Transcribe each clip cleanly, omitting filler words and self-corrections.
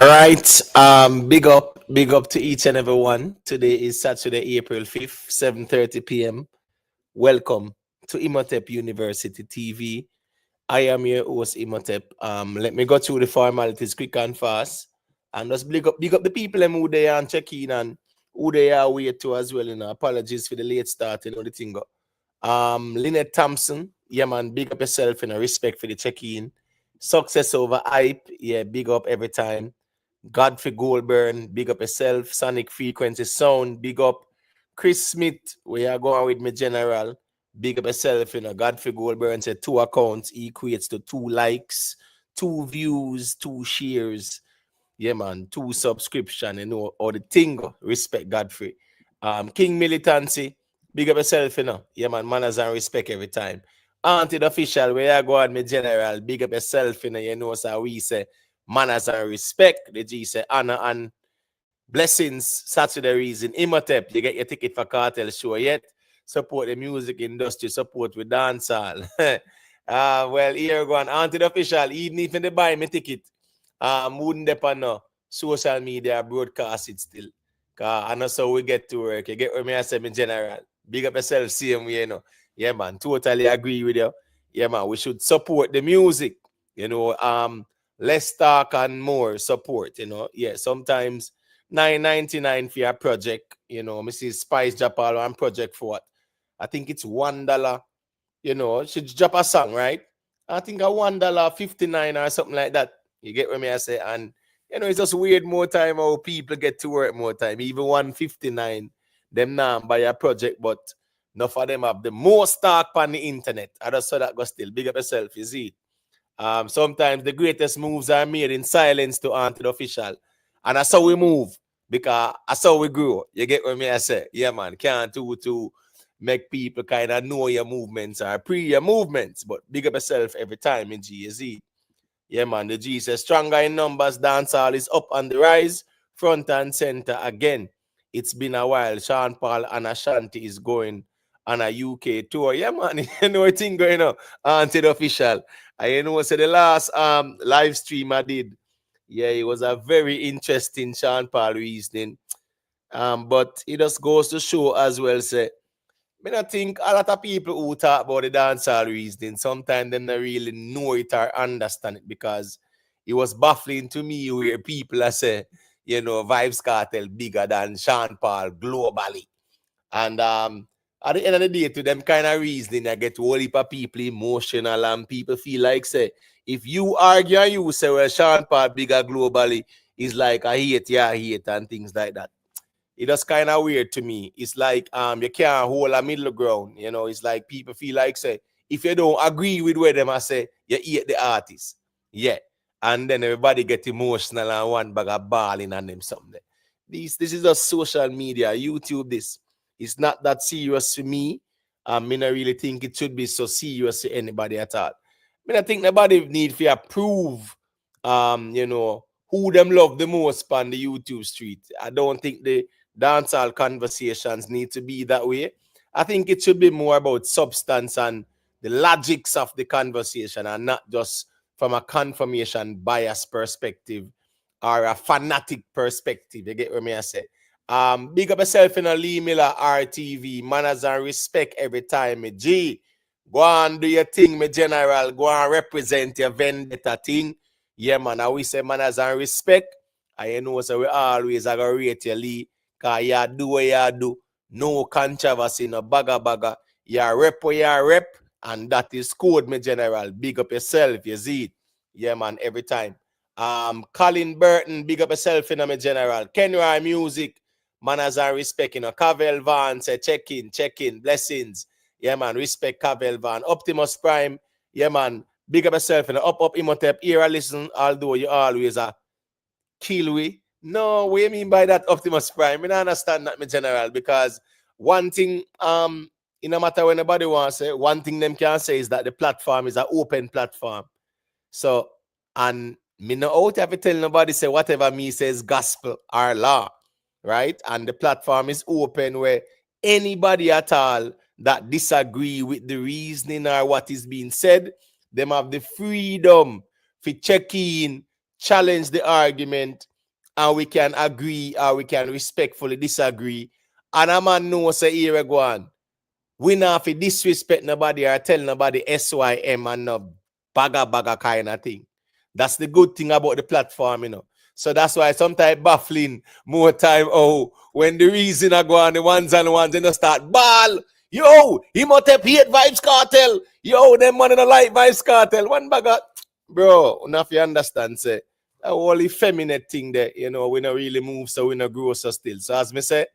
right. Big up to each and every one. Today is Saturday, April 5th, 7:30 p.m. Welcome to Imhotep University TV. I am your host, Imhotep. Let me go through the formalities quick and fast. And just big up the people them who they are and check in and who they are wait to as well. Apologies for the late start, the thing go. Lynette Thompson, yeah man, big up yourself, respect for the check-in. Success over hype, yeah, big up every time. Godfrey Goldburn, big up yourself. Sonic Frequency Sound, big up. Chris Smith, we are going with me general. Big up yourself, Godfrey Goldburn said 2 accounts equates to 2 likes, 2 views, 2 shares. Yeah, man, 2 subscription, or the thing. Respect Godfrey. King Militancy, big up yourself, Yeah, man, manners and respect every time. Auntie the official, where I go on me general, big up yourself, so we say manners and respect. The G say honor and blessings. Saturday reason. Imhotep, you get your ticket for Cartel show yet? Support the music industry, support with dancehall. Well, here go on. Auntie the official, even if they buy me ticket, wouldn't depend on social media broadcast it still. I know so we get to work. You get what me I say in general. Big up yourself, same way, Yeah, man, totally agree with you. Yeah, man, we should support the music, less talk and more support, Yeah, sometimes $9.99 for a project, Mrs. Spice Japal one project for what? I think it's $1, she drop a song, right? I think a $1.59 or something like that. You get what me I say? And it's just weird more time how people get to work more time. Even $1.59, them now buy a project, but enough of them have the most talk on the internet. I just saw that go still. Big up yourself, you see. Sometimes the greatest moves are made in silence to the official. And that's how we move. Because that's how we grow. You get what me I say? Yeah, man. Can't do to make people kind of know your movements or pre your movements. But big up yourself every time in GZ. Yeah, man. The G says stronger in numbers. Dancehall is up on the rise. Front and center again. It's been a while. Sean Paul and Ashanti is going on a UK tour. Yeah, man. What thing going on to the official. I so the last live stream I did. Yeah, it was a very interesting Sean Paul reasoning. But it just goes to show as well, say, I think a lot of people who talk about the dancehall reasoning, sometimes they don't really know it or understand it because it was baffling to me where people are say, Vybz Kartel bigger than Sean Paul globally. And at the end of the day, to them kind of reasoning, I get a whole heap of people emotional and people feel like, say, if you argue and you say, well, Sean Paul bigger globally, is like, I hate, and things like that. It was kind of weird to me. It's like you can't hold a middle ground. It's like people feel like, say, if you don't agree with where them I say, you hate the artist. Yeah. And then everybody get emotional and one bag of balling on them something. This is just social media, YouTube this. It's not that serious for me. I don't really think it should be so serious to anybody at all. I think nobody need to approve who them love the most on the YouTube street. I don't think the dancehall conversations need to be that way. I think it should be more about substance and the logics of the conversation and not just from a confirmation bias perspective or a fanatic perspective. You get what me I say? Big up yourself in a Lee Miller RTV. Manners and respect every time, me G. Go on, do your thing, me general. Go on, represent your vendetta thing. Yeah, man. I we say manners and respect. I know so we always are gonna rate you, Lee. Cause you do what you do. No controversy, no bagga. You rep what you rep. And that is code, me general. Big up yourself, you see it. Yeah, man, every time. Colin Burton, big up yourself, me general. Kenry Music, manners and respect, Cavell Van, say check in, blessings. Yeah, man, respect Cavell Van. Optimus Prime, yeah, man, big up yourself, up, Imhotep, here, listen, although you always are kill we. No, what do you mean by that, Optimus Prime? I don't understand that, my general, because one thing, it no matter when nobody wants to say, one thing them can say is that the platform is an open platform. So, and me no out have to tell nobody say whatever me says gospel or law, right? And the platform is open where anybody at all that disagree with the reasoning or what is being said, them have the freedom to check in, challenge the argument, and we can agree or we can respectfully disagree. And a man knows say here go on. We not fi disrespect nobody or tell nobody SYM and no baga kind of thing. That's the good thing about the platform, you know. So that's why sometimes baffling more time. Oh, when the reason I go on the ones and ones, they don't start ball. Yo, he must have hate Vybz Kartel. Yo, them man don't like Vybz Kartel. One baga, bro. Enough you understand, say that whole effeminate thing there. You know, we don't really move, so we don't grow so still. So as me say,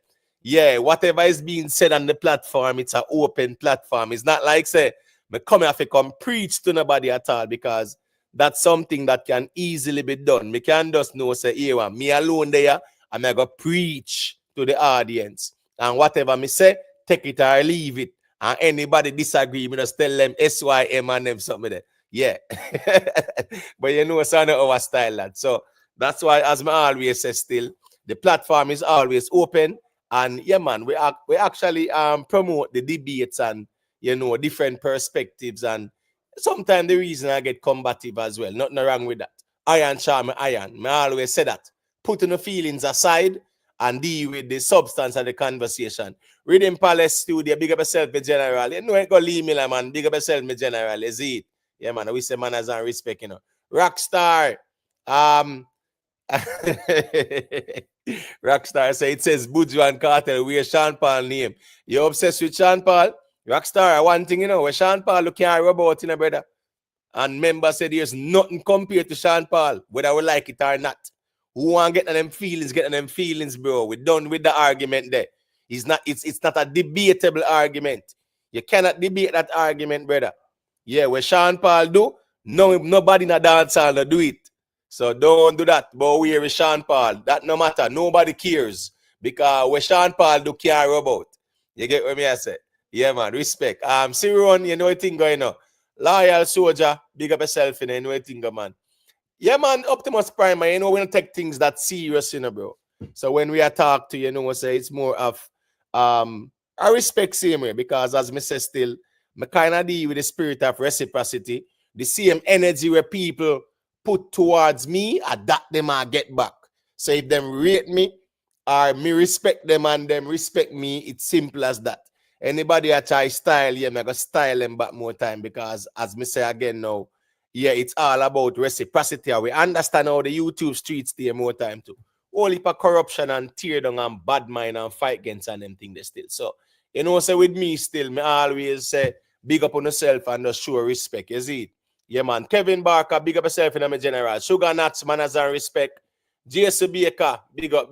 yeah, whatever is being said on the platform, it's an open platform. It's not like say me come here to come preach to nobody at all, because that's something that can easily be done. Me can just know say here, me alone there, and I go preach to the audience. And whatever me say, take it or leave it. And anybody disagree, me just tell them SYM and them something there. Yeah. But you know, it's not our style, lad. So that's why, as me always say still, the platform is always open. And yeah, man, we actually promote the debates and, you know, different perspectives. And sometimes the reason I get combative as well. Nothing wrong with that. Iron charm, iron. I always say that. Putting the feelings aside and deal with the substance of the conversation. Reading Palace Studio, big up yourself, me general. You know, it go leave me, man. Big up yourself, me general. Is it? Yeah, man. We say manners and respect, you know. Rockstar. Rockstar say it says Buju and Kartel. Where Sean Paul name? You obsessed with Sean Paul? Rockstar, one thing you know, where Sean Paul look can't rub out in a brother. And member said there's nothing compared to Sean Paul, whether we like it or not. Who want to get them feelings, bro. We're done with the argument there. It's not a debatable argument. You cannot debate that argument, brother. Yeah, where Sean Paul do, nobody in a dancehall no do it. So don't do that. But where is Sean Paul? That no matter. Nobody cares. Because where Sean Paul do care about. You get what I say? Yeah, man. Respect. Siron, you know what thing going on. Loyal soldier, big up yourself, you know what thing, man. Yeah, man, Optimus Prime, you know, we don't take things that serious, you know, bro. So when we are talk to, you know, say it's more of I respect same way, because as me say still, me kind of deal with the spirit of reciprocity. The same energy where people put towards me, I that them I get back. So if them rate me or me respect them and them respect me, it's simple as that. Anybody I try style, yeah, I go style them back more time, because as me say again now, yeah, it's all about reciprocity. We understand how the YouTube streets stay more time too. All heap of corruption and tear down and bad mind and fight against and them thing they still. So, you know, say with me still, me always say big up on yourself and just show respect. You see it? Yeah, man. Kevin Barker, big up yourself in my general. Sugar Nuts, manners and respect. JC Baker, big up.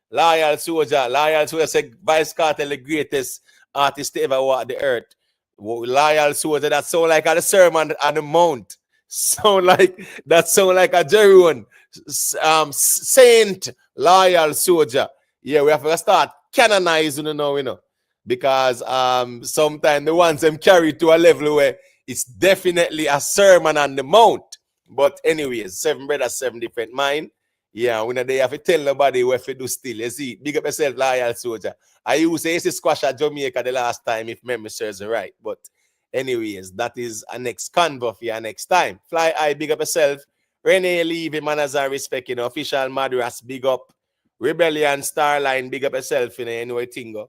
Loyal soldier say Vybz Kartel, the greatest artist to ever walk the earth. Loyal soldier, that sound like a sermon on the mount. Sound like a Jeroen. Saint, loyal soldier. Yeah, we have to start canonizing, you know. Because sometimes the ones them carry to a level where it's definitely a sermon on the mount. But anyways, 7 brothers, 7 different mind. Yeah, we know they have to tell nobody what to do still. You see, big up yourself, loyal soldier. I used to say squash at Jamaica the last time, if memory serves right. But anyways, that is a next convo for you next time. Fly high, big up yourself. Renee Levy, manners and respect, you know. Official Madras, big up. Rebellion, Starline, big up yourself, you know, anyway, Tingo.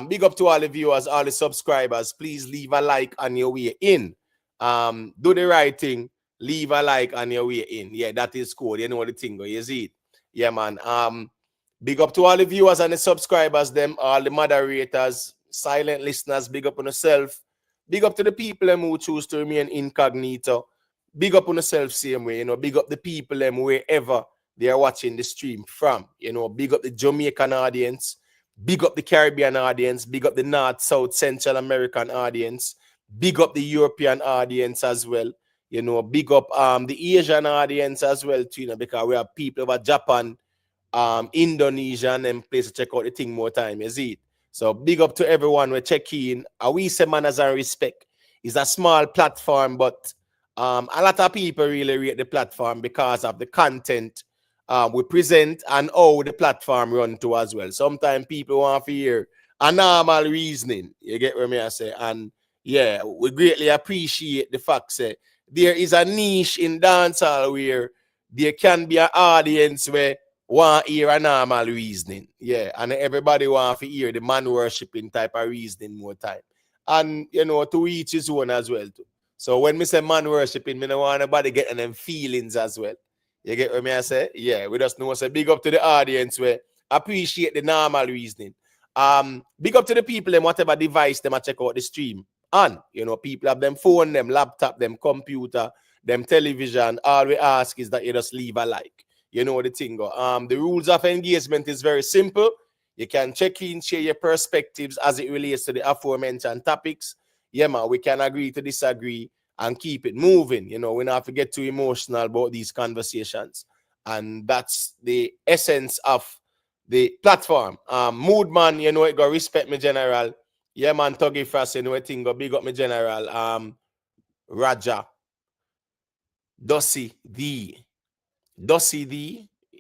Big up to all the viewers, all the subscribers. Please leave a like on your way in. Do the right thing. Leave a like on your way in. Yeah, that is cool. You know the thing, you see it. Yeah, man. Big up to all the viewers and the subscribers, them, all the moderators, silent listeners. Big up on yourself. Big up to the people them who choose to remain incognito. Big up on yourself same way, you know. Big up the people them wherever they are watching the stream from. You know, big up the Jamaican audience. Big up the Caribbean audience. Big up the North, South, Central American audience. Big up the European audience as well. You know, big up the Asian audience as well too, you know, because we have people over Japan, Indonesia, and them place to check out the thing more time, you see it. So big up to everyone we check in. We say manners and respect. It's a small platform, but a lot of people really rate the platform because of the content we present and how the platform run to as well. Sometimes people want to hear a normal reasoning. You get what I say? And yeah, we greatly appreciate the fact that there is a niche in dancehall where there can be an audience where want hear a normal reasoning. Yeah, and everybody want to hear the man worshipping type of reasoning more time. And, to each his own as well, too. So when me say man worshipping, me don't want nobody getting them feelings as well. You get what me I say? Yeah, we just know say big up to the audience where appreciate the normal reasoning. Big up to the people and whatever device them check out the stream. And people have them phone, them laptop, them computer, them television. All we ask is that you just leave a like. You know the thing. The rules of engagement is very simple. You can check in, share your perspectives as it relates to the aforementioned topics. Yeah, man, we can agree to disagree and keep it moving. We don't have to get too emotional about these conversations. And that's the essence of the platform. Mood man, it go respect me general. Yeah, man, Tuggy Frost, it thing go big up me general. Raja. Dossi D,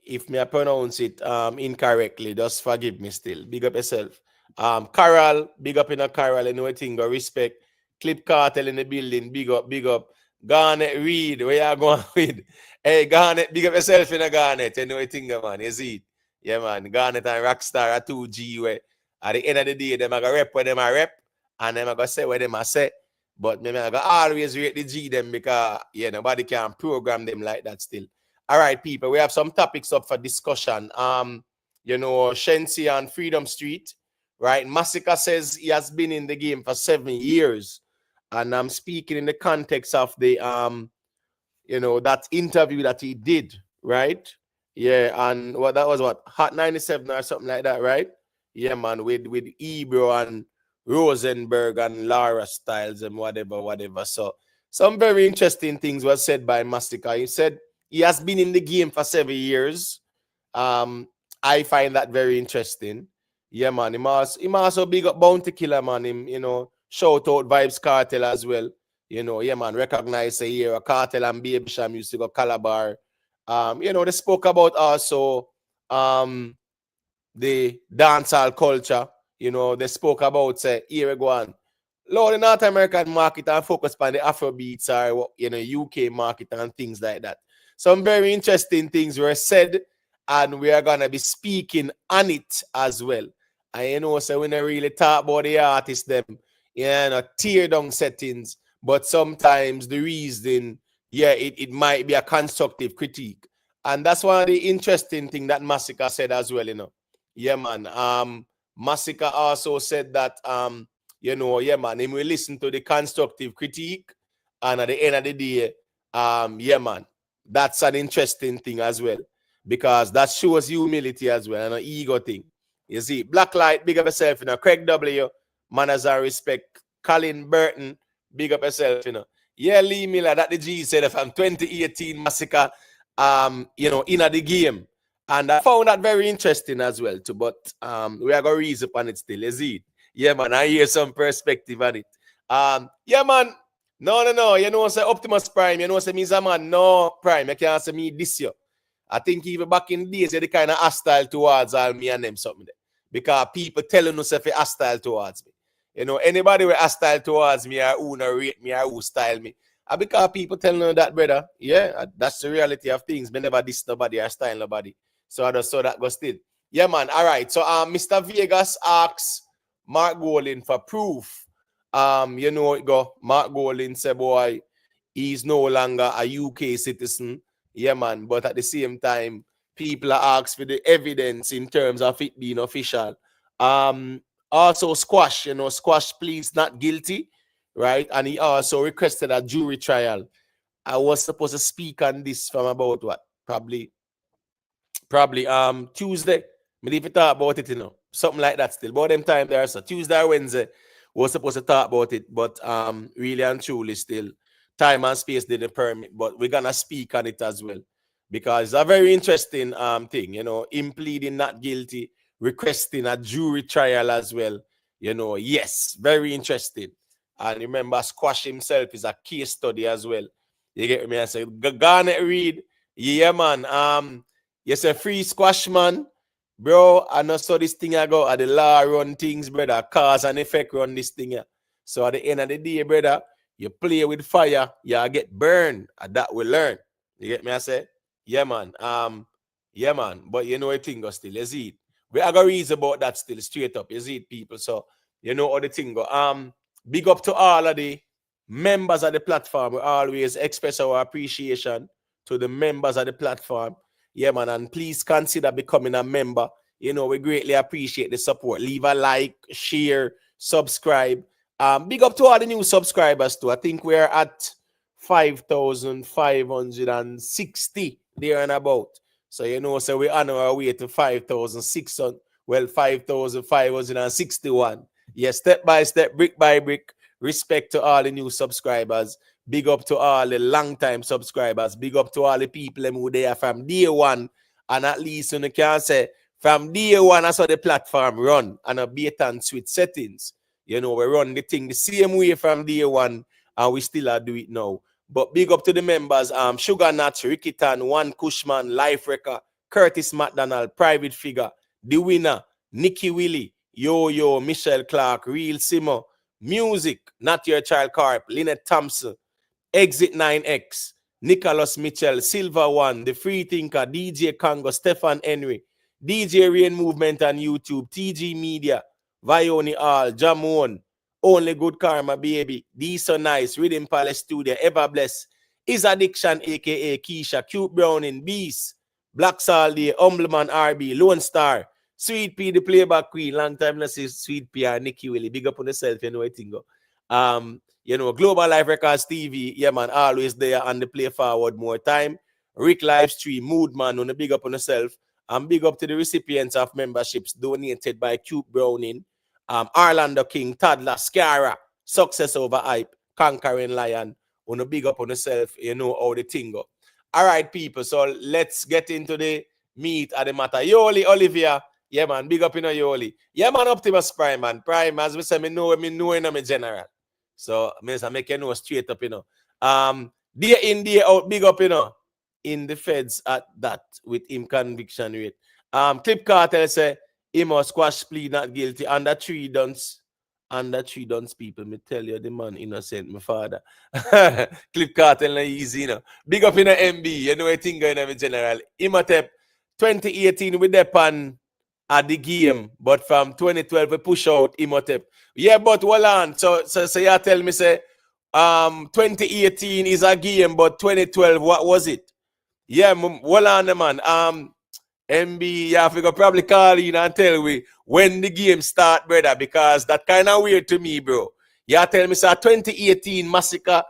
if me I pronounce it incorrectly, just forgive me still. Big up yourself. Carol, big up in a Carol, thing go respect. Clip Cartel in the building, big up. Garnet Reed, where you going with? Hey, Garnet, big up yourself in a Garnet, thing, man, you see it? Yeah, man, Garnet and Rockstar are 2G where at the end of the day, them are going to rep where them are rep, and them are going to say where them are say. But me I always rate the G them because nobody can program them like that still. All right, people, we have some topics up for discussion. Shensea and Freedom Street, right? Masicka says he has been in the game for 7 years. And I'm speaking in the context of the that interview that he did, right? Yeah, and that was Hot 97 or something like that, right? Yeah, man, with Ebro and Rosenberg and Laura Styles and whatever. So some very interesting things were said by Masicka. He said he has been in the game for 7 years. I find that very interesting. Yeah, man. He also big up Bounty Killer, man. Him, shout out Vybz Kartel as well. Yeah, man. Recognize a year Kartel and Baby Sham used to go Calabar. They spoke about also the dancehall culture. They spoke about here we go on. Lord, the North American market and focus on the Afrobeats or UK market and things like that. Some very interesting things were said, and we are gonna be speaking on it as well. And so we don't really talk about the artists them, tear down settings, but sometimes the reason, it might be a constructive critique. And that's one of the interesting things that Masicka said as well, Yeah, man. Masicka also said that yeah, man, he will listen to the constructive critique, and at the end of the day, yeah, man, that's an interesting thing as well, because that shows humility as well and an ego thing. You see, Blacklight, big up yourself, Craig W, manners and respect. Colin Burton, big up yourself, Yeah, Lee Miller, that the G said from 2018 Massacre, in the game. And I found that very interesting as well, too. But we are going to reason upon it still, is it? Yeah, man, I hear some perspective on it. Yeah, man. No. Say Optimus Prime, say me, man, no Prime. You can't say me this year. I think even back in the days, you're the kind of hostile towards all me and them something there. Because people telling us if you're hostile towards me. Anybody who hostile towards me or who no rate me or who style me. Because people telling you that, brother. Yeah, that's the reality of things. Me never diss nobody or style nobody. So I just saw that go still. Yeah, man. All right. So Mr. Vegas asks Mark Golin for proof. It go. Mark Golin said, boy, he's no longer a UK citizen. Yeah, man. But at the same time, people are asked for the evidence in terms of it being official. Also Squash, Squash pleads not guilty, right? And he also requested a jury trial. I was supposed to speak on this from about what? Probably Tuesday. Maybe if you talk about it, something like that still. But them time there, so Tuesday or Wednesday, we were supposed to talk about it, but really and truly still, time and space didn't permit. But we're gonna speak on it as well, because it's a very interesting thing, him pleading not guilty, requesting a jury trial as well. Yes, very interesting. And remember, Squash himself is a case study as well. You get me? I say, Garnet Reed, yeah, man. Yes, a free Squash, man. Bro, I know so this thing I go at the law run things, brother. Cause and effect run this thing. So at the end of the day, brother, you play with fire, you get burned. And that will learn. You get me? I say? Yeah, man. Yeah, man. But you know a thing go still, you see it. We are gonna reason about that still straight up, you see it, people. So you know how the thing go. Big up to all of the members of the platform. We always express our appreciation to the members of the platform. Yeah, man. And please consider becoming a member. You know, we greatly appreciate the support. Leave a like, share, subscribe. Big up to all the new subscribers too. I think we're at 5,560 there and about. So you know, so we on our way to 5,600. Well, 5,561. Yes, step by step, brick by brick. Respect to all the new subscribers. Big up to all the long-time subscribers. Big up to all the people who there from day one. And at least you can say from day one, I saw the platform run and a bait and switch settings. You know, we run the thing the same way from day one, and we still are do it now. But big up to the members, Sugar Nuts, Ricky Tan, One Cushman, Life Wrecker, Curtis McDonald, Private Figure, The Winner, Nikki Willie, Yo, Michelle Clark, Real Simo, Music, Not Your Child Carp, Lynette Thompson, Exit 9X, Nicholas Mitchell, Silver One, The Free Thinker, DJ Congo, Stefan Henry, DJ Rain Movement on YouTube, TG Media, Vioni All, Jamon, Only Good Karma Baby, D So Nice, Rhythm Palace Studio, Ever Bless, Is Addiction aka Keisha, Cute Browning, Beast, Black Saldy, Humbleman RB, Lone Star, Sweet P, the playback queen, long time no see Sweet P and Nikki Willie, big up on yourself, you know what I think. You know, Global Life Records TV, yeah, man, always there and the play forward more time. Rick Livestream, Mood Man, on the big up on yourself. And big up to the recipients of memberships donated by Cute Browning, Orlando King, Toddler, Scara, Success Over Hype, Conquering Lion. On the big up on yourself, you know how the thing go. All right, people, so let's get into the meat of the matter. Yoli, Olivia, yeah, man, big up in a Yoli. Yeah, man, Optimus Prime, man. Prime, as we say, me know in a general. So, I make you know straight up, you know. Day in, day out, big up, you know, in the feds at that with him conviction rate. Clip Cartel say, he must squash plea not guilty. Under 3 dunce people, me tell you, the man innocent, my father. Clip Cartel not easy, you know. Big up in the MB, you know, I think going in general. Imhotep, 2018 with the pan at the game, but from 2012 we push out Imhotep. Yeah, but hold on. So you tell me say 2018 is a game, but 2012, what was it? Yeah, hold on, man. MB, you have to probably call in and tell me when the game start, brother, because that kind of weird to me, bro. You tell me say 2018 Massacre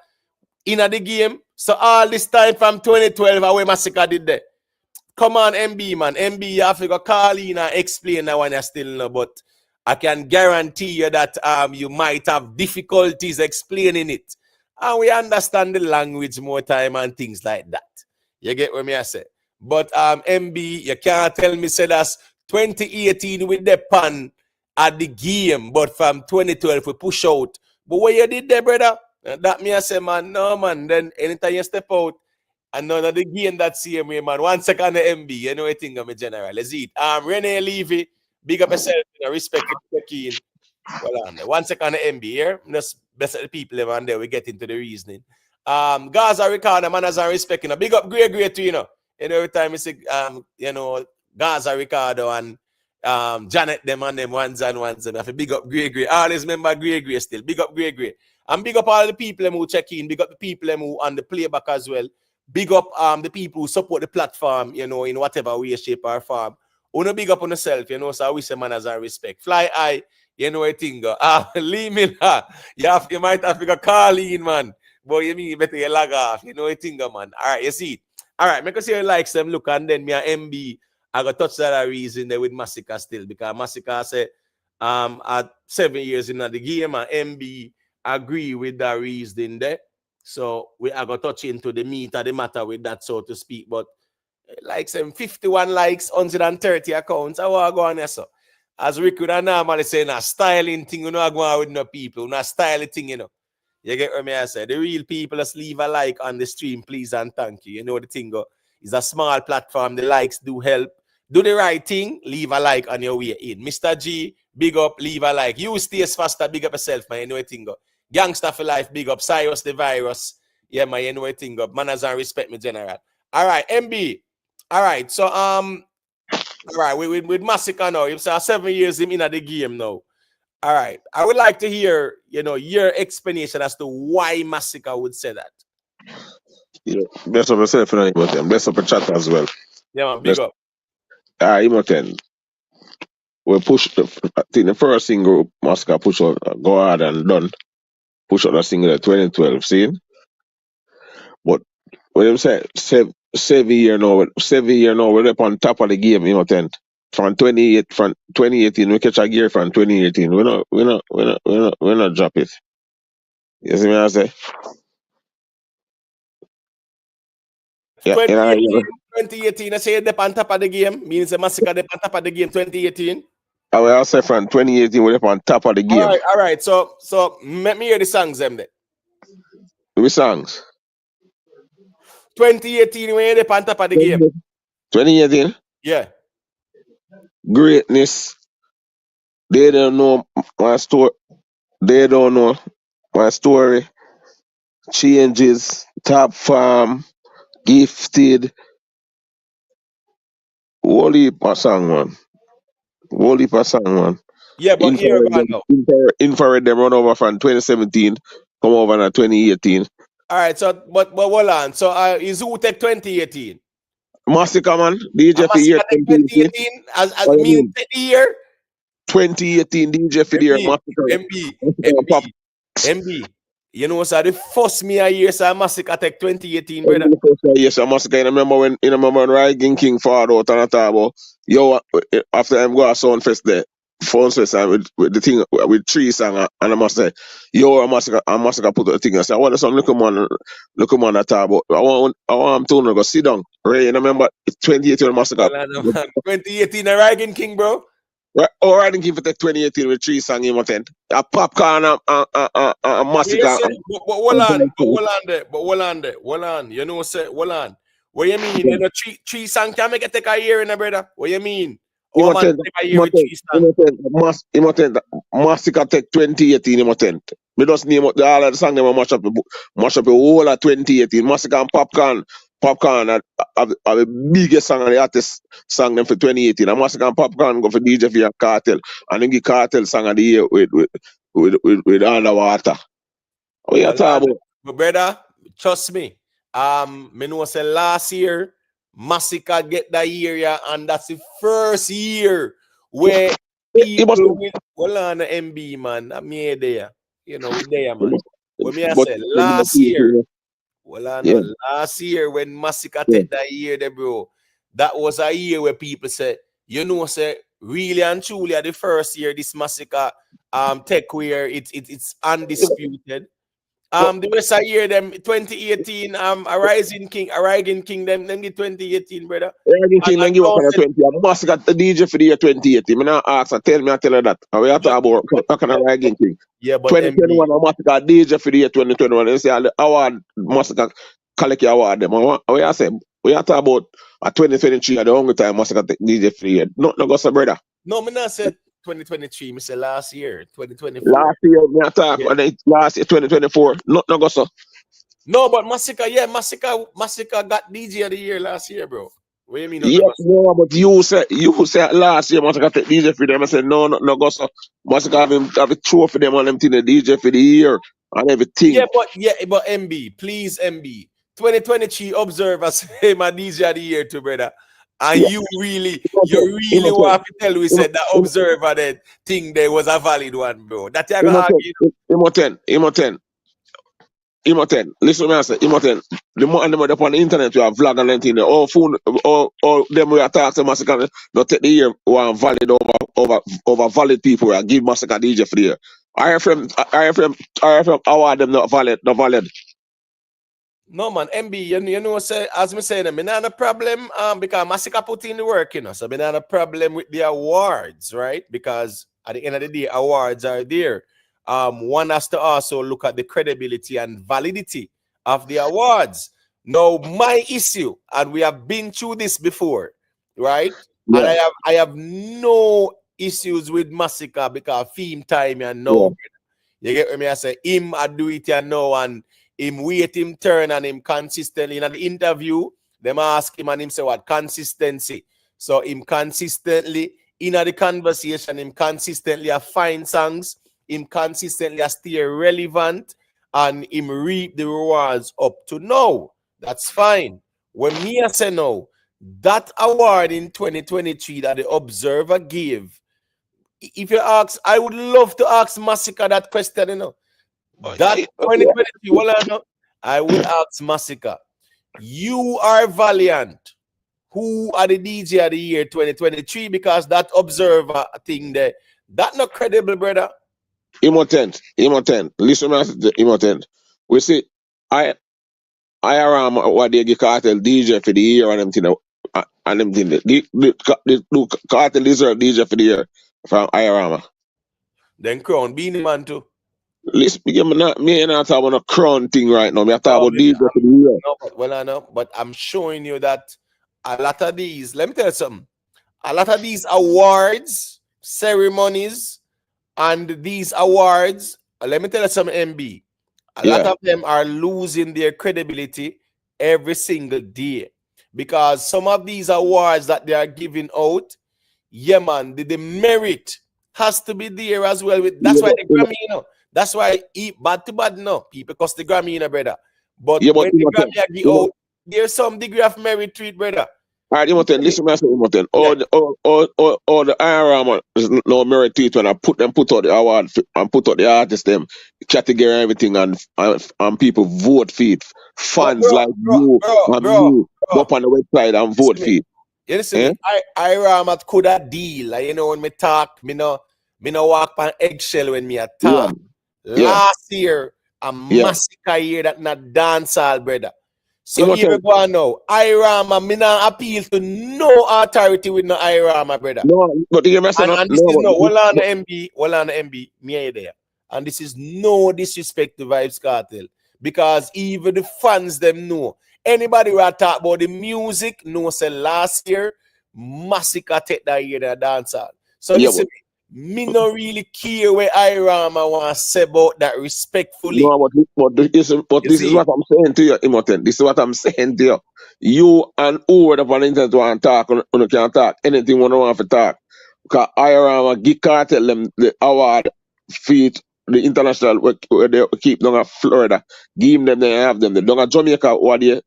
in the game. So all this time from 2012, how Massacre did that? Come on, MB, man. MB, you have to go call in and explain that one you still know, but I can guarantee you that you might have difficulties explaining it. And we understand the language more time and things like that. You get what me I say? But MB, you can't tell me say that's 2018 with the pan at the game, but from 2012 we push out. But what you did there, brother? That me I say, man, no, man. Then anytime you step out, another the game that same way, man. 1 second the MB, you know I think I'm a general. Let's eat. Rene Levy, big up yourself, you know, respect for the keen. Well, 1 second the MB here. Just best the people and there we get into the reasoning. Gaza Ricardo, man, as I respect, you know. Big up great too, you know. And every time you see you know, Gaza Ricardo and Janet them and them ones and I have to big up Grey. I always remember Grey still. Big up Grey. And big up all the people who check in, big up the people who on the playback as well. Big up the people who support the platform, you know, in whatever way, shape, or form. Uno big up on yourself, you know, so I wish a man as I respect. Fly high, you know, I think. Lee Miller, you might have to call in, man. But you mean you better you lag off, you know, I think, man. All right, you see it. All right, make us see you like them look, and then me and MB, I got touch that reason there with Massacre still, because Massacre said at 7 years in the game, and MB agree with that reason there. So we are going to touch into the meat of the matter with that, so to speak. But like some 51 likes, 130 accounts, I want to go on there, so. As Rick would normally say, a styling thing, you know, I go on with no people, not styling thing, you know. You get what I say? The real people, just leave a like on the stream, please and thank you. You know the thing go. It's a small platform. The likes do help. Do the right thing, leave a like on your way in. Mr. G, big up, leave a like. You stay faster, big up yourself, man. You know the thing go. Gangster for life, big up. Cyrus the virus. Yeah, man, you know the thing go. Manners and respect me, general. All right, MB. All right. So all right, with Masicka now, it's 7 years him in the game now. All right. I would like to hear, your explanation as to why Masicka would say that. Yeah. Bless up yourself and Imoten. Bless up your chat as well. Yeah, man, big Bless up. Imoten. We push I think the first single Masicka push out go hard and done. Push out the single in 2012, see? But when them say 7 year now, 7 year now, we're up on top of the game, Imoten. From 2018, we catch a gear from 2018. We're not drop it. You see me I say? Yeah, you know, 2018, I say the on top of the game. Means the Masicka the on top of the game 2018. I will say from 2018, we're up on top of the game. All right. So let me hear the songs them there. Which songs? 2018, when you're on top of the game. 2018? Yeah. Greatness. They don't know my story. They don't know my story. Changes. Top farm. Gifted. Whole heap of song, man. Whole heap of song, man. Yeah, but here we go now. Infrared them run over from 2017. Come over in 2018. All right, so but hold on. So is who take 2018? Massacre, man. DJ for year 2018 as what you mean the year 2018 DJ for the year Massacre. MB. You know, so the first me a year, so Massacre take 2018, brother. Yes, I must. I remember when Riding King fought out and I thought about yo after I'm go to Soundfest there, Soundfest and with the thing with 3 songs and I must say yo I must put the thing. I said I want some look man at about. I want to go sit down. Right, you remember 2018 Massacre. 2018 a Riding King, bro. Right, or Riding King for the 2018 with 3 songs in my tent. A Popcaan and Massacre. But hold on. You know, say hold on. What you mean? You know, three songs can make it take a year, in a brother. What you mean? Oh man, take a year with 3 songs. Massacre take 2018 in my tent. We just name all of the songs them mash up the whole of 2018. Massacre and Popcaan are the biggest song and the artist song them for 2018. And Massacre and Popcaan go for DJ for Kartel. And then give Kartel song of the year with Underwater. What you talking about? But brother, trust me. Me know say last year Massacre get that year, yeah, and that's the first year where people will hold on the MB, man. I'm here there. You know, we there, man. When me I say last year, last year when Massacre take that year there, bro, that was a year where people say, you know, say really and truly at the first year this Massacre take where it's undisputed. The rest of year them 2018 a Rising King them the 2018, brother. Rising King then give up on the 20. I must got the DJ for the year 2018. Me not ask her, tell her that. And we have to about Rising King. Yeah, but 2021 I must got DJ for the year 2021. They say all the award must got collect your award them. We have to we have to about a 2023 at the hungry time must got the DJ for the year. No go so brother. No, me not say 2023, me say last year, 2024. Last year, me talk last year, 2024. No go so. No, but Massacre got DJ of the year last year, bro. What do you mean? No, but you said last year Massacre take DJ for them. I said no go so. Massacre have a trophy them on them thing the DJ for the year and everything. Yeah, but MB, please MB. 2023 observers say my DJ of the year too, brother. And you really want to tell we said that observer that thing there was a valid one, bro. That you gonna argue. Imoten. Listen to me I say, Imoten. The more and the more up on the internet you have vlog and anything there. All phone all them we attack to Massacre not take the year one valid over valid people and give Massacre DJ for the year. RFM award them not valid. No man, MB, you know, say as me say them, me not a problem because Massacre put in the work, you know. So me not a problem with the awards, right? Because at the end of the day, awards are there. One has to also look at the credibility and validity of the awards. Now, my issue, and we have been through this before, right? Yeah. And I have no issues with Massacre because theme time and no. Yeah. You get what me I say? Him I do it and no, and him wait him turn and him consistently in an interview. Them ask him and him say what? Consistency. So him consistently in the conversation, him consistently a find songs, him consistently a stay relevant, and him reap the rewards up to now. That's fine. When me I say no, that award in 2023 that the Observer gave, if you ask, I would love to ask Masicka that question, That 2023, well, I would ask Masicka, you are valiant. Who are the DJ of the year 2023? Because that Observer thing there, that not credible, brother. Impotent. Listen, impotent. We see, I am what they give Kartel DJ for the year and them thing. And them thing. The Kartel deserve DJ for the year from Iorama. Then Crown Beanie Man too. Listen, me and I talk about a crown thing right now. Me I talk about DJ for the year. No, well, I know, but I'm showing you that a lot of these, let me tell you something. A lot of these awards, ceremonies, and these awards, let me tell you some MB. A lot of them are losing their credibility every single day. Because some of these awards that they are giving out, yeah, man, the merit has to be there as well. That's why the Grammy, that's why bad to bad, people cost the Grammy, brother. But when the Grammy are give out, there's some degree of merit to it, brother. All right, Immoten, listen to me, Immoten. All the IRM is no merit to it when I put out the award and put out the artists, them, category, everything, and people vote for it. Fans like you and me go up on the website and vote for it. You listen, IRM could have deal. Like, when me talk, me no walk on eggshell when me talk. Last year, a Massacre year that not dancehall, brother. So here we go now. Irama, me not appeal to no authority with no Irama, brother. No, but you must and this is no, hold on MB, me there. And this is no disrespect to Vybz Kartel. Because even the fans them know. Anybody who talk about the music know say last year, Massacre take that year the dancehall. So listen, me no really care where Irama want to say about that respectfully. No, but this is what I'm saying to you, Immoten. This is what I'm saying to you. You and who the on the internet want to talk, you can talk anything you want to talk. Because Irama give Kartel them the award feat, the international where they keep down at Florida. Give them, they have them. They down at Jamaica,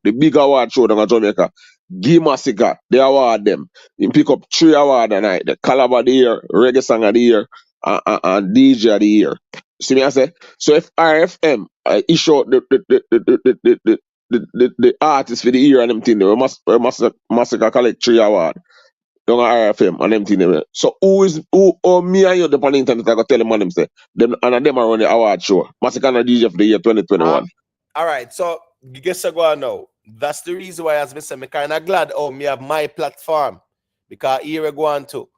the big award show down at Jamaica. Give Masicka, they award them. You pick up 3 awards a night. The Calabar of the year, Reggae Song of the year, and DJ of the year. See me I say? So if RFM issue the artists for the year and them thing, we must collect 3 awards. Don't RFM and them thing. So who me and you the on the internet I go tell them on them say them and them are on the award show. Massacre and DJ for the year 2021. All right, so guess I go now. That's the reason why, as I said, I'm kind of glad me have my platform. Because here we go on to.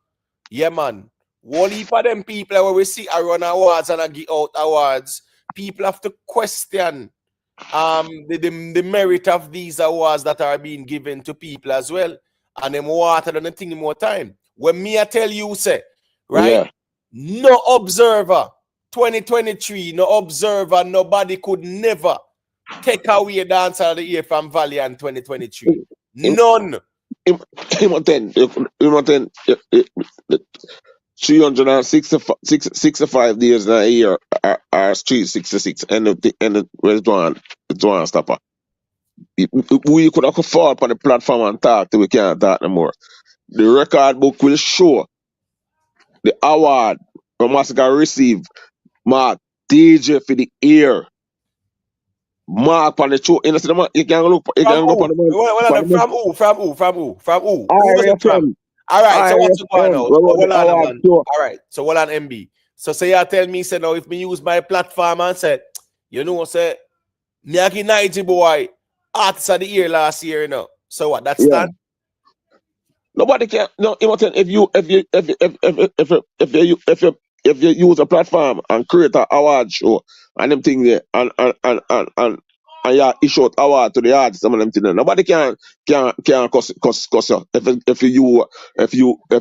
Yeah, man. One heap of them people where we see I run awards and I give out awards, people have to question the merit of these awards that are being given to people as well. And them water than the thing more time. When me I tell you, say, right? Yeah. No observer, 2023, no observer, nobody could never take away a dancer of the year from Valiant 2023. None. 365 days in a year are 366 and where's one stopper. We could have fall upon the platform and talk till we can't talk no more. The record book will show the award from Massacre received Mark DJ for the year. Mark on the show. You can look. You can go on the From who? RFM. All right. So what's going on? All right. So what on MB? So say you tell me, say now if me use my platform and say, say me a 90 boy artist of the year last year, So what? That's done. Nobody can. No, if you use a platform and create an award show and them thing there and yeah, issue out award to the artists and them thing there, nobody can cuss you if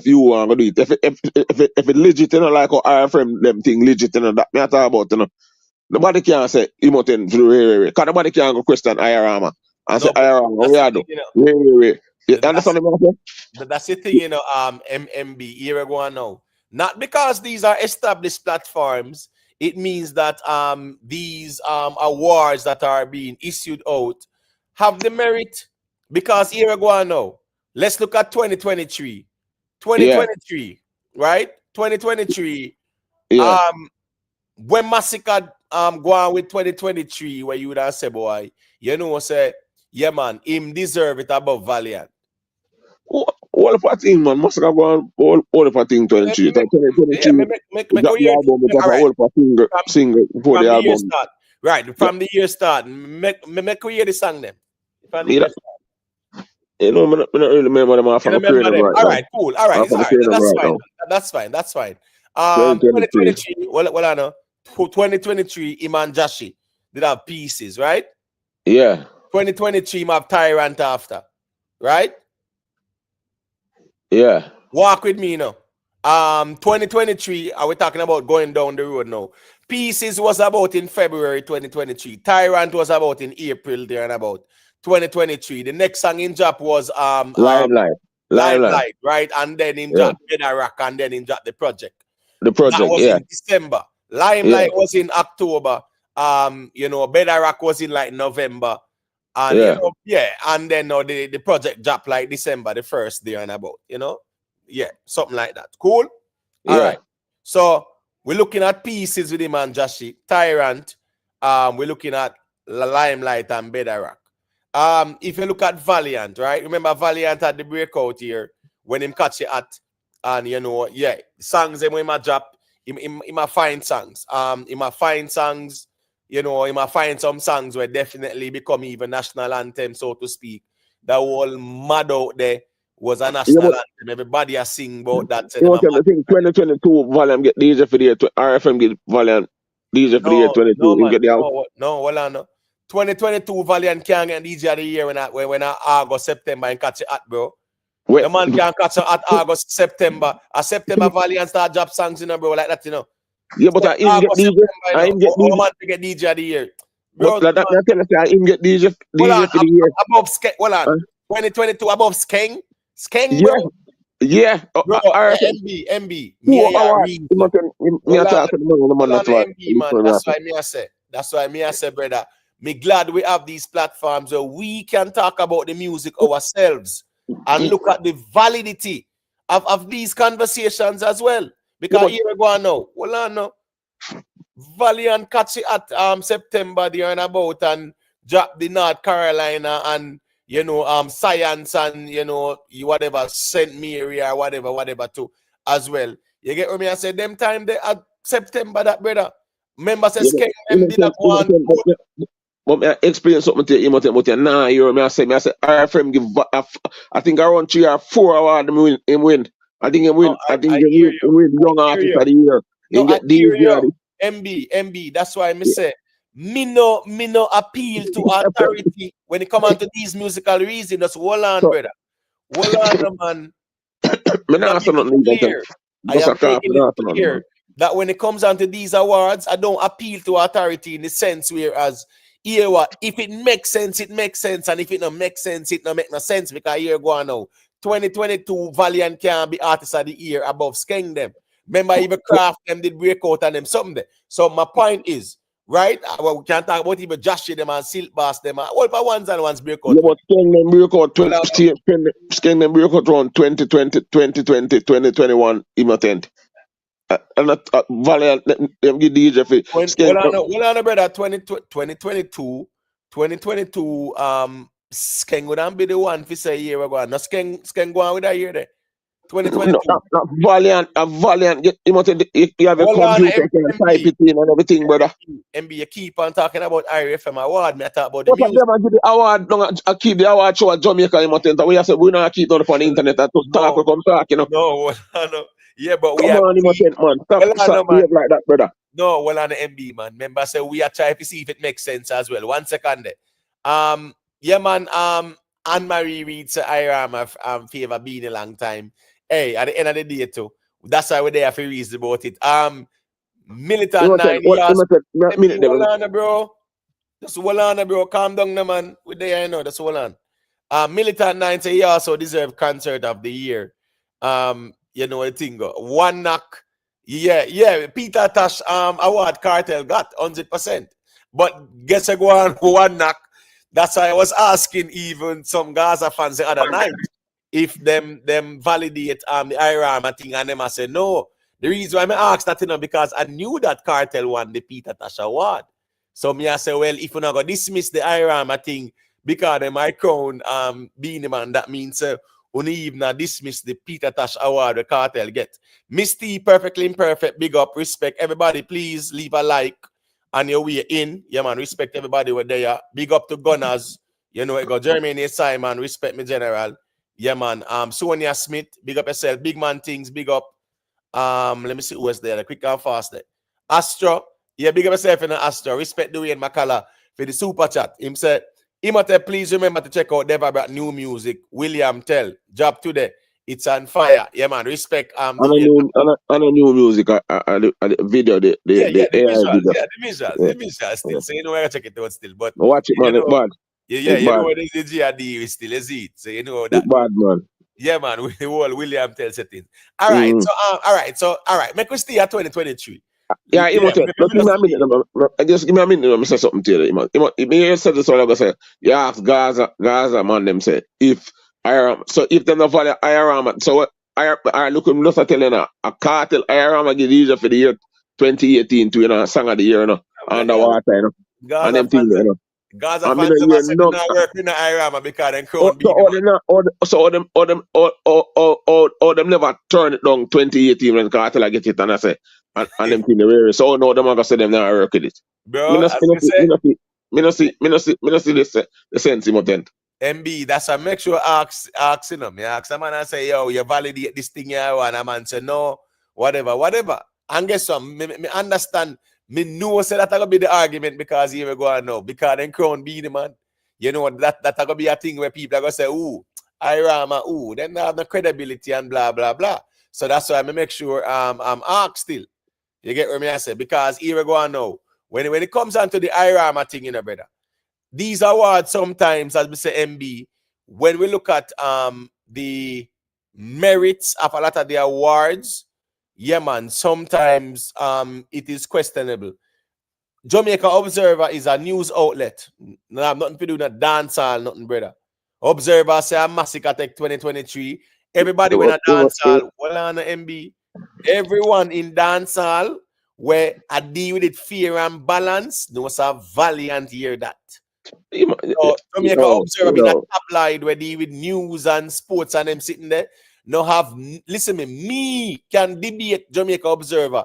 you want to do it. If it legit, like how RFM them thing legit, that me I talk about, Nobody can say Immoten because nobody can go question Iorama. I say, No, but what that's we the are thing, do? you know. Wait. You That's understand what I'm that's the thing, you know. MMB here go on now. Not because these are established platforms, it means that these awards that are being issued out have the merit. Because here go on now. Let's look at 2023. Yeah, 2023, right? 2023. yeah. When Masicka go on with 2023, where you would have said, boy, you know, say, yeah, man, him deserve it above Valiant. All of a thing, man. Masicka go on all of a thing 23. Make, yeah, 2023. make Drop a the year, album with a all right, all of a single before from the the year album. start. Right, Yeah, from the year start. Make we hear the song them. From the yeah. year start. You know, I don't really remember them off You of the remember cranium them? right All now. right, cool. All right, Off it's of all the right. cranium That's right fine. now. That's fine. That's fine. 2023. 2023. Well, I know. 2023, Iman Jashi did have pieces, right? Yeah, 2023, have Tyrant after, right? yeah. Walk with me now. 2023, are we talking about going down the road now? Pieces was about in February 2023. Tyrant was about in April there and about 2023. The next song in Jap was Limelight. Limelight. Limelight, right? And then in Yeah. Jap Rock and then in Jap the project. The That project. was Yeah. in December. Yeah. Limelight was in October. You know, Rock was in like November. And you Yeah. know, yeah, and then the project Jap like December the 1st there and about, you know. Yeah, something like that. Cool. All Yeah. right. So we're looking at pieces with him and Jashi. Tyrant. We're looking at Limelight and Bedrock. If you look at Valiant, right? Remember Valiant had the breakout here when him catch it at, and you know, yeah, songs him might drop. He might find songs. He might find songs. You know, he might find some songs where definitely become even national anthem, so to speak. The whole mad out there was a Yeah, national but anthem. Everybody are sing about that. you know what I think? 2022 Valiant get DJ for the year. RFM get Valiant DJ for the year No, 22. no, Him man. get the album. No, well, no. 2022 Valiant can't get DJ of the year when I August, September and catch it at, bro. Wait, The man can't catch it at August, September. A September Valiant start drop songs, you know, bro, like that, you know. yeah, but So I him get August, DJ. September, you I know. him get How DJ. man to get DJ of the year? But Bro, that man, I tell you, I him get DJ hold on, DJ for the year. above Skeng, hold on. Huh? 2022 above Skeng. Skeng, Yeah, bro. yeah. Bro, RFM MB, me 2 and your award. reason. Him a tell me Hold a on, talk to the man hold that's on, what. MB, man. That's why me I say. That's why me I say, brother. Me glad we have these platforms where we can talk about the music ourselves and look at the validity of these conversations as well. Yeah, Because but here we go on now. Hold on now. Valiant catch it at September there and about and drop the North Carolina and you know science and you know whatever St. Mary or whatever too as well. You get what me I say them time they at September that brother. Remember say yeah, but Skeng them did that one good. but me I explain something to him, but you nah, you me I say RFM give I think around 3 or 4 award him win. I think him No, win. I think I him hear win, you. him win I young hear artist you. of the year. No, Him I get hear DJ of you. the MB. That's why I say me no appeal to authority when it come on to these musical reasons. Just hold on, so brother. Hold on, man. me Me I nah say make it nothing about them. clear. I Just a am cough, me making it nah say nothing, man. clear that when it comes on to these awards, I don't appeal to authority in the sense whereas here what if it makes sense, it makes sense, and if it don't make sense, it don't make no sense because here go on now. 2022 Valiant can be artist of the year above Skeng them. Remember, even Craft them did break out and them something there. So my point is, right? Well, we can't talk about even Josh them and Silk Bass them. All for ones and ones break Yeah, out with. but Skeng them break out Well, Skeng them break out around 2020, 2021, him attend. And Valiant them give DJ for Skeng. well, on, brother, 2022, Skeng would be the one for say a year ago. No, Skeng go on with that year there. No, 2022. Valiant get him attend. You have a Hold on, computer can type MB. it in and everything, brother. MB, you keep on talking about IRFM award. Me I talk about the What of music. them and give the award, don't keep the award show at Jamaica him attend. We say we not keep on the internet and to talk, No, we come talk, you know. no, no. Yeah, but we Come are on, him we. attend, man. Well, I Stop know, man. behave like that, brother. No, well, on the MB, man. Remember, say we are trying to see if it makes sense as well. 1 second there. Yeah, man. Anne Marie reads Iram favor being a long time. Hey, at the end of the day, too. That's why we're there for reason about it. Him Militant attend, 9 years. him attend, MB, minute there. well, on, bro. Just hold on, bro. Calm down, no, man. We there, you know. Just hold on. Militant 9 say he also deserve concert of the year. You know what thing go. One knock. Yeah. Peter Tosh award Cartel got 100%. But guess I go on one knock. That's why I was asking even some Gaza fans the other night if them validate the IRAMA thing, and them I say no. The reason why I asked that, you know, because I knew that Cartel won the Peter Tosh award. So me I say, well, if you're not gonna dismiss the IRAMA thing because they might crown Beanie Man, that means only even dismiss the Peter Tosh award the Cartel get. Misty, perfectly imperfect, big up, respect. Everybody, please leave a like on your way in. Yeah, man, respect everybody where they are. Big up to Gunners. You know, it got Jeremy Simon, respect me, General. Yeah, man. Sonia Smith, big up yourself. Big man things, big up. Let me see who was there. The quick and fast there. Astro, yeah, big up yourself in the Astro. Respect the way in Makala for the super chat. Him said, Imate, please remember to check out Deva about new music. William Tell, job today. It's on fire. Yeah, man. Respect. And a new music, the video, the AI visuals, video. The visuals still. So you know where I check it out still. But watch it, man. It's bad. Yeah, you know what is the GRD is still, is it? So you know that. It's bad, man. Yeah, man. The whole William Tell settings. All right. Make we stay at 2023. Yeah, just give me a minute. Let me say something to you. You said this all I say. You ask Gaza man, them say if if they not value IRAM, so I look him just telling a Cartel IRAM get easier for the year 2018 to, you know, song of the year, you know, underwater, you know, Gaza and them things, you know. Gaza fans not working in the IRAM because they crown them never turn it down 2018 when Cartel get it, and I say and them things the so no them are gonna say them not work with it. Bro, Me no see the sense in then. MB, that's why make sure asking them. Yeah, ask them and I say, yo, you validate this thing here, and a man say no, whatever. And guess what? Me understand. Me know say that gonna be the argument because here we go on now. Because then crown Beanie Man. You know that gonna be a thing where people are gonna say, ooh, IRAMA, ooh, then they have no credibility and blah blah blah. So that's why I make sure I'm asked still. You get what I say? Because here we go on now. When it comes down to the IRAMA thing, you know, brother. These awards sometimes, as we say, MB, when we look at the merits of a lot of the awards, yeah, man, sometimes it is questionable. Jamaica Observer is a news outlet. No, I'm nothing to do with dancehall, nothing, brother. Observer say a Massacre Tech 2023. Everybody went a dancehall. Well, on the MB, everyone in dancehall where I deal with it fair and balance, no a valiant hear that. So Jamaica Observer being a tabloid where deal with news and sports and them sitting there. No have listen me can debate Jamaica Observer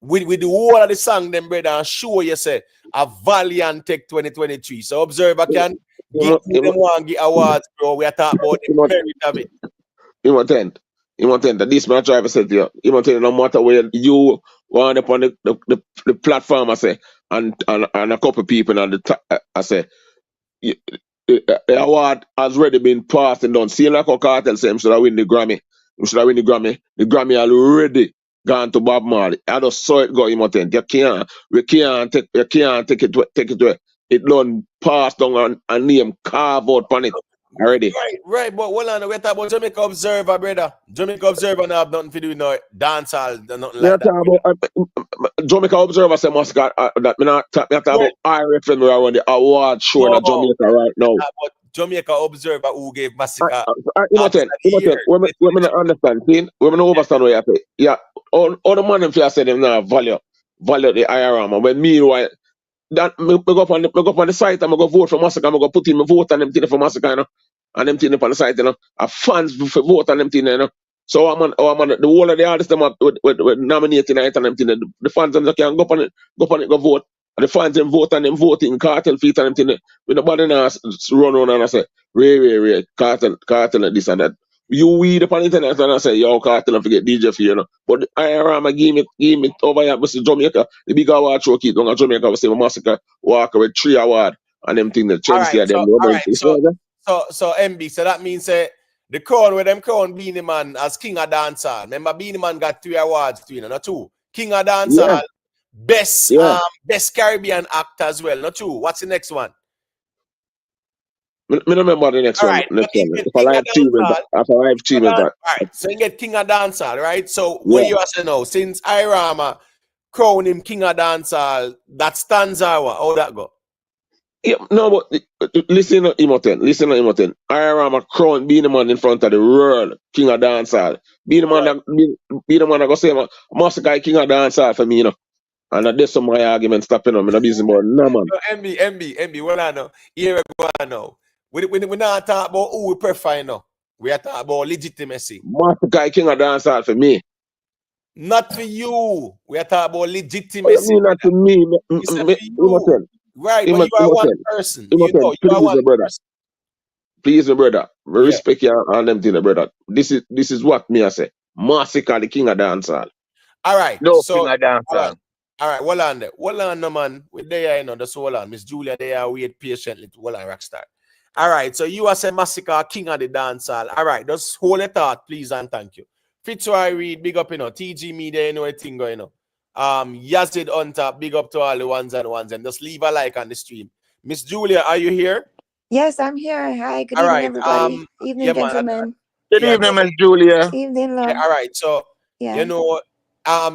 with the whole of the song them brother and show you say a valiant Tech 2023. So Observer can give them one get awards, bro. We are talking about the merit of it. You want that this man driver said to you, no matter where you want upon the platform, I say, and a couple people on the top, I say, the award has already been passed and done. See, like a Cartel say, him should have win the Grammy. The Grammy already gone to Bob Marley. I just saw it go, we can't take it away. It done passed down and name carved out on it already. Right, but hold on, we're talking about Jamaica Observer, brother. Jamaica Observer now have nothing to do with no dancehall, nothing like that. Jamaica Observer say Massacre that me not talk about IRFM around the award show in Jamaica right now. But Jamaica Observer who gave Massacre. Women understand, see? Women understand what you say. Yeah, all the man if you say them now value the IRM. When meanwhile that me go up on the site and I go vote for Massacre, I go put in my vote and them thing for Massacre, you know. And them thing on the site, you know. Fans vote on them thing, you know. So I'm on the whole of the artists them with nominating it and them thing. The fans them can go up on it, go vote. And the fans them vote and them voting Cartel feet and them thing. With nobody now run around and I say, Ray, Cartel and this and that. You weed upon the internet and I say, yo, Cartel and forget DJ for you know. But the IRM give me over here, Mr. Jamaica, the big award show keep on Jamaica, we say Massacre walk with 3 awards and them thing the Shensea So MB, so that means the crown where them crown Beanie Man as King of Dancehall. Remember Beanie Man got 3 awards, not 2. King of Dancehall, Best Yeah. best Caribbean actor as well. Not true. What's the next one? Me don't remember the next All one. right, but Next he one. get If I King of live team is that. Dancehall. If I live King team of is Dan- that. All right, so you get King of Dancehall, right? So where Yeah. you have to know, since Irama crown him King of Dancehall, that stands out. How that go? Yeah, no, but listen to Imoten. Listen to Imoten. I am a crown being the man in front of the world, king of dancehall. Be the man Right. that be the man that go say, Massacre king of dancehall for me, you know. And there's some of my argument stopping on me. No business, but no man. No, MB, what I know. Here we go now. We not talk about who we prefer now. We are talking about legitimacy. Massacre king of dancehall for me. Not for you. We are talking about What you legitimacy. mean that to me? It's for you. Imoten. Right, but you are one person. You know, you are Please, one my brother. person. Please, my brother. We Yeah. respect you and them thing, my brother. This is what me I say. Massacre the king of dancehall. All right. No So, king of all right. dancehall. All right. Hold on there. Hold on, no, man. We're there, you know. Just hold on. Miss Julia, they are wait patiently to hold on, Rockstar. All right. So, you are saying Massacre, king of the dancehall. All right. Just hold a thought, please, and thank you. Fitzroy Reed, big up, you know. TG Media, you know, a thing going on. Yazid Hunter, big up to all the ones, and just leave a like on the stream. Miss Julia, are you here? Yes, I'm here. Hi, good All evening, right. everybody. Yeah, Evening, man. gentlemen. Good Yeah, evening, Miss Julia. Evening, yeah, love. all right. So, you Yeah. know,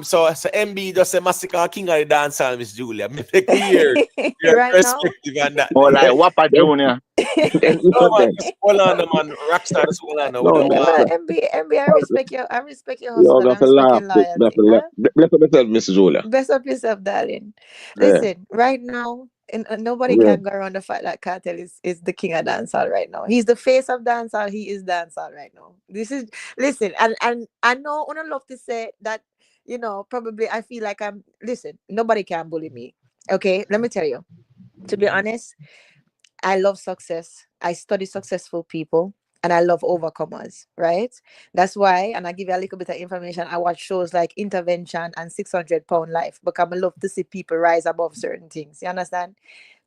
so MB just say Massacre king of the dancehall, Miss Julia. Me take me hear your Right now. perspective on that. More like Wapa Junior. Then No man, Imoten. just hold on, man. Rockstar, just hold on. No, No, man. MB, I respect your You hustle all and got I to respect laugh. your You got loyalty. to laugh. Huh? Bless up yourself, Mrs. Julia. Best of yourself, darling. Yeah. Listen, right now, nobody Yeah. can go around the fact that Cartel is the king of dancehall right now. He's the face of dancehall. He is dancehall right now. Listen, and I know I love to say that, probably I feel like listen, nobody can bully me. Okay, let me tell you. To be honest, I love success. I study successful people and I love overcomers, right? That's why, and I give you a little bit of information. I watch shows like Intervention and 600 Pound Life because I love to see people rise above certain things. You understand?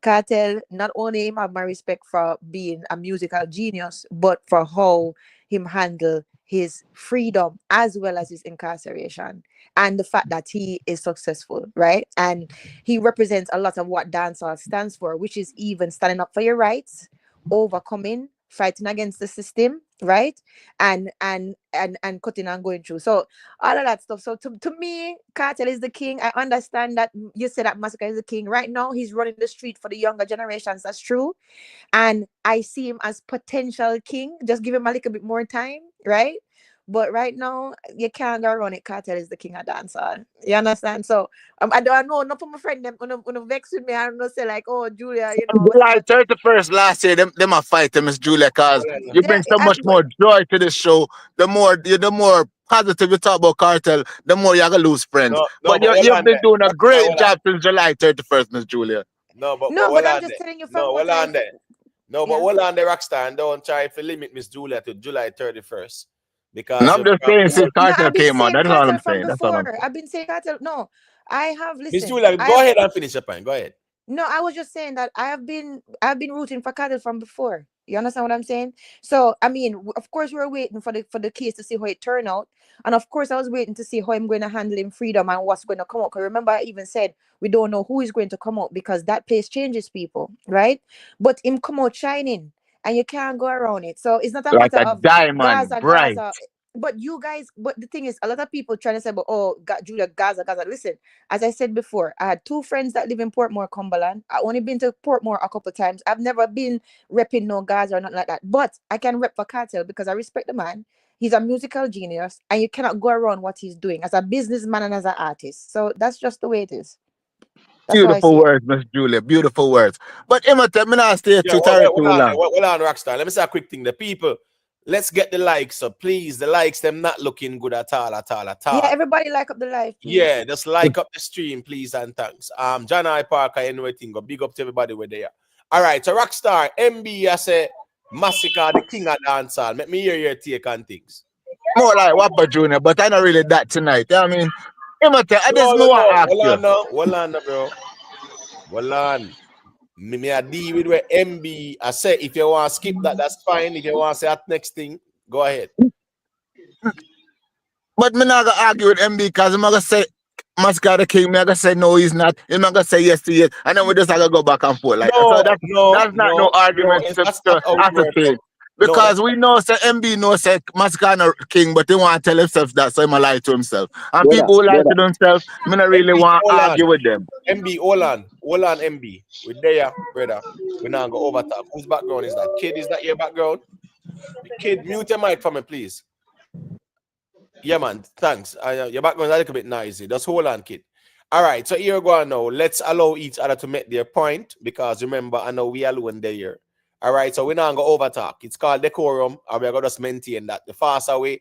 Cartel, not only him have my respect for being a musical genius, but for how him handle his freedom as well as his incarceration and the fact that he is successful, right? And he represents a lot of what dancehall stands for, which is even standing up for your rights, overcoming, fighting against the system, right? And cutting and going through. So all of that stuff. So to me, Cartel is the king. I understand that you said that Massacre is the king. Right now, he's running the street for the younger generations. That's true. And I see him as potential king. Just give him a little bit more time, right? But right now, you can't go around it. Cartel is the king of dancehall. You understand? So I don't know. Not for my friend them gonna vex with me. I don't know. Say like, oh Julia, July 31st last year, them a fight, Miss Julia, cause you bring so much more joy to this show. The more positive you talk about Cartel, the more you're gonna lose friends. No, But but hold you've on been there. doing a Rockstar, great hold on. job since July 31st, Miss Julia. No, but No, hold but I'm on just there. telling you No, from what hold I on there. No, but yeah. hold on there, Rockstar, and don't try to limit Miss Julia to July 31st. And Because I'm just saying since No, Cartel I've been came out, saying that's all Cartel I'm from saying. That's all I'm before. saying. I've been saying Cartel. No, I have Miss listen. Julia, go ahead and finish your point. Go ahead. No, I was just saying that I've been rooting for Cartel from before. You understand what I'm saying? So I mean, of course, we were waiting for the case to see how it turned out, and of course, I was waiting to see how I'm going to handle in freedom and what's going to come out. Because remember, I even said we don't know who is going to come out because that place changes people, right? But him come out shining, and you can't go around it. So it's not a Like matter a of diamond, Gaza, bright. Gaza. But you guys, but the thing is, a lot of people trying to say, "But oh, Julia, Gaza, Gaza." Listen, as I said before, I had two friends that live in Portmore, Cumberland. I only been to Portmore a couple of times. I've never been repping no Gaza or nothing like that. But I can rep for Cartel because I respect the man. He's a musical genius, and you cannot go around what he's doing as a businessman and as an artist. So that's just the way it is. That's how I Beautiful see it. words, Miss Julia. Beautiful words. But Emma, me not stay Yeah, too tired too hold on, long. hold on, Rockstar. Let me say a quick thing. The people, let's get the likes up, please. The likes, them not looking good at all, at all, at Yeah, all. everybody like up the life, please. Yeah, just like up the stream, please, and thanks. John I. Parker, anything, go big up to everybody where they are. All right, so Rockstar, MB, I say, Massacre, the king of dancehall. Let me hear your take on things. More like Wapa Junior, but I not really that tonight. I mean, Emma, I No, just no, me want to no. ask Hold you. on, no. Hold on, no, bro. Hold on. Me I deal with where MB. I say, if you want to skip that, that's fine. If you want to say that next thing, go ahead. But me not gonna argue with MB because I'm gonna say Massacre the king, me I gonna say no, he's not. Him I gonna say yes to yes, and then we just gonna go back and forth like that. So that's not no argument That's not to how it works. ascertain. No, Because we know say MB knows say Massacre no king, but he want to tell himself that, so he might lie to himself. And Brother, people who lie brother. to themselves, me not really MB, want to hold on. argue with them. MB, hold on, MB. We're there, brother. We're not gonna overtalk. Whose background is that? Kid, is that your background? Kid, mute your mic for me, please. Yeah, man. Thanks. Your background is a little bit noisy. Just hold on, kid. All right. So here we go now. Let's allow each other to make their point because remember, I know we alone there. All right. So we're not gonna overtalk. It's called decorum, and we're gonna just maintain that. The faster way,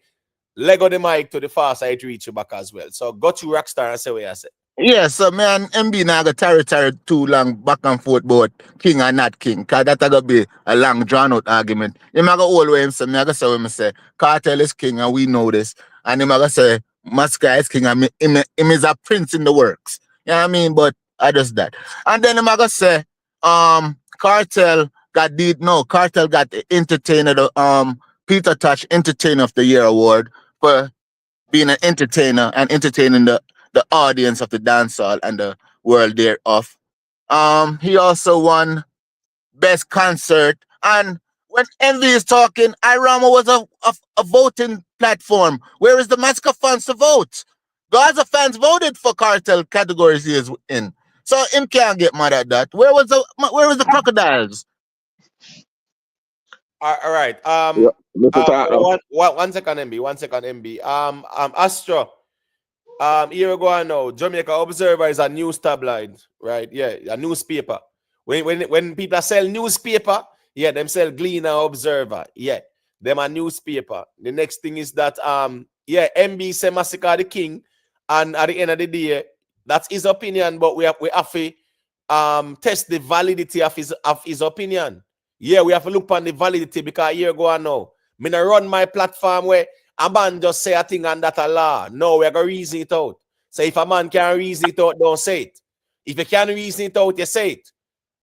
Lego the mic to the faster it reach you back as well. So go to Rockstar and say what I say. Yeah, so man, MB now got territory too long back and forth about king or not king, cause that's gonna be a long drawn out argument. Him I go all the way him say, me I go say what him say, Kartel is king and we know this, and him I go say Masicka is king and him is a prince in the works. You know what I mean? But I just that. And then him I go say, Kartel got Kartel got the entertainer, the Peter Touch Entertainer of the Year award for being an entertainer and entertaining the audience of the dancehall and the world thereof. He also won Best Concert. And when Envy is talking, Irama was a voting platform. Where is the Massacre fans to vote? Gaza fans voted for Kartel categories he is in. So him can't get mad at that. Where was the crocodiles? All right. Mr. Tottenham. One second, MB. 1 second, MB. Astro. Here we go now. Jamaica Observer is a news tabloid, right? Yeah, a newspaper. When people sell newspaper, yeah, them sell Gleaner Observer. Yeah, them a newspaper. The next thing is that yeah, MB say Massacre the king, and at the end of the day, that's his opinion, but we have to test the validity of his opinion. Yeah, we have to look on the validity because here go on now. Me not run my platform where a man just say a thing and that a law. No, we're going to reason it out. So if a man can't reason it out, don't say it. If you can't reason it out, you say it.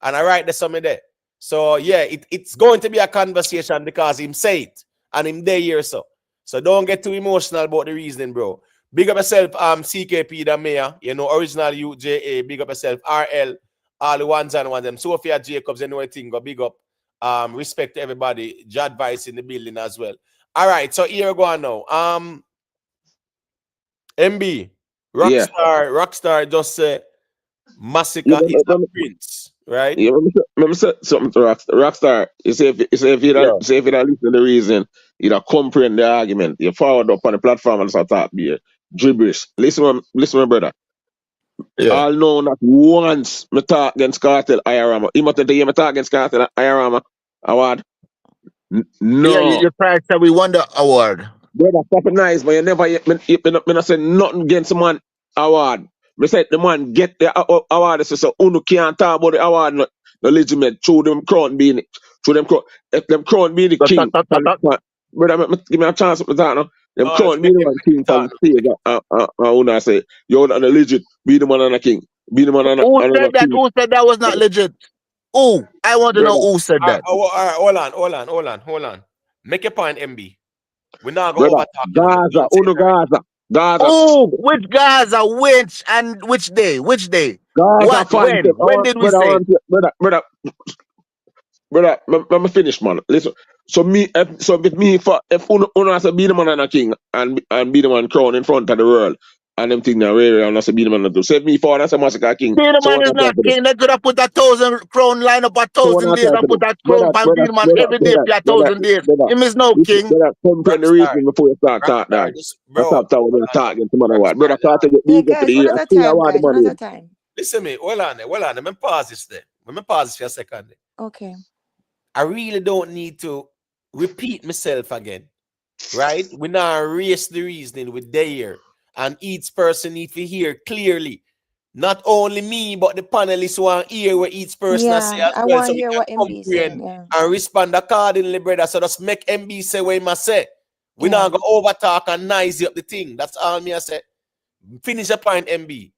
And I write the something there. So yeah, it's going to be a conversation because him say it and him there here so. So don't get too emotional about the reasoning, bro. Big up yourself, CKP the mayor, you know, original UJA, big up yourself, RL, all the ones and ones, them Sophia Jacobs, and everything, go big up. Respect to everybody, Jad Vice in the building as well. All right, so here we go now. MB, Rockstar just say Massacre is a prince, right? Yeah, let me say something to Rockstar. You say if you don't listen to the reason, you don't comprehend the argument. You forward up on the platform and start talk be gibberish. Listen, my brother. Yeah. I'll know not once me talk against Kartel Iorama. You must hear me talk against Kartel Iorama award. No. Yeah, you tried to we won the award. Brother, stop it nice, but you never me not say nothing against the man award. Me said the man get the award. So Uno can't talk about the award no legitimate through them crown being if them crown being the king. Brother, give me a chance to talk now. Them crown being the man king for the stage. Uno say you're not legit. Be the man and the king. Be the man and Who said that? Who said that was not legit? Who? I want to know who said that. All right, hold on. Make a point, MB. We're not going to Gaza. Oh, which Gaza? Which day? Gaza. When did we say? Brother, let me finish, man. Listen. So with me, if Uno has to be the man and a king and be the man crown in front of the world, and them thing now really and I say be the man to do. Save me for that's a Massacre king. Be the man is not king. They could have put 1,000 crown line up 1,000 days and put that crown and be the man every day for 1,000 days. Him is no king. Brother, comprehend the reason before you start talk that. Stop talking to man what. Brother, start to get guys, one at a time. Listen me, hold on. Let me pause this there. Let me pause this for a second. Okay. I really don't need to repeat myself again. Right? We now erase the reasoning with there. And each person needs to hear clearly. Not only me, but the panelists want to hear what each person say as I well. want So to hear what MB said. Yeah. And respond accordingly, brother. So just make MB say what he must say. We not going to overtalk and noisy up the thing. That's all me I say. Finish the point, MB.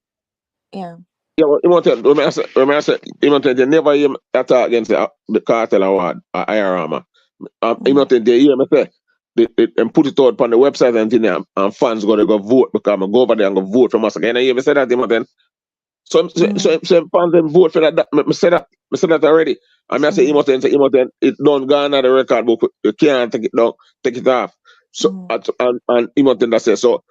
Yeah. Yeah, well, remember I said, you never hear me talk against the Kartel award, Iorama. They hear me say, and put it out on the website and thing, and fans gonna go vote because I'm go over there and go vote for Massacre. And I even said that him then. So fans them vote for that. I said that already. I mean I say him then it don't go on the record book. You can't take it down, take it off. So and him then that say so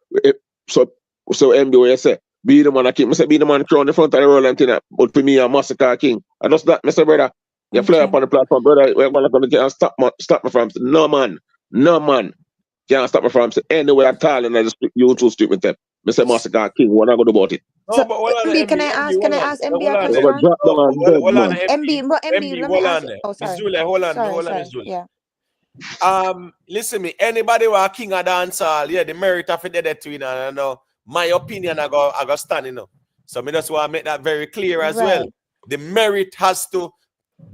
MD what you say. Be the man I king. I say be the man crown the front of the roll and thing. But for me, a Massacre king. I just that, Mr. Brother. You fly up on the platform, brother. We're gonna stop me from no man. Can't stop me from anywhere at all. And I just you too stupid them. Mr. Massacre king. What I gonna do about it? No, So, but hold on, MB, can I ask MB a I'm question? gonna drop them on dead, hold on, man. MB, but MB, let me hold ask. on. Oh, Miss sorry. Julia, hold on, Sorry. Miss Julia. Yeah. Listen me, anybody who are king of dancehall, yeah, the merit of it there too, I know. My opinion, I go stand, So me just want to make that very clear as well. The merit has to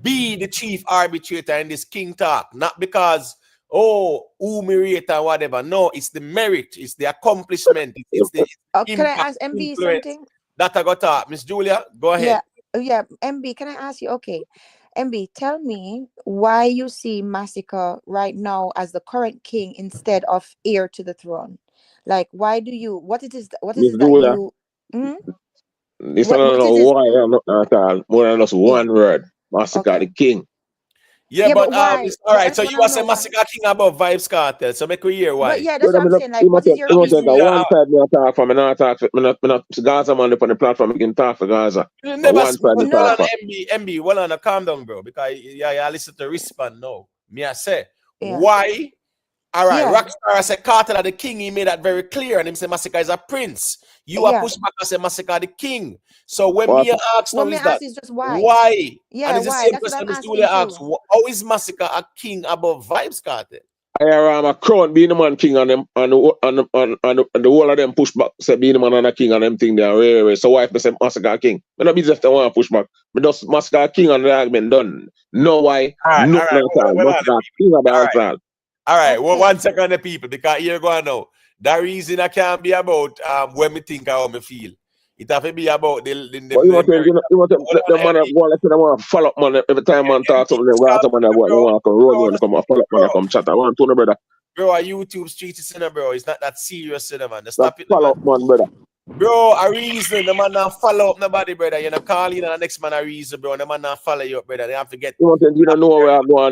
be the chief arbitrator in this king talk, not because who me rate or whatever. No, it's the merit, it's the accomplishment, it's the Can I ask MB something? That I got talk. Miss Julia, go ahead. Yeah. MB, can I ask you? Okay, MB, tell me why you see Massacre right now as the current king instead of heir to the throne. Like, why do you? What it is that you? This I don't know why I'm not at all. More than just one word. Massacre the king. Yeah, but why? All right, so you are saying Massacre king above Vybz Kartel. So make we hear why. But yeah, that's what I'm saying. Like, what is your reason? One side me talk for me not talk for me not Gaza man up on the platform we can talk for Gaza. One side me talk for. MB, well on calm down, bro. Because yeah, listen to respond now. Me I say why? All right, Rockstar I say Kartel the king, he made that very clear, and him say Massacre is a prince. You are push back and say Massacre the king. So when me ask now is that just why? Why? Yeah, and it's why? The same question Julia asks, how is Massacre a king above Vybz Kartel? I am a crown being the man king and them and the whole of them push back say being the man and a king and them thing there really. So why if they say Massacre king? I not be just the one push back. But just Massacre king and the argument done. No why? Massacre king of the all right, well, 1 second, the people, because here go now. That reason I can't be about when me think how me feel. It have to be about the man want to follow up man every time man talk something. They want to roll on come follow up man come chat. I want to know brother. Bro, a YouTube street is bro. It's not that serious, man. Stop it, follow up man, brother. Bro, a reason the man not follow up nobody, brother. You know, call in and the next man a reason, bro. The man not follow you up, brother. They have to get. You don't know where I go on,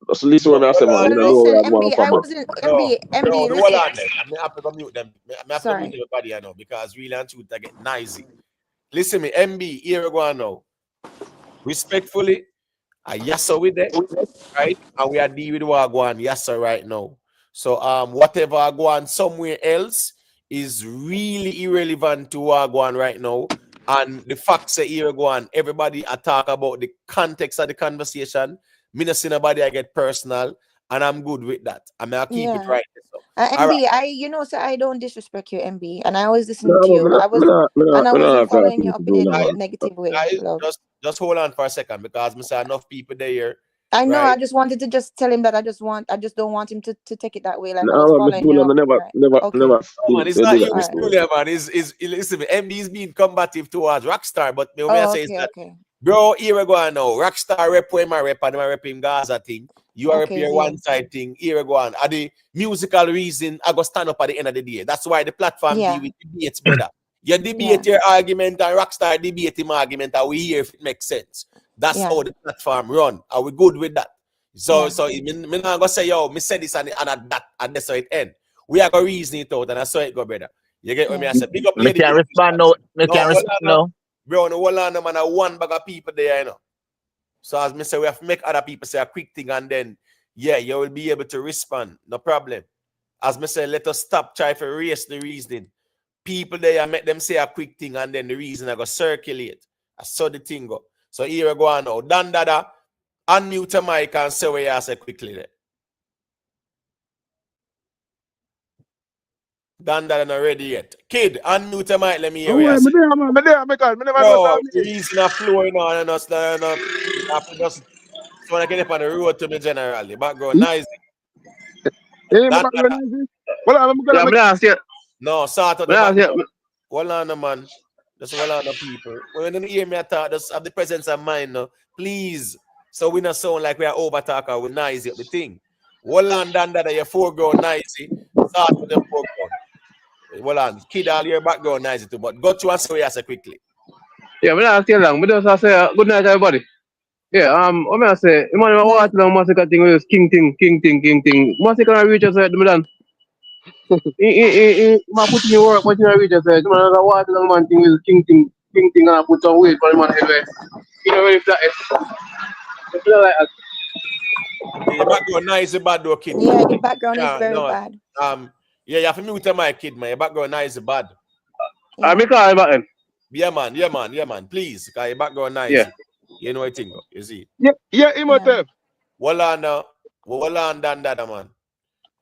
That's the least one I say, man. You don't know where I go on. MB, hold on. I have to go mute them. I have to mute everybody, I know, because really and truth, I get noisy. Listen me, MB, here we go on now. Respectfully, I yassa with them, right? And we are dealing with what I go on yassa right now. So whatever I go on somewhere else is really irrelevant to what I go on right now. And the facts say here go on. Everybody I talk about the context of the conversation. Me not see nobody I get personal, and I'm good with that. I mean I keep it right. So. MB, I don't disrespect you, MB, and I always listen to you. I wasn't following you up in any negative way. Just hold on for a second, because I say enough people there. I know. Right? I just wanted to just tell him that I just don't want him to take it that way. Like I was following you. Never. Man, it's not you, Miss Julia, man. Listen, MB is being combative towards Rockstar, but the way I say is that, bro, here we go now. Rockstar rep where my rep and my rep in Gaza thing. You are rep your one side thing. Here we go on. At the musical reason, I go stand up at the end of the day. That's why the platform deal with debates, brother. You debate your argument and Rockstar debate him argument, and we hear if it makes sense. That's how the platform run. Are we good with that? So me not gonna say, yo, me said this and that's how it end. We are gonna reason it out, and I saw it go, brother. You get what me I said? Big up lady. Can't respond no. Me can't respond no. Bro, no hold on, man. One bag of people there, you know. So as me say, we have to make other people say a quick thing, and then you will be able to respond. No problem. As me say, let us stop try to erase the reasoning. People there make them say a quick thing, and then the reason I go circulate. I saw the thing go. So here we go on now. Dan Dada, unmute your mic and say what you say quickly there. Dan Dada not ready yet. Kid, unmute your mic, let me hear what you say. The reason of flowing on and us after just so I get up on the road to me generally. Background noisy. No, sort of the hold on, man. Just hold on, people. When you hear me talk, just have the presence of mind, no? Please. So we not sound like we are over talker, we're noisy up the thing. Hold on, Dandada, your foreground nicey. Start with the foreground. Hold on. Kid, all your background nicey too, but go to and say what you say quickly. Yeah, but I stay long. But just I say good night, everybody. Yeah, what may I say? You man, watch the Massacre thing with this king thing. Massacre reach us at the middle. He put in the work, but you reach us at the man. Watch the man thing with king thing, and I put some weight for the man anyway. You know, very flat. You feel like that. Yeah, your background nicey bad though, kid. Yeah, the background is Yeah, very no. bad. Yeah, you have to mute my kid, man. Your background nicey bad. I make a back then. Yeah, man. Please, cause your background nicey. Yeah. You know what I think, you see. Yeah, Imhotep. Hold on now. Hold on, Dandada, man.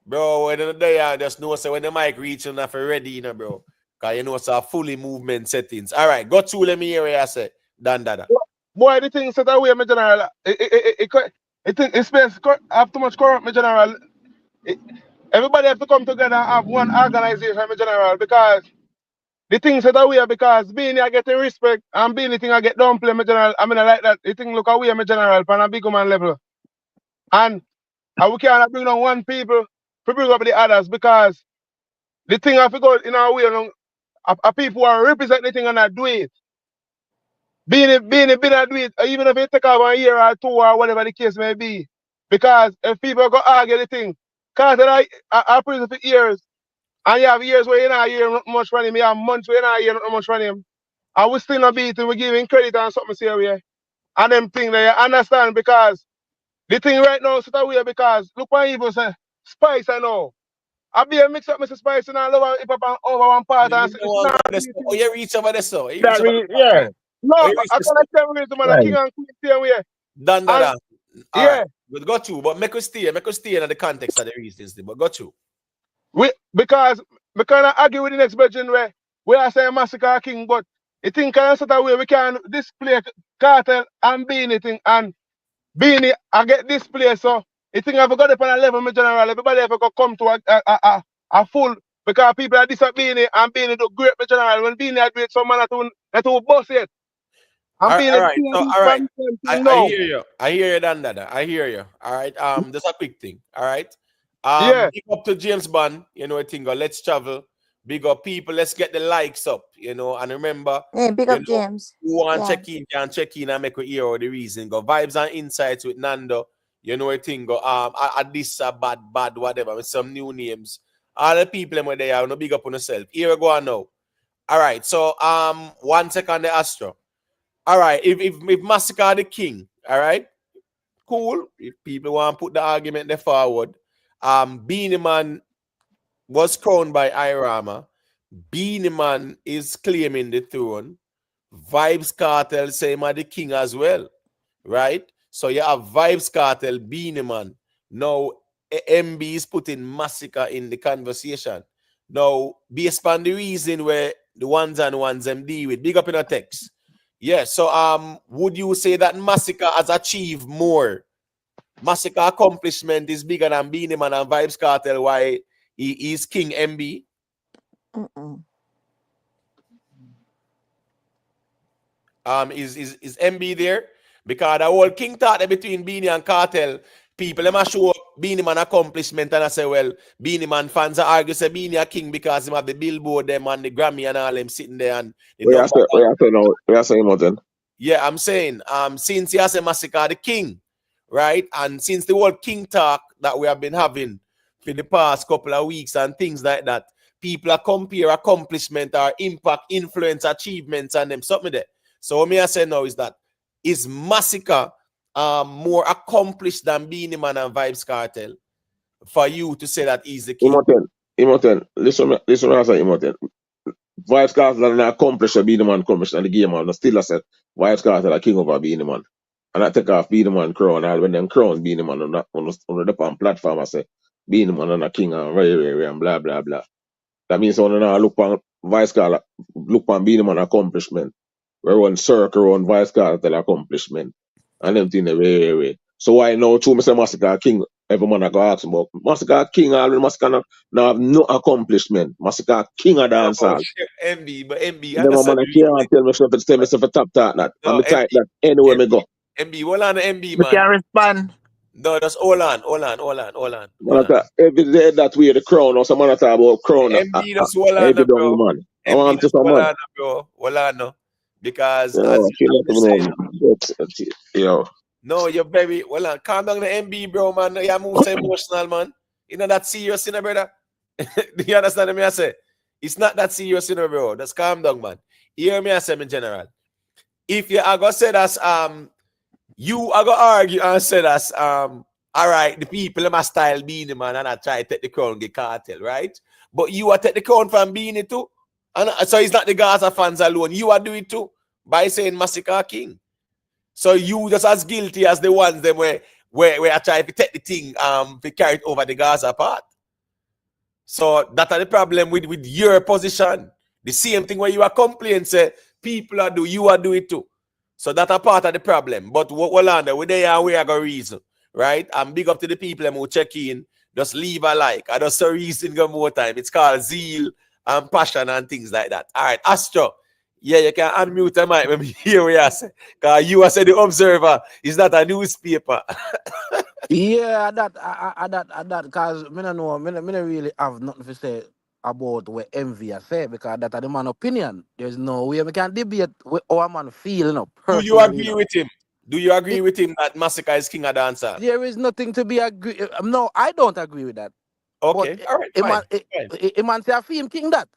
Bro, when the day I just know, so when the mic reach, you have to ready, you know, bro. Because you know, it's a fully movement settings. All right, go to let me hear what I say, Dandada. Boy, the thing set away, my general. It space have too much current, my general. Everybody have to come together and have one organization, my general, because the thing set away because being here getting respect and being the thing I get downplay, my general. I mean, I like that. The thing look away, my general, on a big man level. And we can't bring down one people to bring up the others because the thing have to go in our way along. People who are representing the thing and not do it. Being a do it, even if it take off a year or two or whatever the case may be. Because if people go argue the thing, because I prison for years, and you have years where you're not hearing much from him, you have months where you're not hearing much from him, and we still not beating, we giving credit and something serious. And them things that you understand because the thing right now is away because look what even say, Spice I know. I be a mix up Mr. Spice and I love hip hop over one part and say, Oh, you reach over there, so. yeah. No, Oh, you I reach can't tell you, man, Right. king and queen stay away. Dandada. All Yeah. right. We'll go to, but make us stay in the context of the reasons, but go to. Because we can't argue with the next version where we are saying Massacre King, but it think kind of sort of way we can display Cartel and Beanie thing and Beanie I get display so it think I've got up on a level, my general, everybody ever go come to a full because people are this at Beanie and Beanie do great, my general. When Beanie do it, some man that will boss it. And All Beanie right. So, all right. I no. hear you. I hear you, Dandada. I hear you. All right. Just a quick thing. All right. Yeah. Big up to James Bond. You know, I think let's travel. Big up people. Let's get the likes up. You know, and remember. Yeah, big up James. Who want Yeah. check in can check in and make a hear all the reason. Go vibes and insights with Nando. You know, I think at this bad whatever with some new names. All the people where they are, no big up on yourself. Here we go on now. All right. So 1 second the Astro. All right. If Massacre the king, all right. Cool. If people want to put the argument there forward, Beanie Man was crowned by Irama. Beanie Man is claiming the throne. Vybz Kartel say him the king as well, right? So you have Vybz Kartel, Beanie Man. Now MB is putting Massacre in the conversation. Now, based on the reason where the ones and ones them deal with, big up in a text. Yeah, so would you say that Massacre has achieved more? Massacre accomplishment is bigger than Beanie Man and Vybz Kartel, why he is King MB? Is MB there? Because the whole King talk between Beanie and Kartel, people them a show Beanie Man accomplishment and I say, well, Beanie Man fans are argue say Beanie a king because him have the billboard them and the Grammy and all them sitting there and the We are saying Martin. yeah, I'm saying since he has a Massacre the king, right? And since the whole king talk that we have been having for the past couple of weeks and things like that, people are compare accomplishment or impact, influence, achievements and them something there. So what me I say now is that is Massacre more accomplished than Beanie Man and Vybz Kartel for you to say that he's the king? Imoten, listen what I say, Imoten. Vybz Kartel not accomplished a Beanie Man accomplished in the game, and still I said Vybz Kartel a king over Beanie Man. And I take off Beanie Man crown, and when them crown Beanie Man on the platform, I say Beanie Man and a king and very and blah blah blah. That means when I look on Vybz Kartel, look on Beanie Man accomplishment. We run circle on Vybz Kartel accomplishment. And them things way. So why now true Mr. Massacre King, every man I go ask about Massacre King already Massacre now have no accomplishment. Massacre King of dancehall. MB, but MB, Never man I can't tell myself a top talk that. I'm the type that anywhere me go. MB, well on the MB, We man. can respond. No, just hold on. Every day that we the crown or someone talk about crown. MB just hold on, Every bro. down man. I MB want to just hold someone. on, bro. Hold on, no. Because Yeah, as she let you them say, know. Yo. no, you're very well on. Calm down the MB, bro, man. You move so emotional, man. You know that serious, you know, brother. Do you understand what I say? It's not that serious, you know, bro. Just calm down, man. Hear me I say in general. If you are gonna say that you are gonna argue and say that all right, the people in my style Beanie Man and I try to take the crown get Cartel, right? But you are take the crown from Beanie too. And so it's not the Gaza fans alone. You are doing it too by saying Massacre King. So you just as guilty as the ones them where I try to take the thing to carry it over the Gaza part. So that are the problem with your position. The same thing where you are complaining, say people are do, you are do it too. So that are part of the problem. But what under we there and we are going reason, right? I'm big up to the people who check in, just leave a like. I just saw reason go more time. It's called zeal and passion and things like that. All right, Astro. Yeah, you can unmute the mic when you hear what I say. Because you are say the observer is not a newspaper. Yeah, that, because me no know, me no really have nothing to say about what envy I say, because that are the man opinion. There's no way we can debate what our man feel, you know, Do you personally. agree You know. with him? Do you agree with him that Massacre is king of dancer? There is nothing to be agree. No, I don't agree with that. Okay, But all right, a fine. man, a man say I feel him king that.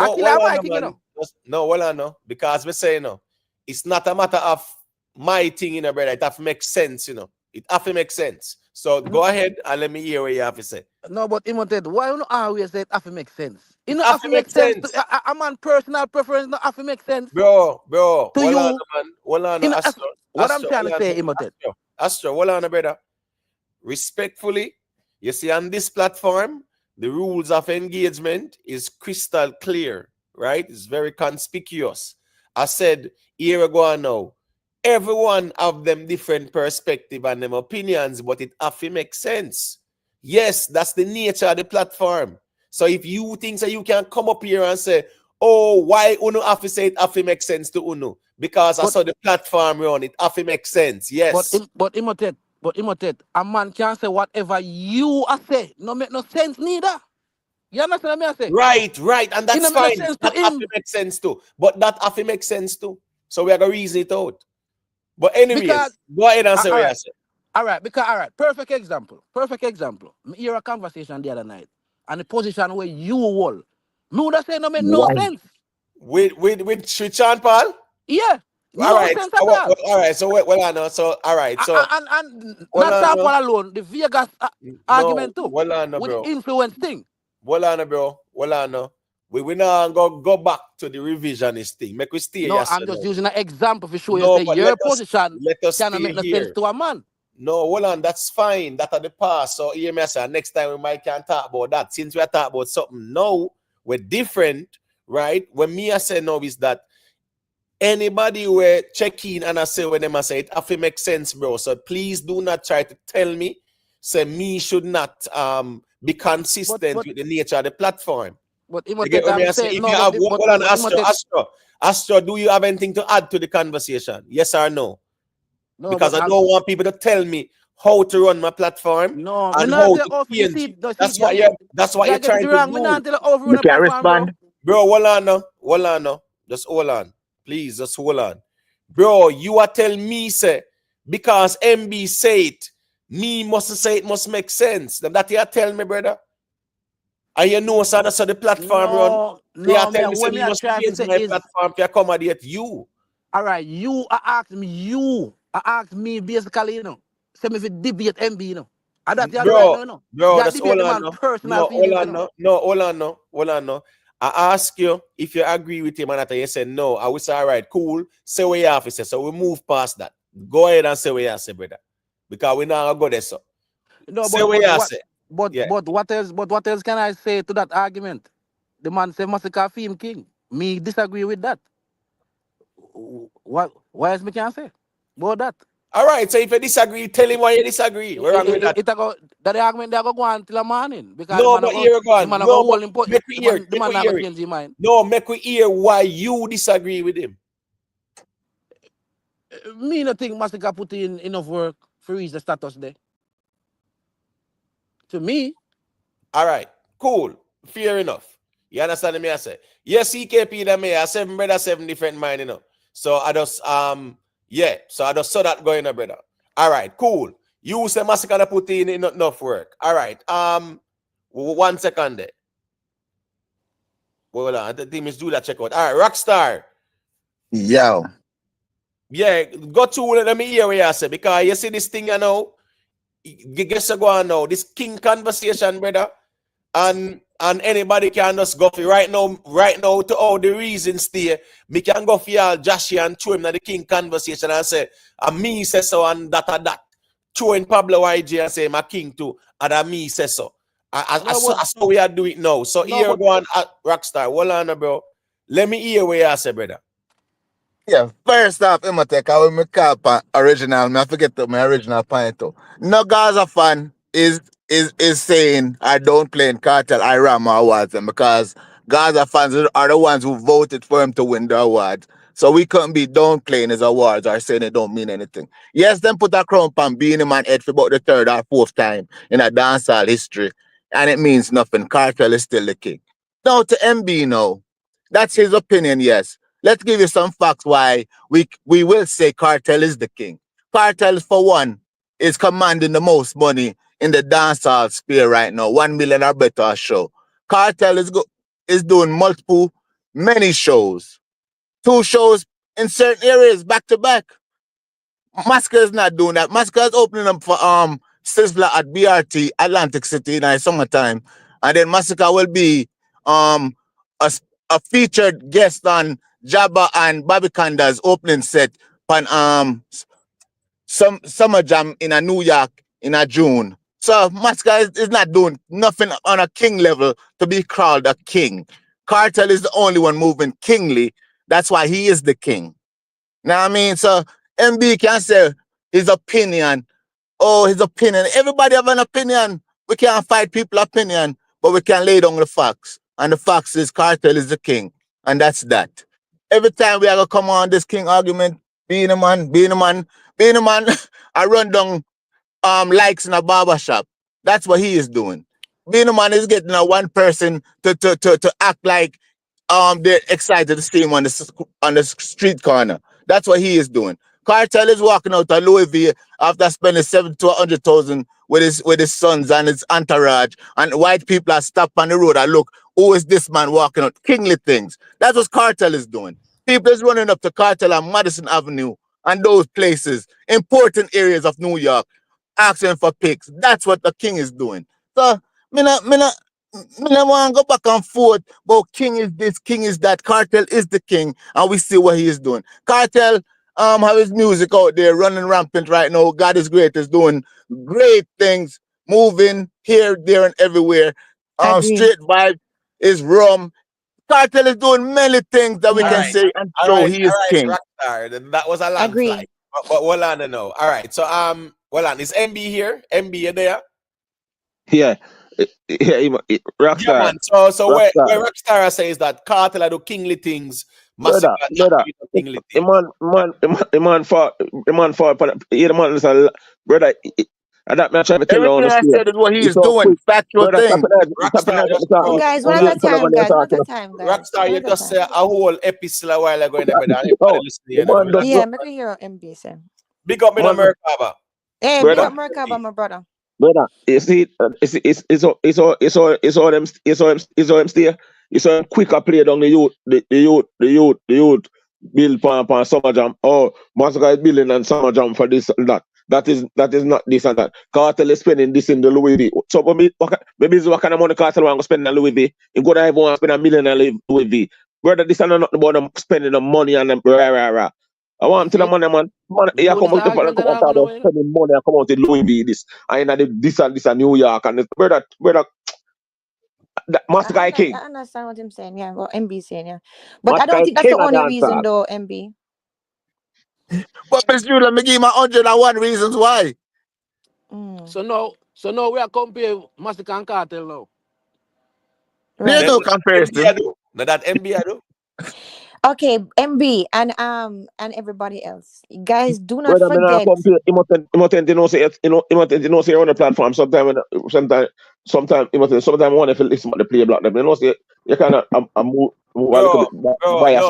I No, kill well, my no, king, you man. know. No, well, no, because we say, it's not a matter of my thing, brother. It have to make sense, It have to make sense. So go ahead and let me hear what you have to say. No, but Imoted, why you not always say it have to make sense? It It not have have to to make make sense sense. to a man personal preference not have to make sense Bro, to well, you. man. Well, In Astro, what I'm trying to say, Imoted. Astro, well, brother. Respectfully, you see, on this platform, the rules of engagement is crystal clear, right? It's very conspicuous. I said, here we go now. Everyone have them different perspective and them opinions, but it have to make sense. Yes, that's the nature of the platform. So if you think that you can come up here and say, oh, why Uno have to say it have to make sense to Uno? Because I saw the platform run, it have to make sense. Yes. But Imotet, a man can say whatever you are say. No make no sense neither. You understand what I say? Right, and that's It no make no fine. sense to That have him. to make sense too. But that have to make sense too. So we are gonna reason it out. But anyways, Because go ahead and say what you say. all right. Perfect example. Me hear a conversation the other night, and the position where you hold. Me would have say no make no Why? sense. With Sean Paul? Yeah. All No right. sense at all. All right. So well, I know. So all right. So And well, not I Sean know. Paul alone, the Vegas No, argument too. well, I know, With the bro. influence thing. Well, I know, bro. Well, I know. We now go back to the revisionist thing. Make we stay No, yes I'm or just no. using an example for show you No, say but your position let us cannot stay make no sense here. to a man. No, hold on, that's fine. That are the past. So hear me, sir. Next time we might can talk about that. Since we are talking about something now, we're different, right? When me I say no is that anybody will check in and I say when them I say it have to make sense, bro. So please do not try to tell me say me should not be consistent But with the nature of the platform. You get Imotet, what me I'm I say? saying If no, you have but hold on, Imotet, Astro, do you have anything to add to the conversation? Yes or no? no, Because but I don't want people to tell me how to run my platform no, me and not how tell to off. You change. see, no, see, That's what you're get it trying to wrong. Me do. not tell over on You the can platform, bro. respond. Bro, hold on now. Just hold on. Please, just hold on. Bro, you are telling me, say, because MB say it, me must say it must make sense. That you are telling me, brother. And you know, so that's how the platform run. You are Me telling me, say, what me me I must try to change say my is, platform to accommodate you. all right, you ask me basically, you know, say me if it debate MB, you know, and that you do right now, you know, Bro, you that's debate all the I man know. personal No, hold feelings, you on, know. hold on, no. I ask you if you agree with him and that you said no. I will say, all right, cool. Say what you have to say. So we move past that. Go ahead and say what you have to say, brother. Because we now go there, so. No, Say what you have to say. but Yeah. what else can I say to that argument? The man say Massacre film king. Me disagree with that. What else me can say about that? All right, so if you disagree, tell him why you disagree. We're wrong with that. It a go that the argument they go on till the morning because No, but here we go the on. man a No, go but hold him put make we hear it. the Make man we not go hear it. change his mind. No, make we hear why you disagree with him. Me no think Massacre put in enough work for reach the status there. To me, All right, cool. Fair enough. You understand me? I say, yes, CKP that me, I 7 brother, 7 different mind, you know. So I just yeah, so I just saw that going on, brother. All right, cool. You say Massacre put in enough work. All right. 1 second there. Well, the team is do that check out. All right, Rockstar. Yo. Yeah, go to let me hear what you say because you see this thing, you know. Guess what go on now? This king conversation, brother. And anybody can just go for right now to all the reasons there. Me can go for y'all Joshie and throw him in the king conversation and say, and me say so and that. Throw in Pablo YG and say my king too. And me say so. I saw we are doing it now. So here go on Rockstar. Hold on, bro. Let me hear what you say, brother. Yeah, first off, I'm take I will make up original. I forget my original point too. No Gaza fan is saying I don't play in Cartel, I ram my awards them because Gaza fans are the ones who voted for him to win the awards. So we couldn't be downplaying his awards or saying it don't mean anything. Yes, them put a crown on being a man head for about the 3rd or 4th time in a dancehall history. And it means nothing. Cartel is still the king. Now to MB now. That's his opinion, yes. Let's give you some facts why we will say Cartel is the king. Cartel, for one, is commanding the most money in the dancehall sphere right now. 1 million or better a show. Cartel is doing many shows. 2 shows in certain areas back to back. Massacre is not doing that. Massacre is opening up for Sizzler at BRT, Atlantic City in the summertime. And then Massacre will be a featured guest on Jabba and Bobby Kanda's opening set on some summer jam in a New York in a June. So Massacre is not doing nothing on a king level to be called a king. Cartel is the only one moving kingly. That's why he is the king. Now I mean, so MB can say his opinion. Oh, his opinion. Everybody have an opinion. We can't fight people's opinion, but we can lay down the facts. And the facts is Cartel is the king. And that's that. Every time we are gonna come on this king argument, being a man, I run down likes in a barber shop. That's what he is doing. Being a man is getting a one person to act like they're excited to see him on the street corner. That's what he is doing. Cartel is walking out of Louis V after spending 70 to 100,000 with his sons and his entourage, and white people are stopped on the road and look, who is this man walking out? Kingly things. That's what Cartel is doing. People is running up to Cartel on Madison Avenue and those places, important areas of New York, asking for pics. That's what the king is doing. So, me not want to go back and forth, but king is this, king is that. Cartel is the king, and we see what he is doing. Cartel have his music out there running rampant right now. God is great, is doing great things, moving here, there, and everywhere. Agree. Straight vibe is rum. Cartel is doing many things that we can say and show he is king. Rockstar. That was a long Agree. flight. But hold on now. All right. So hold on. Is MB here? MB, you there? Yeah. Rockstar. Yeah, man. So where Rockstar. Rockstar says that Cartel do kingly things, Brother, Massacre not brother, do kingly the things. man for yeah, the man is a brother. And that man trying to tell you on Everything the I stage. said is what he It's is so doing. quick. Factual Brother, thing. Rockstar, Hey guys, one at a time, guys. One at a time, guys. Rockstar, One you at a just time. say a whole episode a while ago in the brother. Everybody Oh, listening the here, man brother. does Yeah, make me hear MB say. Big up in man, America. Hey, big brother, up Merkaba, my brother. brother. You see, it's all them stay. It's all them quicker play down the youth build pan summer jam. Oh, Massacre is building and summer jam for this and that. That is not this and that. Cartel is spending this in the Louis V. So maybe it's what kind of money Cartel want to spend on Louis V. You go to everyone spend $1 million on Louis V. Brother, this is not about them spending the money on them. Rah. I want to the money, man. You You know come this out to argument that come out happen about away? spending money and come out with Louis V this. And this and New York and this. Brother, Massacre I king. understand what I'm saying. Yeah, what MB saying. Yeah, but I Massacre don't think that's king the of only reason, dancehall. though. MB. But Miss Jude, let me give you my 101 reasons why. Mm, So now we are comparing Massacre and Cartel now. There's right. no MB I comparison. do. Now that MB I do. Okay, MB and everybody else. You guys, do not Whether me not forget. compare, Imoten, you know, say on the platform. Sometimes, sometimes I want to listen to the play block. Them, you know, say you kind of move a little bit biased.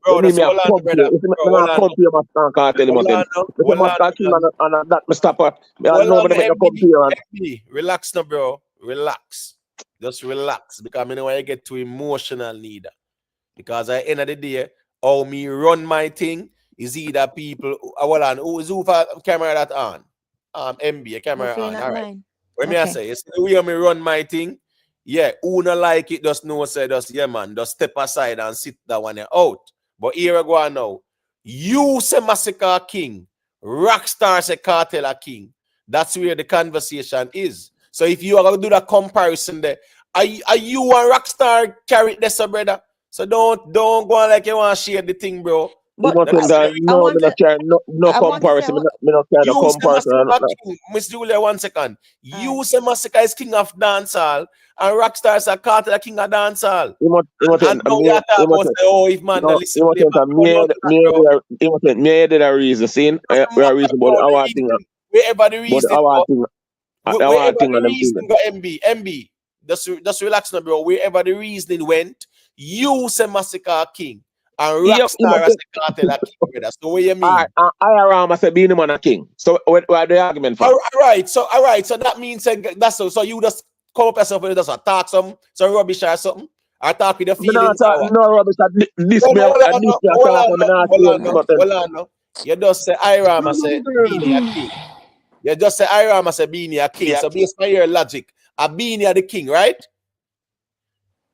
You That's mean me hold have on, compare? brother. If me Bro, hold not on, compare Masicka and Kartel, hold Imoten. on, If the hold on, Masicka King and that me stopper, me I hold know on, me make the MB, compare. MB, relax now, bro. Relax. Just relax. Because I don't want to get too emotional neither. Because at the end of the day, how me run my thing is either people hold on, who for camera that on? MB, a camera Hopefully on. not All right. mine. When me I Okay. say, you see the way me run my thing, yeah, who not like it, just know say, just yeah, man, just step aside and sit that one out. But here I go on now. You say Massacre king, Rockstar say Kartel a king. That's where the conversation is. So if you are gonna do that comparison there, are you and Rockstar carry this, brother? So don't go on like you want to share the thing, bro. But That Imoten, is guy, very I no, me want not to care no I want to say comparison. what Me not care no you say comparison. Massacre king, Miss Julia, 1 second. all You say Massacre is king of dancehall, and Rockstar is a Kartel king of dancehall. And Imoten, now you talk about say, oh, if man don't no, listen, play back. Imoten, Bro, don't do that, bro. me did a reason. See, Doesn't we are matter, reason bro. about The our thing, reason, wherever the but reason, bro, our wherever thing the and them thing. reason go, MB, just relax now, bro. Wherever the reasoning went, you say Massacre king, and Yeah, Rockstar as a Kartel a king, brother. So what you I mean? around I said being him on a king. So what the argument for? All right, so that means that's so you just come up yourself and just talk some rubbish or something, or talk with your Me not feelings talk or what? no rubbish. This No, me no, hold on, this no, me hold talk. on, Me no, not hold say on, no, nothing. hold on, no. You just say Iram, I say Beanie a king. You just say Iram, I say Beanie a king. So based on your logic, a Beanie a the king, right?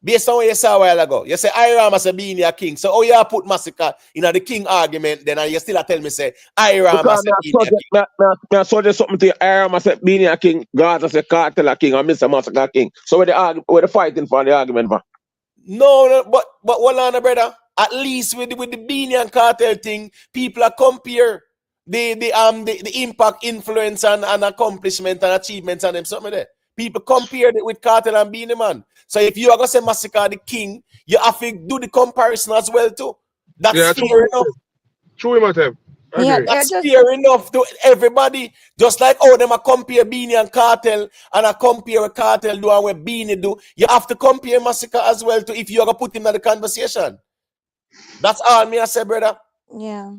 Based on what you said a while ago, you say Iram as a Beanie a king. So how you put Massacre in the king argument, then and you still tell me say Iram Because as a Beanie a king. me suggest something to you. I say being a king. God say Kartel a king. And Mr. Massacre king. So where the fighting for the argument for? No, but hold on, brother. At least with the Beanie and Kartel thing, people are compare the impact, influence, and accomplishment and achievements and them something there. People compared it with Kartel and Beanie Man. So if you are gonna say Massacre the king, you have to do the comparison as well too. That's Yeah, fair enough. true him at him. yeah, Agree. yeah, That's just fair enough to everybody. Just like how them a compare Beanie and Kartel and a compare what Kartel do and what Beanie do. You have to compare Massacre as well to if you're gonna put him in the conversation. That's all me I say, brother. yeah.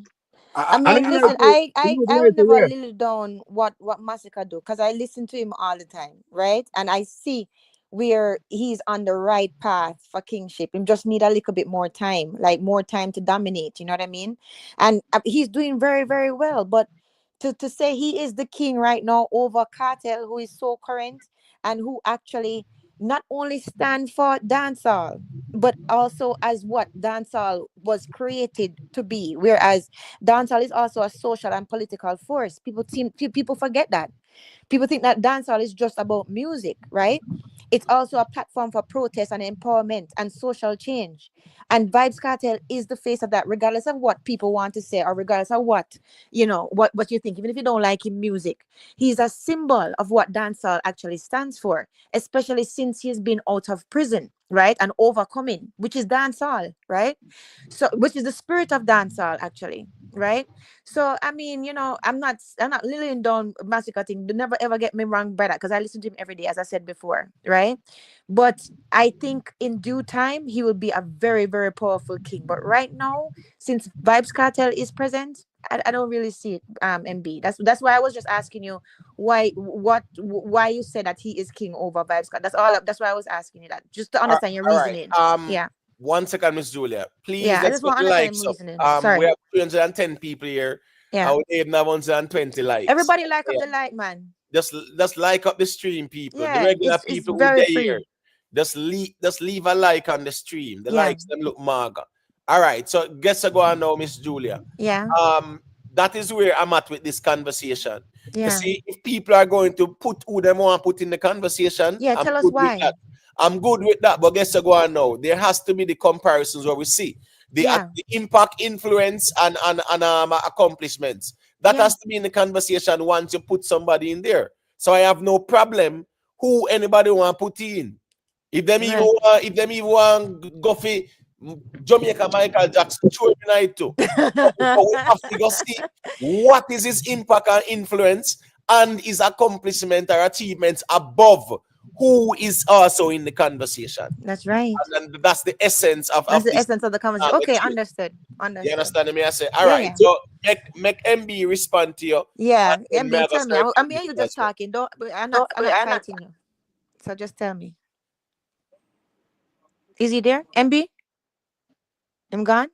I And mean, it's like, listen, it's I like, would never yeah. lily down what Masicka do because I listen to him all the time, right? And I see where he's on the right path for kingship. Him just need a little bit more time, like more time to dominate. You know what I mean? And he's doing very very well. But to say he is the king right now over Kartel, who is so current and who actually not only stand for dancehall but also as what dancehall was created to be, whereas dancehall is also a social and political force. People forget that. People think that dancehall is just about music, right? It's also a platform for protest and empowerment and social change. And Vybz Kartel is the face of that, regardless of what people want to say or regardless of what, what you think. Even if you don't like him music, he's a symbol of what dancehall actually stands for, especially since he's been out of prison, right? And overcoming, which is dancehall, right? So which is the spirit of dancehall actually, right? So I mean, I'm not lilting down Massacre thing. Never ever get me wrong by that because I listen to him every day, as I said before, right? But I think in due time he will be a very, very powerful king. But right now, since Vybz Kartel is present, I don't really see it, MB. That's why I was just asking you why you said that he is king over Vybz Kartel. That's why I was asking you that. Just to All understand your right. reasoning. Yeah. 1 second, Miss Julia. Please Yeah. I let's just get want to the understand likes your up. reasoning. We Sorry. have 310 people here. Yeah. And we need now 120 likes. Everybody like up Yeah. the light, man. Just like up the stream, people. The Yeah, regular it's people who very there here. free. Just leave a like on the stream. The Yeah. likes them look maga. All right. So guess I go on now, Miss Julia. Yeah. That is where I'm at with this conversation. You Yeah. see, if people are going to put who they want to put in the conversation, Yeah. I'm Tell us good with why. that. I'm good with that. But guess what go on now? There has to be the comparisons where we see Yeah. the impact, influence, and accomplishments. That Yeah. has to be in the conversation once you put somebody in there. So I have no problem who anybody want to put in. If them even Right. want go for Jamaica Michael Jackson showing night too. But we have to go see what is his impact and influence and his accomplishment or achievements above who is also in the conversation. That's right. And that's the essence of That's the this. essence of the conversation. Okay, understood. You understand me? I say, all Yeah, right. yeah. So make MB respond to you. Yeah, and then MB, tell me. I'm here. You just well. talking. I'm not fighting you. So just tell me. Is he there? MB? I'm gone.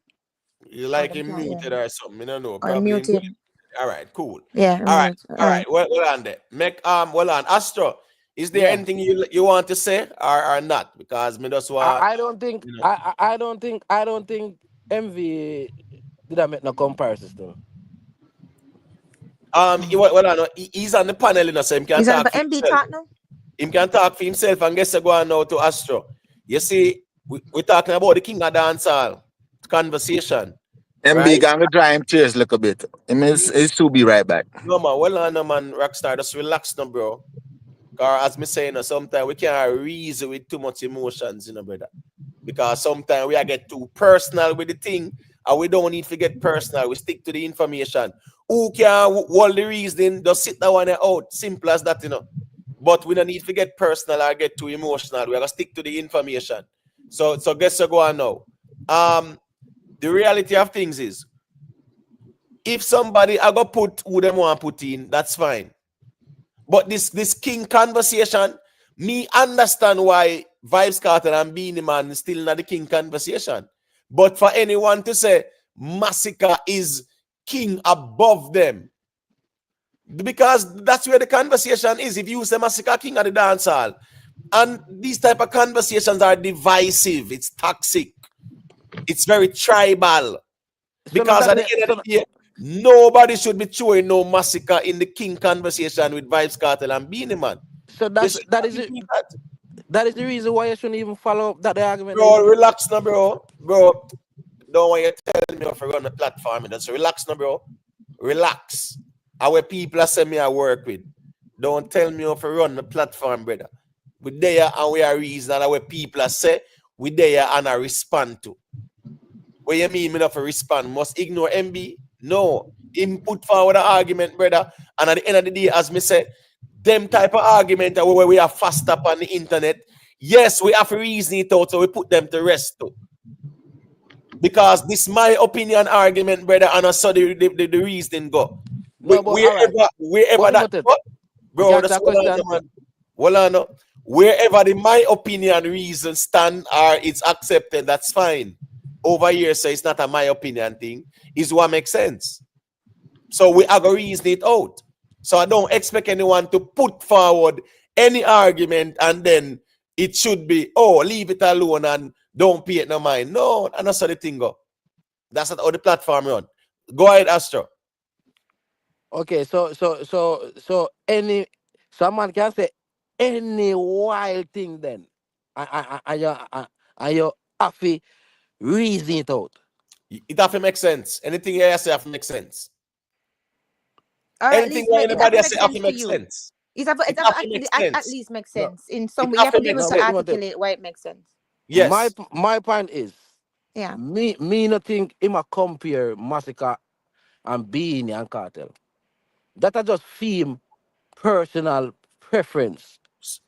You like them him can't hear muted me. or something? I don't know. Or Probably. mute him. All right, cool. Yeah, All right, mute. all right. Well on there. Make well on Astro. Is there Yeah. anything you want to say or not? Because me just want. I don't think you know. I don't think MV did I make no comparisons to. He's on the panel, you know, so he can Is that talk for MB himself. talk now? He can talk for himself and guess go on now to Astro. You see, we're talking about the king of dancehall conversation. MB Right? gonna dry him tears a little bit. It's to be right back. No man, well on no man, Rockstar, just relax now, bro. Because as me saying, sometimes we can't reason with too much emotions, you know, brother. Because sometimes we get too personal with the thing, and we don't need to get personal. We stick to the information. Who can hold the reason? Just sit that one out. Simple as that, you know. But we don't need to get personal or get too emotional. We gotta stick to the information. So guess what go on now. The reality of things is, if somebody I go put who them want to put in, that's fine. But this king conversation, me understand why Vybz Kartel and Beenie Man is still not the king conversation. But for anyone to say Massacre is king above them, because that's where the conversation is. If you say Massacre king of the dancehall, and these type of conversations are divisive, it's toxic, it's very tribal. Because at the end of the day, nobody should be throwing no Massacre in the king conversation with Vybz Kartel and Beenie Man. So that is the reason why you shouldn't even follow up that argument. Bro, relax now, bro. Bro, don't want you to tell me if I run the platform. Just relax now, bro. Relax. Our people are saying me I work with. Don't tell me if I run the platform, brother. We there and we are reason and our people are say we there and I respond to. What you mean me not for respond? Must ignore MB? No. Him put forward an argument, brother. And at the end of the day, as me say, them type of argument where we are fast up on the internet. Yes, we have to reason it out, so we put them to rest too. Because this my opinion argument, brother, and I saw the reason go. No, but wherever that go, bro, that's wherever my opinion reason stand or it's accepted, that's fine. Over here, so it's not a my opinion thing, is what makes sense. So we are going to reason it out. So I don't expect anyone to put forward any argument and then it should be, oh, leave it alone and don't pay it no mind. No, and that's how the thing go. That's not how the platform run. Go ahead, Astro. Okay, so someone can say any wild thing then. And you have to reason it out. It have to make sense. Anything you say have to make sense. Or anything anybody say have to make sense. It at least makes sense. In some way, you have to be able to articulate why it makes sense. Yes. My point is, yeah. Me not think him a compare Massacre and Beenie and Kartel. That I just feel personal preference.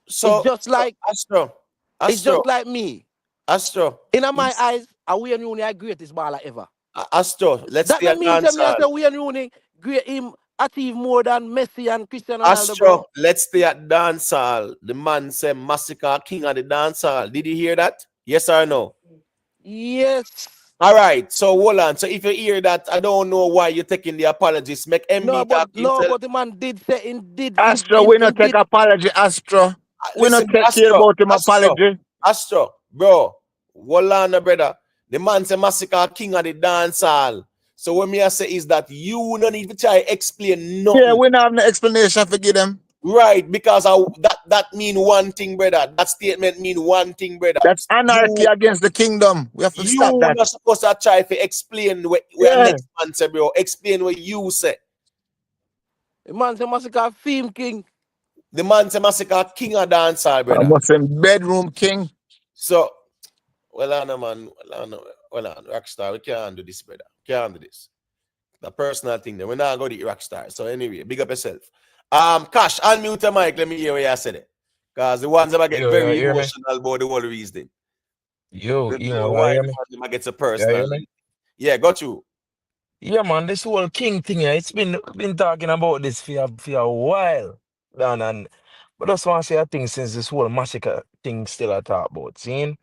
So it's just like Astro. It's just like me. Astro. In my eyes, a Wayne Rooney a greatest baller ever. Astro, let's that stay means that Wayne Rooney great him achieve more than Messi and Cristiano Ronaldo. Astro, bro. Let's stay at dancehall. The man said Massacre king of the dancehall. Did you hear that? Yes or no? Yes. All right. So hold on. So if you hear that, I don't know why you're taking the apologies. Make MB but the man did say indeed. Astro, we not take apology, Astro. We not take care about him apology. Astro, bro. Hold on, brother. The man say Massacre king of the dancehall. So what me I say is that you don't need to try to explain nothing. Yeah, we don't have no explanation for give them. Right, because that mean one thing, brother. That statement mean one thing, brother. That's anarchy against the kingdom. We have to stop that. You're not supposed to try to explain what next man say, bro. Explain what you say. The man say Massacre theme king. The man say Massacre king of dancehall, brother. I must say bedroom king. So Well, on, man. Well, on, Rockstar, we can't do this, brother. Can't do this. The personal thing there. We're not going to the Rockstar. So anyway, big up yourself. Cash, unmute your mic. Let me hear what you said it. Because the ones that get Yo, very hear me? emotional about the whole reason. Yo, you Why hear the me? one that gets a You hear personal. me? Yeah, got you. Yeah, man, this whole king thing, yeah, it's been talking about this for a while. But I just want to say a thing since this whole massacre thing still a talk about. Seeing?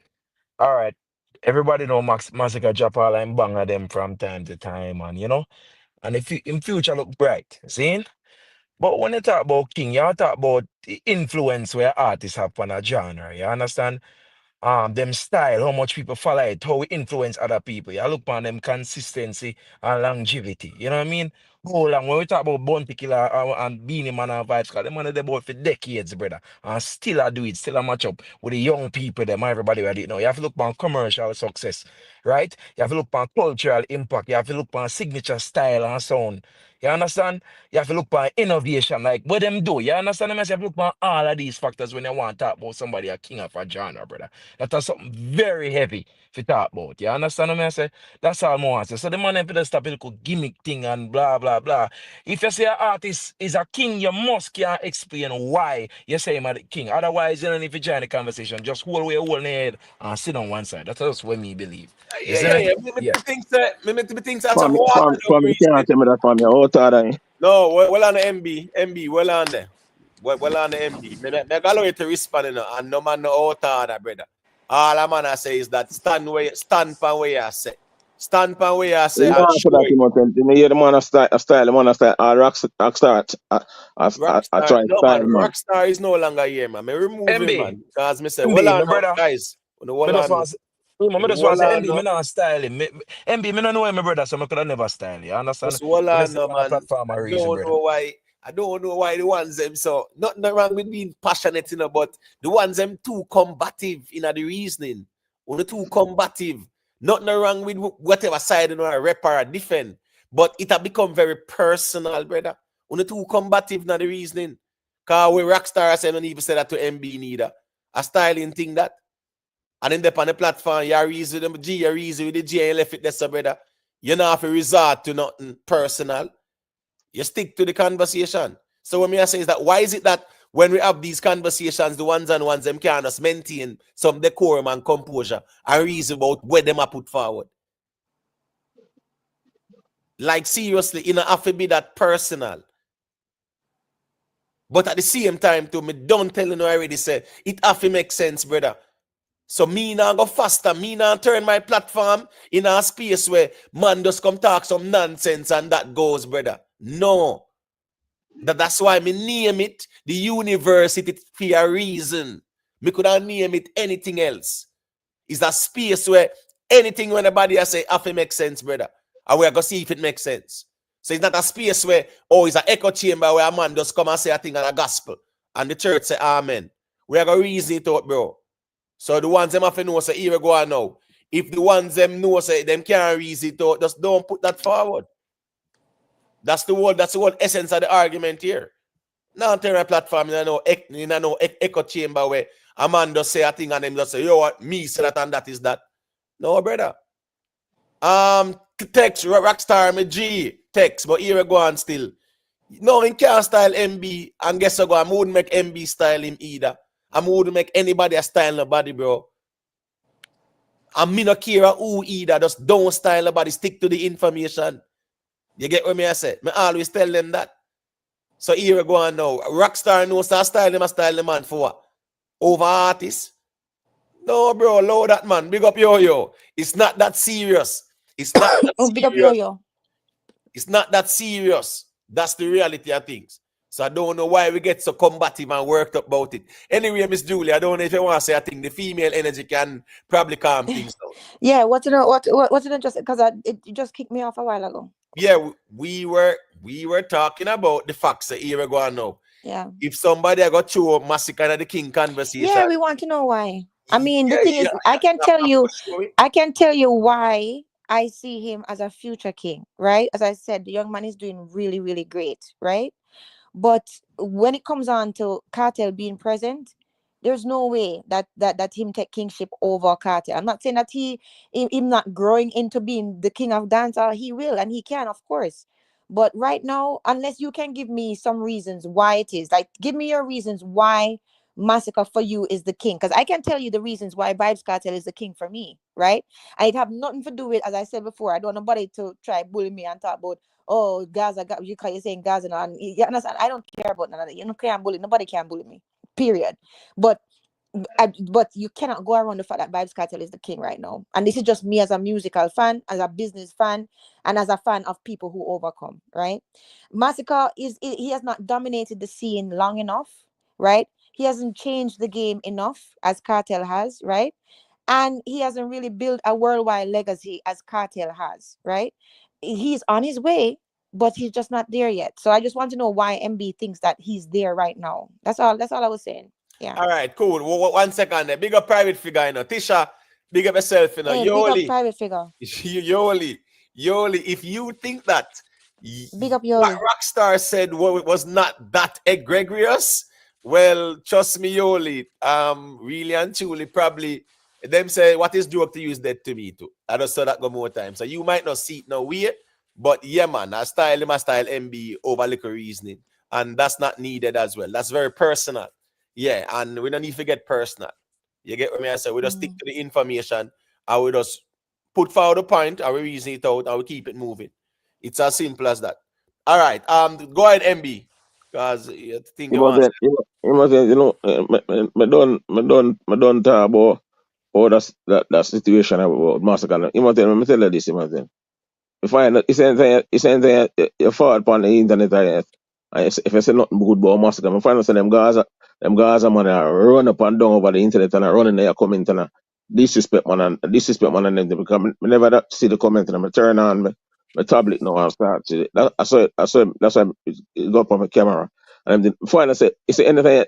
All right. Everybody know Massacre drop all and bang at them from time to time, and and if in future look bright. Seeing? But when you talk about king, you talk about the influence where artists have on a genre. You understand? Them style, how much people follow it, how it influence other people. You look on them consistency and longevity. You know what I mean? How long when we talk about Bounty Killer and Beanie Man and Vybz Kartel, them man they both for decades, brother. And still I do it, still I match up with the young people, them everybody ready now. You have to look on commercial success, right? You have to look on cultural impact, you have to look on signature style and sound. You understand? You have to look for innovation, like what them do. You understand? You have to look for all of these factors when you want to talk about somebody a king of a genre, brother. That is something very heavy to talk about. You understand what I say? That's all I want to say. So the man have to stop a little gimmick thing and blah blah blah. If you say an artist is a king, you must can explain why you say him a the king. Otherwise, you don't need to join the conversation. Just hold your whole head and sit on one side. That's just what me believe. You see me? Yeah. Yeah. Me think that some Family, water family, don't family, reach can't them. tell me that family. How tired I am. No, well on the MB, well on there. Well on the MB. Me allow you to respond, and no man no out that, brother. All I'm gonna say is that stand pan where you say. Stand pan where you say You and know show for that, it. Timothy. You hear the man a style, the man a style. Rockstar, I Rockstar, try no style, man, man. Rockstar is no longer here, man. Me remove him, MB, man. Because me say, well MB, my on now, brother. guys. Me Well just on now. want to me When the just want well to say, on MB, now. me not style him. MB, me not know him, my brother, so I could have never style you. Understand? Just well Me on just say now, on a man. platform I a reason, don't brother. know why. I don't know why the ones them so nothing wrong with being passionate, but the ones them too combative in the reasoning. Or the too combative. Nothing wrong with whatever side you know, a rep or a defend. But it have become very personal, brother. On the too combative in the reasoning. Cause we rockstar I say don't even say that to MB neither. A styling thing that. And then on the platform, you reason with the G, you reason with the G and left it there, so brother. You don't have to resort to nothing personal. You stick to the conversation. So what me I say is that why is it that when we have these conversations, the ones and ones them can just maintain some decorum and composure and reason about where them are put forward? Like seriously, it don't have to be that personal. But at the same time, too, me don't tell you already say it have to make sense, brother. So me now go faster, me now turn my platform in a space where man just come talk some nonsense and that goes, brother. No. That's why me name it the university for a reason. Me could not name it anything else. It's a space where anything when anybody I say have to make sense, brother. And we're gonna see if it makes sense. So it's not a space where, oh, it's an echo chamber where a man just come and say a thing on a gospel. And the church say amen. We are gonna reason it out, bro. So the ones them have to know say here we go on now. If the ones them know say them can't reason it out, just don't put that forward. That's the whole essence of the argument here. Now turn a platform in no echo chamber where a man just say a thing and them just say, yo what, me say that and that is that. No, brother. Text Rockstar me G text, but here we go on still. No, he can't style MB, and guess what? I wouldn't make MB style him either. I wouldn't make anybody a style nobody, bro. And me not care who either. Just don't style nobody. Stick to the information. You get what me I say? Me always tell them that. So here we go on now. Rockstar knows to style them, a style the man for what? Over artists? No, bro, low that man. Big up yo. It's not that serious. It's not that Oh, big up serious. yo. It's not that serious. That's the reality of things. So I don't know why we get so combative and worked up about it. Anyway, Miss Julie, I don't know if you want to say a thing. The female energy can probably calm things down. Yeah, what's it just because it just kicked me off a while ago. Yeah, we were talking about the facts that here we go on now. Yeah. If somebody got through Massacre and the King conversation. Yeah, we want to know why. I mean, the Yeah, thing is, I can tell you why I see him as a future king, right? As I said, the young man is doing really, really great, right? But when it comes on to Kartel being present, There's no way that him take kingship over Kartel. I'm not saying that him not growing into being the king of dancehall. He will and he can, of course. But right now, unless you can give me some reasons why it is, like give me your reasons why Massacre for you is the king. Because I can tell you the reasons why Vybz Kartel is the king for me, right? And it have nothing to do with, as I said before, I don't want nobody to try bully me and talk about, oh, Gaza, you're saying Gaza, and you understand? I don't care about none of that. You can't bully, nobody can bully me, period. But you cannot go around the fact that Vybz Kartel is the king right now. And this is just me as a musical fan, as a business fan, and as a fan of people who overcome, right? Massacre he has not dominated the scene long enough, right? He hasn't changed the game enough as Kartel has, right? And he hasn't really built a worldwide legacy as Kartel has, right? He's on his way, but he's just not there yet. So I just want to know why MB thinks that he's there right now. That's all I was saying. Yeah. All right, cool. 1 second there. Big up private figure, you know. Tisha, big up yourself, you know. Hey, big up private figure. Yoli, if you think that Big up what Yoli. Rockstar said was not that egregious, well, trust me, Yoli, really and truly, probably them say what is joke to use that to me too. I just saw that go more time. So you might not see it now way, but yeah, man, I style MB over liquor reasoning. And that's not needed as well. That's very personal. Yeah, and we don't need to get personal. You get what I say? We just stick to the information and we just put forward the point and we reason it out and we keep it moving. It's as simple as that. All right. Go ahead, MB. Because you think you want me done talk about that situation about Massacre. Me tell you this, if it's anything you forward upon the internet, if I say nothing good about Massacre, I find out say them Gaza man are run up and down over the internet and are running there comment and disrespect man and them because I never see the comment and I turn on my tablet now and start to I saw that's why it go up on my camera and then before I say it's anything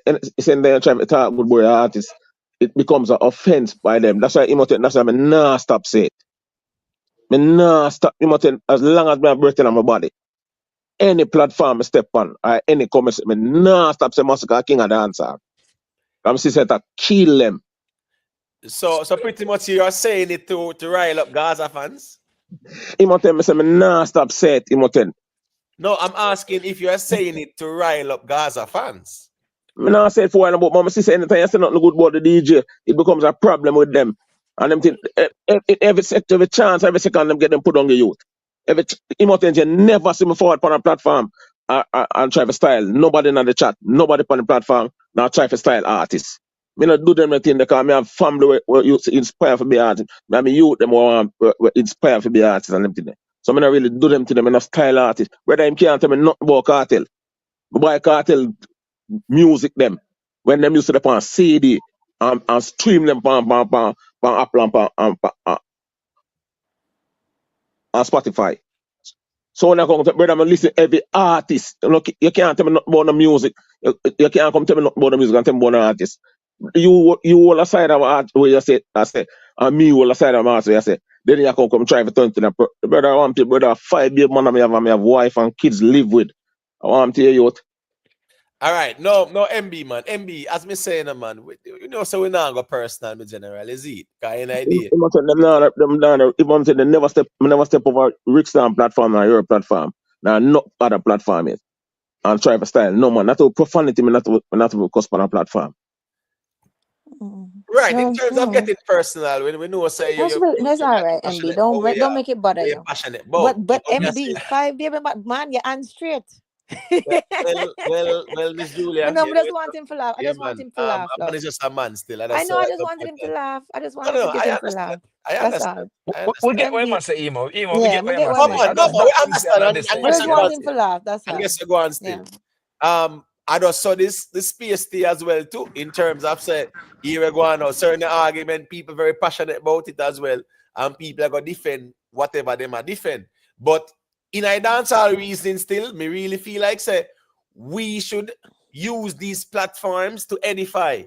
trying to talk good boy artist, it becomes an offense by them. That's why that's why I nah stop say it. Me nah stop as long as me breathing on my body. Any platform I step on, or any comments, me nah stop say Massacre king of dancehall. I'm saying that kill them. So pretty much you are saying it to rile up Gaza fans? Me say me nah stop say it, No, I'm asking if you are saying it to rile up Gaza fans. Me nah say it for a while, but mama say anything I say nothing good about the DJ, it becomes a problem with them. And them think every chance, every second them get them put on the youth. You never see me forward on a platform and try to style. Nobody in the chat, nobody on the platform now try to style artists. Me not do them anything because me have family where you inspire for be artists. I mean youth them were inspire for be artists and them thing. So me not really do them to them, me not style artists. Whether him can't tell me nothing about Kartel. Me buy Kartel music them. When them used to on CD and stream them on Apple and Spotify. So when I come to brother, I listen to every artist. You can't tell me nothing about the music. You can't come tell me nothing about the music and tell me about the artist. You all aside of art where you say, and me all aside of art where you say, then you come try to turn to the brother. I want to brother 5 year man I have wife and kids live with. I want to hear you. All right, no MB man. MB, as me saying, man, so we not go personal, me general, is it? Got any idea? They never step over Rickstown platform or your platform. Now no other platform yet. And try to style. No man, not to profanity, not to cusp on a platform. Right, in terms of getting personal, when we know say that's all right, MB. Don't make it bother you. Passionate, but MB, 5 baby man, you're on straight. well, Miss Julia. I just want him to laugh. I just want him to laugh. Man is just a man still. I know. I just wanted him to laugh. I just wanted to get him to laugh. I understand. We get where man say emo. We Yeah, get we where get man where say. man No, but we understand. I just want him to laugh. That's all. I guess you go on still. I just saw this PST as well too, in terms of say here we go on now, certain argument, people very passionate about it as well, and people are gonna defend whatever them are defend. But in a dancehall reasoning still, me really feel like say we should use these platforms to edify.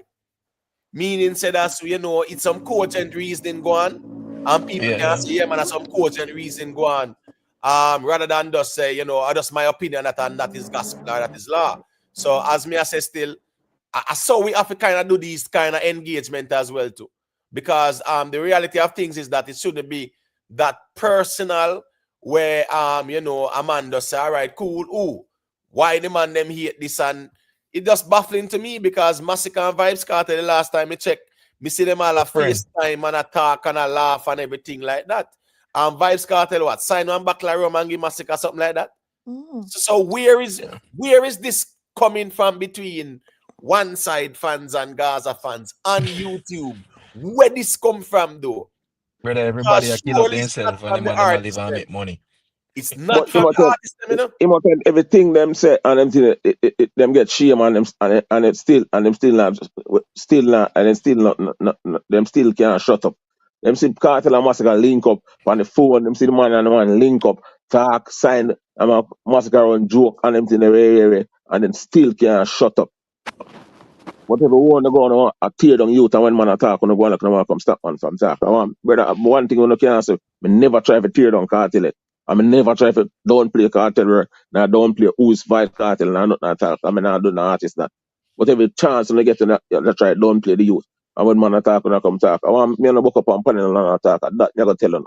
Meaning say that's it's some cogent reasoning go on, and people can say, yeah, man, there's some cogent reasoning go on. Rather than just say, just my opinion that is gospel or that is law. So as me I say still, So we have to kind of do these kind of engagement as well too, because the reality of things is that it shouldn't be that personal where you know, Amanda say, all right, cool, ooh, why the man them hate this, and it just baffling to me because Massacre and Vybz Kartel the last time I checked, me see them all a Friend. FaceTime and a talk and a laugh and everything like that. And Vybz Kartel what? Sign one back like Roman and give Massacre something like that. So where is this coming from between one side fans and Gaza fans on YouTube? Where this come from though? Brother, everybody a kill up Surely it's not themselves and from them the and them a live artist and them. make money. It's But not from the artist them, you know. him attend everything them say and them thing, them get shame and them and it still and them still not and them still not them still can't shut up. Them see Cartel and Massacre link up on the phone, them see the man and the man link up, talk, sign, and Massacre on joke and them thing and them still can't shut up. Whatever one go on a tear down youth and when man attack on the go on like come stop man from talk. Brother, one thing you can't say, me never try to tear down Cartel. I mean never try to don't play Cartel work, now don't play who's Vybz Kartel and not attack. I mean I do not artist that. Whatever chance when they get to that, you try don't play the youth. And when man attack when I come talk, I want me no book up and panel and attack. That never tell you.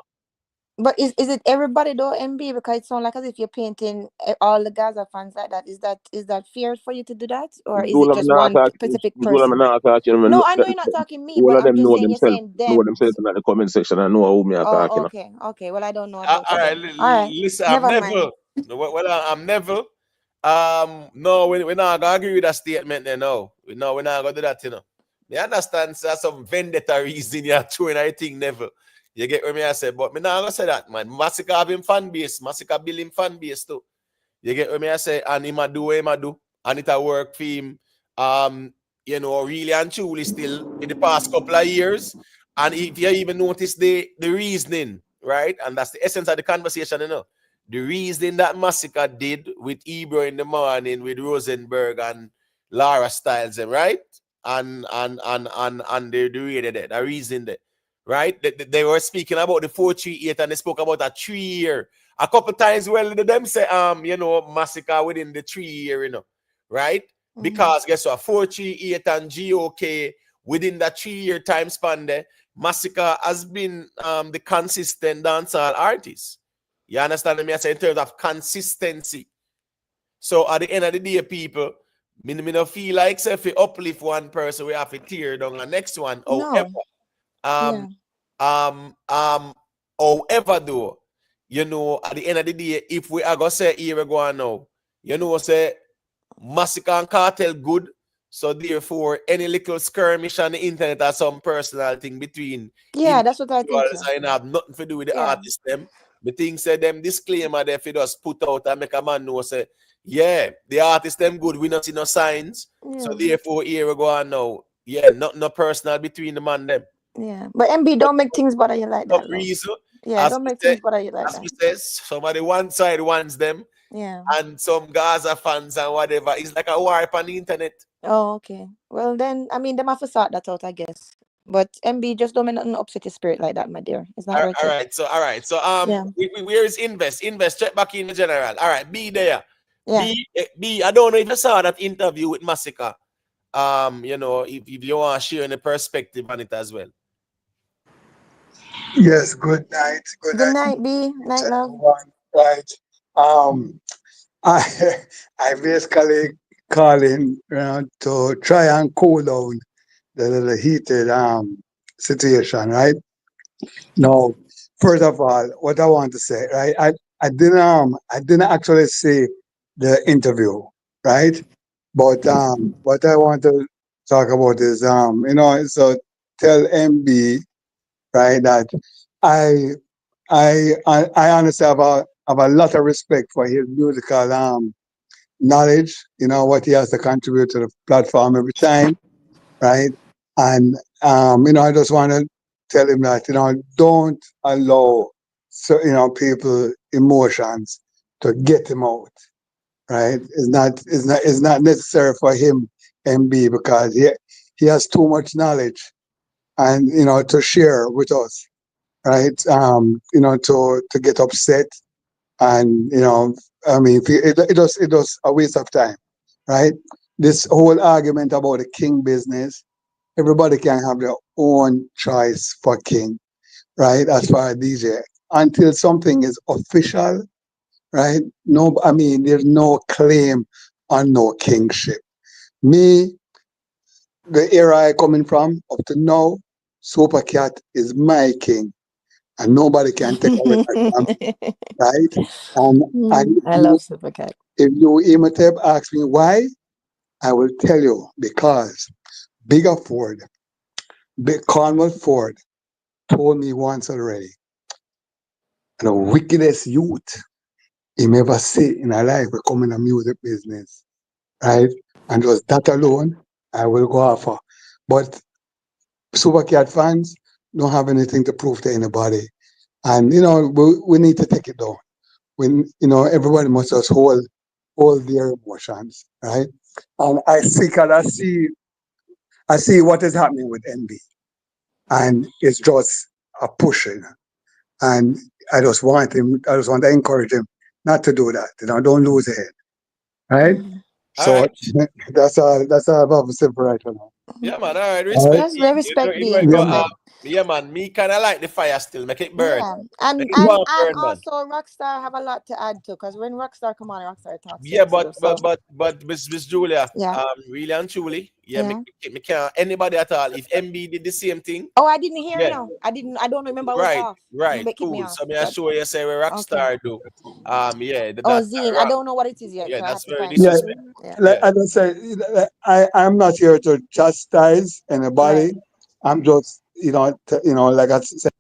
But is it everybody though, MB? Because it sounds like as if you're painting all the Gaza fans like that. Is that fair for you to do that, or is it just one specific person? No, I know you're not talking me, All but of I'm them just know saying you're themselves. saying Know them. themselves in the comment section and know who me attacking. Oh, okay. Well, I don't know All about it right, then. All right, listen, I'm never never. mind. Well, I'm never. No, we're not gonna agree with that statement. Then no, we're not gonna do that. You know, me understand so some vendetta reason you're throwing. I think never. You get what me I say, but me not gonna say that, man. Massacre have him fan base, Massacre build him fan base too. You get what me I say, and him a do what him a do, and it a work for him. You know, really and truly still in the past couple of years. And if you even notice the reasoning, right? And that's the essence of the conversation, you know. The reasoning that Massacre did with Ebro in the morning, with Rosenberg and Lara Styles, right? And they really did the reason that, right? They were speaking about the 438 and they spoke about a 3-year. A couple times, well, them say, you know, Massacre within the 3-year, you know, right? Because guess what? 438 and GOK within that 3-year time span there, Massacre has been the consistent dancehall artist. You understand me? I say in terms of consistency. So at the end of the day, people, me don't feel like if we uplift one person, we have to tear down the next one. However, however though, you know, at the end of the day, if we are gonna say here we go on now, you know, say Massacre and Kartel good. So therefore, any little skirmish on the internet or some personal thing between that's what I think. and have nothing to do with the artist them. The thing said them disclaimer there for just put out and make a man know say, yeah, the artist them good, we not see no signs. So therefore, here we go on now. Yeah, no personal between the man them. Yeah, but MB, don't make things bother you like that. Reason, yeah, don't make things bother you like that. As we says, somebody one side wants them. Yeah. And some Gaza fans and whatever. It's like a war on the internet. Oh, okay. Well, then, I mean, them have to sort that out, I guess. But MB, just don't make nothing upset your spirit like that, my dear. It's not all worth it. All right. So, where is Invest? Invest, check back in the general. All right, be there. Yeah. B, I don't know if you saw that interview with Massacre. You know, if you want to share any perspective on it as well. Yes, good night. Good night, B. Night, love. Right. I basically calling to try and cool down the heated situation, right? Now, first of all, what I want to say, right? I didn't actually see the interview, right? But what I want to talk about is you know, so tell MB, right, that I honestly have a lot of respect for his musical knowledge, you know, what he has to contribute to the platform every time, right? And you know, I just want to tell him that, you know, don't allow people emotions to get him out, right? It's not necessary for him, MB, because he has too much knowledge and, you know, to share with us, right? You know, to get upset and, you know, I mean, it was a waste of time, right? this whole argument about the king business, everybody can have their own choice for king, right? As far as DJ, until something is official, right? No, I mean, there's no claim on no kingship. Me, the era I coming from up to now, Super Cat is my king, and nobody can take away from me, right? And I love Supercat. if you Imhotep ask me why, I will tell you because Bigger Ford, Big Cornwall Ford told me once already, the wickedest youth he ever see in a life will come in the music business, right? And just that alone, I will go off for. But Supercat fans don't have anything to prove to anybody. And, we need to take it down. When, everybody must just hold their emotions, right? And I see what is happening with NB. And it's just a pushing. And I just want to encourage him not to do that. Don't lose your head. Right? All So right. that's all about simple right now. Yeah, man. All right. All right? Respect. That's respect You know, being Yeah, go. man. respect. Yeah, man. Me kind of like the fire still. Make it burn. Yeah, Make and it go and and and burn, man. also Rockstar have a lot to add to because when Rockstar come on, Rockstar talks Yeah, shit but too. So but but but Miss Julia, yeah, really and truly, yeah, yeah. me can't anybody at all. If MB did the same thing, Oh, I didn't hear yeah, now. I didn't. I don't remember. I was right, off. right, Kick me cool. off. So me I But show you say where okay. Rockstar do. Yeah, Oh, that's Zine. I wrong. don't know what it is yet, Yeah, so I have that's to very find it. Yeah, disrespectful. Yeah. like Yeah. I just say, I'm not here to chastise Right. anybody. I'm just, like I said.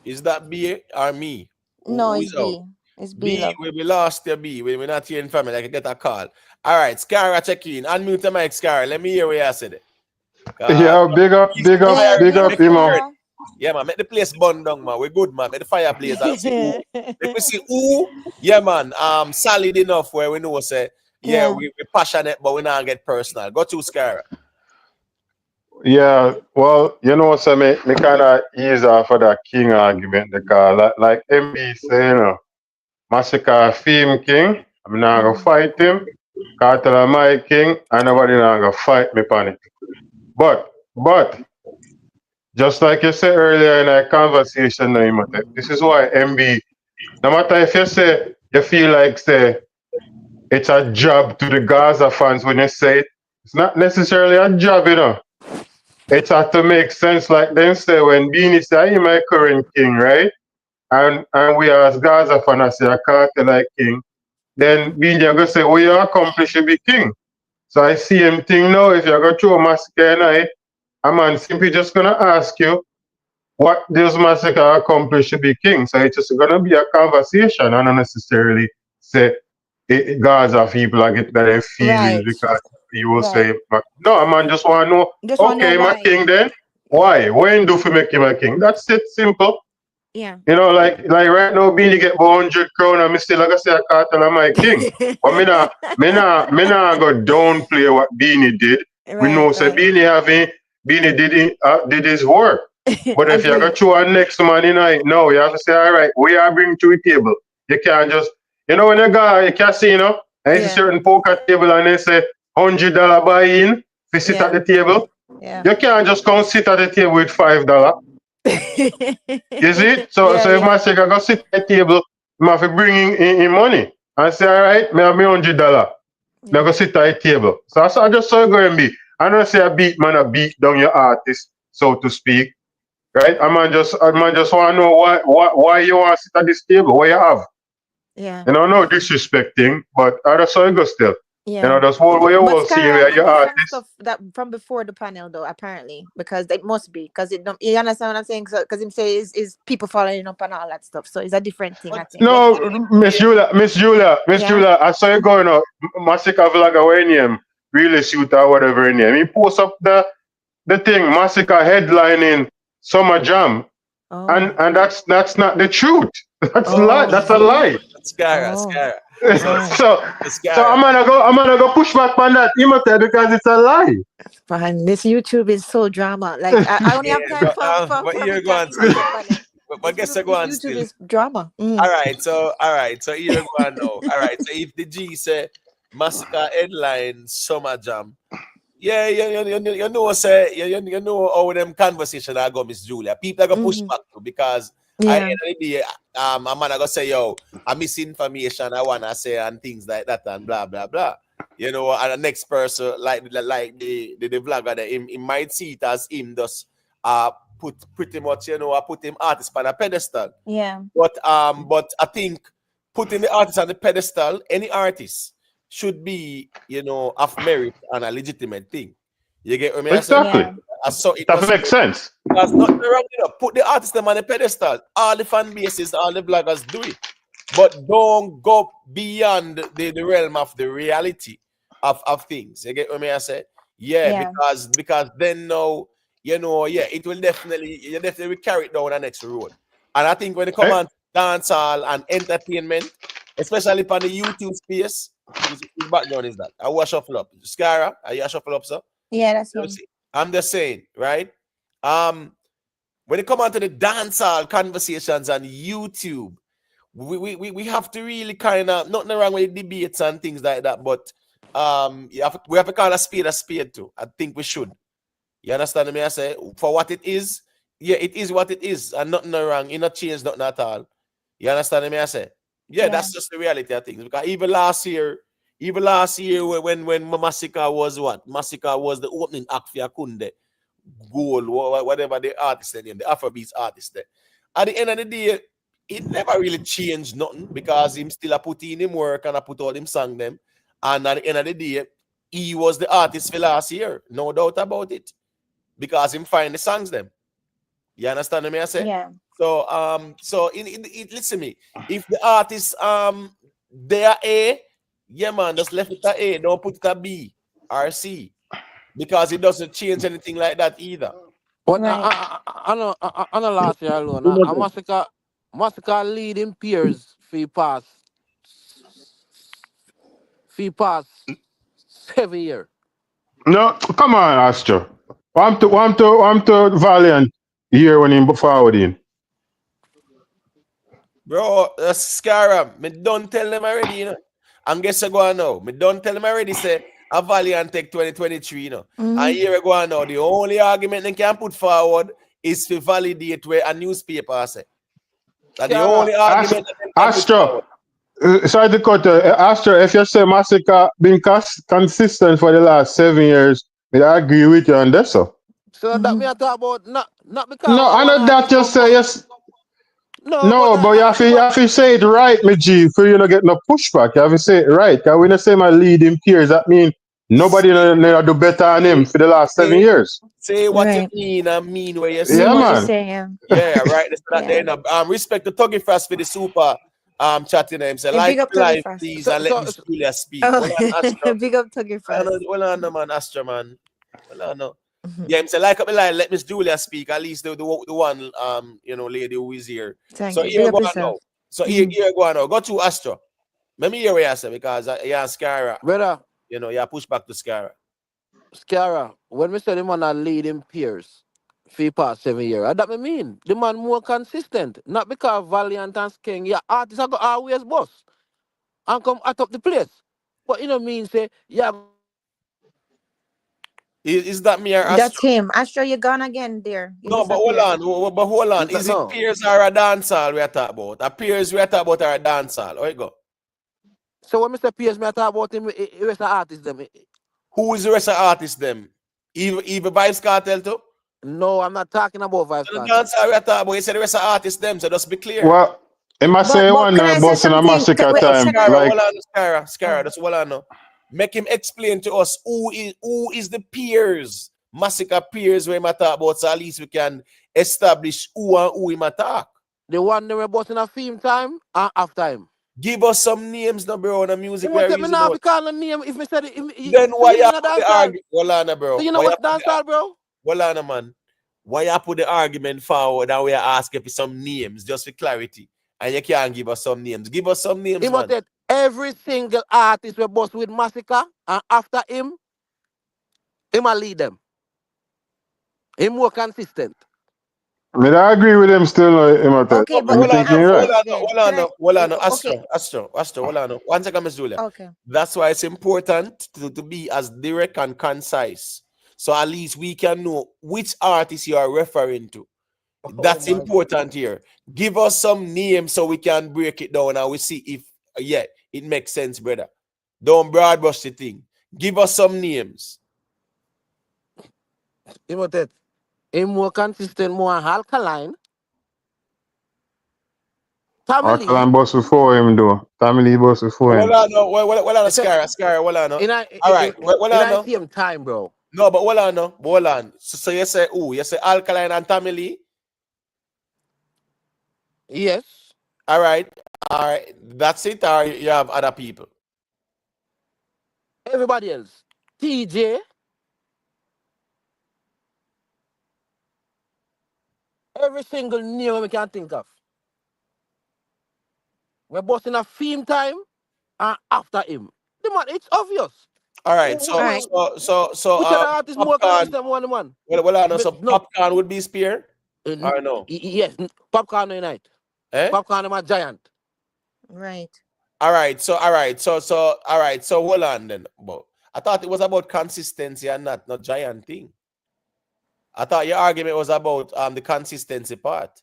Is that B or me? No, Who it's is out? B. It's B B, love. we lost your B. We're not hearing from me. Like I get a call. All right, Scara check in. Unmute the mic, Scara. Let me hear what you said. Yeah, big up, Easy big up, fire, Hey, big big man. up, up, Make it Imo. burn. Scar. Yeah, man. Make the place burn down, man. We're good, man. Make the fire blaze and see who. Make we see who. Yeah, man. Solid enough where we know say, yeah, Yeah. we're passionate, but we not get personal. Go to Scara. Yeah, well, so me kind of ease off of that king argument because, like MB say, Massacre theme king, I'm not gonna fight him. Kartel my king, and nobody not gonna fight me on it. But, just like you said earlier in our conversation, Imhotep, this is why MB, no matter if you say, you feel like, say, it's a job to the Gaza fans when you say it, it's not necessarily a job. It has to make sense, like them say, when Beanie say, I'm my current king, right? And we as Gaza fans say, a Kartel like king, then Beanie are going to say, oh, you accomplish to be king. So I see him thing now, if you're going to throw a massacre night, a man simply just going to ask you, what does Massacre accomplish to be king? So it's just going to be a conversation and not necessarily say Gaza people are getting their feelings Right. because you will Right. say, no, a man just want to know, Just want to know okay, my why. king then, Yeah. why? What you do for make him a king? That's it, simple. Yeah. Like right now, Beanie get 100 crown and me still like I say, I can't tell him my king. But me nah go downplay what Beanie did. We Right. know say Right. Beanie did his work. But if you go Agree. through a next man in it, no, you have to say, all right, we are bring to the table. You can't just, when you go a casino and it's a Yeah. certain poker table and they say $100 buy in to sit at Yeah. the table, Yeah. you can't just come sit at the table with $5. You see? So Yeah. so if Yeah. my say I go sit at the table, I have to bring in money. I say, all right, me have me $100. Me Yeah. go sit at the table. So I just saw it going be. I don't say a beat man a beat down your artist, so to speak. Right? I man just want to know why you want to sit at this table, what you have. Yeah. No disrespecting, but I just saw it go still. Yeah. That's what you But all see Scar, where it your is some artist. stuff that from before the panel though, apparently, because it must be because it don't. You understand what I'm saying? Because him say is people following up and all that stuff. So it's a different thing, I But think. but No, yeah, Miss Yeah. Julia, I saw you going up. Massacre vlogger when name, really shoot or whatever in name. He post up the thing, Massacre headlining Summer Jam. And Oh. and that's not the truth. That's lie. Oh. That's a lie. Scara, Oh. Scara. So Oh. So Scara. I'm gonna go push back on that Imhotep because it's a lie. Man, this YouTube is so drama. Like I only Yeah, have time but for here me go can on still. Imhotep on it. But guess I go This on YouTube still. is drama. All right, so here you go on now. All right, so if the G say Massacre headline Summer Jam. Yeah, you know, say you know how them conversation I go, Miss Julia. People are gonna push back to because I Yeah. end of the day, a man I gonna say, yo, I misinformation I wanna say and things like that and blah blah blah. You know, and the next person like the vlogger that he might see it as him just put pretty much, you know, I put him artist on a pedestal. Yeah. But I think putting the artist on the pedestal, any artist should be, you know, of merit and a legitimate thing. You get what I say? Exactly. Yeah. I saw it That was makes sense. there's nothing wrong with it. Put the artist them on the pedestal. All the fan bases, all the bloggers do it. But don't go beyond the realm of the reality of things. You get what I say? Yeah, Yeah. because then now, you know, yeah, it will definitely you definitely carry it down the next road. And I think when it come Eh, on dancehall and entertainment, especially on the YouTube space, whose background is that? I will shuffle up. Scara, are you a shuffle up, sir? Yeah, that's Let me him. see. I'm just saying, right? When it come on to the dancehall conversations on YouTube, we have to really kind of nothing wrong with debates and things like that, but we have to kind of a spade too. I think we should. You understand me? I say for what it is, yeah, it is what it is, and nothing wrong. You not change nothing at all. You understand me? I say, yeah, Yeah. that's just the reality of things. Because even last year when Masicka was what? Masicka was the opening act for Kunde goal, whatever the artist name, the Afrobeats artist there. At the end of the day, it never really changed nothing because him still a put in him work and I put all him song them. And at the end of the day, he was the artist for last year, no doubt about it. Because him find the songs them. You understand me? I say? Yeah. So listen me. If the artist they are A, yeah man, just left it at A, don't put it at B or C. Because it doesn't change anything like that either. But Right. on the last year alone, a Massacre leading peers fee pass 7 year. no, come on, Astro. I'm to Valiant year when him forward in. Bro, Scara, me don't tell them already, you know. And guess what go on now? Me don't tell them already say a Valiant take 2023, you know. And here we go on now. The only argument they can put forward is to validate where a newspaper say. That's the Scara, only argument that they can put Astro, forward. sorry to cut Astro, if you say Massacre been consistent for the last 7 years, I agree with you on that, so. so that me I talk about not because No, I one know that artist you come say back. yes. No, but No, but you have to say it right, me G, for you not get no pushback. You have to say it right. Because when you say my leading peers, that mean nobody no do better than him for the last seven Say, years. say what you Right. mean and mean what you Mean Yeah, say. what you man. say, yeah. Yeah, right. That's that Yeah. there. Respect the Tuggy Fast for the super chatting him. Say Hey, like big up Tuggy live, Fast. please, so, and let so, Miss so Julia speak. Oh, Well on Astro. big up Tuggy Fast. Well on the man, Astro man. Well on no. Yeah, him say like up the line, let Miss Julia speak. At least the one you know lady who is here. Thank So you. Big here up go on yourself. now. So here go on now. Go to Astro. Let me hear what you say because yeah, Scara. brother, You know, yeah, push back to Scara. Scara, when we say the man are leading peers fee pass 7 year, that me mean the man more consistent. Not because Valiant and King, yeah, artists are go always boss and come at up the place. But you know mean say, yeah, Is that me or That's Astro? him. Astro, you gone again, dear. You No, but hold disappeared. on, but hold on. Is it no. peers or a dancehall we are talking about? A peers we are talking about or a dancehall? How you go? So when Mr. Pierce me I talk about him, he was an artist them. Who is the rest of the artists them? Even Vybz Kartel too? No, I'm not talking about Vybz So the Kartel. dancehall we are talking about, you said the rest of the artists them, so just be clear. Well, it must say But one can I say boss in a something? massacre Wait, time. can I? Scara, Like, hold on, Scara, Oh. that's all I know. Make him explain to us who is the peers, Massacre peers we might talk about, so at least we can establish who and who we might talk. The one they were bossing a theme time and half time. Give us some names, no bro, on the You music must we're tell me using now if out. you call a name if me said it. Then So why you you know in a put the dancehall. argument? Hold on, So bro. you know Why you what put the dancehall, bro? hold on, man. Why you put the argument forward and we are asking for some names just for clarity? And you can't give us some names. Give us some He names, must man. take every single artist we boss with Massacre and after him a lead them. He more consistent. I mean, I agree with him still, Imhotep. Okay, but I'm Hold on, thinking ask right. this then. Can I? hold on, Okay, Astro, hold on. 1 second, Miss Julia. okay. That's why it's important to be as direct and concise. So at least we can know which artist you are referring to. Oh That's my important here. Give us some names so we can break it down and we see if, yeah, it makes sense, brother. Don't broad brush the thing. Give us some names. Imhotep. A more consistent, more alkaline. Family. Alkaline boss before him, though. Family boss before Well, him. on, no, well, on, It's a, Scar, well, on. in a, All right, well, in on, a no. same time, bro. No, but hold on, no, hold on. So you say, you say Alkaline and Tamily. Yes. All right, that's it, or you have other people? Everybody else. TJ. Every single name we can think of. We're busting a theme time and after him. The man, it's obvious. All right, All right. so Which other artist more Popcaan. consistent one man? Well, on, so No. Popcaan would be Spear, or no? Yes, Popcaan Unite. Eh? Popcaan is a giant. Right. All right, so hold on then. But I thought it was about consistency and not giant thing. I thought your argument was about the consistency part.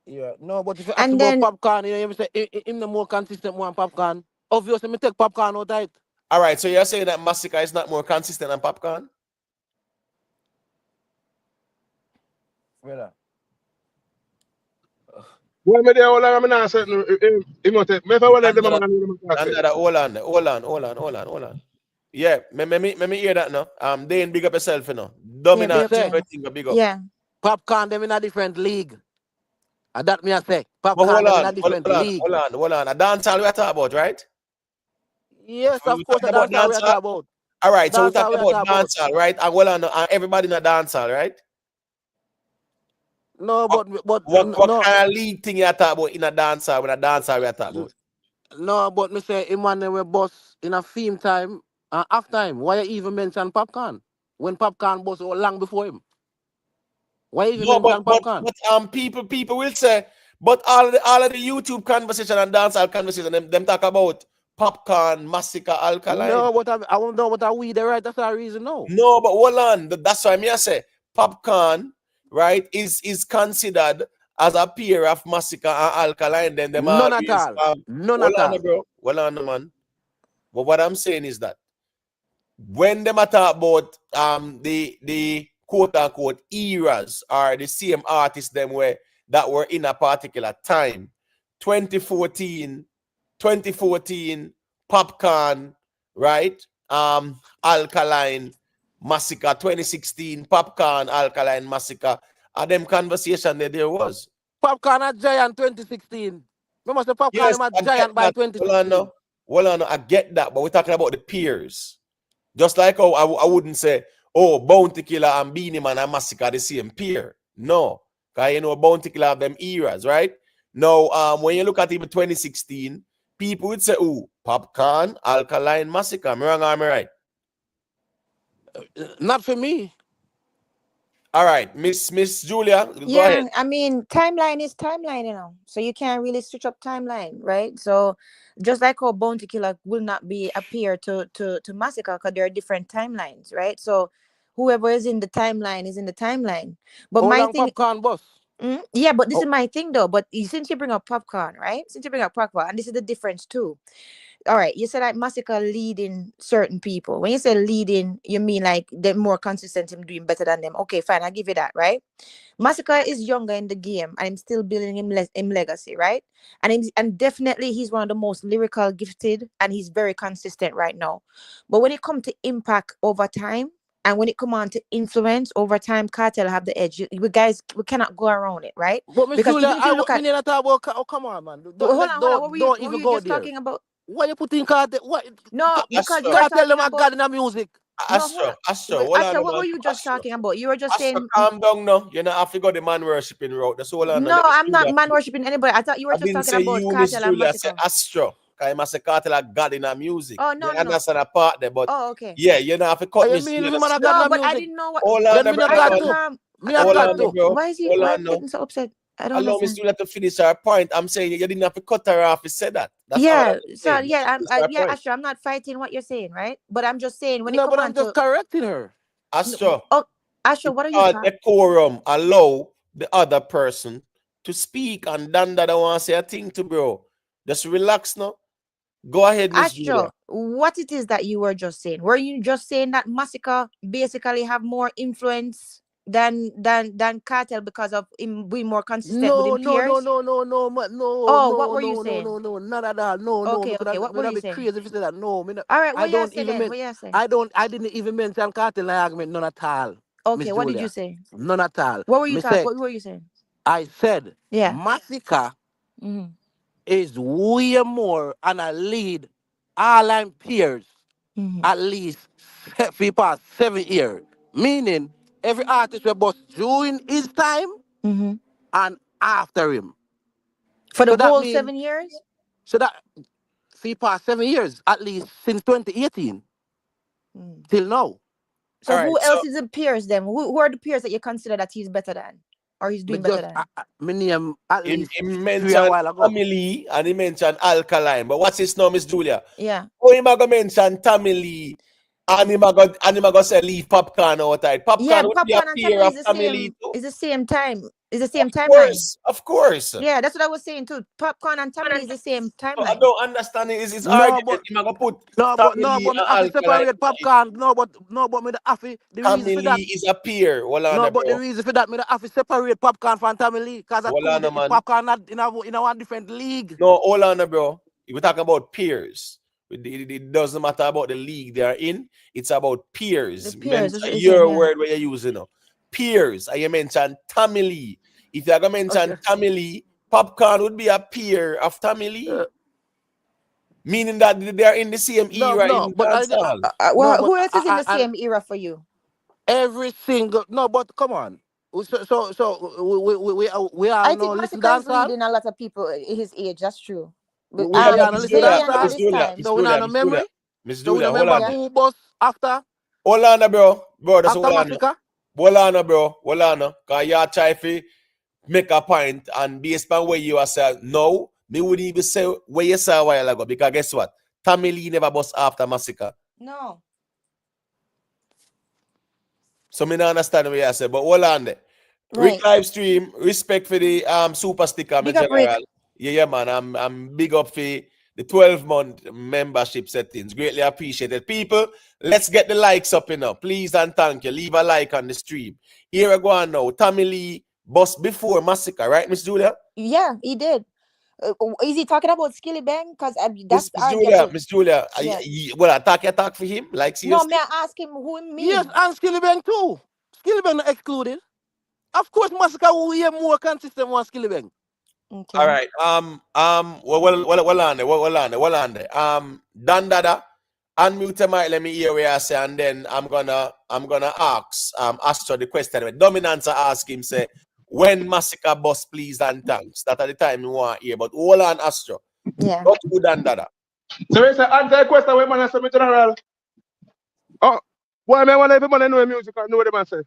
Yeah, no, but if you ask And about then Popcaan, you say him the more consistent one Popcaan. Obviously, me take Popcaan out of it. All right, so you're saying that Massacre is not more consistent than Popcaan? Brother. Well, me there, hold on, I'm not saying, Imhotep. Me if I want them, I'm not saying. Hold on. Yeah, me hear that now. Then big up yourself, you know. yeah, Dominant, say, big up. yeah. Popcaan them in a different league. And that me I say. But Popcaan them in a different league. hold on. A dancehall we are talking about, right? Yes, We of course, talking that's about how we are dancehall? talking about. All right, so we That's how talking we are about talking about. dancehall, right? And hold on, everybody in a dancehall, right? No, but What no, kind of league thing you are talking about in a dancehall when a dancehall we are talking about? no, but me say him and them were boss in a theme time and after him. Why you even mention Popcaan? When Popcaan boss was long before him. Why you even No, mention Popcaan? people will say, but all of the YouTube conversation and dancehall conversation, them talk about Popcaan, Massacre, Alkaline. No, but I won't know what are we the right. That's our reason. No. No, but hold on. That's why I say Popcaan, right, is considered as a peer of Massacre and Alkaline. Then them None at always all. None hold at on, all. bro. Hold on, man. But what I'm saying is that when them talk about the quote unquote eras are the same artists them that were in a particular time. 2014, Popcaan, right? Alkaline, Massacre, 2016, Popcaan, Alkaline, Massacre. And them conversation there was. Popcaan a giant 2016. Remember say Popcaan Yes, him a I get giant by that. Hold on, I get that, but we're talking about the peers. Just like how I wouldn't say, oh, Bounty Killer and Beanie Man and Massacre the same peer. No, because you know Bounty Killer have them eras, right? Now, when you look at even 2016, people would say, oh, Popcaan, Alkaline, Massacre. Am I wrong or am I right? Not for me. All right, Miss Julia, go Yeah, ahead. I mean, timeline is timeline, so you can't really switch up timeline, right? So just like how Bounty Killer will not be appear to Massacre because there are different timelines, right? So whoever is in the timeline is in the timeline. But How my long thing, Popcaan boss? yeah, but this Oh, is my thing though. But since you bring up Popcorn, right? Since you bring up Popcorn, and this is the difference too. All right, you said like Massacre leading certain people. When you say leading, you mean like they're more consistent in doing better than them. Okay, fine, I'll give you that, right? Massacre is younger in the game, and I'm still building him legacy, right? And definitely he's one of the most lyrical gifted, and he's very consistent right now. But when it comes to impact over time, and when it come on to influence over time, Cartel have the edge. We cannot go around it, right? but Miss Because Julia, even if you look we at, need to talk about. Oh, come on, man. hold on, What were you Don't even go just there. talking about? Why you putting Cartel? What? No, because you were Cartel them talking a about. god in the music. No, hold on. Astro, hold on, Astro, what man. were you just talking about? You were just Astro, saying calm down now. You know, have to go the man worshipping route. That's all on. no. Let me I'm do not that. man worshiping anybody. I thought you were I just didn't talking say about you, Miss Cartel and Julia. I said Massacre. Astro. Because I must say Cartel a god in our music. Oh You no. understand a part there, but Oh okay. yeah, you know, have to cut You Miss mean if Julia. you man a god in No, the but I music? didn't know what. Hold on, Then me no brother god Astro, man. too. calm. Me a Hold chat on, too. bro. Why is he Hold why on is he now. getting so upset? I don't Allow Miss understand. Julia to finish her point. I'm saying you didn't have to cut her off. He said that. That's all Yeah, I'm so saying. yeah, Finish her yeah, point. Asher, I'm not fighting what you're saying, right? But I'm just saying when it No, come but on I'm just to correcting her. Astro, oh, Asher, it's what are you called talking? decorum. Allow the other person to speak, and Dan that I want to say a thing to bro. Just relax now. Go ahead, Miss Julia. Asher, what it is that you were just saying? Were you just saying that Massacre basically have more influence than Cartel because of him being more consistent with No, him no, no, peers? no, no, no, no, Oh, what no, were you no, no, saying? no, no, not at all. No, no, Okay, me okay. What were could you be saying? crazy if you say that. No, me not, All right, I what you don't say even then? mean What you say? I didn't even mention cartel argument none at all, Miss Okay, what did you Julia. say? None at all. What were you Me talking? say What were you saying? I said Yeah. Masicka Mm-hmm. is way more and a lead all I'm peers Mm-hmm. at least for past 7 years. Meaning every artist will bust during his time Mm-hmm. and after him. For the So that whole means 7 years? so that for past 7 years, at least since 2018 Mm. till now. All So right. who So else is the peers then? Who are the peers that you consider that he's better than? Or he's Me doing better just than? me name at least he three a mentioned while ago. family and he mentioned alkaline. But what's his name, Miss Julia? Yeah. Oh, he might mention family and he might go say leave popcorn outside. Yeah, Popcorn would be a Popcaan and peer Tamale of is the family same. too. Is the same time. Is the Of same timeline. course, of course. Yeah, that's what I was saying too. Popcorn and Tamale is the same So I timeline. don't understand it. Is his No, argument but he might go put no, family but me and have to alkaline. separate popcorn. No, but me the have to, the reason for that. Family is a peer. Hold on, No, but the bro. reason for that me the have to separate popcorn from Tamale because I Hold two on, man. popcorn not in a one different league. No, hold on, bro. If we're talking about peers, it doesn't matter about the league they are in. It's about peers. The peers Mention is the same, your yeah. word where you're using now. Peers. And you mentioned Tamale. If you're going to mention Okay. Tamale, popcorn would be a peer of Tamale. Meaning that they are in the same era No, in but dancehall. Well, no, but who else is in the I same era for you? every single no, but come on. We all I know think listen Massacre is dancehall. leading a lot of people his age. That's true. But We Yeah, all know Miss listen Julia, Zay and dancehall. Miss this Julia, time. Miss So we not Julia, no Miss Julia, memory. Miss So we Julia, don't hold remember on. who bus Hold on, bro. Bro, just after hold on. Masicka. Hold on, bro. Hold on. Because you try to make a point and based on where you are saying, no, me wouldn't even say where you said a while ago. Because guess what? Tamale never bust after Massacre. No. So me not understand what you say. But hold on there. Rick Right. live stream, respect for the super sticker, my Big up Rick. general. Yeah, man. I'm big up for the 12-month membership settings. Greatly appreciated. People, let's get the likes up enough. Please and thank you. Leave a like on the stream. Here I go on now. Tamale bust before Massacre, right, Miss Julia? Yeah, he did. Is he talking about Skilly Bang? Because that's Miss Julia, arguably. Miss Julia, Yeah. well, attack for him, like No, seriously. may I ask him who he Yes, mean? and Skillibeng too. Skillibeng not excluded. Of course, Masicka will be more consistent than Skillibeng. Okay. All right. Well on there. Dan Dada, unmute your mic. Let me hear what I say, and then I'm gonna ask Astro the question. Dominance ask him say, when Massacre boss, please and thanks. That at the time you want to hear. But hold on, Astro. Yeah. Go to Dan Dada. So we say answer the question when man say me general. Oh, why me want everybody know music and know what the man say?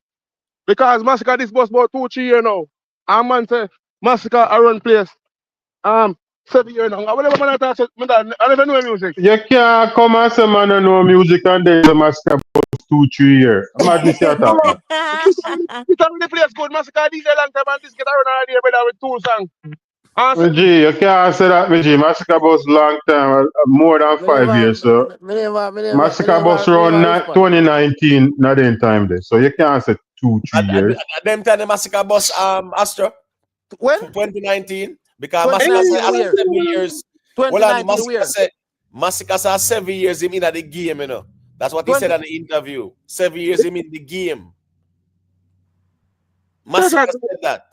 Because Massacre this bus about 2-3 years now. And man say Massacre a run place. 7 years now. Whatever man talk say, I never know music. You can't come and say man don't know music and then the Massacre post 2-3 years. Madness you No, talk about. this time the place good. Massacre DJ long time and this get a run all day brother with 2 songs. And say, G, you can't say that, G. Massacre bus long time, more than Me 5 years. So Massacre bus never around respond. 2019, not in time there. So you can't say 2-3 years. At them time the Massacre boss Astro When? 2019 because Massacre say 2019 after where? 7 years. Well, on 2019 where? Massacre say 7 years him in the game, you know. That's what he said 20. on the interview. 7 years him in the game. Massacre said that.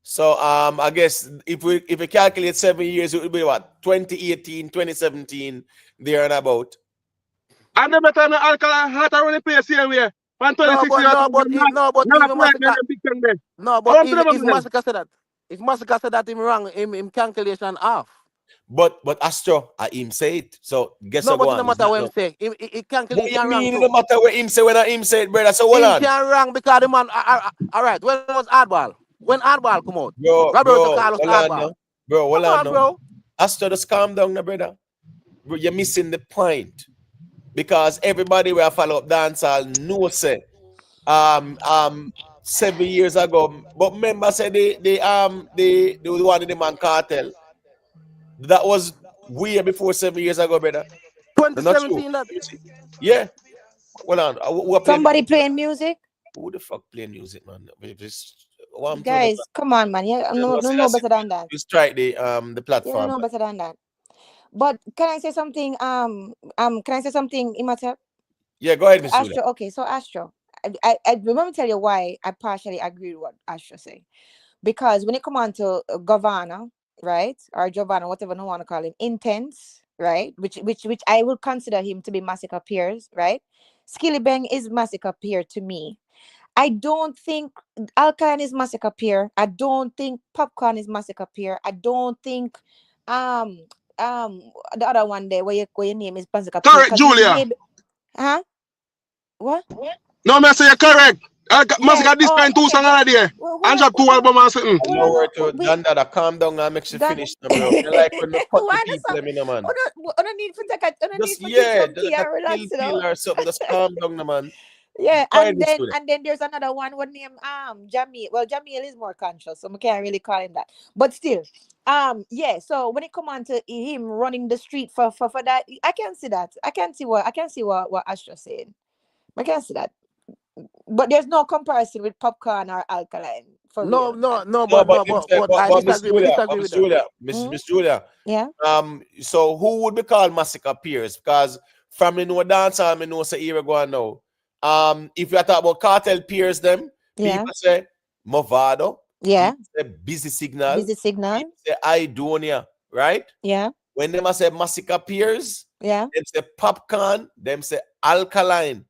So I guess if we calculate 7 years, it would be what 2018, 2017, there and about. I never time the alkaline hot around the place same way. From No, 26 but years no, old, but e- no, but not even playing Massacre. the big thing there. No, I but want to even know if them. Massacre said that, him calculation off. But Astro, I him say it. So guess No, what but go it no on. It's matter not what him no. say. It can What he you can wrong mean? It too. no matter what him say when I him say it, brother. So hold Him on. can wrong because the man. All right, when was hardball? When hardball come out? Roberto Bro, Carlos hold on hardball. now. Bro, hold Come on on, now. bro. Astro, just calm down now, brother. Bro, you're missing the point. Because everybody will follow up dancehall know say 7 years ago. But remember say the one in the man cartel. That was way before 7 years ago, brother. No, not you. 2017 that. Let me see. Yeah. Hold on. Who are playing Somebody music? playing music. Who the fuck playing music, man? What I'm told Guys, come on, man. Yeah, no, no, no better than that. you strike the You platform. know better than that. But can I say something? Can I say something, Imhotep? Yeah, go ahead, Miss Julia. Astro. Okay, so Astro, I remember tell you why I partially agree with what Astro say. Because when it come on to Governor, right, or Giovanna, whatever you want to call him, intense, right, which I would consider him to be Massacre peers, right. Skilly Bang is Massacre peer to me. I don't think Alkaline is Massacre peer. I don't think Popcaan is Massacre peer. I don't think um the other one there where your name is Massacre peer. Correct, Julia. Huh? What? No, me say you're correct. Yeah. Masicka this Oh, time 2 okay. songs already. And drop 2 albums and something. Well, No word no, to Danda, calm down and make you Dan- finish, now, bro. You like when you cut the Why the people, song? you know, man. I don't need to take a, I don't need Just to take some just tea like and a kill relax, you know. pill or something. Just calm down, now, man. Yeah, Go ahead, Miss Julia. and then there's another one. What name? Jamil. Well, Jamil is more conscious, so we can't really call him that. But still, yeah. So when it come on to him running the street for that, I can see that. I can see what Astra saying. I can see that. But there's no comparison with Popcaan or Alkaline for No, real. no, no, No, but I but Miss disagree. We Julia, disagree with that. Miss Julia. Yeah. So who would be called Massacre peers? Because from me know dancehall, me know say here we go on now. If you talk about cartel peers, them Yeah. people say Movado, Yeah. people say Busy Signal, Busy Signal. people say Idonia, right? Yeah. When them say Massacre peers, Yeah. them say Popcaan, them say Alkaline.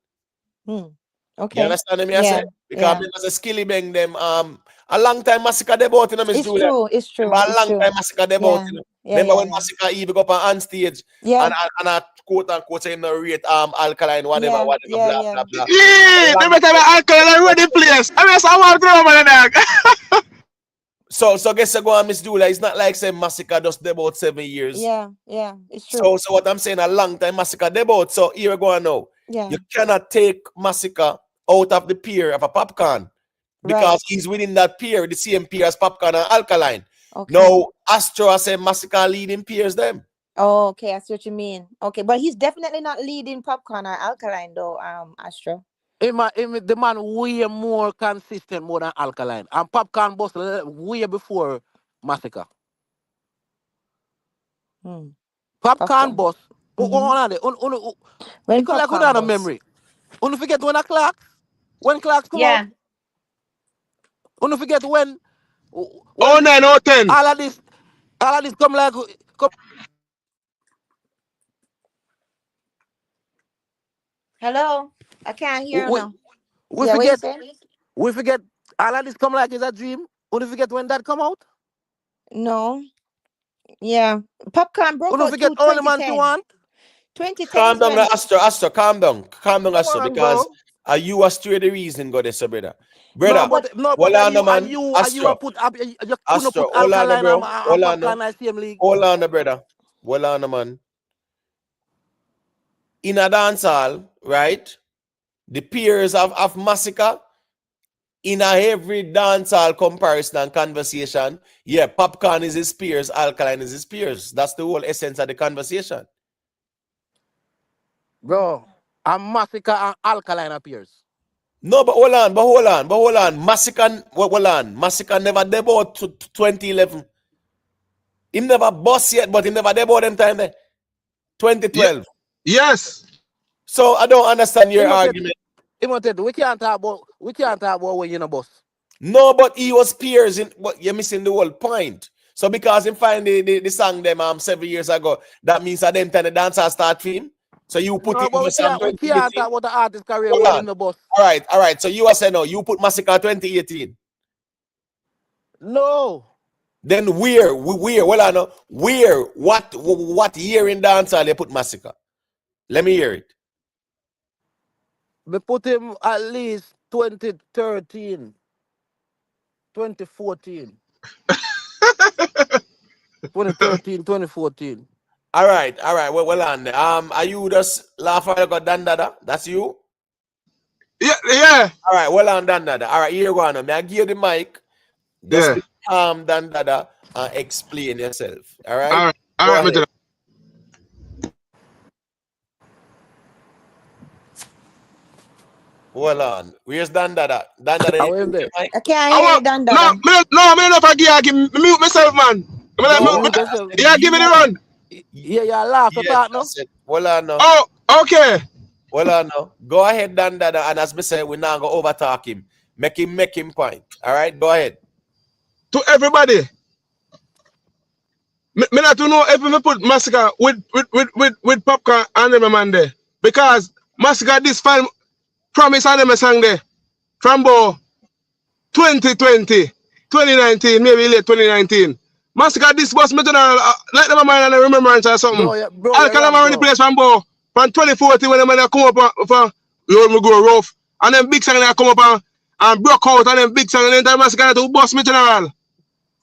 Okay. You understand me? I Yeah. say because me say Skilly Bang them a long time Massacre debut, you know, Miss It's Julia. true. It's true. Remember a It's long true. time Massacre debut, Yeah. you know. Yeah. Remember Yeah. when Yeah. Massacre even go up on stage Yeah. and a quote unquote say no rate Alkaline, whatever, Yeah. blah Yeah. blah Yeah. blah. Yeah, they better be alcohol and ready place. I mean, someone grow over the dog. So guess I go on, Miss Julia. It's not like say Massacre just debut 7 years. Yeah. Yeah. It's true. So what I'm saying, a long time Massacre debut. So here we go now. Yeah. You cannot take Massacre out of the peer of a Popcaan because Right. he's within that peer, the same peer as Popcaan and Alkaline. Okay. Now Astro I say Massacre leading peers them. Oh, okay. I see what you mean. Okay, but he's definitely not leading Popcaan or Alkaline though. Astro. The man way more consistent more than Alkaline. And Popcaan boss way before Massacre. Popcaan Popcaan. boss. When Because like Popcaan without a boss. memory. Don't forget when clocks come Yeah. out. Don't forget when Oh, 9, oh, 10. all of this come like come. Hello. I can't hear you We, now. we Yeah, what you forget saying? all of this come like is a dream. Don't forget when that come out. No. Yeah. Popcaan broke Don't out forget through all the man you 2010. want. 2010 Calm is down, when Astro, calm down, Come Astro, on, because bro. you are straight the reason, God, so brother. No, Brother, but hold are on, you man, are Astro, put up you couldn't Astro, put hold on, Alkaline bro, and hold on, Popcaan in the same league. hold on, brother, hold on, man. In a dancehall, right? The peers of Massacre in a every dancehall comparison and conversation, yeah, Popcaan is his peers, Alkaline is his peers. That's the whole essence of the conversation. Bro, a Massacre and Alkaline appears. No, but hold on. Massacre never debuted to 2011. He never bust yet, but he never debuted them time there. 2012. Yes. So I don't understand your argument. We can't talk about when you know boss. No, but he was peers in what you're missing the whole point. So because him find the song them 7 years ago, that means that them time the dancer start for him. So you put No, it in but the song we can't 2018. talk about the artist career Hold when on. him the boss. All right. So you are saying no, you put Massacre 2018. No. Then where? Well, I know where. What year in dancehall they put Massacre? Let me hear it. We put him at least 2013, 2014. 2013, 2014. All right. Well on. Are you just laugh at got Dandada? That's you? Yeah. All right, well on Dandada. All right, here you go on. May I give you the mic? Just Yeah. be calm, Dandada, and explain yourself. All right? All Go right, ahead. Major. Hold on. Where's Dandada? Dandada, How you is mute your there? mic? I can't I hear you, want Dandada. me not forget. Give me mute myself, man. No, Mute I yourself. said Yeah, give me the you. run. Yeah, yeah, last to Yes, talk I now. said. Hold on now. Oh, okay. Hold on now. Go ahead, Dandada, and as me say, we're not going to overtalk him. Make him point. All right? Go ahead. To everybody. Me not to know if me put Massacre with Popcaan and them man there. Because Massacre this film promise and them a song there. From 2020, 2019, maybe late 2019. Massacre this was me general like them man and a remembrance or something. Bro, you're Alkaline wrong, man bro. replace from 2040 when the man come up for you me go rough. And then big song they come up and broke out and then big song and then time Massacre to bust me general.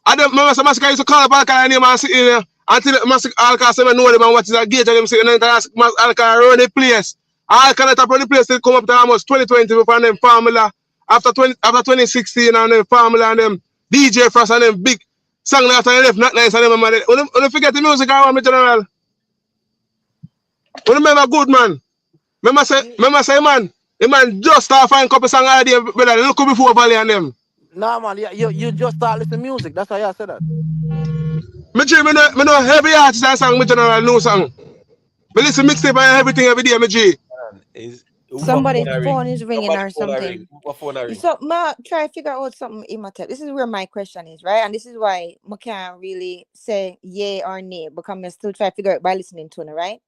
And then Massacre used to call up Alkaline name and sit in there until Massacre Alkaline say know them and what is a gate and them sitting and then Alkaline run the place. Alkaline top run the place to come up to almost 2020 before them formula. After 2016 and then formula and them DJ Frost and them big song after they left not nice and them man. When you forget the music I want me general. When remember good man. Remember say man, the man just start find couple song idea brother look before Valley and them. Nah, man, you just start listening to music. That's why I said that. Me know every artist that song me general know song. Me listen mixtape and everything every day, me G. Is who Somebody's phone a phone ring? is ringing Somebody or phone a something. ring. Who phone a ring? So, try to figure out something in my tell. This is where my question is, right? And this is why I can't really say yay or nay because I'm still trying to figure out by listening to it, right?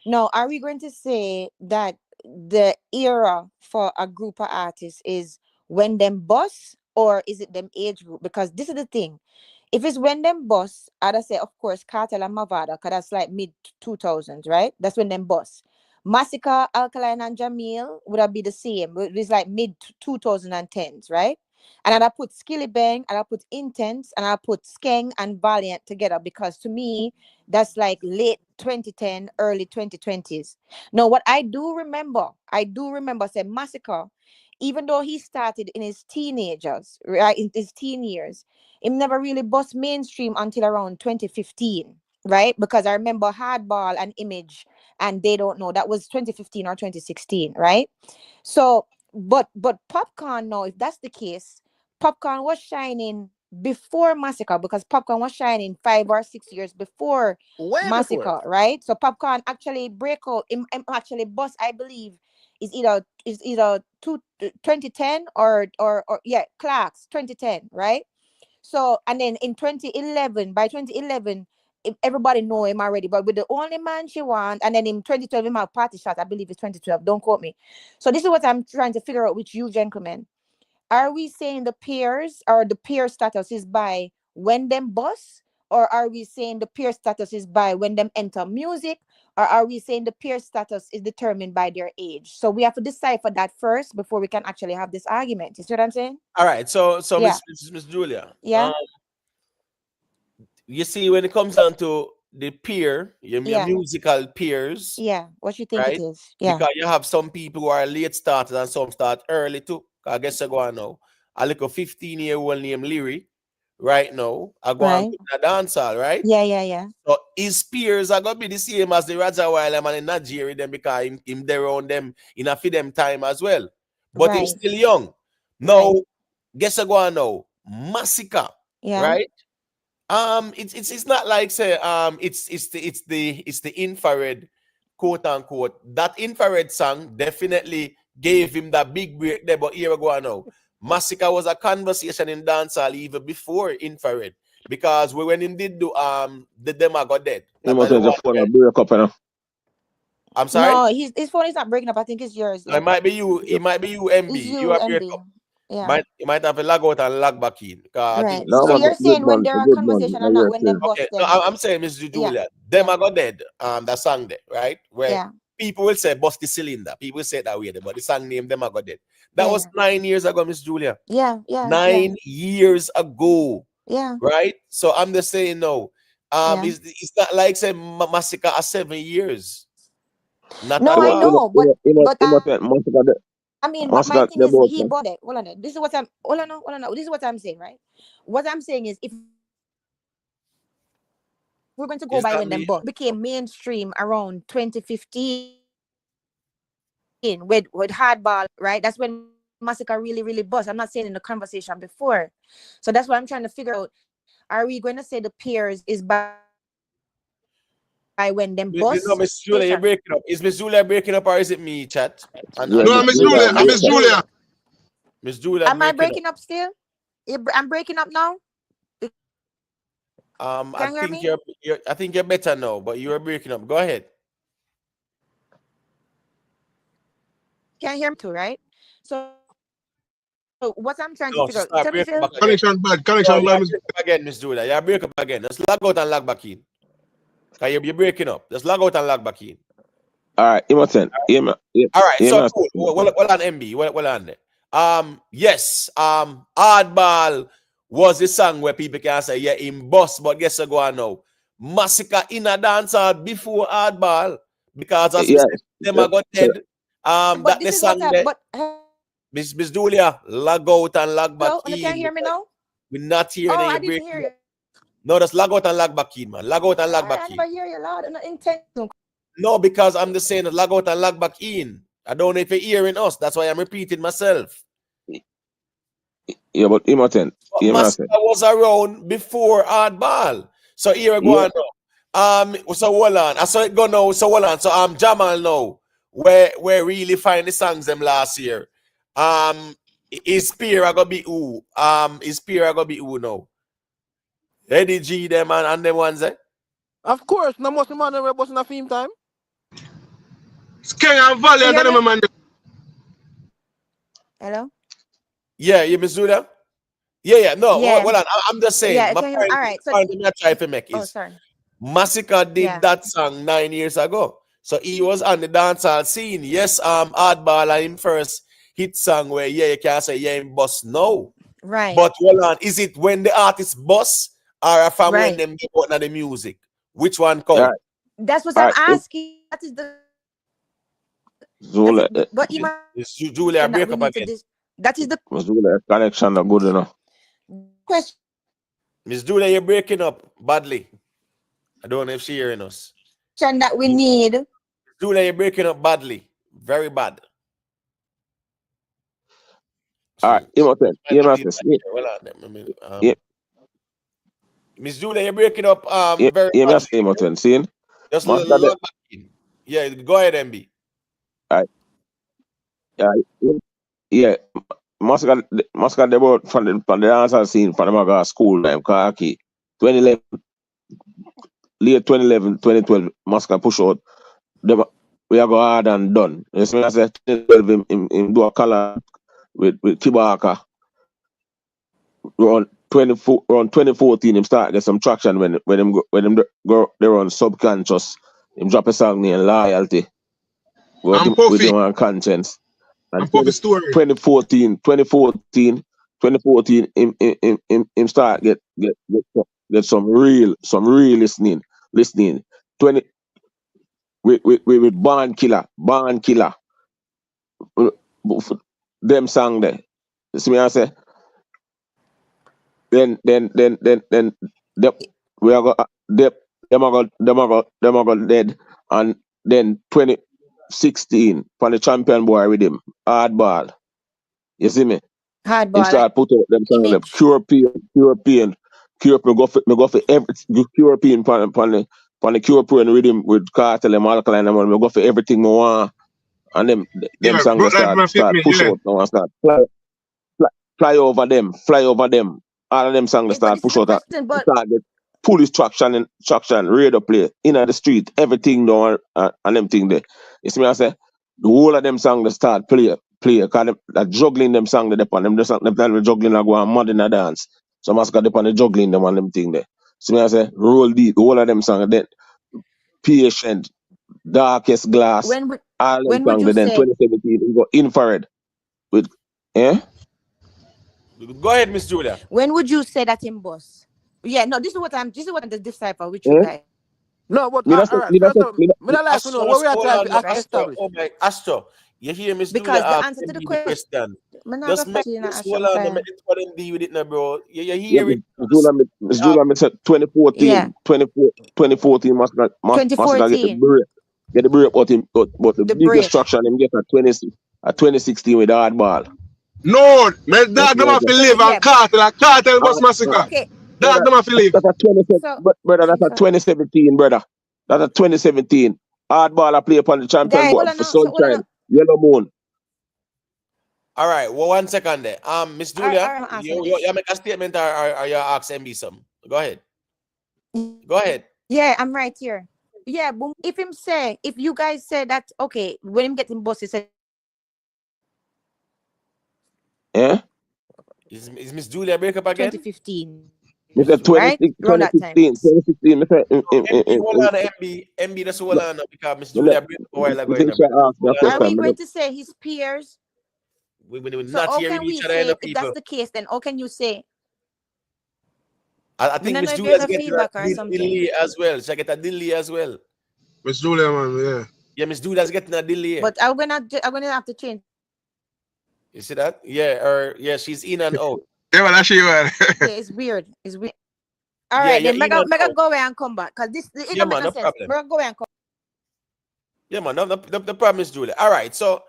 Now, are we going to say that the era for a group of artists is when them bust, or is it them age group? Because this is the thing. If it's when them bust, I'd say, of course, Kartel and Mavada, because that's like mid 2000s, right? That's when them bust. Masicka, Alkaline and Jamil would have be the same. It's like mid 2010s, right? And I put Skilly Bang, and I put Intense, and I put Skeng and Valiant together because to me, that's like late 2010, early 2020s. Now, what I do remember, say Massacre, even though he started in his teenagers, right, in his teen years, he never really bust mainstream until around 2015, right? Because I remember Hardball and Image, and They Don't Know. That was 2015 or 2016, right? So, but Popcaan now, if that's the case, Popcaan was shining before Massacre because Popcaan was shining 5 or 6 years before Way before. Massacre, right? So Popcaan actually break out, actually bust, I believe, is either 2010 or yeah, Clark's 2010, right? So and then in 2011, by 2011, everybody know him already, but with the only man she want, and then in 2012 him have party shot, I believe it's 2012. Don't quote me. So this is what I'm trying to figure out with you gentlemen. Are we saying the peers or the peer status is by when them bust, or are we saying the peer status is by when them enter music, or are we saying the peer status is determined by their age? So we have to decipher that first before we can actually have this argument. You see what I'm saying? All right. So Yeah. Miss Julia. Yeah. You see, when it comes down to the peer, your Yeah. musical peers, Yeah. What you think right? it is? Yeah. Because you have some people who are late starters and some start early too. I guess I go on now. A little 15-year-old named Leary, right now, I go on Right. put in a dancehall, right? Yeah. So his peers are gonna be the same as the Raja Wile man in Nigeria, them because him there around them in a feed them time as well. But Right. he's still young. Now, guess I go on now. Massacre, Yeah. right? It's not like say it's the infrared, quote unquote. That infrared song definitely gave him that big break there. But here we go now. Massacre was a conversation in dancehall even before infrared, because when him did do the demo got dead. You must have the phone a break up, you know. I'm sorry. No, his phone is not breaking up. I think it's yours. No, it might be you. It might be you, MB. It's you, You are break MB. up. Yeah. You might have to log out and log back in. Because I think Right. No, So man, you're good saying when man, they're a on good man. conversation I and not hear when them you. bust okay. No, them. I'm saying, Miss Yeah. Julia, them Yeah. I got dead. That song there, right? Where Yeah. people will say bust the cylinder. People say it that way, but the song name them I got dead. That Yeah. was 9 years ago, Miss Julia. Yeah. Yeah. Yeah. 9 years ago, Yeah. right? So I'm just saying no. Yeah. It's not like say Massacre are 7 years. Not No, at I all. know, but I mean, but my Masicka, thing the is boat, he man. bought it. Hold on. This is what I'm hold on. This is what I'm saying, right? What I'm saying is if we're going to go Is by that when them me? bought became mainstream around 2015 with hardball, right? That's when Massacre really, really bust. I'm not saying in the conversation before. So that's what I'm trying to figure out. Are we going to say the peers is by when them bust No, station? Miss Julia, you're breaking up. Is Miss Julia breaking up or is it me, chat? Yeah, No, And Miss Miss Julia, Julia. I'm I'm break Miss up. Julia. Miss Julia Am I breaking up. breaking up still? I'm breaking up now. You I can hear think me? I think you're better now, but you are breaking up. Go ahead. Can hear me too, right? So what I'm trying to figure out, tell me, Phil. No, to start breaking back again. Connection bad. No, Connection yeah, bad. Miss. break up again, Miss Julia. Yeah, break up again. Just log out and log back in. Cause you're breaking up. Just log out and log back in. All right, Imoten. All right, so cool. Imoten. Well on MB. Well on there. Yes. Hardball was the song where people can say, yeah, in boss, but guess what go on now? Massacre in a dancehall before Hardball. Because as we Yeah, said, them I got so, dead. But That this the is what song I there. but Miss Julia, log out and log back hello, and you can in hear me because now? we're not hearing Oh, you I didn't breaking hear up. you. No, just log out and log back in, man. Log out and log back I in. never hear you loud and intense. No, because I'm just saying that log out and log back in. I don't know if you're hearing us. That's why I'm repeating myself. yeah, but Imoten. But Yeah, man, Masicka was around before Hardball. So here we go yeah, on now. So hold on. I saw it go now. So hold on. So Jamal now. Where really find the songs them last year. Is Spear gonna be who? Is Spear gonna be who now? Eddie G them and them ones eh? Of course, no most man we bust in a theme time. King and Valley. You I hear don't me? know, man. Hello? Yeah, you Missoula? Yeah. No, Yeah. hold on. I'm just saying. Yeah, My can you hear me? point, All right. So my point I'm trying to make oh is sorry. Massacre did Yeah. that song 9 years ago. So he was on the dancehall scene. Yes, Hardball and him first hit song where you can't say him bust no. Right. But hold on, is it when the artist bust or from when Right. them get out of the music? Which one all count? right, That's what all I'm right. asking. That is the that is Zula, but imagine Is that we Julia need to break up again? that is the Zula connection not good enough. question Miss Julia, you're breaking up badly. I don't know if she's hearing us. that we need. Julia, you're breaking up badly. Very bad. All right, She Imoten. might Yeah, not man, be in my ear. Well, yeah, Miss Julia, you're breaking up yeah, very yeah, man, badly. Imoten. See, Just Masicka, log back in. Yeah, go ahead, MB. all right, yeah, Masicka, they brought from the dancehall scene from the Maga school time, Kaki. 2011, late 2011, 2012, Masicka push out. Them, we are go hard and done. You see me, I said 2012, him do a color with Kibaka. Around 2014, him start get some traction when him go they run subconscious. Him drop a song named Loyalty I'm with Puffy. him on conscience. I'm And Puffy story. 2014, him start get some real listening. 20 with Born Killer, uh, them song there. You see me I say then them, we are go them are go dead and then 2016 for the champion boy with him hardball. You see me? Him Hardball start put out them song them image. Cure pain me go for every Cure pain on the Cure pain rhythm with Kartel and Alkaline and me go for everything me want and them Yeah, song they broke life man fit start me. push Yeah. out now and start fly over them. All of them songs they But start this is push the out question. But start get police traction, radio play in the street, everything down and them thing there. You see me I say the whole of them songs they start play. play. Cause that juggling them song they upon them. Them juggling and go on mud in a dance. So Massacre upon the juggling them and them thing there. So me I say roll deep, all of them song. Then Patient, Darkest Glass, When would all them when would songs. you Then say 2017 we go Infrared with Go ahead, Miss Julia. when would you say that him boss? Yeah, no, this is what I'm the decipher with you Eh? guys. No, but Me all right. First of, me not like to know Astro, what we are hold trying on, to Right? Astro. establish. Oh my, Astro. You hear Miss Julia Because the ask answer to the the question, question. I'm not Just gonna make fight you in this that hold on, make it what them deal with it now, bro. You Yeah, hear it. Miss Julia, me said 2014, Yeah, 2014 Massacre get the 2014, break. Get the break, but the the biggest break. traction him get at 2016 with hardball. No, man, That's dog them what have to So live yeah, and cartel bus uh, massacre. okay. Dog them have to live. that's a 2017, So brother, that's a Jesus, 2017, brother. That's a 2017. Hardball I play upon the champion guys, hold board on for now. So hold on Sunshine, now. Yellow Moon. All right, well, 1 second there. Miss Julia, I'm answering you this. make a statement or you ask MB some. Go ahead. Go ahead. Yeah, I'm right here. Yeah, boom. If you guys say that, okay, when him getting boss, he said Yeah? Is Miss Julia break up again? 2015, Me said right? Around that time. 2016, me said, MB, hold on, MB, that's hold on because Miss me let- Julia break up a while ago. me think she asked me a Are question. we going to say his peers? We're So not how hearing can each we other, you know, say if that's people. the case? Then how can you say? I I think don't Miss know if there's Julia's a getting a feedback or something. delay as well. She get a delay as well. Miss Julia, man, yeah. Yeah, Miss Julia's getting a delay. But I'm gonna have to change. You see that? Yeah, or yeah, she's in and out. Yeah, man, that's she, man. Yeah, it's weird. It's weird. All Yeah, right, yeah, then in and mega out. go away and come back, cause it Yeah, don't make man, no no sense. problem. Mega go away and come. Yeah, man, the problem is Julia. All right, so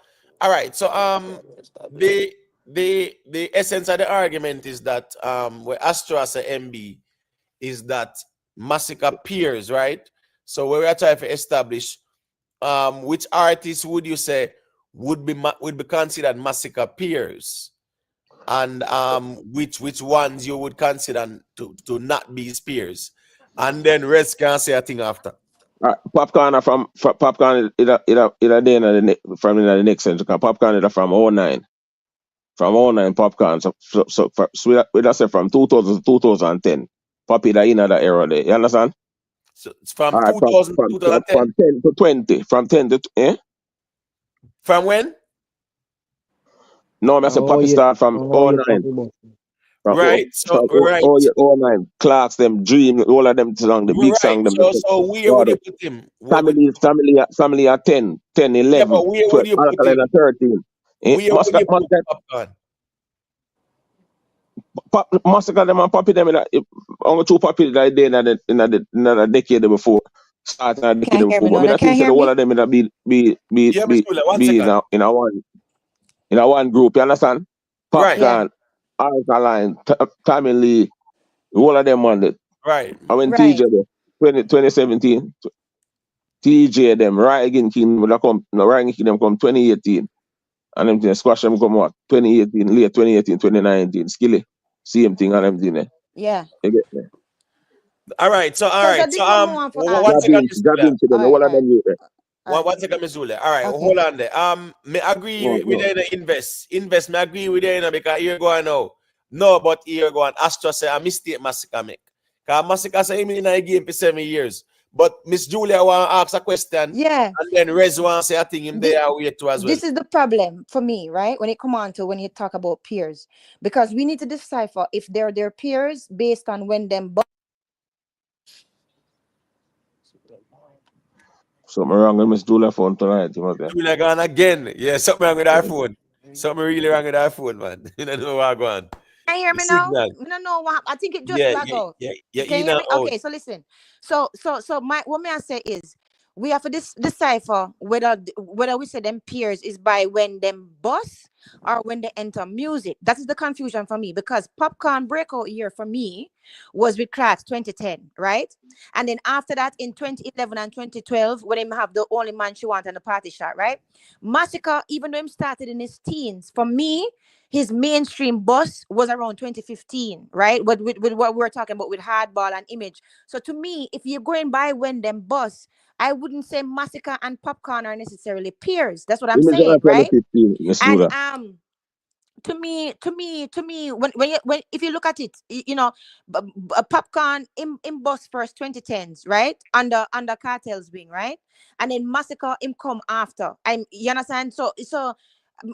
the essence of the argument is that where Astro as a MB is that Massacre peers, right? So we are trying to establish which artists would you say would be considered Massacre peers, and which ones you would consider to not be his peers, and then rest can say a thing after. Popcaan are from Popcaan from in the next century. Popcaan is from 09. From 09 Popcaan. So we just say from 2000 to 2010. Poppy that in that era there. You understand? So it's from All right, 2000 to 2010. from 10 to 20. From 10 to From when? No, I say Poppy start from 09. Right. So right. All 09. Clarks, them Dream, all of them song, the big Right. song, them. So where would you put him? Family are 10, 11, Yeah, but where 12, would you put Alkaline him? and 13. Where would you put Popcaan? Massacre them and Poppy them only two Poppy that day in the decade before. Starting a decade Can't hear before. me But now. I They think can't say hear the whole me. of them in a be Yeah, Miss Mula, 1 second. in a one group, you understand? Right. Yeah. Popcaan, Alkaline, Tommy Lee, all of them on it. Right. I went Right. TJ there, 2017. TJ them, right again King come 2018. And them things squash them come what? 2018, late 2018, 2019. Skilly. Same thing and them thing there. Yeah. You get me? All right. So This is what we want for ask. 1 second, Miss Mula. To them, All right. all of them you there. One second, Miss Zule. All right, Okay. hold on there. Me agree with the invest. Me agree with the because here go on now. No, but here go on. Astro say a mistake Massacre make. Cause Massacre say him in a game for 7 years. But Miss Julia want to ask a question. Yeah. And then Rez want to say a thing him there wait to as well. This is the problem for me, right? When you talk about peers, because we need to decipher if they're their peers based on when them. Something wrong with Miss Julia phone tonight. You know, Julia gone again. Yeah, something wrong with our phone. Something really wrong with our phone, man. You don't know what going on. Can you hear me now? I don't know what I think it just lag out. Yeah. Can you hear me? Okay, so listen. So what may I say is we have to decipher whether we say them peers is by when them boss or when they enter music. That is the confusion for me, because Popcaan breakout year for me was with Cracks 2010, right? And then after that, in 2011 and 2012, when him have the Only Man She Want and the Party Shot, right? Massacre, even though him started in his teens, for me, his mainstream buzz was around 2015, right? With what we were talking about with Hardball and Image. So to me, if you're going by when them buzz, I wouldn't say Massacre and Popcaan are necessarily peers. That's what I'm Image saying, right? 2015, Miss And Judah. to me, when if you look at it, Popcaan in bus first 2010s, right? Under Cartel's wing, right? And then Massacre him come after. You understand? So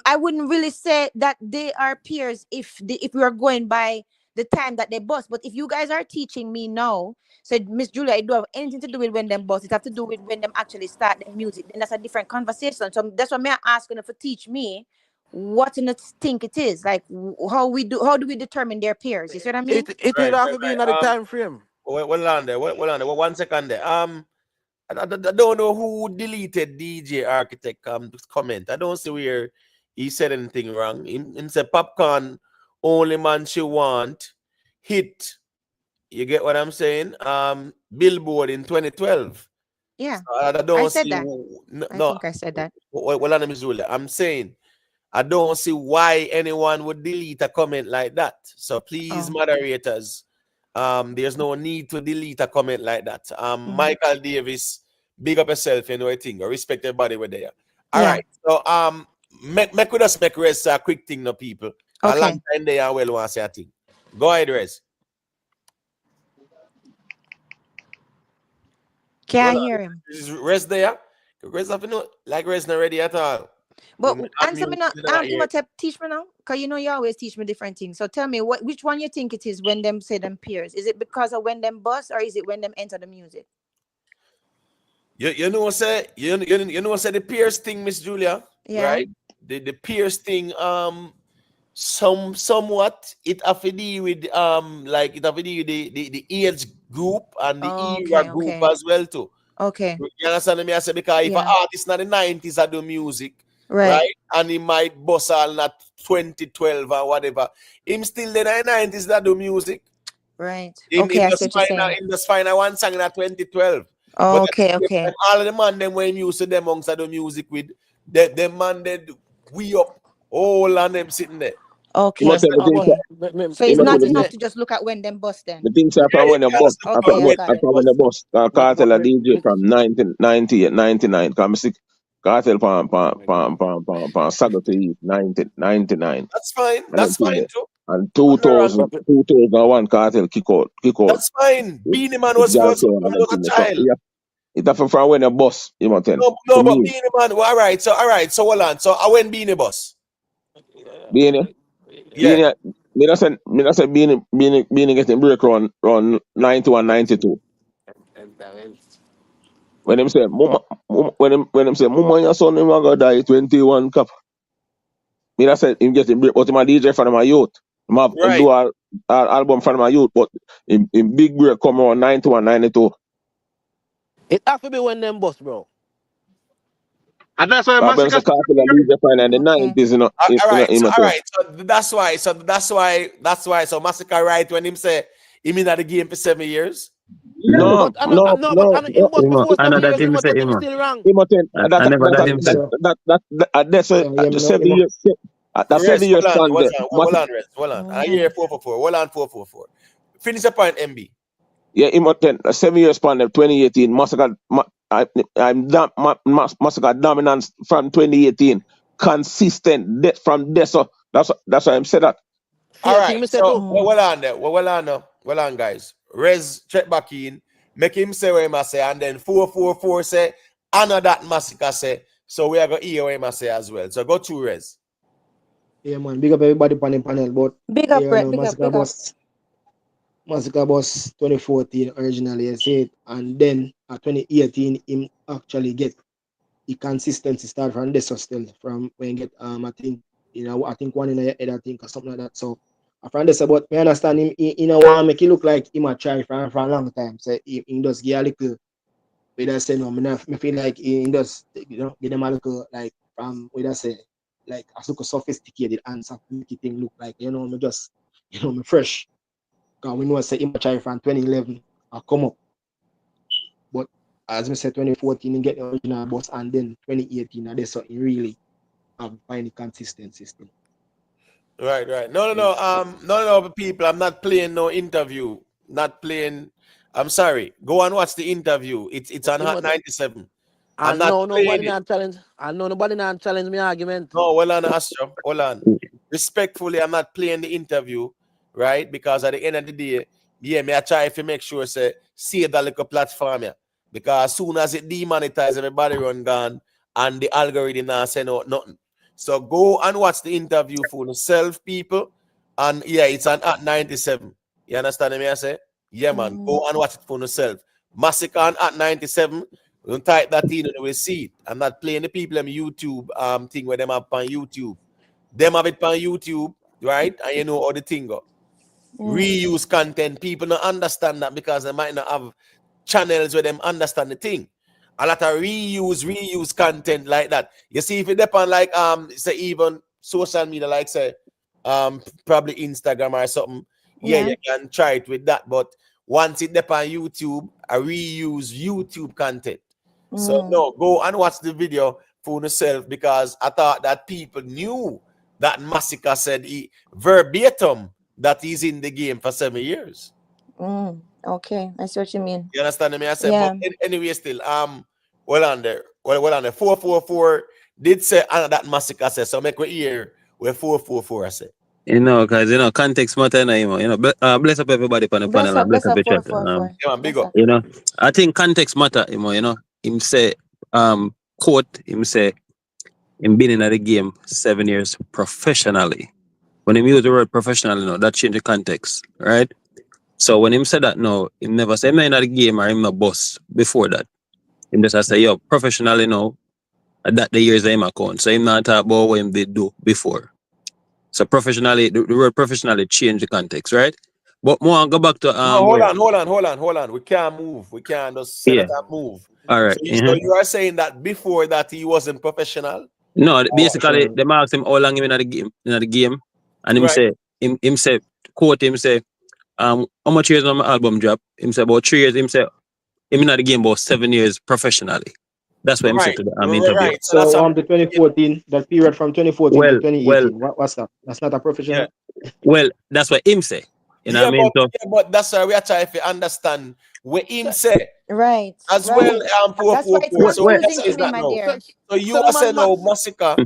I wouldn't really say that they are peers if we are going by the time that they bust. But if you guys are teaching me now, said Miss Julia, it don't have anything to do with when them bust. It have to do with when them actually start the music. Then that's a different conversation. So that's why me asking if to teach me what in it think it is. Like how do we determine their peers? You see what I mean? It will have to be in the time frame. Well on there. Well on there. 1 second there. I don't know who deleted DJ Architect comment. I don't see where he said anything wrong. In said Popcaan, Only Man She Want hit. You get what I'm saying? Billboard in 2012. Yeah, So I don't I said see that. no. I think I said that. Well on Miss Julia. I'm saying I don't see why anyone would delete a comment like that. So please, Oh. moderators, there's no need to delete a comment like that. Michael Davis, big up yourself, you know, I think. Respect everybody with there. All Yeah. right. So make we just make Rez a quick thing, no people. A Okay. long time there well want to say a thing. Go ahead, Rez. Can't hear him. Is Rez there? Rez have no like Rez not ready at all. But You answer me now. unmute, you not here. Teach me now, because you always teach me different things. So tell me which one you think it is when them say them peers. Is it because of when them bust, or is it when them enter the music? You know say the Pierce thing, Miss Julia, Yeah. right? The Pierce thing, somewhat it have to do with like it have to do with the age group and the era group Okay. as well too. Okay. You understand me? I say because if an Yeah. artist in the 90s I do music, Right. right? And he might bust all not 2012 or whatever, him still in the 90s that do music. Right. In Okay, I see just what you're find saying. in just find one song in 2012. But Okay. at the same time, all of the man them when used to them amongst the music with them man they we up all and them sitting there. Okay. You must say the thing, Okay. So it's you must say not the enough thing, to just look at when them bust then. the things from when the Yeah, bus, that's Okay, I got it. after when the bus, Cartel a DJ from 1998, 99, Masicka, Cartel pan Saga to East, 1999. That's fine. And That's then thing fine there. too. And Nothing wrong. 2001 Cartel kick out. That's fine. Beanie Man was Girl first show when and he was everything a there. So, child. yeah, it happened from when the bus, you know, No, to but me, Beanie Man, well, all right. So hold on. So I went Beanie Bus. Beanie, Yeah. me not say Beanie getting break around 91, 92. When them say, when them say, Mama, your son, him a go die 21 cap. Me not say him getting break, but him a DJ from my youth. Him Right. do a album from my youth, but him big break come around 91, 92. It have to be when them bust, bro. And that's why But when Masicka say Cartel a DJ from in the Okay. 90s, you know, All right. him So a all right. So that's why. So Massacre right when him say he been at the game for 7 years. no, But in bust Ima, before I know 7 that years, him say him Ima. still wrong. him a ten, I never that him say. that's Yeah, yeah, the me know, 7 Ima. years. That 7 Rest. years span there. Rest. Hold on. I hear 444. Hold on 444. Finish the point, MB. Yeah, him a 10, a 7 years span there, 2018. Massacre, Massacre dominance from 2018. Consistent from there. So that's why I'm saying that. All Same right. thing, me say So too. hold on there. Hold on, guys. Rez check back in. Make him say what he must say, and then 444 say, honor that Massacre say. So we are going to hear what he must say as well. So go to Rez. Yeah, man. Big up everybody on the panel, but Big up, yeah, Brett. no, Big up. Massacre Boss 2014 originally, I said, and then at 2018, him actually get the consistency start from this still from when get I think I think one in a head, I think, or something like that. So from this, but me understand him in a one make it look like him a try for a long time. So he does get a little. We just say no, me feel like he does, give them a little like from we just say like a super sophisticated answer to make it thing look like, me just, me fresh. Because we know I say immature from 2011 I come up. But as I said, 2014 you get the original boss, and then 2018 there's something really find the consistency still. Right. No, people. I'm not playing no interview. Not playing. I'm sorry. Go and watch the interview. It's on Hot 97. I'm And not no playing nobody it. not challenge. And no nobody not challenge me argument. No, hold on, Astro. Hold on. Respectfully, I'm not playing the interview, right? Because at the end of the day, me I try to make sure say save that little platform, yeah. Because as soon as it demonetize, everybody run gone, and the algorithm now say no nothing. So go and watch the interview for yourself, people. And yeah, it's on at 97. You understand me? I say, yeah, man. Go and watch it for yourself. Massacre on at 97. Don't type that in and you will see it. I'm not playing the people on YouTube thing where them up on YouTube. Them have it on YouTube, right? And you know how the thing go. Reuse content. People don't understand that because they might not have channels where them understand the thing. A lot of reuse content like that. You see, if it depend like say even social media, like say probably Instagram or something, yeah, you can try it with that. But once it depend YouTube, I reuse YouTube content. So no, go and watch the video for yourself, because I thought that people knew that Masicka said he verbatim that he's in the game for 7 years. Okay, I see what you mean. You understand me? I said, but anyway, still, well on there. 444 did say that Masicka said, so make we hear where 444 I said. Because context matter, bless up everybody on the panel and bless up the chat. Yeah, man, big up. I think context matter, him say, quote, him say, him been in the game 7 years professionally. When him use the word professional, that change the context, right? So when him said that, no, him never say him in the game or him not boss before that. Him just say, yo, professionally, that the years that him account. So him not talk about what him did do before. So professionally, the word professionally change the context, right? But more go back to hold on. We can't move. We can't just say that and move. All right. So you are saying that before that he wasn't professional? No, basically they asked him how long him in the game, and him say him say quote him say how much years on my album drop? Him say about 3 years. Him say him in the game about 7 years professionally. That's what him said to the interview. Right. So the 2014, that period from 2014 to 2018, what's that? That's not a professional. Yeah. Well, that's what him say. You know what I mean? But that's why we are trying to understand what him say. Right. As well, that's why it's confusing to me, my dear. So you are saying now Masicka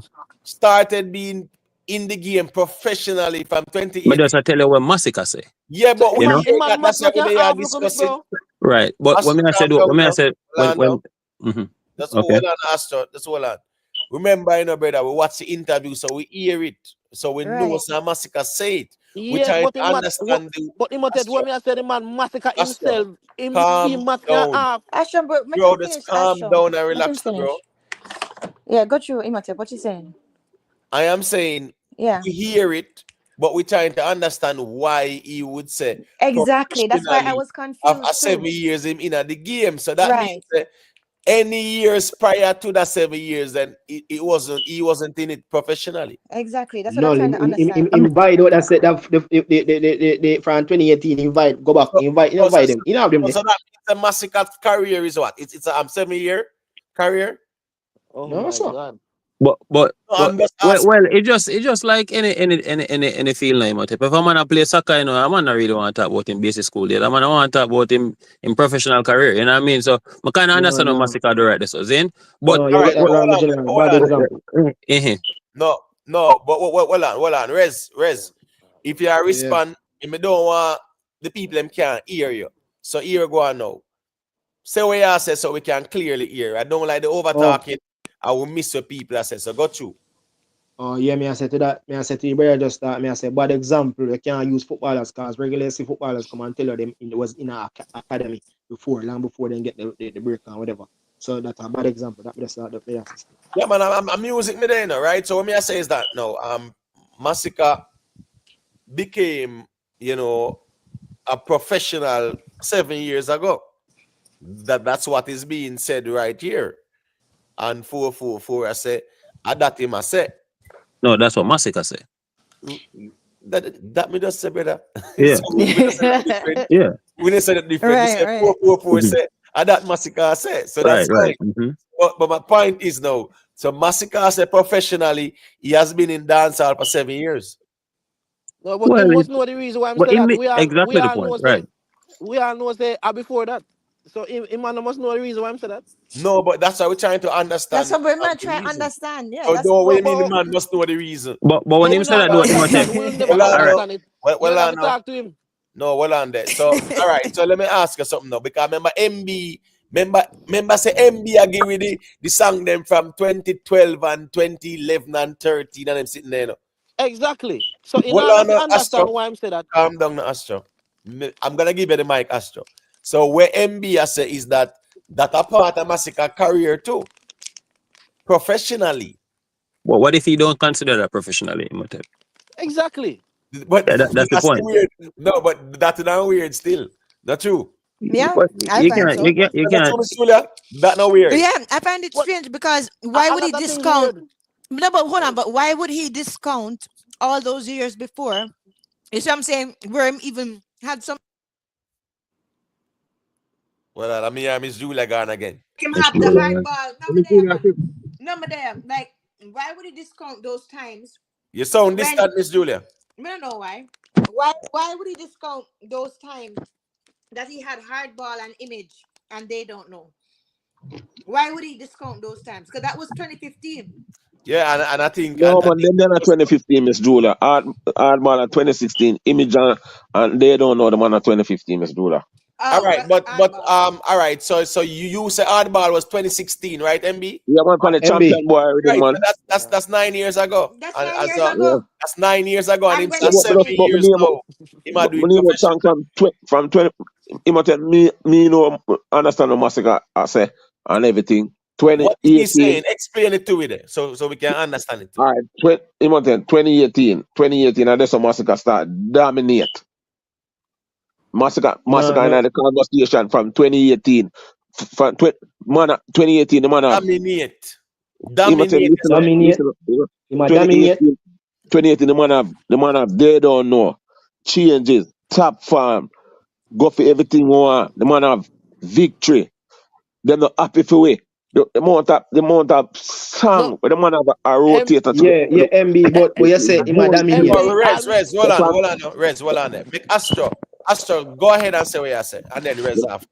started being in the game professionally from 2018. But just I tell you what Masicka say. Yeah, but we that's what we are discussing. Right. But when I said that's okay. Hold on, Astro. That's all on. Remember, brother, we watch the interview, so we hear it, so we know what Masicka say it. We try to understand but when I said the man Masicka himself, bro, just calm down and relax, bro. Yeah, go through Imhotep. What you saying? I am saying we hear it, but we're trying to understand why he would say exactly. That's why I was confused. After 7 years in the game, so that means any years prior to that 7 years, then he wasn't in it professionally. Exactly. That's what I'm trying to understand. Invite that said that the from 2018 invite go back invite them. You know them. So that means the Massacre career is what? It's a 7-year career. Oh no, my God. But well, it's just like any field name. If a man play soccer, I man not really want to talk about him basic school days. I man want to talk about him in professional career. You know what I mean? So I kind of understand how Masicka do right this. So Zin, but hold on, Rez. If you are respond, if you don't want the people them can't hear you. So here go on now. Say what you say so we can clearly hear. I don't like the over talking. I will miss your people. I said, so go through. Oh, yeah, me I said to that. Me I said to you, brother, just that. Me I said, bad example, you can't use footballers because regularly see footballers come and tell you them it was in an academy long before they get the break and whatever. So that's a bad example. That just the player system. Yeah, man, I'm music me there, right? So what me I say is that no, Masicka became, a professional 7 years ago. That's what is being said right here. And 444, I say, that him I say. No, that's what Massacre say. That me just say, brother. Yeah. So we just say that different. Yeah. We didn't say that different. We said Right. 444 Mhm. say, and that Masicka say. So that's Right. fine. Mhm. But my point is now, so Masicka say professionally, he has been in dancehall for 7 years. No, but Well, him must know the reason why I'm well, saying that. We exactly the all point, know right? say before that. So him must know the reason why I'm saying that. No, but that's why we're trying to That's understand what we're the not trying to reason. understand. Yeah, So that's no, what you But mean the but, man must know the reason? But when but him we say not that, gonna do it, understand. Imhotep. We'll never Well, I All right. know. understand it. Well, You'll I have to know. talk to him. No, well on there. So all right. So let me ask you something now. Because remember MB, remember say MB I give you the song them from 2012 and 2011 and 13 and them sitting there. No? Exactly. So in Well order on to understand Astro. why I'm saying that, Calm down, no, Astro. I'm gonna give you the mic, Astro. So where MB I say is that a part of Massacre career too, professionally. Well, what if he don't consider that professionally, Imhotep? exactly. But Yeah, that's the that's point. weird. No, but that's not weird still. Not true. yeah, But I find so. you Not can't. true, Miss Julia. That not weird. Yeah, I find it What strange because why would he another thing discount? weird? No, but hold on. But why would he discount all those years before? You see what I'm saying? Where him even had some Well, I mean, Miss Julia gone again. him Let's have do the it. hard ball. Number there, man. Number there. Like, why would he discount those times You sound when distant, Miss Julia. I don't know why. Why would he discount those times that he had hardball and image and they don't know? Why would he discount those times? Because that was 2015. Yeah, and I think No, I man, think them at 2015, Miss Julia. Hardball at 2016. Image and they don't know the man at 2015, Miss Julia. all Oh, right, well, but hardball. all right. So you say Hardball was 2016, right, MB? Yeah, man, from the MB. champion boy already, Right. man. So that's 9 years ago. That's And, 9 years so Yeah. ago. that's 9 years ago, and And him when Yeah, that's he but, seven but, came, but my years name, now. He might do my it name was professional. from 20. Imhotep, me know, understand the Massacre, I say, and everything. What is he 2018. saying? Explain it to me there, so we can understand it too. All right, Imhotep, 2018, and that's how Massacre start dominate. Massacre No. in the conversation from 2018. From 2018, the man have Dominate, Imhotep, dominate. So Dominate. listen, He might dominate. 2018, the man have they don't know changes, top farm, go for everything we want. The man have victory. They're not happy for we. The amount of No, song where the man have a M, rotator to Yeah, MB. But you say he might gold dominate. tier. oh, MB, Rez, hold That's on, why Rez, hold on there. Make Astro, go ahead and say what you say, and then Rez after.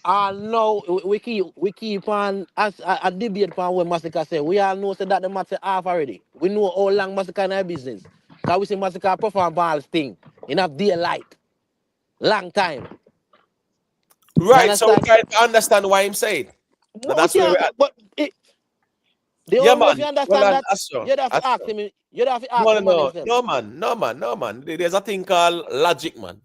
no, we keep on as a debate on when Massacre say. We all know say that the match say half already. We know how long Massacre in our business. Cause we see Massacre perform balls thing in a daylight. Long time. You Right, so we understand? try to understand why him say it. Now We that's where we're can't at. but the Yeah, only way if you man. Well, understand on that, Astro, you'd have to ask Astro. him. You'd have to ask No, the man no, himself. no, man, no, man, no, man. There's a thing called logic, man.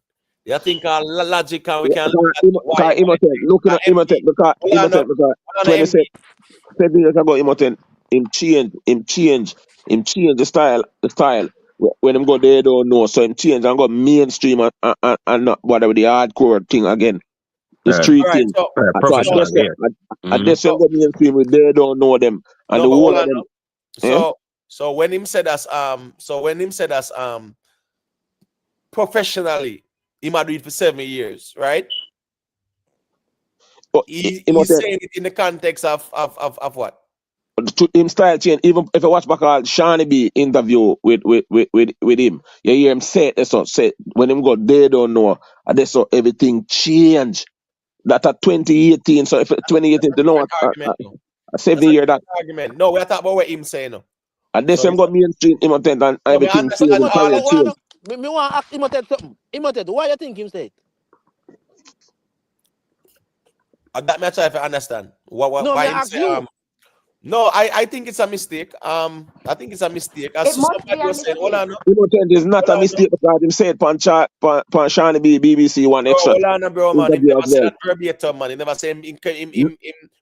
There's a thing called logic, and we can look at why. Imhotep, looking at Imhotep, because Hold on, because hold on, MB. 7 years ago, Imhotep, him change the style. When him go there, don't know. So him change and go mainstream and not bother with the hardcore thing again. The Right, street All right, thing. right, So I so, professional, guess yeah. I Mm-hmm. guess him go mainstream with they don't know them. And no, the but whole hold of on. them, eh? So when him said us, professionally, he might do it for 7 years, right? But He's Imhotep, saying it in the context of what? to him style change. Even if I watch back all Shawnee B interview with him, you hear him say it, so say when him go they don't know, and that's so everything change. That at 2018, so if 2018 to know Different argument, no. a That's 7 a year that different argument. No, we're talking about what him saying, no. and this So him it's got mainstream Imhotep and no, me everything change understand and But all career of hold that. change. on. Me want to ask Imhotep something. Imhotep, why you think him say it? That me try to understand. No, Why me him ask say you. no, I think it's a mistake. I think it's a mistake. As It to must be somebody a was saying, hold mistake. on, no, Imhotep is not hold a on, no. mistake because him said pan Shawnee B BBC one Bro, extra hold on, no, bro, man. He interview never as said well. that verbatim, man. He never said him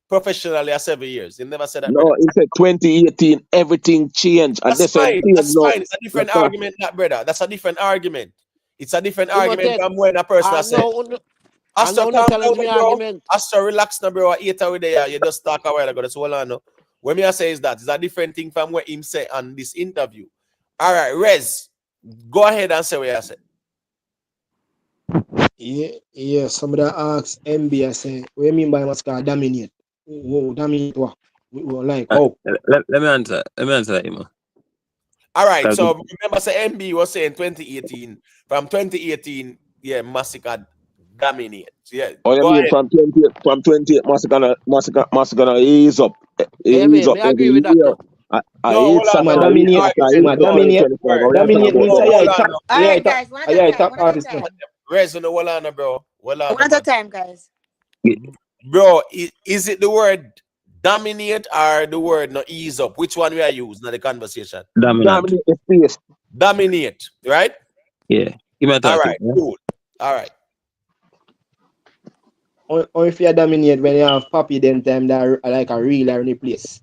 professionally at 7 years. He never said that, brother. No, he said 2018 everything changed and That's this him fine. change That's now. fine. It's a different That's argument, that brother. That's a different argument. It's a different argument Imhotep, from when a person I has said, know Astro, no calm down, challenge no, me bro. argument. Astro, relax, no, bro. I eat away there. You just talk a while ago. That's all I know. When me I say is that it's a different thing from what him say on this interview. All right, Rez, go ahead and say what you said. Yeah. Somebody asked MB, I say, what do you mean by Masicka dominate? Whoa, dominate what? Like, oh. Let me answer that, Imo. All right, Cause so remember, say MB was saying 2018. From 2018, yeah, Masicka dominate. Yeah, Oh, you go mean ahead. from 28, Massacre ease up. Yeah, Ease me, up me agree every with that year. too. I No, hate hold on, Some some are no. I hate dominate. after I Some hate are No, 2024. dominate. word. But I'm talking Dominate about means No, now. yeah, hold on, top. no. All Yeah, right, top. guys, one at a Yeah, time. top One at a artist now. time. Rez, no, hold on, bro. Hold on, One at a man. time, guys. Bro, is it the word dominate or the word no ease up? Which one we are using in the conversation? Dominant. Dominate the space. Dominate, right? Yeah. Give me a All talk. right, Yeah? cool. All right. Or if you dominate when you have Poppy, then time that are like a real or any place.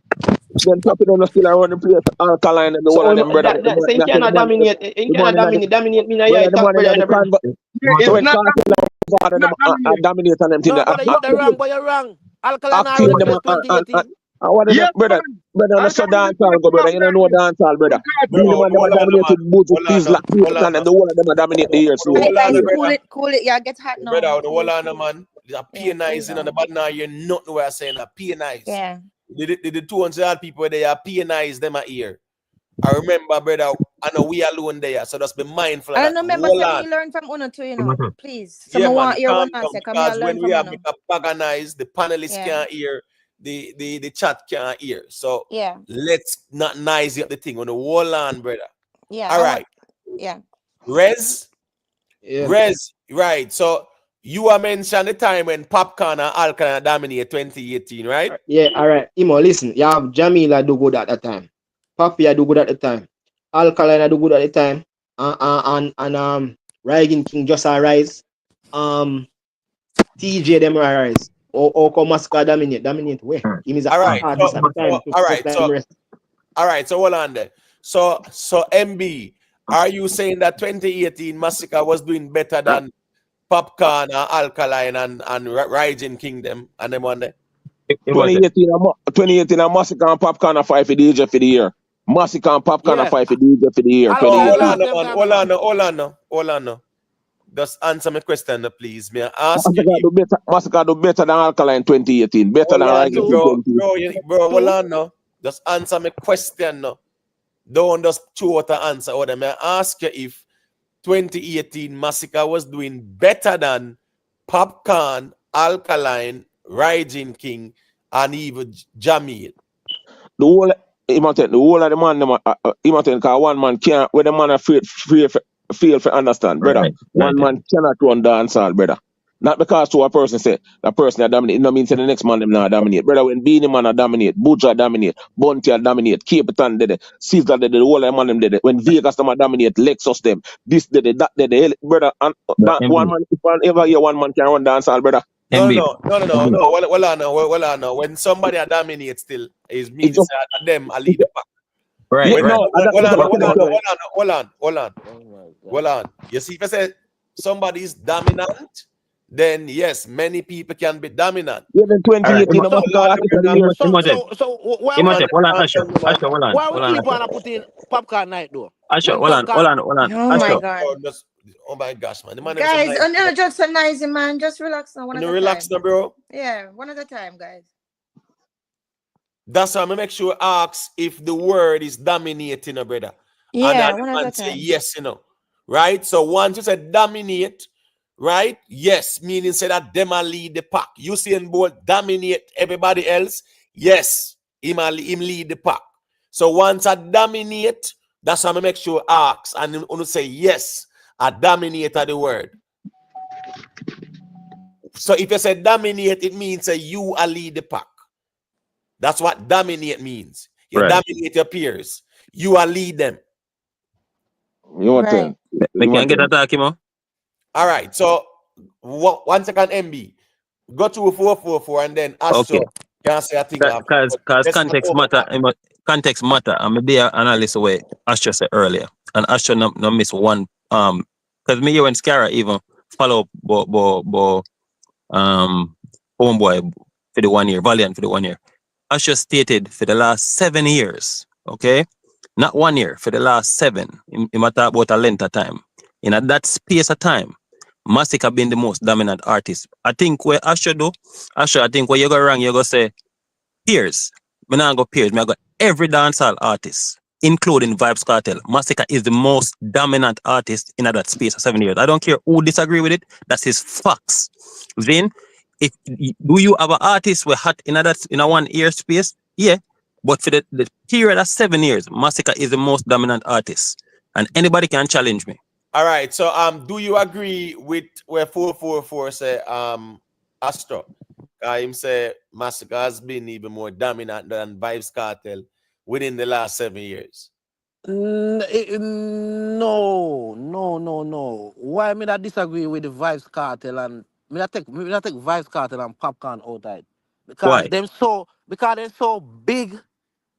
Then Topical on the still around the place, Alkaline and the So whole of them, brother. so you cannot dominate. You The cannot morning at the dominate me now. brother, Yeah, the top morning brother at and the a brother. convo. Yeah, So it's when not Cartel dominate. and It's them not dominate. dominate on them thing, No, brother, you're the wrong, but you're wrong. Alkaline active already them place 2018. and what is them, Yes, brother? man. Brother, on the so Alkaline and dancehall go, brother. You don't know Kartel dancehall, brother. with Bro, Being the Kartel. man, them hold on, dominate man. with Buju, Hold on, Tizzla, hold on, and them, the whole of them dominate the year, so. Hey, guys, brother. cool it. Yeah, get hot Brother, now. hold Please, on, please. man. The Yeah, cool pianizing on the down. bad now, you're not where I'm saying that pianize. Yeah. The 200 people they are pianize them at ear. I remember, brother, I know we alone there, so just be mindful of I that. don't remember Hold say on. me learn from Uno too, you know. Please. Yeah, Someone man, want hear calm one down answer, come here because learn when we from have Uno. make a paganize, the panelists Yeah. can't hear, the chat can't hear. So Yeah. let's not noisy up the thing on the wall on, brother. Yeah. All right. Yeah. Rez, Yeah. right. So you are mentioned the time when Popcaan and Alkaline dominated 2018, right? Yeah, all right. Imo, listen, you have Jamila do good at the time. Papi I do good at the time. Alkaline I do good at the time. And Reagan King just arise. TJ them arise. Or come Masicka dominate where? Him is an All right. artist at the time. All Just right. like the rest. All right. So hold on there. So MB, are you saying that 2018 Massacre was doing better than Popcaan, Alkaline, and Rising Kingdom and them on there? 2018 a Massacre and Popcaan a fight for the DJ for the year. Massacre and Popcaan a Yeah. fight for the DJ for the year, No, 2018. Alkaline last them man. time, you know. Hold on, no. Just answer my question, please. May I ask you Massacre do better than Alkaline 2018. Better than Rising True. 2018. bro, hold on, no. Just answer my question, no. Don't just throw out the answer. Or may I ask you if 2018 Massacre was doing better than Popcaan, Alkaline, Rising King, and even Jamil? The whole the whole of the man, because one man can't, when the man feel for understand, brother. Right. One man cannot run dancehall, brother. Not because to a person say that person that dominate, it no mean say the next man them not dominate. Brother, when Beanie Man a dominate, Buja dominate, Bunty a dominate, Capitan did it, Caesar did it, the whole of the man them did it. When Vegas them a dominate, Lexus them, this did it, that did it, brother. And But that one man, if one ever hear one man can run dancehall, brother, No. MB. Hold on, no. When somebody a dominate still, it it means just, that them a lead the pack. Right. yeah, When, no, and that's what I'm saying. hold on. You see, if I say somebody's dominant, then yes, many people can be dominant. Yeah, then All right. 2018, Massacre artist of the year. Why we keep on putting Popcaan night though? Asher, When hold Popcaan. on. Oh my god. Oh my gosh, man. The man them so Guys, nice. no, just so nice, man. Just relax now. One at a Relax time. now, bro. Yeah, one at a time, guys. That's why I make sure ask if the word is dominating, brother. Yeah, And one the at a man say time. yes, right? So once you say dominate, right? Yes, meaning say that them a lead the pack. You see in both dominate everybody else. Yes, him lead the pack. So once I dominate, that's how I make sure ask and you say yes, I dominate the word. So if you say dominate, it means say you are lead the pack. That's what dominate means. You dominate your peers. You are lead them. You want to? We can get attack him. All right. So 1 second, MB. Go to 444 and then Astro can say a thing. Because context matter. Context matter. I'm a beer analyst away. Astro said earlier, and Astro no miss one. Because me when Scara even follow homeboy for the 1 year, Valiant for the 1 year. Astro stated for the last 7 years. Okay, Not 1 year, for the last 7. In matter about a length of time. In that space of time, Massacre been the most dominant artist. I think where Asher do, Asher, I think where you go wrong, you go say, peers. Me not go peers, me I go every dancehall artist, including Vybz Kartel. Massacre is the most dominant artist in that space of 7 years. I don't care who disagree with it, that's his facts. Then, do you have an artist where hot in a 1 year space? Yeah. But for the period of 7 years, Massacre is the most dominant artist. And anybody can challenge me. All right. So do you agree with where 444 say Astro? Him say Massacre has been even more dominant than Vybz Kartel within the last 7 years. No. Why me not disagree with the Vybz Kartel and me not take Vybz Kartel and Popcaan outside? Because Why? they're so big.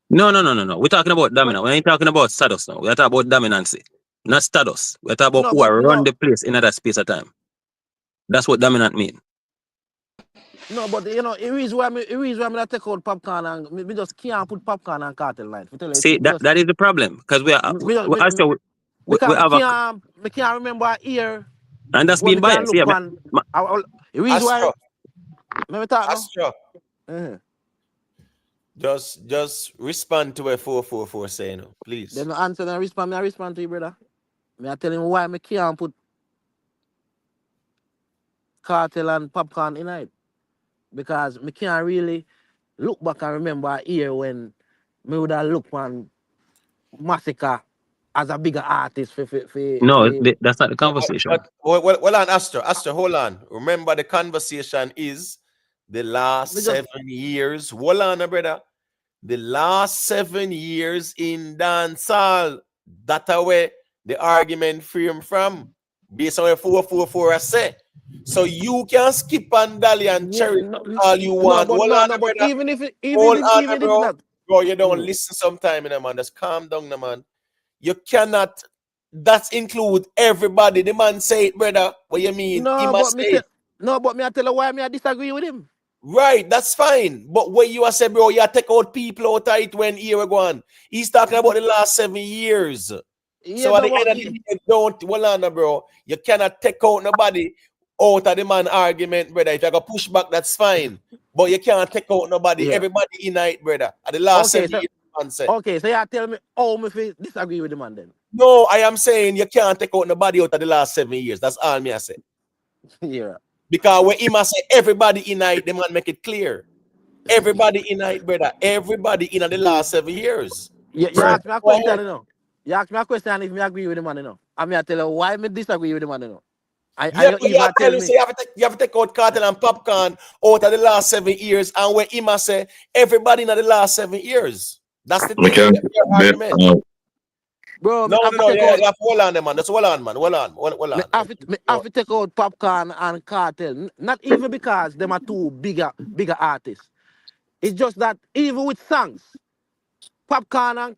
No. We're talking about dominant. We ain't talking about status now. We're talking about dominancy. Not status. We're talking about who are run the place in that space of time. That's what dominant mean. No, but you know, the reason why me not take out Popcaan and me just can't put Popcaan and Kartel line. See, that is the problem. Because we have me can't remember a year. And that's being biased. Yeah, the reason why me talk Astro. Just respond to what 444 saying, please. Then no answer and respond. I respond to you, brother. Me I tell him why me can't put Kartel and Popcaan in it. Because me can't really look back and remember a year when me would have looked on Massacre as a bigger artist that's not the conversation. Well on, Astro, hold on. Remember the conversation is the last 7 years. Hold on, brother. The last 7 years in dancehall. That's where the argument frame from. Based on what 444 say. So you can skip and dally and cherry all you want. But even if not, bro, you don't listen sometime, man. Just calm down, man. You cannot. That include everybody. The man say it, brother. What you mean? but me I tell you why me I disagree with him. Right, that's fine. But what you are saying, bro, you take out people out of it when year go on. He's talking about the last 7 years. Yeah, so at the end of the day, bro. You cannot take out nobody out of the man argument, brother. If you go push back, that's fine. But you can't take out nobody. Yeah. Everybody in it, brother. At the last 7 years, man said. Okay, so you tell me how me disagree with the man then. No, I am saying you can't take out nobody out of the last 7 years. That's all me I say. Yeah. Because when him say everybody in it, the man make it clear. Everybody in it, brother. Everybody in the last 7 years. You ask me a question, you know. You ask me a question if me agree with the man, you know. I mean, I tell you why me disagree with the man, you know. You have to take out Kartel and Popcaan out of the last 7 years, and when him say everybody in the last 7 years. That's the thing. Bro, you have to hold on, man. That's hold on, man. Hold on. I have to take out Popcaan and Kartel. Not even because them are two bigger artists. It's just that even with songs, Popcaan and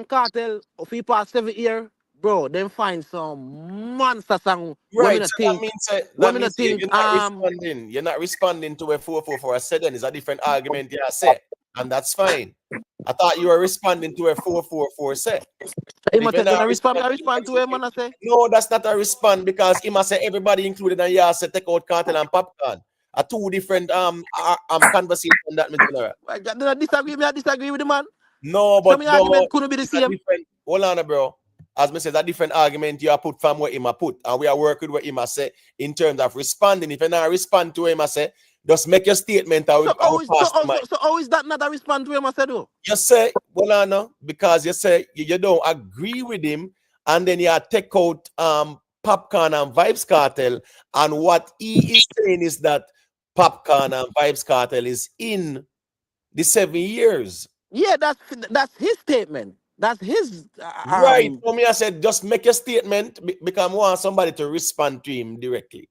Kartel, if we pass 7 years, bro, then find some monster song. Right, so that means you're not responding to a 444 said, then it's a different argument you said, and that's fine. I thought you were responding to a 444 said. I respond to him, man, I say? No, that's not a response because he must say everybody included and you say take out Kartel and Popcaan. Are two different conversations that I disagree with the man. No, but some argument couldn't be the same. Hold on, bro. As me says, a different argument you put from what him put, and we are working with him say in terms of responding. If you not respond to him, I say just make your statement. So how is that not a response to him? I said, though? You say, well, no, because you say you don't agree with him, and then you take out Popcaan and Vybz Kartel, and what he is saying is that Popcaan and Vybz Kartel is in the 7 years. Yeah, that's his statement. That's his right. For me, I said just make a statement because I want somebody to respond to him directly.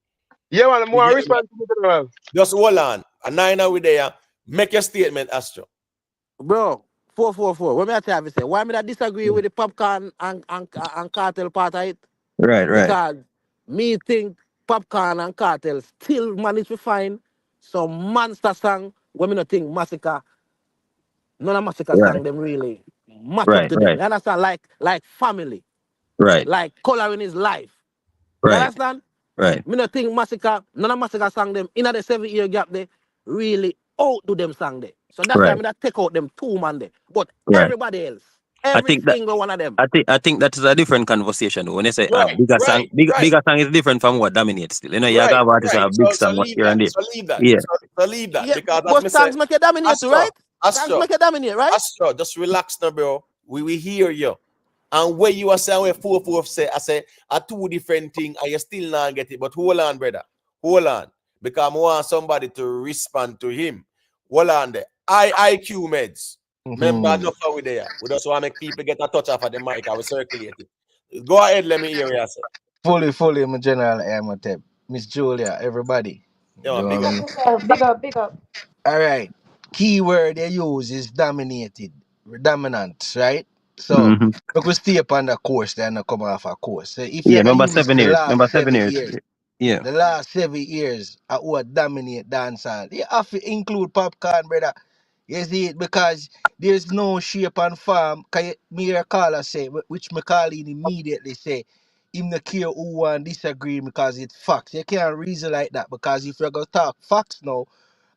Yeah, man, more respond to him. Just hold on. And now we there. Make a statement, Astro. Bro, 444. What me I tell you say? Why me I disagree with the Popcaan and Kartel part of it? Right. Because me think Popcaan and Kartel still manage to find some monster song when me not think Massacre. None of Massacre song them really match up Right, to them. right, You understand? Like family, right, like coloring his life. You right, understand? right, Me not think Massacre, none of Massacre song them in the 7 year gap they really outdo them song there. So that's why right, me that take out them two man there. But right. everybody else, I every think that single one of them. I think that is a different conversation. When they say Right, right, right, bigger song is different from what dominates still. You know, you have right, artists who right. have big So song leave here that. and there. So leave that. Yeah. So leave that Yeah, because as but me say, songs make you dominate too, Astro, right? Songs Astro, make you dominate, right? Astro, just relax now, bro. We hear you. And where you are saying where 4-4 say, I say are two different things, and you still not get it. But hold on, brother. Hold on. Because I want somebody to respond to him. Hold on there. IQ meds. Remember enough how we there. We just want to make people get a touch off of the mic and we circulate it. Go ahead, let me hear you say. Fully, my general Amotep. Miss Julia, everybody. Yeah, You man, know big what I up. mean? Big up, big up. All right. Keyword they use is dominated, dominant, right? So Mm-hmm. we could stay upon the course, then come off a course. So if Yeah, you're gonna number use 7 the years. last Number 7 7 years. years, Yeah. the last 7 years are what dominate dancehall, you have to include Popcaan, brother. You see it because there's no shape and form. Cause me hear a caller say, which me call in immediately say, him no care who want disagree because it's facts. You can't reason like that because if you're gonna talk facts now,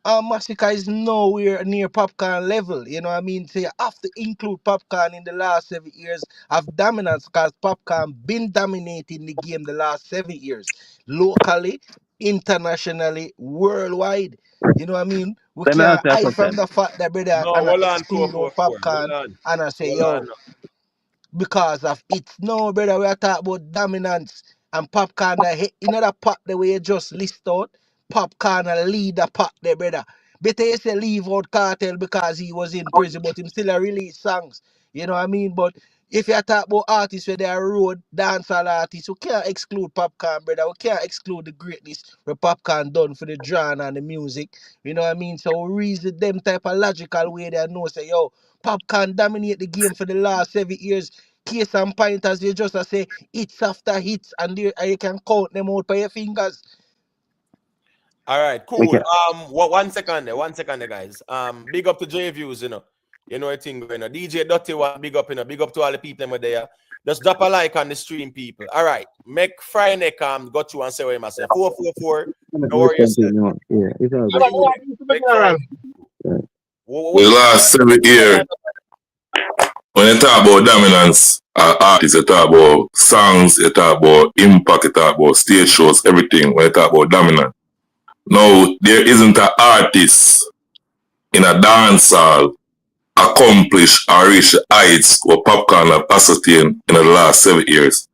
Masicka is nowhere near Popcaan level. You know what I mean? So you have to include Popcaan in the last 7 years of dominance because Popcaan been dominating the game the last 7 years. Locally, internationally, worldwide. You know what I mean? We Let me ask can't you a hide from question. the fact that brother No, and hold on, exclude our 4-4-4. Popcaan and I say, Hold on. yo, because of it. No, brother, we are talking about dominance and Popcaan. You know that part the way you just list out? Popcaan a lead the part there, brother. Better you say leave out Cartel because he was in prison, but him still a release songs. You know what I mean? But if you talk about artists where they are road dancehall artists, we can't exclude Popcaan, brother. We can't exclude the greatness where Popcaan done for the drama and the music. You know what I mean? So we reason them type of logical way they know say, yo, Popcaan dominate the game for the last 7 years. Case and pointers, you just say hits after hits, and you can count them out by your fingers. All right, We cool. can 1 second there, guys. Big up to J Views, you know. You know a thing going on. DJ Dirty One, big up, big up to all the people that there. Just drop a like on the stream, people. All right. Make Friday got you and say what you must say. 4-4-4. Don't worry yourself. Yeah, it's all How good. you make Friday. The last 7 years, when you talk about dominance, artists, you talk about songs, you talk about impact, you talk about stage shows, everything when you talk about dominance. Now, there isn't an artist in a dancehall accomplish or reach the heights what Popcaan have ascertained in the last 7 years.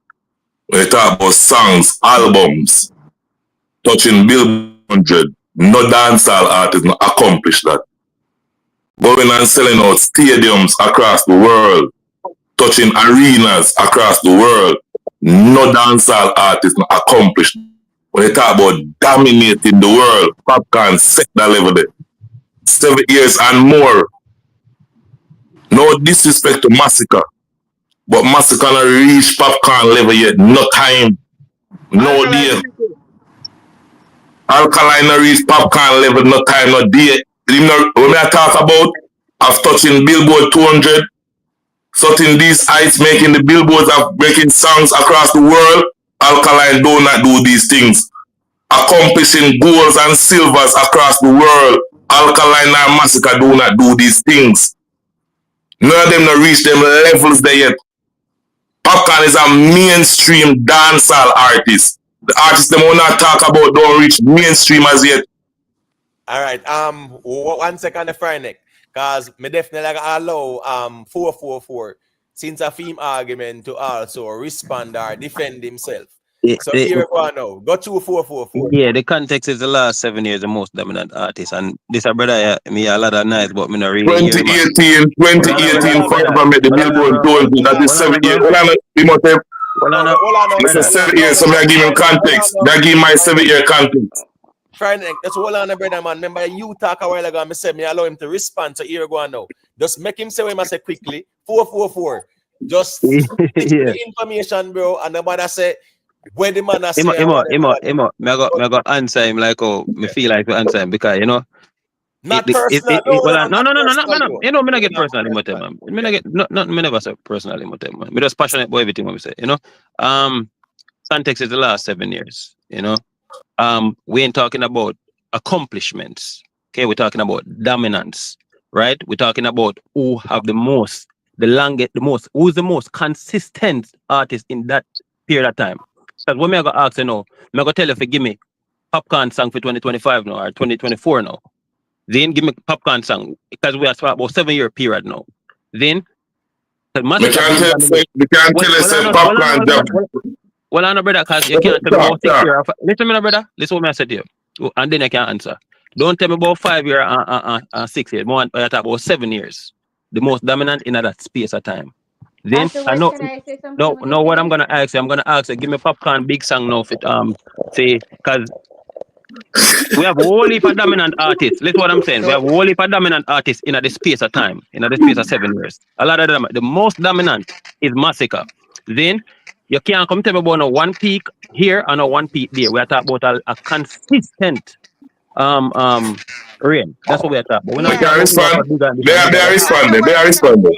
When you talk about songs, albums, touching Billboard 100, no dancehall artist no accomplish that. Going and selling out stadiums across the world, touching arenas across the world, no dancehall artist no accomplish. When you talk about dominating the world, Popcaan set that level there. 7 years and more. No disrespect to Massacre, but Massacre not reach Popcaan level yet. No time, no day. Alkaline not reach Popcaan level, no time, no day. When I talk about of touching Billboard 200, certain these heights, making the billboards of making songs across the world, Alkaline do not do these things. Accomplishing golds and silvers across the world, Alkaline and Massacre do not do these things. None of them not reach them levels there yet. Popcaan is a mainstream dancehall artist. The artists them will not talk about don't reach mainstream as yet. All right. 1 second the Friday. Because me definitely allow 4-4-4 since a theme argument to also respond or defend himself. So here we go now. Go to 4-4-4. Yeah, the context is the last 7 years the most dominant artist, and this a brother me a lot of nights, but me not really hear him. 2018 forever made the Billboard 200. That is 7 years. This is 7 years, so I give him context. I give my 7-year context. Friday, that's all on the brother, man. Remember, you talk a while ago, I said, me allow him to respond. So here we go now. Just make him say what I say quickly. 4-4-4. Just stick to the information, bro. And nobody say, where the man say. Me I got answer him like, oh, me feel like to answer him because, you know, Not personal. Well, no, not personal, no. though. You know, me not get Not personal in my personal. time, man. Me not get not me never say personal in my time, man. Me just passionate about everything what we say, you know. Context is the last 7 years, you know. We ain't talking about accomplishments. Okay, we're talking about dominance, right? We're talking about who have the most, the longest, the most, who's the most consistent artist in that period of time. Because when me go ask you now, me go tell you if you give me Popcaan song for 2025 now or 2024 now. Then give me Popcaan song because we are about 7 year period now. Then We can't tell us a Popcaan job. well, I know, brother, because you can't tell me about 6 year. Listen, me, brother. Listen what I said to you, and then you can answer. Don't tell me about 5 year and 6 years. More, I talk about 7 years. The most dominant in that space of time. Then I Afterwards, know. can I say something No, when you what I'm finish? gonna ask you, I'm gonna ask you, give me Popcaan big song now for say, because we have a whole heap of dominant artists. Listen what I'm saying. We have a whole heap of dominant artists in the space of time, in the space of 7 years. A lot of them, the most dominant is Massacre. Then you can't come tell me about no one peak here and no one peak there. We are talking about a consistent reign. That's what we are talking about. We're not They talking can about who have a respond. bigger and They bigger and bigger. are responding. They are Afterwards, can I? responding.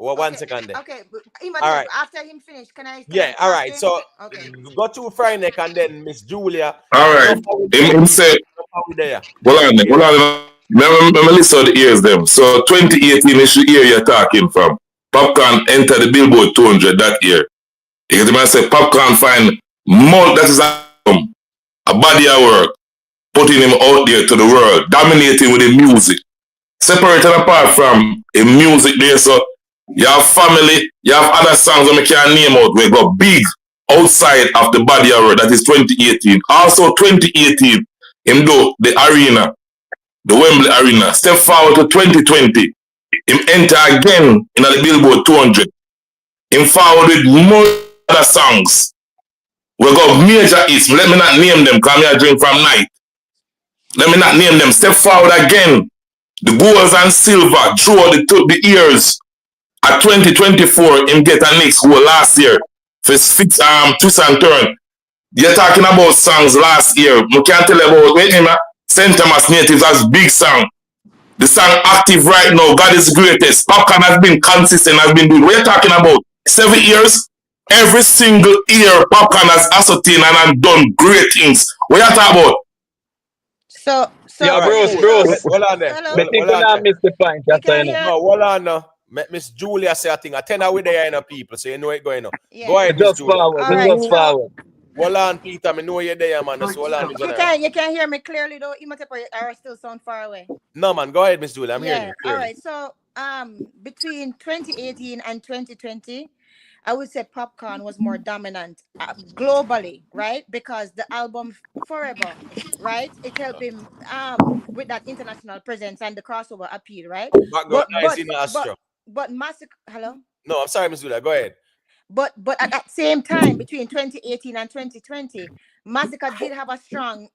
Well, one second there. Okay, but All right. after him finish, can I Yeah, all right. him? So Okay. go to Friday and then Miss Julia. All right. Enough of Him say, enough of there. hold on. Remember listen to the ears them. So 2018 is the year you're talking from. Popcaan entered the Billboard 200 that year. You get the man say Popcaan find more, that is a body of work, putting him out there to the world, dominating with the music. Separated apart from a music there, so you have family, you have other songs that I can't name out, we got big outside of the body of work, that is 2018. Also 2018, him do the arena, the Wembley Arena. Step forward to 2020, him enter again in the Billboard 200. Him forward with more other songs. We got major hits. Let me not name them, because I drink from night. Let me not name them. Step forward again. The golds and silver throughout the years. At 2024, him get a next goal last year. For twist and turn. You're talking about songs last year. We can't tell about St. Thomas Natives has big song. The song active right now. God is greatest. Popcaan has been consistent, has been doing. We're talking about 7 years. Every single year, Popcaan has ascertained and done great things. What are you talking about? So Yeah, Bruce, hold on there. hello. I think we not miss the point. You That's why, can you know. hear. No, hold on no. Miss Julia say a thing. I tell her with there in the people, so you know it going on. Yeah. Go ahead, Miss Just Julia. forward. All right. Just forward. Hold on, Peter. I know you're there, man. So hold on, Miss Julia. You can hear me clearly though. Imhotep or still sound far away. No, man. Go ahead, Miss Julia. I'm hearing Yeah. you All clearly. right. So between 2018 and 2020, I would say Popcaan was more dominant globally, right? Because the album Forever, right? It helped him with that international presence and the crossover appeal, right? Background But noise in Astro. Massacre. Hello. No, I'm sorry, Miss Julia. Go ahead. But at that same time, between 2018 and 2020, Massacre did have a strong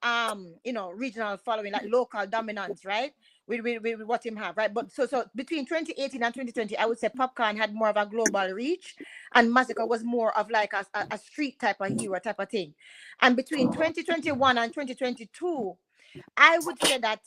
regional following, like local dominance, right? With what him have, right? But so between 2018 and 2020, I would say Popcaan had more of a global reach, and Massacre was more of like a street type of hero type of thing. And between 2021 and 2022, I would say that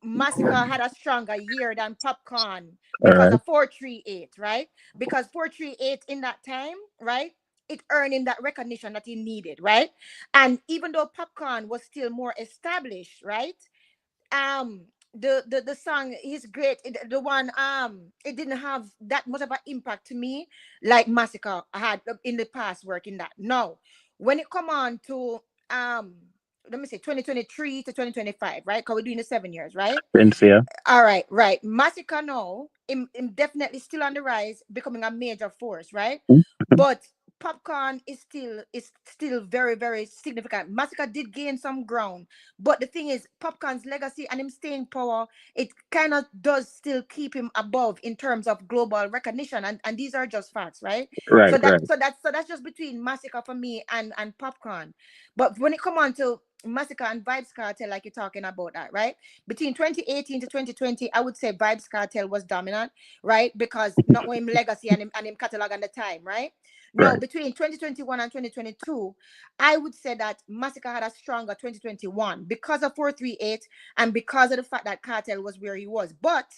Massacre had a stronger year than Popcaan because of 438, right? Because 438 in that time, right? It earned him that recognition that he needed, right? And even though Popcaan was still more established, right? The song is great. The one it didn't have that much of an impact to me like Massacre had in the past working that. No, when it come on to let me say 2023 to 2025, right? Because we're doing the 7 years, right? Shensea. All right, right. Massacre now, him definitely still on the rise, becoming a major force, right? But Popcaan is still very, very significant. Massacre did gain some ground, but the thing is, Popcaan's legacy and him staying power, it kind of does still keep him above in terms of global recognition, and these are just facts, right? Right, So right. that's just between Massacre for me and Popcaan. But when it come on to Massacre and Vybz Kartel, like you're talking about that, right? Between 2018 to 2020, I would say Vybz Kartel was dominant, right? Because not only him legacy and him catalog at the time, right? No, Right. between 2021 and 2022, I would say that Massacre had a stronger 2021 because of 438 and because of the fact that Kartel was where he was. But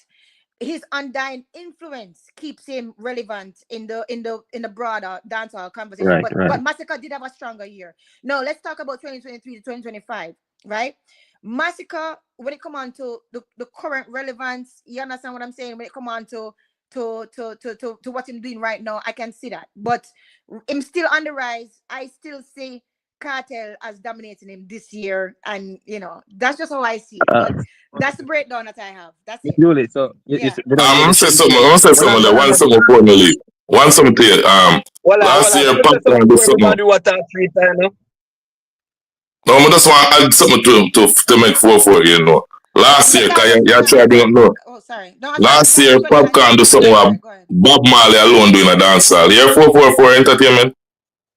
his undying influence keeps him relevant in the broader dancehall conversation. Right. But Right. Massacre did have a stronger year. No, let's talk about 2023 to 2025, right? Massacre, when it come on to the current relevance, you understand what I'm saying? When it come on to what I'm doing right now, I can see that. But I'm still on the rise. I still see Kartel as dominating him this year, and that's just how I see it. But that's the breakdown that I have. That's it. Julie, so Yeah. you don't know I'm the say same. something. I'm say something. There. One something before me leave. One something. Last year Popcaan do something. Do what 3 times now. No, I just want to add something to make 4-4. Last year, cause you try to bring up no. Oh, sorry. No, Last year Popcaan do something what Go ahead. Bob Marley alone doing a dancehall. Year 444 entertainment.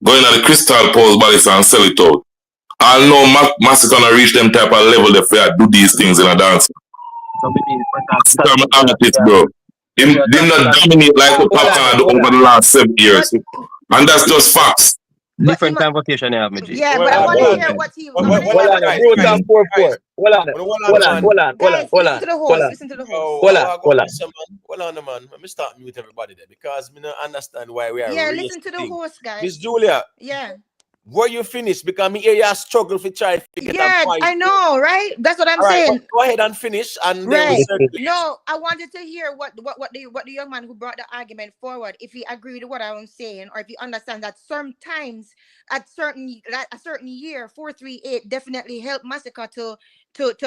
Going at the Crystal Pulse Ballis and sell it out. I know Massacre gonna reach them type of level if they do these things in a dance. So maybe Massacre artist, bro. Him not dominate like the Popcaan do over the last 7 years. And that's just facts. different convocation you have, G. Yeah, but I want to hear what he. Hold on, Bruce and 4-4. Hold on. Guys, listen to the host. Listen to the host. Hold on. Hold on, man. Let me start mute everybody there because I don't understand why we are. Yeah, listen to the host, guys. Miss Julia. Yeah. Were you finished? Because me hear you struggle to try to get Yeah, I know, right? That's what I'm saying. Go ahead and finish, and right. then No, I wanted to hear what the young man who brought the argument forward, if he agreed with what I was saying, or if he understands that sometimes a certain year, 438 definitely helped Massacre to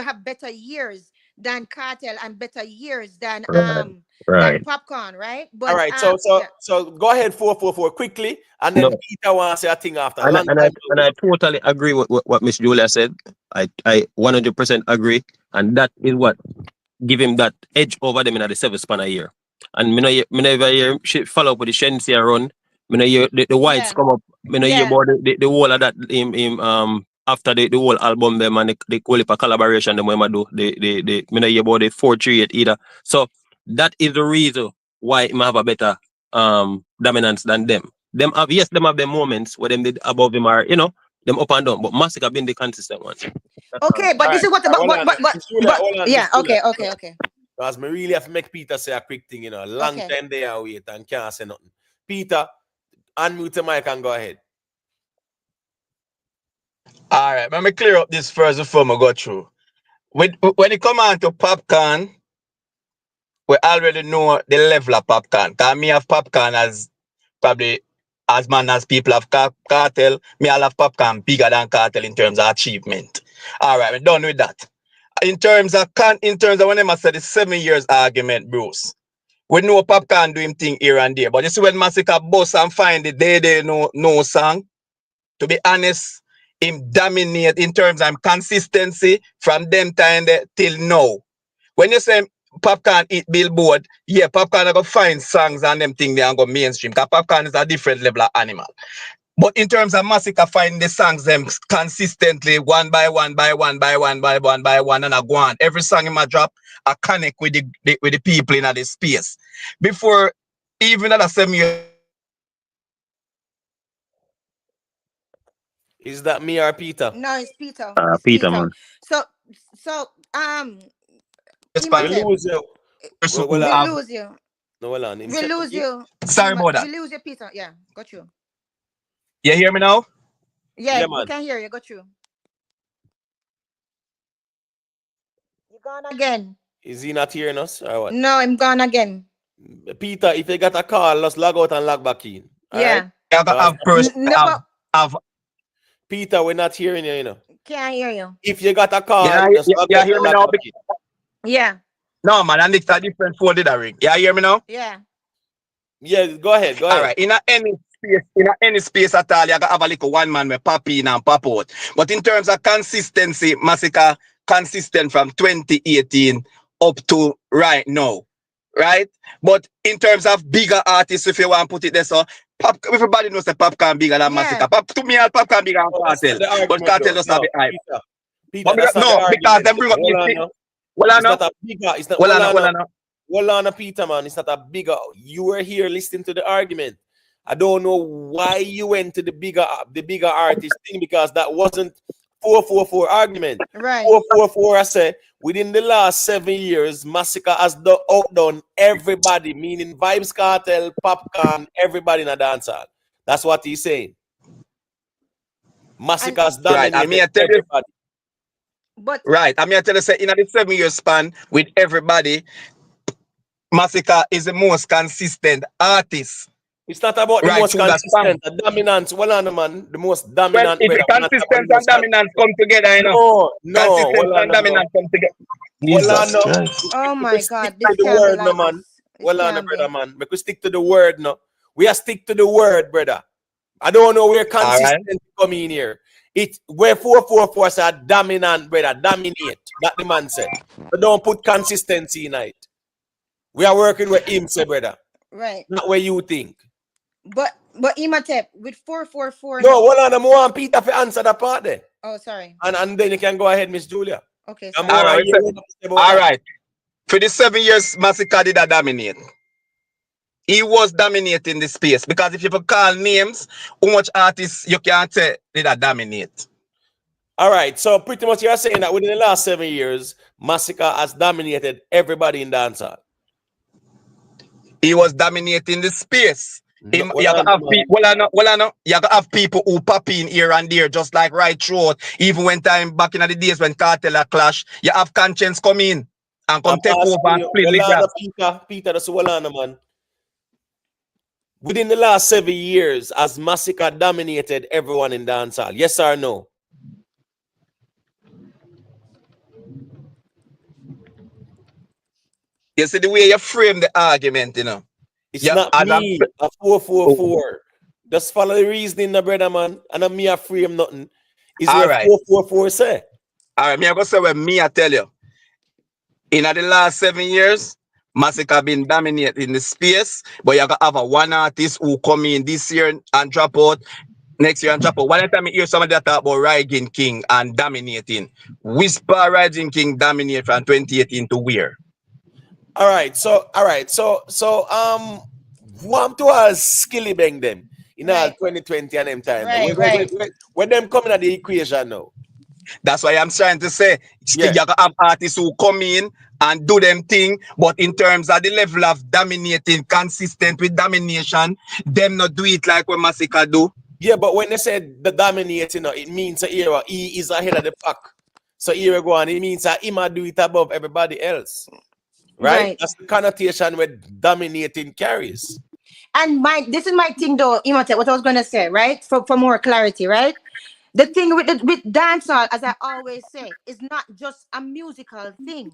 have better years than Kartel and better years than than Popcaan, right? But all right, so go ahead 444 quickly, and then Peter wants to say a thing after. And I totally agree with what Miss Julia said. I 100% agree, and that is what give him that edge over them in the 7th span a year. And me never hear she follow up with the Shensea run. Me no hear the whites come up. Me no hear about the whole of that him after the whole album them and the whole heap of collaboration them when I do the me no hear about the 438 either. So that is the reason why him have a better dominance than them. Them have their moments where them did above him are them up and down, but Massacre been the consistent one. Okay, but this is what yeah, okay. Because me really have to make Peter say a quick thing, long time they are wait and can't say nothing. Peter, unmute the mic and go ahead. All right, let me clear up this first before I go through. When it come on to Popcaan, we already know the level of Popcaan. Because me have Popcaan as probably as man as people have Kartel, me I have Popcaan bigger than Kartel in terms of achievement. All right, we're done with that. In terms of when I said the 7 years argument, Bruce, we know Popcaan do him thing here and there, but you see when Massacre bust and find the day no song, to be honest, him dominate in terms of consistency from them time till now. When you say Popcaan hit Billboard, yeah, Popcaan are gonna find songs and them thing they are go mainstream. Because Popcaan is a different level of animal. But in terms of Massacre, find the songs them consistently one by one and I go on. Every song in my drop, I connect with the people in the space. Before even at the 7 years. Is that me or Peter? No, it's Peter. It's Peter, man. So we lose you. We lose you. No, hold on. We lose you. Sorry about that. We lose you, Peter. Yeah, got you. You hear me now? Yeah, we can hear you. Got you. You gone again? Is he not hearing us or what? No, I'm gone again. Peter, if you got a call, let's log out and log back in. Yeah. Peter, we're not hearing you, Can't hear you. If you got a call, you hear me now? Yeah. No, man, and it's a different phone did I ring. You hear me now? Yeah. Yeah, go ahead. All right. In any space at all, you gotta have a little one man with pop in and pop out. But in terms of consistency, Massacre consistent from 2018 up to right now. Right? But in terms of bigger artists, if you want to put it there, so Everybody knows that Popcaan bigger than Yeah. Massacre. To me, all Popcaan bigger than Oh, that's Kartel. not the But argument, Kartel though. just have No, the hype. Peter. Peter, But that's not the no, because argument. them bring up Hold this on, thing. no. Well, I It's know. not a bigger. It's not. Well, I Hold know. on, Well, I no. know. Hold on, Peter, man. It's not a bigger. You were here listening to the argument. I don't know why you went to the bigger artist thing, because that wasn't 444 argument. Right. 444, I said, within the last 7 years, Massacre has outdone everybody, meaning Vybz Kartel, Popcaan, everybody in a dancehall. That's what he's saying. Massacre has Right, I dominated mean, I tell you, everybody. But right, I mean, I tell you, say in the 7 year span with everybody, Massacre is the most consistent artist. It's not about the Right most through that span. consistent, the dominance. Well, on, man, the most Well, dominant. if Brother, the we're not talking about consistence the and most dominance come together, you know. No, Consistence well, on, and dominance come together. well, on, Jesus Christ. oh we my stick God, to this the can't be word, no, like man. this. This Well, on, can't brother, be. man. We could stick to the word, no. We are stick to the word, brother. I don't know where All right. consistent come in here. It where 444 say dominant, brother, dominate. That the man said. So don't put consistency in it. We are working with him, say, brother. Right. Not where you think. But Imatep with 444 No, now. well, on, I want Peter to answer that part there. Oh, sorry. And then you can go ahead, Miss Julia. Okay, I'm sorry. All right, about all that. right. For the 7 years, Massacre did a dominate. He was dominating the space because if you call names, how much artists you can say did a dominate? All right, so pretty much you're saying that within the last 7 years, Massacre has dominated everybody in dancehall. He was dominating the space. No, You gotta have people. You gotta have people who pop in here and there, just like right throughout. Even when time back in the days when Kartel a clash, you have conscience come in and come I'm take over asking and you, split the gap. Peter, that's man. Within the last 7 years, has Massacre dominated everyone in dancehall? Yes or no? You see the way you frame the argument, you know. It's not me, a 444. Just follow the reasoning, no brother, man. And not me a frame nothing. Is what 444 say. All right, me I go say what me I tell you. In the last 7 years, Massacre been dominating the space, but you gotta have a one artist who come in this year and drop out, next year and drop out. One time I hear somebody that talk about Rising King and dominating. Whisper Rising King dominate from 2018 to where? All right, so want to ask Skilly Bang them in all 2020 and them time. Right. When them coming at the equation now. That's why I'm trying to say, you gotta have artists who come in and do them thing, but in terms of the level of dominating, consistent with domination, them not do it like what Massacre do. Yeah, but when they said the dominating, it means he is ahead of the pack. So here we go on, it means that he might do it above everybody else. Right? That's the connotation with dominating carries. And this is my thing though, Imate, what I was gonna say, right? For more clarity, right? The thing with dancehall, as I always say, is not just a musical thing.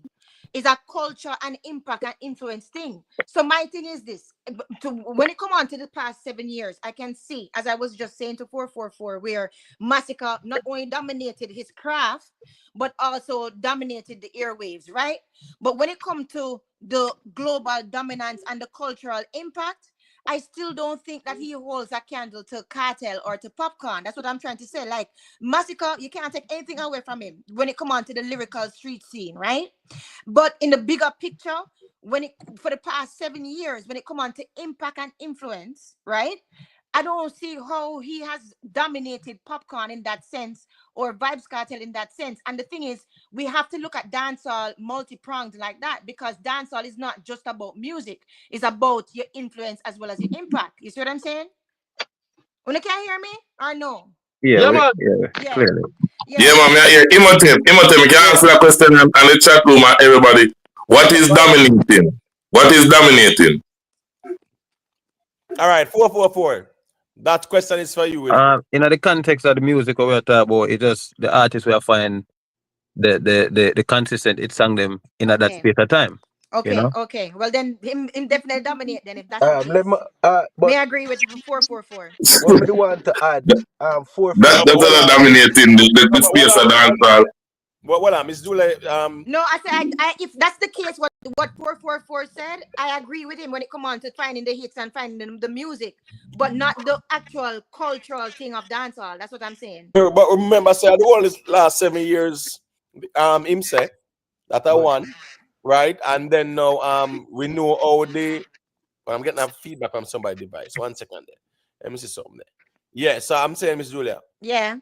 It's a culture and impact and influence thing. So my thing is this: when it come on to the past 7 years, I can see, as I was just saying to 444, where Massacre not only dominated his craft, but also dominated the airwaves, right? But when it comes to the global dominance and the cultural impact, I still don't think that he holds a candle to Kartel or to Popcaan. That's what I'm trying to say. Like Massacre, you can't take anything away from him when it come on to the lyrical street scene, right? But in the bigger picture, for the past 7 years, when it come on to impact and influence, right? I don't see how he has dominated Popcaan in that sense or Vybz Kartel in that sense. And the thing is, we have to look at dancehall multi-pronged like that, because dancehall is not just about music. It's about your influence as well as your impact. You see what I'm saying? When you can't hear me or no? Yeah, man. Clearly. Yeah, man, I hear Imotep, you can answer that question and the chat room and everybody. What is dominating? What is dominating? All right, 444. That question is for you. In the context of the music we are talking about, it just the artists we are find the consistent it sang them in that space of time. Okay, you know? okay. Well then him definitely dominate then if that's the case. But may I agree with 444. What me do want to add? That's another dominating the space of dancehall. Well, Miss Dule, No, I said if that's the case, what 444 said, I agree with him when it come on to finding the hits and finding the music, but not the actual cultural thing of dancehall. That's what I'm saying. but remember, say the whole last 7 years, him say that I won, right? And then now, we know how the. Well, I'm getting a feedback from somebody's device. 1 second there. Let me see something there. Yeah, so I'm saying, Miss Julia, Yeah,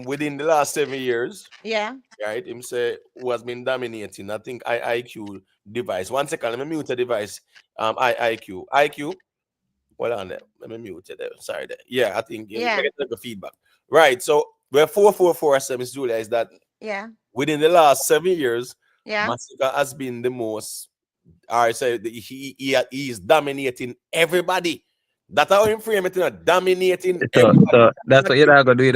within the last 7 years, yeah. right? Him say who has been dominating. I think IQ device. 1 second, let me mute the device. IQ. Hold on there. Let me mute it there. Sorry there. Yeah, I think you Yeah. get the feedback. Right. So where 444 said, Miss Julia, is that Yeah. within the last 7 years, Yeah. Masicka has been the most, I say he is dominating everybody. That's how him frame it, you know, dominating everybody. So that's what you're not gonna do. You're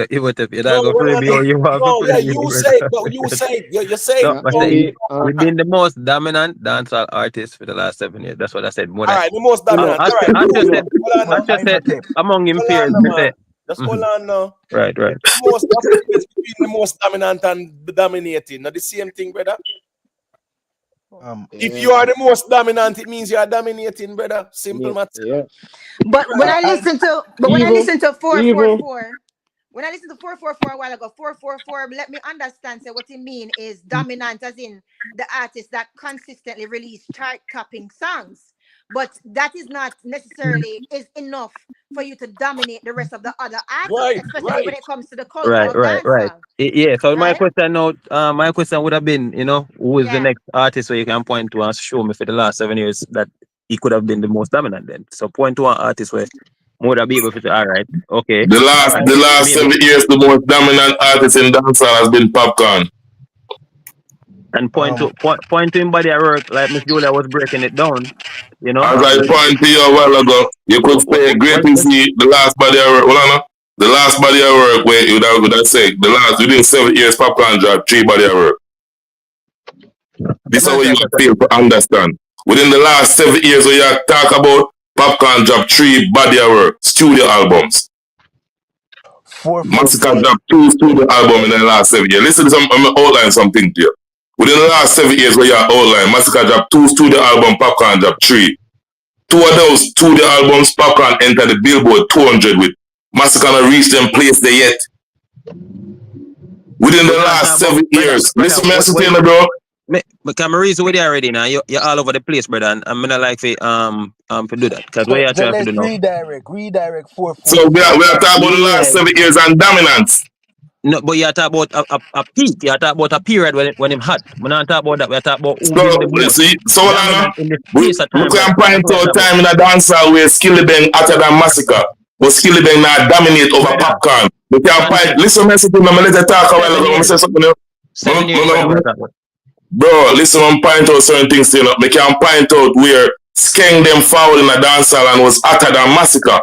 not gonna play me or you want to No, yeah, play me. you say it, but you say it. You say No, it. I said we've been the most dominant dancehall artist for the last 7 years. That's what I said. More All than right, the most dominant. I All right, just prove it. said Hold on I now. just said among him Hold peers. on, Me man. say, Just hold on now. right. The most, what's the difference between the most dominant and the dominating? Not the same thing, brother. If you are the most dominant, it means you are dominating, brother. Simple matter. Yeah. But when I listen to, when I Evil. listen to Evil. 444, when I listened to 444 a while ago, 444, let me understand. So what you mean is dominant, as in the artist that consistently release chart topping songs. But that is not necessarily is enough for you to dominate the rest of the other artists, especially when it comes to the culture of Right. dancehall. Yeah. So my Right? question now, my question would have been, who is the Yeah. next artist where you can point to and show me for the last 7 years that he could have been the most dominant then. So point to an artist where would have be able to say, all right, okay. The last Maybe. 7 years, the most dominant artist in dancehall has been Popcaan. And point to him body at work like Miss Julia was breaking it down. As I pointed to you a while ago, you could say Great what- see the last body of work. Hold on, now. The last body of work where you would have said the last within 7 years, Popcaan dropped 3 body of work. This is how you feel to understand. Within the last 7 years, where you talk about Popcaan dropped 3 body of work, studio albums. Massacre dropped 2 studio albums in the last 7 years. Listen to some, I'm outline something to you. Within the last 7 years, where you outline, Massacre dropped 2 studio albums, Popcaan dropped 3. 2 of those studio albums, Popcaan entered the Billboard 200 with. Massacre not reached them place there yet. Within the last 7 years. Listen, Masicka, bro. But can I reason with you already now? You're all over the place, brother, and I'm not like to do that. Because what you're trying to do now. Redirect 444. So we are talking about the last 7 years and dominance. No, but you're talking about a peak. You're talking about a period when him hot. We're not talking about that. We're talking about who been the most dominant in the space of we time. can point out time in a dancehall where Skillibeng hotter than Massacre. But Skillibeng not dominate over Popcaan. We can point, listen, Masicka, I'm going to talk a while ago. I'm say something else. 7 years, Bro, listen, I'm point out certain things to you. We can point out where Skeng them foul in a dancehall and was hotter than Massacre.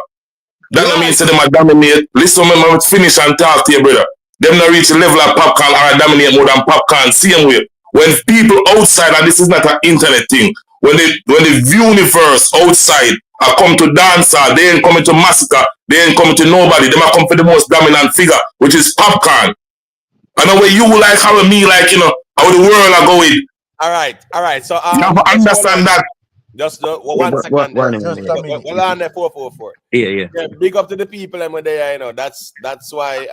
That don't mean say them a dominate. Listen, I'm finish and talk to you, brother. Them not reach the level of Popcaan or dominate more than Popcaan. Same way. When people outside, and this is not an internet thing, when the universe outside are come to dancehall, they ain't coming to Massacre, they ain't coming to nobody. They might come for the most dominant figure, which is Popcaan. I know where you like how me like, how the world are going. All right. So you have to understand that. Just 1 second. Just a minute. Well, on there 444. Yeah. Big up to the people and there, That's why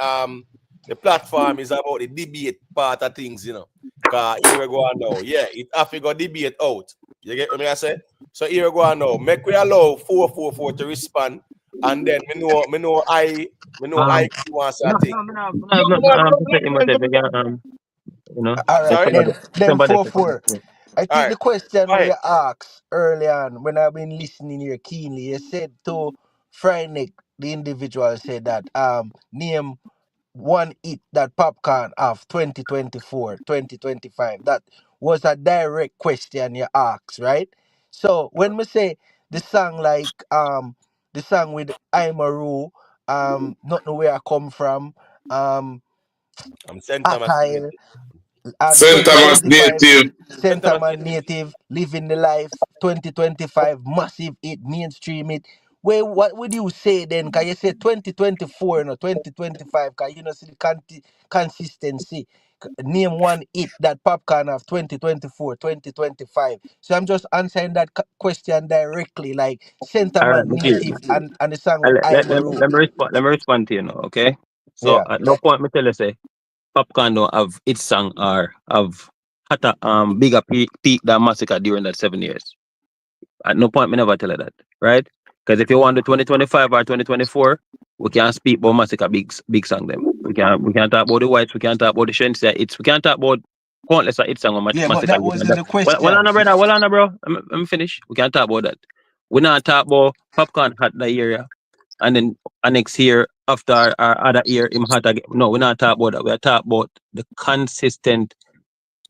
the platform is about the debate part of things, Cause here we go on now. Yeah, it have to go debate out. You get what I say? So here we go on now. Make we allow 444 to respond, and then me know I wants to think. All right, then 4-4. I think the question we asked early on when I've been listening here keenly, you said to Frynick, the individual said that name one hit that Popcaan of 2024, 2025. That was a direct question you asked, right? So when we say the song like the song with I'm a Roo, not know where I come from, I'm Attile, and St. Thomas 2025 native. Sentiment Native, Living the Life, 2025 massive hit, mainstream hit. Well, what would you say then? Can you say 2024 and 2025? Can you see the consistency? Name one hit that Popcaan of 2024, 2025. So I'm just answering that question directly, like All right, Sentiment okay. Native and the song with Let, I'm a let, Rule. let me respond to you now, okay? So Yeah. at no point me tell you say Popcaan don't have its song or have had a bigger peak than Massacre during that 7 years. At no point me never tell you that, right? Because if you want the 2025 or 2024, we can't speak about Massacre big song them. We can't talk about the whites, we can't talk about the Shensea, we can't talk about countless of its song on Yeah, but Massacre. that wasn't the Well on question. brother, well on bro. Let me finish. We can't talk about that. We not talk about Popcaan had that area and then next year after our other year him had again. No, we're not talking about that. We're talking about the consistent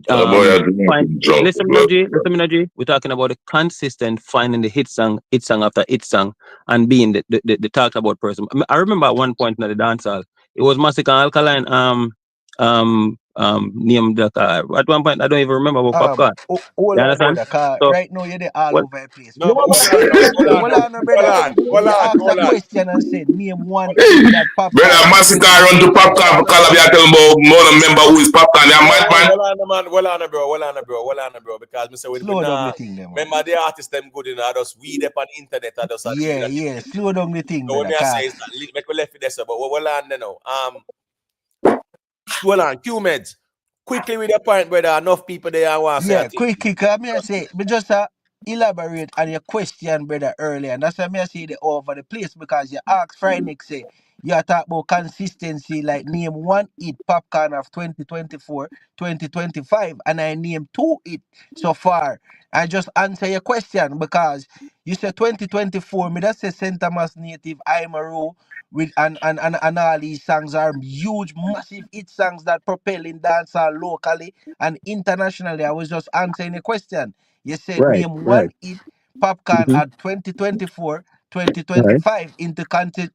Boy, I do find drunk listen blood. me no G. We're talking about the consistent finding the hit song after hit song and being the talked about person. I remember at one point in the dancehall, it was Masicka and Alkaline named the at one point I don't even remember about Popcaan. Hold You on, understand? brother, cause So right now you're there all what over the place. No, but hold on now, Hold on, no, brother. You asked a hold on. question and said, name one hit that Brother, Popcaan of Massacre run to 2020. Popcaan for Calabia, tell him about more member who is Popcaan. They're mad, man. Hold on, man. Hold on, bro. Because me say we Slow down the nah thing, there, man. remember the artists them good enough. Just weed up on the internet. I just a deal. Yeah. Slow down the thing, So when brother. me I Cause say is that make we left it there, so, but hold on there now. Hold on, Q-Meds. Quickly with the point, brother. Enough people there want to say a yeah, thing. quick, me I say, me just elaborate on your question, brother, earlier. And that's why me I say they all over the place because you asked Friday, say, you talk about consistency, like name one hit Popcaan of 2024, 2025, and I name two hit so far. I just answer your question because you said 2024, me that say St. Thomas Native, I'm a Rule, with and all these songs are huge, massive hit songs that propelling dancehall locally and internationally. I was just answering a question. You said right, name right. one hit Popcaan Mm-hmm. at 2024, Right. 2025 into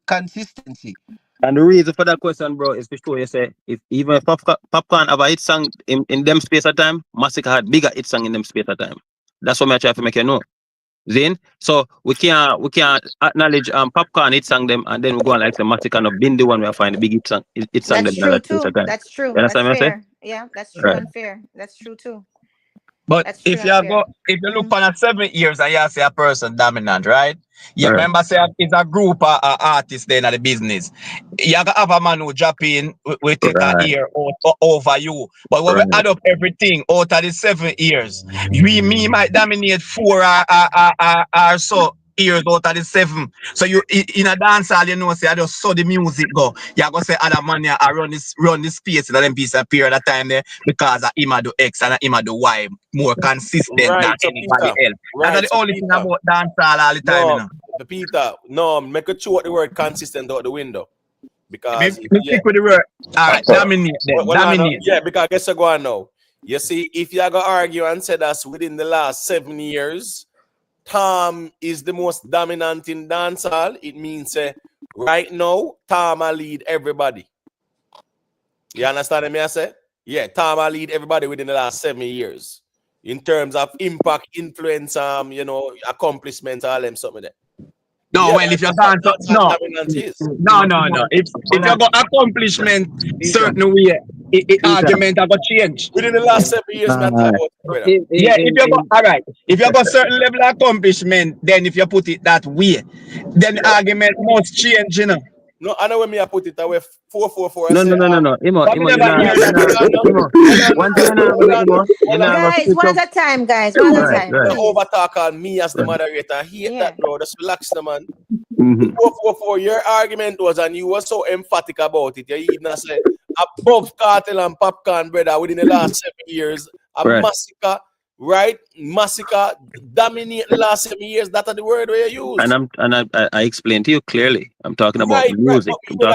consistency. And the reason for that question, bro, is to show you say if even if Popcaan have a hit song in them space of time, Massacre had bigger hit song in them space of time. That's what I try to make you know. Then so we can't acknowledge Popcaan hit song them and then we go on like the Massacre of been the one where I find the big hit song them That's in true that space of too. time. That's true. You That's understand what I say? fair. Yeah, that's true Right. and fair. That's true too. But That's true if and fair. if you look on a 7 years and you see a person dominant, right? You Right. remember say it's a group of artists then at the business. You gotta have a man who drop in, we take a Right. year over you. But when we Right. add up everything out of the 7 years, me might dominate four or so years out of the 7. So you in a dance hall, you know, say I just saw the music go. You go say other man here I run this space in them piece of period of time there because of him a do X and him a do Y more consistent than Right, so anybody Peter. else. That's the only thing Peter. about dance hall all the time, you No, know. Peter. No, make a throw the word consistent out the window. Because Me yeah. stick with the word. All right, dominate then. Well, Dominate. yeah, because I guess I go on now. You see, if you are gonna argue and say that's within the last 7 years, Tom is the most dominant in dancehall, it means right now, Tom I lead everybody. You understand me? I say? Yeah, Tom I lead everybody within the last 7 years. In terms of impact, influence, accomplishments, all them something there. No, Yeah, well, if you're that's dance, what no, dominance is. no. If you got accomplishment certain way, Peter. argument are gonna change. Within the last 7 years, man, talk about brother. Yeah, if you got all right, if you got certain level of accomplishment, then if you put it that way, then the argument must change, you know. No, I know when me I put it away 444. I No, say, Imo, But me you never know, hear that. Imo. One thing you know, Imo, you know, have a Guys, switch one up. at a time, guys. One at a Right, time, right. the please. overtalk on me as the Right. moderator. I hate Yeah. that, bro. Just relax, the man. Mm-hmm. 444, your argument was, and you were so emphatic about it. You even say above Kartel and Popcaan, brother, within the last 7 years, a Right. Massacre, right? Massacre dominate the last 7 years. That are the word where you use. And I explained to you clearly. I'm talking about Right. music. But we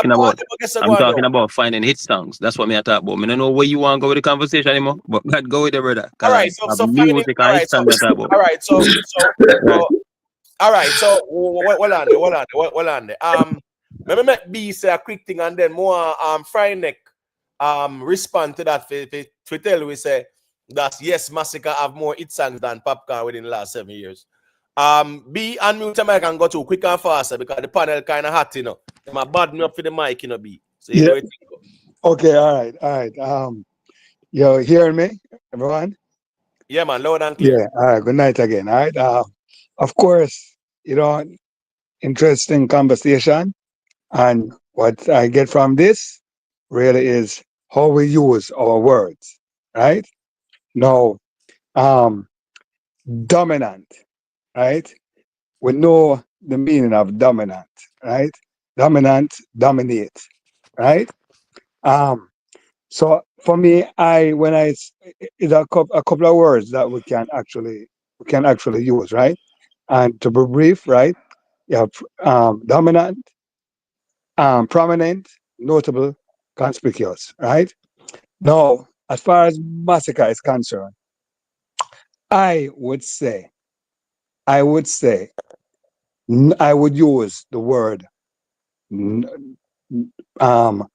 I'm talking about finding hit songs. That's what me I talk about. I don't know where you want to go with the conversation anymore, but God go with it, brother. All right. Cause So finding. music All and hit right. song me I talk about. All right. So Right. all right. So hold on there. Let me make B say a quick thing and then more Friday respond to that for tell we say that yes, Massacre have more hit songs than Popcaan within the last 7 years. B unmute your mic and go too quick and faster because the panel kind of hot, you know. My bad me up for the mic, you know, B. So you Yeah. know it. Okay, all right. You hearing me, everyone? Yeah, man, loud and clear. Yeah. All right. Good night again. All right. Of course, interesting conversation, and what I get from this really is how we use our words. Right now, um, dominant. Right. We know the meaning of dominant. Right. Dominant, dominate. Right. Um, So for me, I when I s- it's a couple of words that we can actually use, right? And to be brief, right? You have dominant, prominent, notable, conspicuous, right? Now, as far as massacre is concerned, I would say, I would say, I would use the word n- um,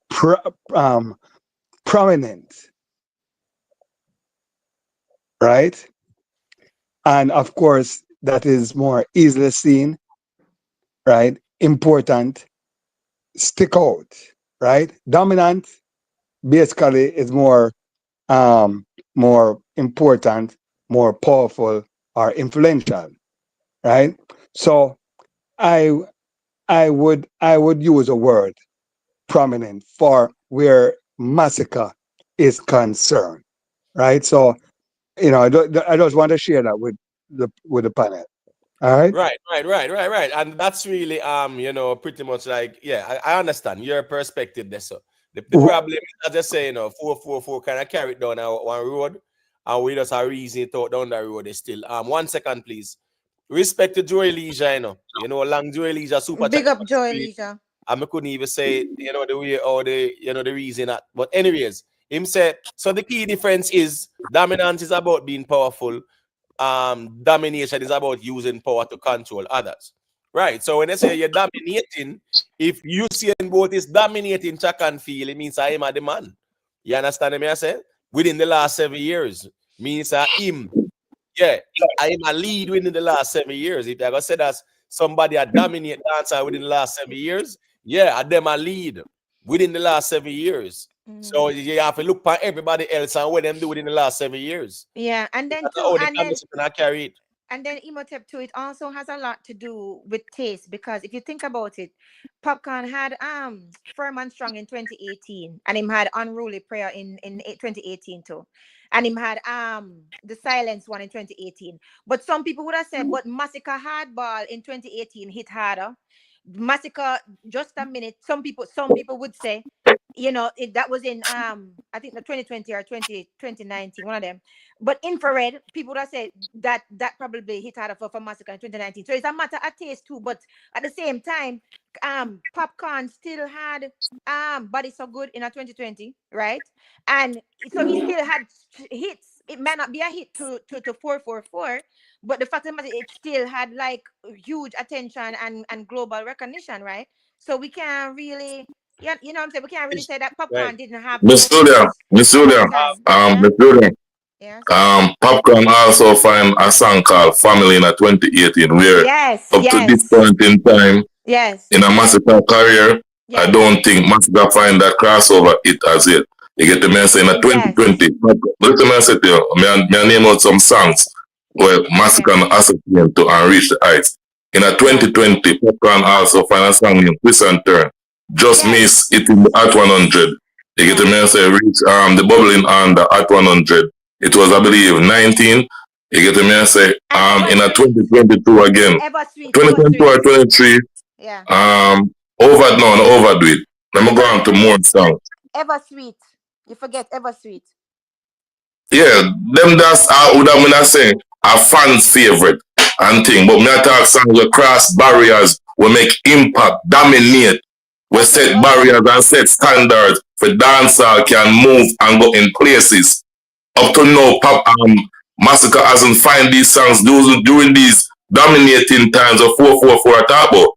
pr- um, prominent, right? And of course, that is more easily seen, right? Important, stick out, right? Dominant basically is more important, more powerful, or influential, right? So I I would use a word prominent for where massacre is concerned, right? So I just want to share that with the panel. All right. Right. And that's really pretty much like, yeah, I understand your perspective there. So the problem is, as I say, 444 kind of carry it down one road, and we just are reason it out down the road is still. 1 second, please. Respect to Joey Leisure, long Joey Leisure super chat Big up on the Joy screen. Leisure. I couldn't even say, the way or the reason that. But anyways, him said, so the key difference is dominance is about being powerful. Domination is about using power to control others. Right. So when they say you're dominating, if you see both is dominating track and field, it means I am a the man. You understand me? I say within the last 7 years means him. Yeah, I am a lead within the last 7 years. If I go say that somebody a dominate dancer within the last 7 years, yeah, I them a lead within the last 7 years. So you have to look for everybody else and what them do within the last 7 years. Yeah, and then That's too, how the conversation I carry it. and then Imhotep too, it also has a lot to do with taste, because if you think about it, Popcaan had Firm and Strong in 2018, and him had Unruly Prayer in 2018 too, and him had the Silence one in 2018. But some people would have said, but Massacre Hardball in 2018 hit harder. Massacre, just a minute. Some people would say, that was in I think the 2020 or 2019, one of them. But infrared, people would have said that probably hit harder for Massacre in 2019. So it's a matter of taste too. But at the same time, Popcaan still had Body So Good in a 2020, right? And so he still had hits. It might not be a hit to 444, but the fact of the matter, it still had like huge attention and global recognition, right? So we can't really, yeah, you know what I'm saying? We can't really say that Right. Popcorn didn't have Miss those Julia, hits Miss at Julia, the time. Yeah. Miss Julia. Yes. Popcorn also find a song called Family in a 2018 where Yes. up to this Yes. point in time Yes. in a Massacre career, I Yes. don't think Massacre find that crossover it as it. You get the man saying in a Yes. 2020. Let the man say to you, may I name out some songs where Massacre Okay. and associate to and reach the heights. In a Yeah. 2020, Popcorn also find a song in Twist and Turn. Just Yes. miss it in the at 100. You get the Yeah. man say reach the bubbling on the at 100. It was I believe 19. You get the man say And Ever in a Sweet. 2022 again. Ever Sweet. Ever 2022 Sweet. or 23 Yeah. no overdo it. Let me go No, on you to more forget songs. Ever Sweet. You forget Ever Sweet. Yeah, them that's would have been I say a fan favorite and thing. But me I talk songs we cross barriers, we make impact, dominate, we Okay, set so barriers and set standards for dancehall can move and go in places. Up to now, Massacre hasn't find these songs during these dominating times of 444 at about.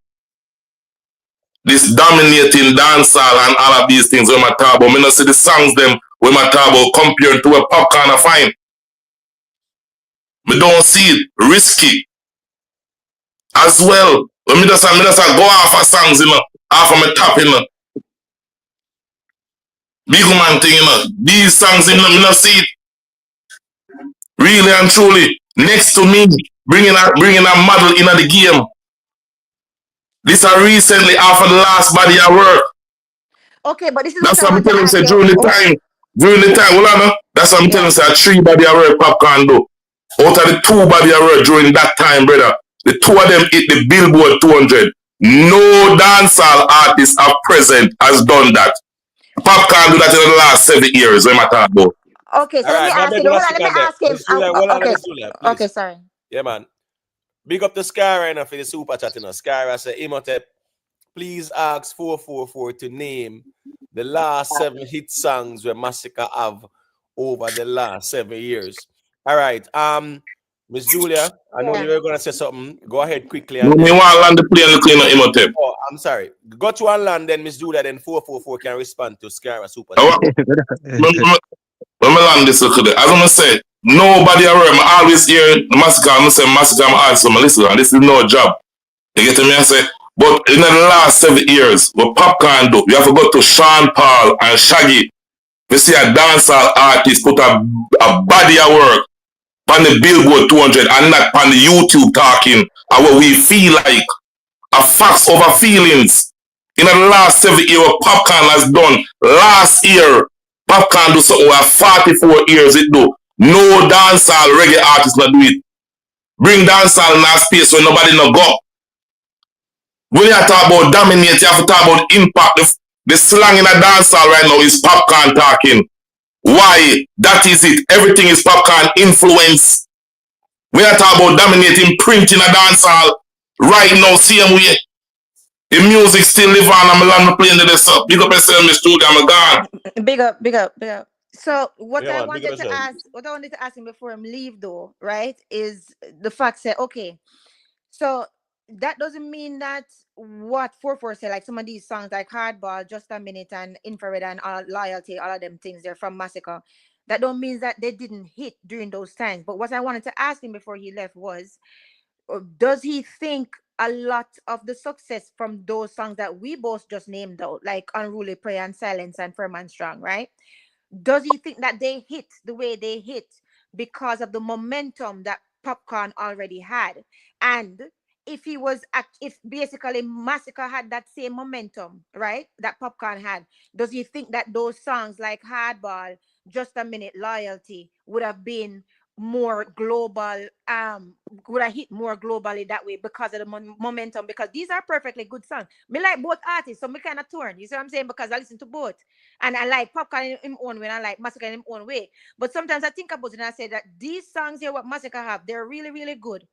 This dominating dancehall and all of these things when I talk about. Me not see the songs them when I talk about compared to a Popcaan I find. Me don't see it. Risky as well. When me just go off of songs, off of my top, Big man thing, you know. These songs, you know, me not see it. Really and truly. Next to me, bringing a model in the game. This are recently after the last body of work. Okay, but this is what That's I what I'm want to telling you, ask say, you. during the time, well, no, that's what I'm telling you, say, 3 body of work Popcaan do. Out of the 2 body of work during that time, brother, the 2 of them hit the Billboard 200. No dancehall artist at present has done that. Popcaan do that in the last 7 years, when I talk about. Okay, so All let me right, ask you. Hold on, let me ask him. Miss Julia, hold on, Okay, Miss Julia, please. okay, sorry. Yeah, man. Big up the Sky right now for the super chat. You know, Sky say, Imhotep, please ask 444 to name the last 7 hit songs where Massacre have over the last 7 years. All right. Miss Julia, I know you were gonna say something. Go ahead quickly No, and me then. want land the plane look in Imhotep. Oh, I'm sorry. Go to one land, then Miss Julia, then 444 can respond to Sky super I chat. want- When I land this look at it, as I'm say, nobody around, I always hear the Massacre, I'm say Massacre, I'm artist, so I listen, and this is no job. You get me? I say, but in the last 7 years, what Popcaan do, you have to go to Sean Paul and Shaggy. You see a dancehall artist put a body of work on the Billboard 200 and not on the YouTube talking and what we feel like. A facts over feelings. In the last 7 years, what Popcaan has done last year, Popcaan do something where 44 years it do. No dancehall reggae artist not do it. Bring dancehall in that space where nobody no go. When you talk about dominate, you have to talk about impact. The slang in a dancehall right now is Popcaan talking. Why? That is it. Everything is Popcaan influence. When you talk about dominating print in a dancehall, right now, same way. The music still live on. I'm playing this up. Big up yourself, Mr. Studio. I'm gone. Big up, big up, big up. So Yeah, man, big up yourself. what I wanted to ask him before him leave though, right, is the fact that okay, so that doesn't mean that what 44 said, like some of these songs like Hardball, Just a Minute, and Infrared, and all Loyalty, all of them things, they're from Massacre. That don't mean that they didn't hit during those times. But what I wanted to ask him before he left was, does he think a lot of the success from those songs that we both just named out, like Unruly Prayer and Silence and Firm and Strong, right? Does he think that they hit the way they hit because of the momentum that Popcaan already had? And if basically Massacre had that same momentum, right, that Popcaan had, does he think that those songs like Hardball, Just a Minute, Loyalty would have been more global, would have hit more globally that way because of the momentum? Because these are perfectly good songs. Me like both artists, so me kind of torn. You see what I'm saying? Because I listen to both. And I like Popcaan in his own way, and I like Massacre in his own way. But sometimes I think about it and I say that these songs here, what Massacre have, they're really, really good.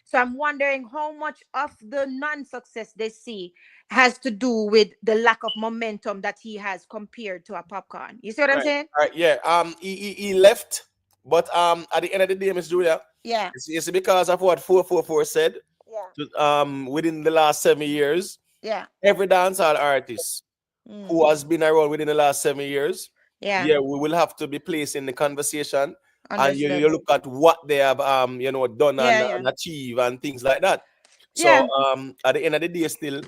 So I'm wondering how much of the non-success they see has to do with the lack of momentum that he has compared to a Popcaan. You see what I'm saying? All right, yeah. He left, but at the end of the day, Miss Julia, Yeah. it's because of what 444 said. Yeah. Within the last 7 years, Yeah. every dancehall artist who has been around within the last 7 years, Yeah. we will have to be placed in the conversation, and you Understood. look at what they have done Yeah, and yeah. achieve and things like that. Yeah. So at the end of the day, still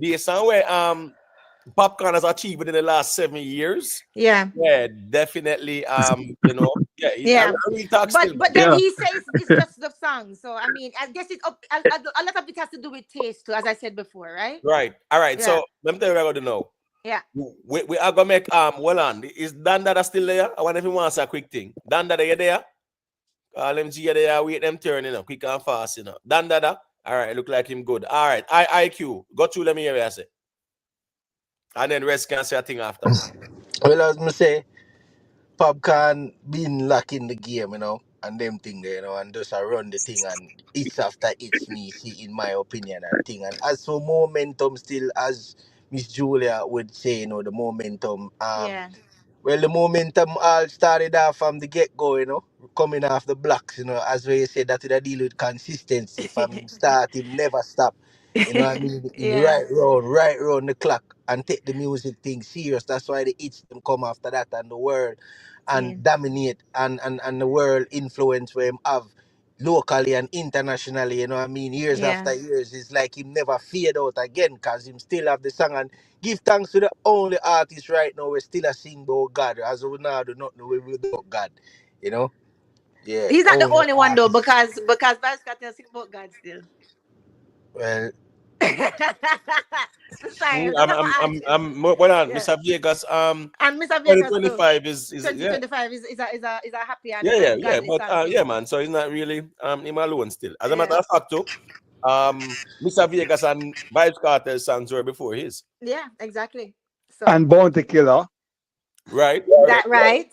based on where Popcaan has achieved within the last 7 years. Yeah. Yeah, definitely. Yeah. Real talk But still. then he says it's just the song. So I mean, I guess it's up, a lot of it has to do with taste too, as I said before, right? Right. All right. Yeah. So let me tell you what I'm gonna do now. Yeah. We are gonna make well on. Is Dan Dada still there? I wonder if he wants a quick thing. Dan Dada, you there? Call him G there, wait them turn, quick and fast, Dan Dada. All right, look like him good. All right, IQ. Go through, let me hear what I say. And then rest can say a thing after. Well, as me say, Popcaan been locked in the game, and them thing there, and just run the thing, and it's after it's me, see, in my opinion, and thing. And as for momentum, still, as Miss Julia would say, the momentum, Yeah. well, the momentum all started off from the get go, coming off the blocks, as we said, that it a deal with consistency. From him start, him never stop. You know what I mean? Him Yeah. right round the clock and take the music thing serious. That's why the hits them come after that, and the world and Same. dominate, and the world influence where him have locally and internationally, you know what I mean? Years after years, it's like him never fade out again because him still have the song and give thanks to the only artist right now we're still a sing about God. As we now do not know without God, you know? Yeah. He's not the only one though, because Vybz Kartel sing about God still. Well, Sorry, that's not my artist. Well on, Mr. Vegas. And Mr. Vegas too. 2025 is 2025 is a happy and yeah, godly but song too. yeah, man. So he's not really him alone still. As a matter of fact, too, Mr. Vegas and Vybz Kartel songs were before his. Yeah, exactly. So And Bounty Killer. Right. That right.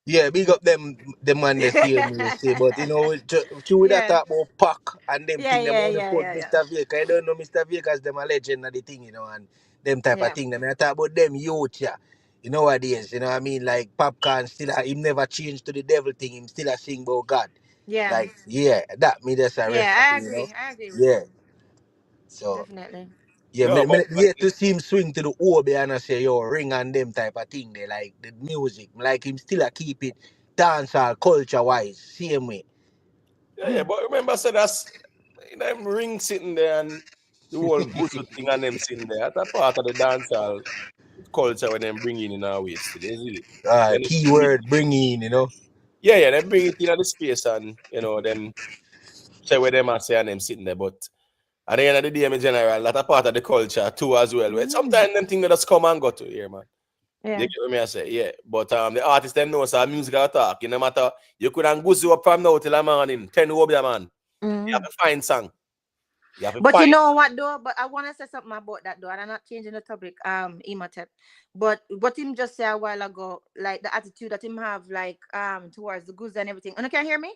yeah, big up them man they see me say, but you know, through that talk about Pac and them thing, them only put Mr. Vegas. I don't know Mr. Vegas, them a legend of the thing, you know, and them type of thing. Them I talk about them youth, yeah. You know what it is, you know what I mean? Like Popcaan still him never changed to the devil thing, him still a sing about God. Yeah. Like, yeah, that me that's a I thing, agree. you know? I agree with you. So definitely. yeah, No, me yet to see him swing to the OB and I say, yo, ring and them type of thing. They like the music. Like him still a keep it dancehall culture wise, same way. Yeah, but remember, so that's them ring sitting there and the whole bullshit thing and them sitting there. That's a part of the dancehall culture when them bring in our way still, isn't it? Keyword bring in, you know. Yeah, they bring it in the space and then say where them are saying them sitting there, but at the end of the day, in general, that's a part of the culture too as well. Where sometimes them things that just come and go to here, man. Yeah. You get what me I say? Yeah. But the artist them know so music talk. No matter you could go up from now till the morning, 10 over man. You have to find song. But you know what though? But I want to say something about that though, and I'm not changing the topic, Imhotep. But what him just say a while ago, like the attitude that him have, like towards the goods and everything. And you can hear me?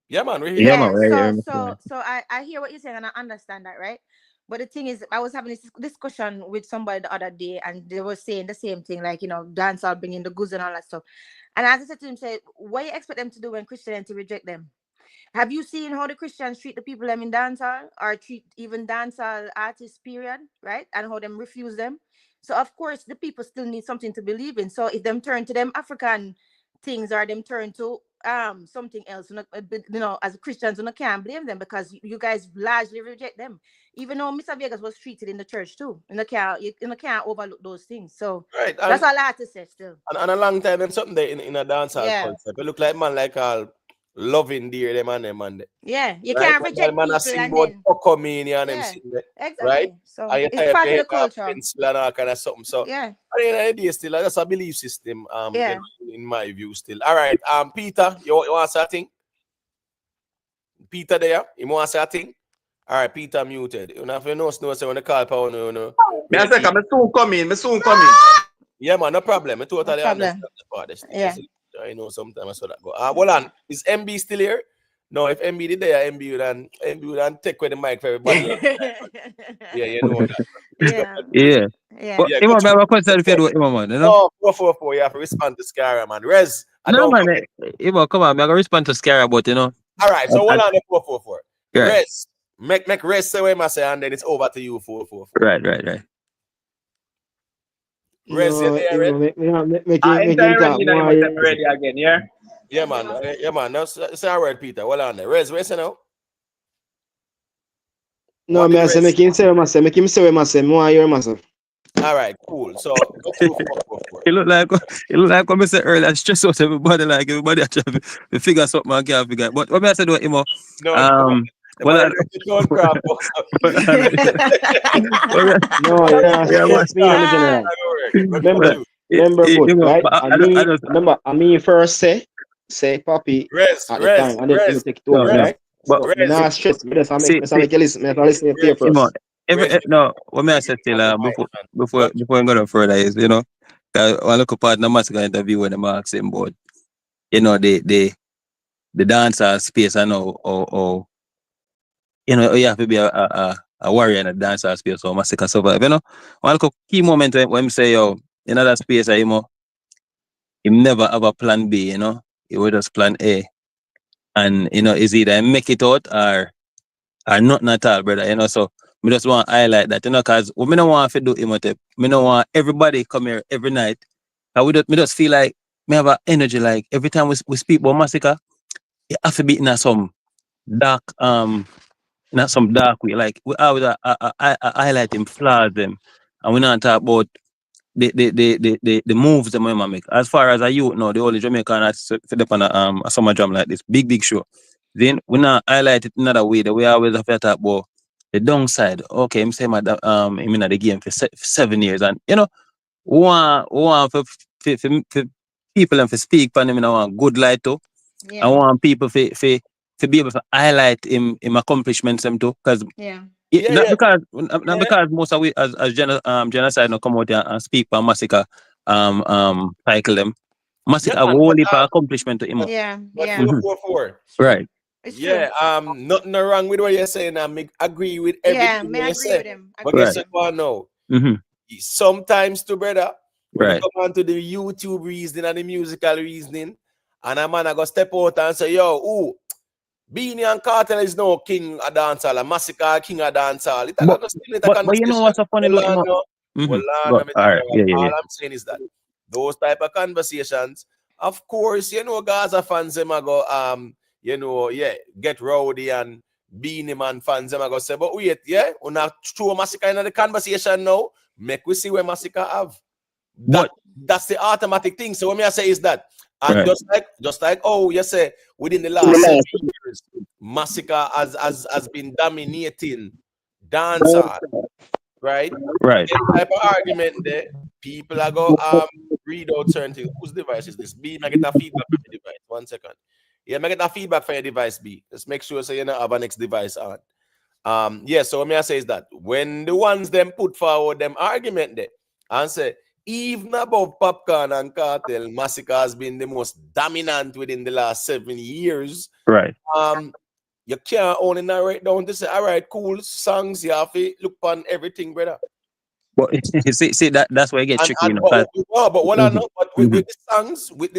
Yeah, man, we Yeah, hear. man, So I hear what you're saying and I understand that, right? But the thing is, I was having this discussion with somebody the other day, and they were saying the same thing, like dancehall bringing the goods and all that stuff. And as I said to him, say, what you expect them to do when Christianity reject them? Have you seen how the Christians treat the people them in dancehall, or treat even dancehall artists, period, right? And how them refuse them. So of course the people still need something to believe in. So if them turn to them African things, or them turn to something else, as Christians, you can't blame them, because you guys largely reject them. Even though Mr. Vegas was treated in the church too, you can't overlook those things. So right, that's all I have to say still. And a long time, them something there in a dancehall culture. But look like man like all loving dear them and them and yeah, you can't reject man people sing and about then Popcaan and them sing there, exactly. right? So And you it's part of the take off culture. pencil and all kind of something. So Yeah. at the end of the day, still that's a belief system. In my view, still. All right. Peter, you want to say a thing? Peter there, you want to say a thing? All right, Peter muted. You know, if you know, so when the call power, Masicka, me soon come in. Yeah, man, no problem. I totally understand the part. Yeah. I know sometimes I saw that go. Hold on. Is MB still here? No, if MB did there, MB would take away the mic for everybody. Yeah, you know that. Yeah. But Yeah, Imam, I have a question if you do Imam, man, you know? Oh, 444, you have to respond to Scara, man. Rez, No, man, Imam, come on, I'm going to respond to Scara, but, you know. All right, so hold on the 444. Right. Rez, make Rez say what I say, and then it's over to you, 444. Right. Rez, you there, Rez? Ready again, yeah? Yeah, man. Now, say a word, Peter. Hold on there. Rez, where's you now? No, me say make him say what I say. Make him say what I say. Me want hear myself. All right, cool. So go to 444. It look like what I said earlier, stress out everybody, like everybody actually figure something and can't figure. But what I said to Imo, well, don't crap. No, yeah, remember, right? I mean, first say Poppy at the time, and then you take it over, right? But nah, stress. I make you listen. I listen to you first. What I said till before I go no further is, you know, I look up at the Massacre interview when I'm asking about, you know, the dancer space. I know, or you know, you have to be a warrior in a dancer space or Massacre survive. You know, one key moment when I say, yo, in that space, you know, he never have a plan B. You know, he would just plan A, and you know, is either make it out or nothing at all, brother. You know, so. I just want to highlight that, you know, because we don't want to do Imhotep. We don't want everybody come here every night. And we just feel like we have an energy, like every time we speak about Massacre, you have to be in some dark not some dark way. Like we always highlighting flaws them, and we not talk about the moves them we make. As far as a youth now, the only Jamaican that's fit up on a summer jam like this, big show. Then we not highlight it another way. That we always have to talk about the downside. Okay, I'm saying him in the game for 7 years, and you know, want for people and for speak for him in a good light too. I want people to be able to highlight him accomplishments them too, because not because most of we as genocide no come out here and speak for Massacre title them. Massacre have a whole heap of accomplishment to him. But 444. Right. It's yeah, nothing wrong with what you're saying. I agree with everything you say. But guess what now? Sometimes to brother, when you come on to the YouTube reasoning and the musical reasoning, and a man I go step out and say, yo, Beanie and Kartel is no king of dancehall, a Massacre king of dancehall. But you know what's so funny about him? All I'm saying is that those type of conversations, of course, you know, Gaza fans them go get rowdy, and Beanie Man fans them go say, but wait, we not throw Massacre in the conversation now. Make we see where Massacre have. That's the automatic thing. So what me I say is that, and just like you say, within the last 7 years, Massacre has been dominating dancehall, right? Right. That type of argument there, people are go read out certain things. Whose device is this? B, I get that feedback from your device. 1 second. Yeah, I get that feedback from your device, B. Just make sure so you don't have a next device on. So what me I say is that when the ones them put forward them argument there and say, even above Popcaan and Kartel, Massacre has been the most dominant within the last 7 years. Right. You can't only narrate down to say, all right, cool songs, you have to look on everything, brother. But see that's where it gets tricky, you know. But what I know, but with the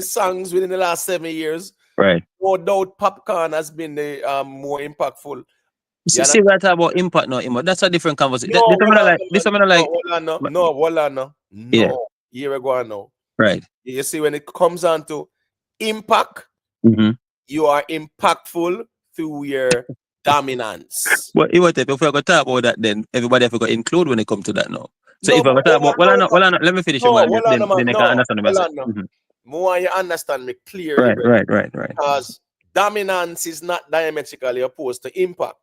songs within the last 7 years, right? No doubt Popcaan has been the more impactful. See what I talk about impact now, that's a different conversation. No. Here we go now. Right. You see, when it comes on to impact, you are impactful through your dominance. But if we go talk about that, then everybody have to include when it comes to that now. So if I go talk about, let me finish then I can understand the message. More you understand me clearly. Right. Because dominance is not diametrically opposed to impact.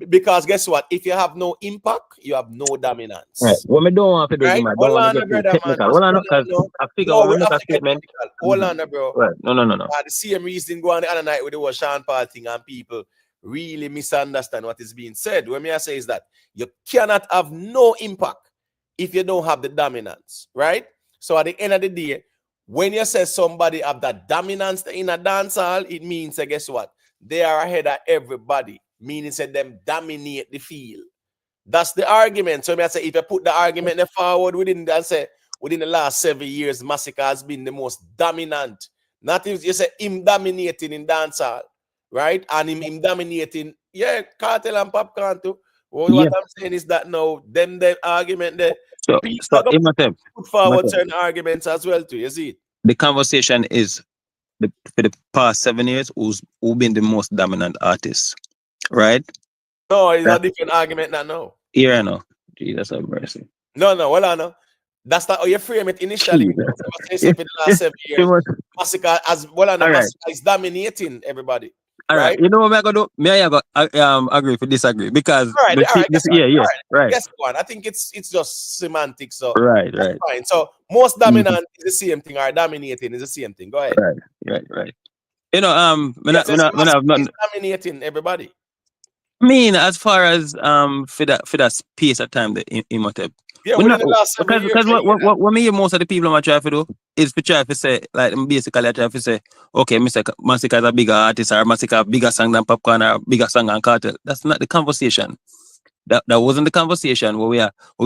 Because guess what? If you have no impact, you have no dominance. Right. What me don't want to do is Hold on, brother, man. Hold on, because I figure out make a statement. Hold on, bro. Right. No. The same reason go on the other night with the whole Sean Paul thing, and people really misunderstand what is being said. What me I say is that you cannot have no impact if you don't have the dominance, right? So at the end of the day, when you say somebody have that dominance in a dancehall, it means that guess what? They are ahead of everybody. Meaning that them dominate the field. That's the argument. So I say if you put the argument forward within the last 7 years, Massacre has been the most dominant. Not if you say him dominating in dancehall, right? And him dominating, Kartel and Popcaan too. What I'm saying is that now, the argument there, people put forward certain arguments as well too. You see it? The conversation is for the past 7 years, who's been the most dominant artist. Right? No, it's a different argument now. Yeah, I know. Jesus have mercy. No, well, I know. That's not how you frame it initially. For the last 7 years, Massacre Massacre is dominating everybody. All right. You know what I'm gonna do? May I agree for disagree? Because right. Guess what? I think it's just semantics. So right. Fine. So most dominant is the same thing, or dominating is the same thing. Go ahead. Right. You know, when I'm dominating everybody. I mean, as far as for that space of time that Imhotep. Yeah, within the last 7 years. Because what me most of the people I'm trying to do is to try to say, like basically I try to say, okay, Mr. Massacre is a bigger artist, or Massacre a bigger song than Popcaan, or a bigger song than Kartel. That's not the conversation. That wasn't the conversation where we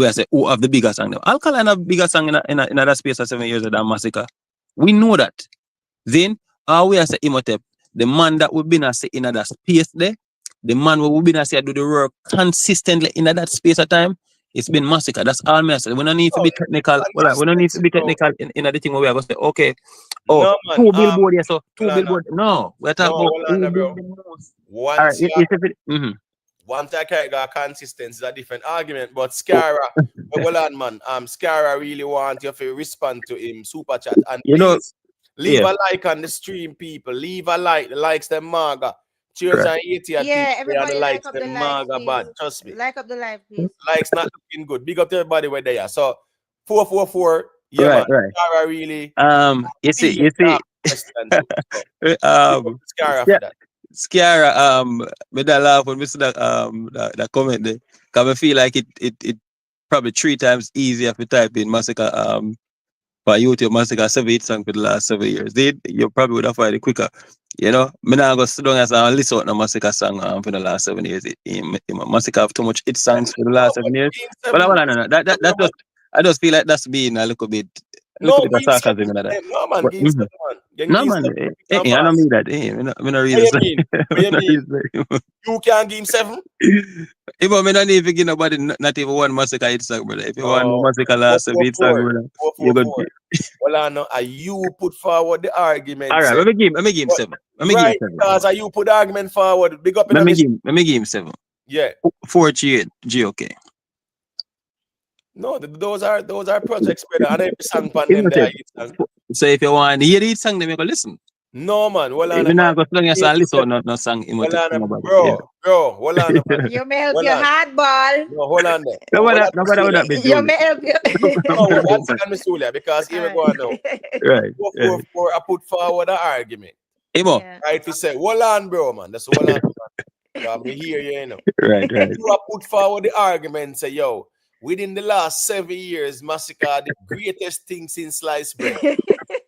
are say who have the bigger song. Alkaline have bigger song in that space of 7 years than Massacre. We know that. Then we are say Imhotep, the man that we've been in that space there. The man who will be do the work consistently in that space of time, It's been Massacre. That's all me I say. We don't need to be technical. Well, we don't need to be technical in the thing where we are going to say, okay, oh, No, man. 2 billboard, yes, so 2 hold on, billboard. No, we're talking no, about hold who on, bring bro. the most. All Once right, once I carry got consistency is a different argument. But Scara, hold on, man. Scara really want you to respond to him super chat. And you know, please leave yeah, a like on the stream, people. Leave a like. The likes them maga. Cheers right. and 80 at Yeah, people. And the everybody like likes up the them live, maga please. bad. Trust me. Like up the live, please. Likes not looking good. Big up to everybody where they are. So 444. Yeah, Right, man. right. Scara really. You see, Question too. So, Scara yeah, for that. Scara, me that laugh when me see that comment there. Cause I feel like it probably 3 times easier if you type in Massacre for YouTube Massacre 7 song for the last 7 years. You probably would have found it quicker. You know, me now go sit down and listen to the Massacre song for the last 7 years. Massacre have too much hit songs for the last 7 years. But no. That's just I just feel like that's being a little bit No, of sarcasm in that. No, man. But, Game 7, man. no man, I don't mean that. Me not really. What you mean? You can't give him 7? Even me not even give nobody not even one Massacre hit song, brother. If you want no Massacre last 7 hit song, brother, you good. Well, I know. You put forward the argument. All right, let me give him 7. Right, because you put the argument forward. Big up. Let me give him 7. Yeah. 4 G GOK. No, those are projects, brother. And every song pan them there. So if you want to hear the song, then you go listen. No, man. Well, if you not go long as I listen, no song. Bro, hold on, man. You may help your hardball. No, hold on there. Nobody would have been You may help you. No, one second, Miss Julia, because here we go now. Right. 444, I put forward the argument. Imo. Right, if you say, hold on, bro, man. That's hold on, man. I'm hear you know. Right. You have put forward the argument, say, yo, within the last 7 years, Massacre the greatest thing since sliced bread.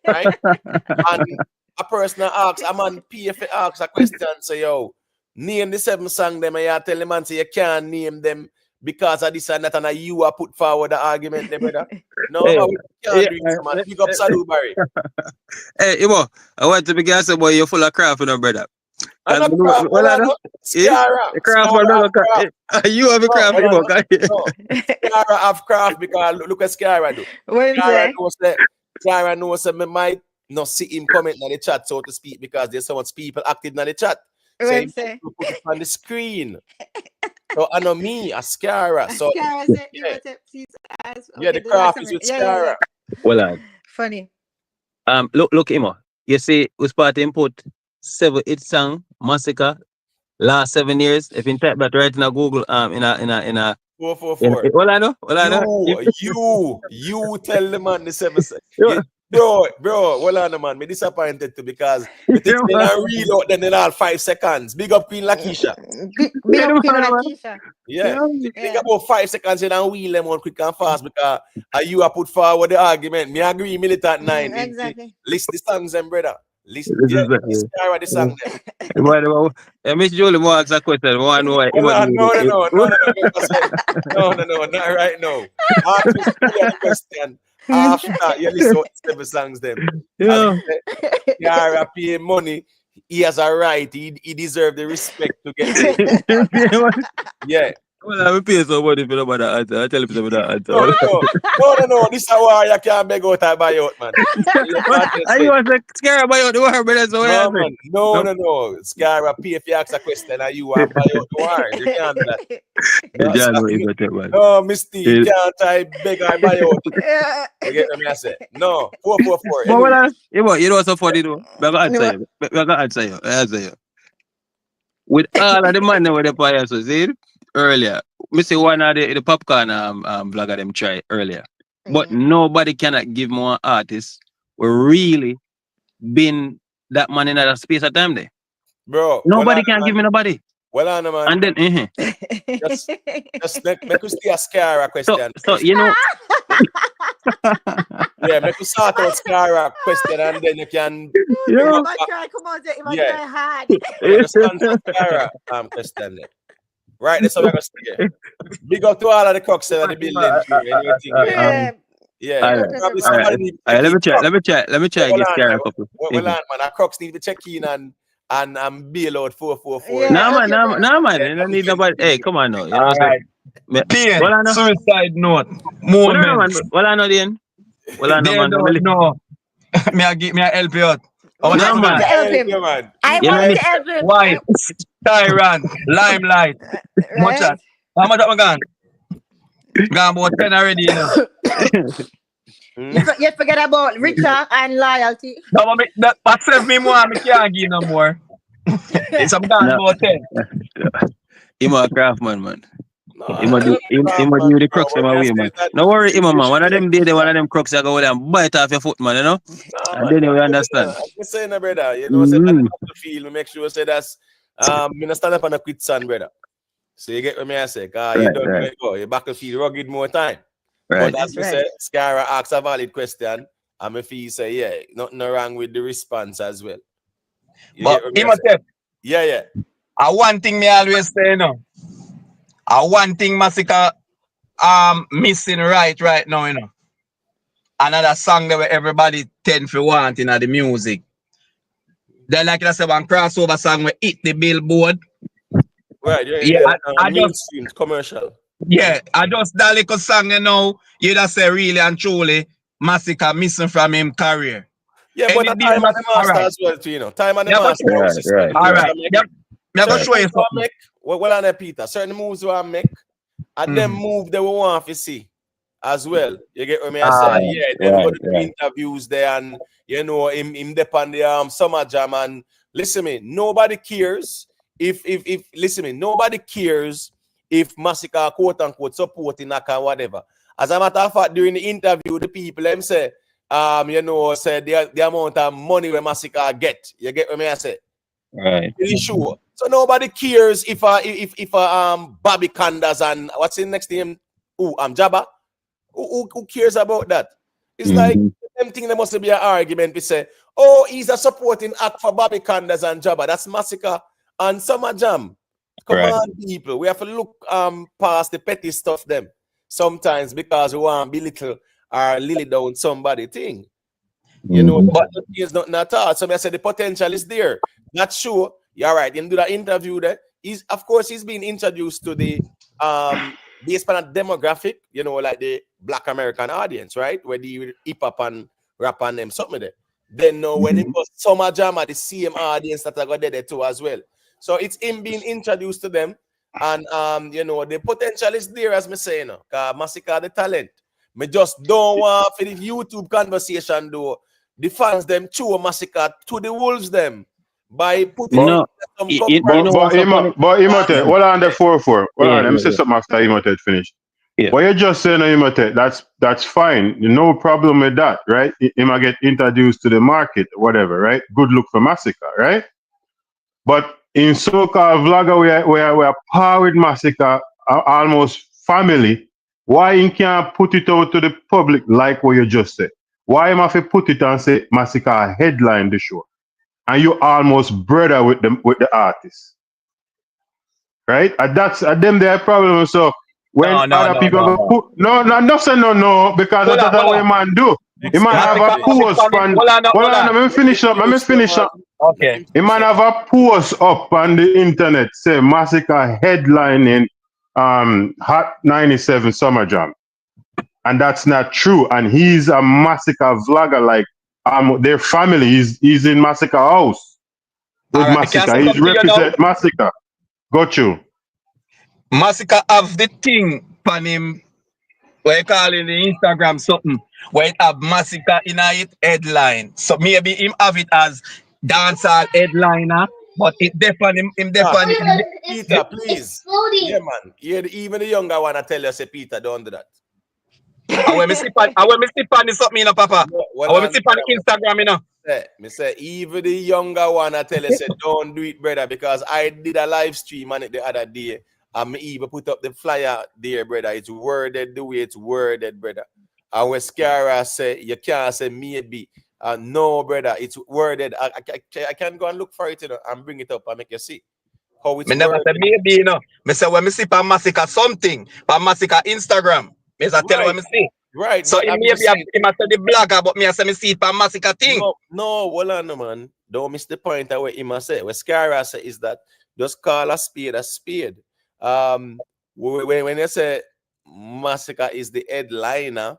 Right? And a person asks, a man PF asks a question, say, yo, name the 7 songs them, and you tell the man, say, you can't name them because of this and that, and you have put forward the argument, them, brother. No, we can't do it, man. Pick up Salute Barry. Hey, Imo, I want to be guessing, boy, you're full of crap, you know, brother. I'm not craft, you have a craft, Imo. Scara have craft because look at Scara do. Scara knows that me might not see him comment in the chat, so to speak, because there's so much people active in the chat. So he put it on the screen. So I know me, a Scara. So yeah, the craft is with Scara. Well, funny. Look, Imo. You see, we start input 7 hit song Massacre last 7 years. If you type that right in a Google, in a 444. Well, I know. You tell the man the 7 seconds. Bro, well on, man. Me disappointed too because the thing I reload then in all 5 seconds. Big up Queen Lakeisha. Big up Queen Lakeisha. Yeah. Think about 5 seconds and wheel them on quick and fast because you have put forward the argument. Me agree, militant 9. Exactly. List the songs, them, brother. List the song them. Miss Julie more ask a question. No, not right now. Ask the question. After you listen to 7 songs them. Yara paying money. He has a right. He deserves the respect to get it. Yeah. Well, I will pay somebody for nobody answer. I tell him somebody answer. No. This is why you can't beg out and buy out, man. And you want to scare about out the war, brother. So no. Scare pay if you ask a question and you want to buy out the war. You can't do that. No, Misty, you can't type beg and buy out. You get what I say? No, 444. You know what's so funny though? I got answer you. With all of the money with the players, see earlier. Me see one of the Popcaan blogger them try earlier. But nobody cannot give more artists who really been that man in that space at time there. Bro. Nobody can give me nobody. Well on man. And then just make us see a Scara question. So you know yeah, make us sort out Scara question and then you can come on, try hard. Understand Scara question there. Right, that's how we're going to say. Big up to all of the cocks in the building. Let me try and get Scara a couple. Well, man, our crocs need to check in and bail out 444. No, man. You don't need nobody. Hey, come on now. You know what I'm saying? Pain, Well, I know. suicide note, Well, I know, man. moments. Well, I know, then. Well, I know, They man. don't know. me I help you out. How much I No, am I want man. to gone? help him. Yeah, man. I You know, want me. to help him. White, Tyrant, Limelight. Much Right? that. How much am I gone? Gone about 10 already, you know. You, you forget about Richard and loyalty. No, but 7 me more, me can't give no more. It's I'm gone No. about 10. Him a craftsman, man. No, Him I a do don't him, know, him a man, do the bro. crooks What them me I away, say man. is that No worry, him a you man. One of should them day, one of them crooks that go there and bite off your foot, man, you know? no, And man, then you don't do understand. that. I'm saying, brother, you know, say that Mm-hmm. the battlefield, we make sure say that's me not stand up on a quit son, brother. So you get what me I say, you Right, don't right, let go. Your battlefield rugged more time. right. But as That's we right. say, Scara asks a valid question, and if he say, yeah, nothing wrong with the response as well. You But get what me I say? Imhotep, Yeah. one thing me always say, you know. One thing Massacre missing right now, you know. Another song that where everybody tend to want in the music. Then like I said, one crossover song where hit the billboard. Right, Yeah, I just mainstream commercial. I just that little song, you know, you just say really and truly Massacre missing from him career. Yeah, but Any a day, time on the all master right. as well, too, you know. Time on the Yeah, but master, how system. all Moves right. I make. Yeah, I'm gonna Certain show you moves I something. make. Well, on there, Peter. Certain moves I make, and them move they will want to see as well. You get what me I say? Right, Yeah, them go to do interviews there, and you know him depend the summer jam. And listen me, nobody cares if listen me, nobody cares if Massacre quote unquote supporting Naka whatever. As a matter of fact, during the interview, the people them say, you know, say the amount of money where Massacre get. You get what me I say? Right. Pretty sure. So nobody cares if Bobby Candas and what's his next name? Jabba. Who cares about that? It's like them thing there must be an argument. We say, oh, he's a supporting act for Bobby Candas and Jabba. That's Massacre and Summer Jam. Come Right. on, people. We have to look past the petty stuff them sometimes because we want to belittle or lily down somebody thing. You know, but it's not at all. So I said the potential is there. Not sure. You're right. Him do that interview there. He's been introduced to the based on a demographic, you know, like the Black American audience, right? Where the hip hop and rap and them something there. Then when it was Summer Jam at the same audience that I got there too as well. So it's him being introduced to them, and you know, the potential is there, as me say, you know, because Massacre the talent. Me just don't want for the YouTube conversation though. The fans them chew Massacre to the wolves them by putting No, some you know But what's so funny? Imhotep, what on the 4-4? Well, Yeah, let me say yeah, something after Imhotep finish. yeah. What you just saying, Imhotep, that's fine. No problem with that, right? Him a get introduced to the market, whatever, right? Good look for Massacre, right? But in so-called vlogger, we are par with Massacre, almost family. Why he can't put it out to the public like what you just said? Why him have to put it and say Massacre headline the show? And you almost brother with the artist, right? And that's them their problem. So when No. other people go put no say no because Hold that's on. what a man do. He might have Massacre a post family. on. Hold on, let me finish up. Okay. He might have a post up on the internet say Massacre headlining Hot 97 Summer Jam. And that's not true. And he's a Massacre vlogger, like their family. He's in Massacre house with All right, me can Massacre. say He's something to you now. represent Massacre. Got you. Massacre have the thing on him, what you call in the Instagram something, where it have Massacre in it headline. So maybe him have it as dancehall headliner, but it definitely him definitely. Peter, please. Yeah, man. Even the younger one I tell you, say Peter, don't do that. I when me see on this something, you know, Papa. I when me see on Instagram, you know. Me say, even the younger one I tell you, say, don't do it, brother, because I did a live stream on it the other day. And me even put up the flyer there, brother. It's worded the way it's worded, brother. And when Scara say, you can't say maybe. No, brother, it's worded. I can go and look for it, you know, and bring it up and make you see how it's Me never worded. say maybe, you know. Me say when me see on Massacre something, on Massacre Instagram, me say tell you when me see. Right. So it may be he must say the blogger, but me I say me see it on Massacre thing. No, hold on, man. Don't miss the point of what he must say. What Scara say is that just call a spade a spade. when you say Massacre is the headliner,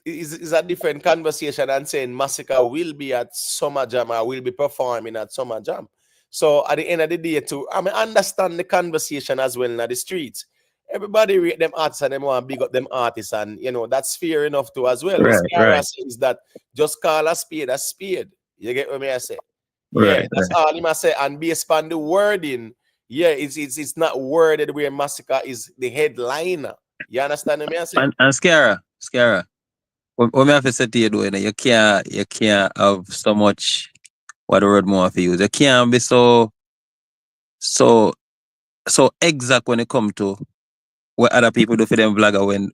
is a different conversation than saying Massacre will be at Summer Jam or will be performing at Summer Jam. So at the end of the day, too, I mean, understand the conversation as well in the streets. Everybody rate them artists and them want to big up them artists, and you know that's fair enough too as well. Right, What Skyra right, says that just call a spade a spade. You get what I say? Yeah, right, that's right. all he must say. And based on the wording, yeah, it's not worded where Massacre is the headliner. You understand what I say? And Scara, what me have to say to you though, you know, you can't have so much what the word more for use. You can't be so exact when it comes to what other people do for them vlogger when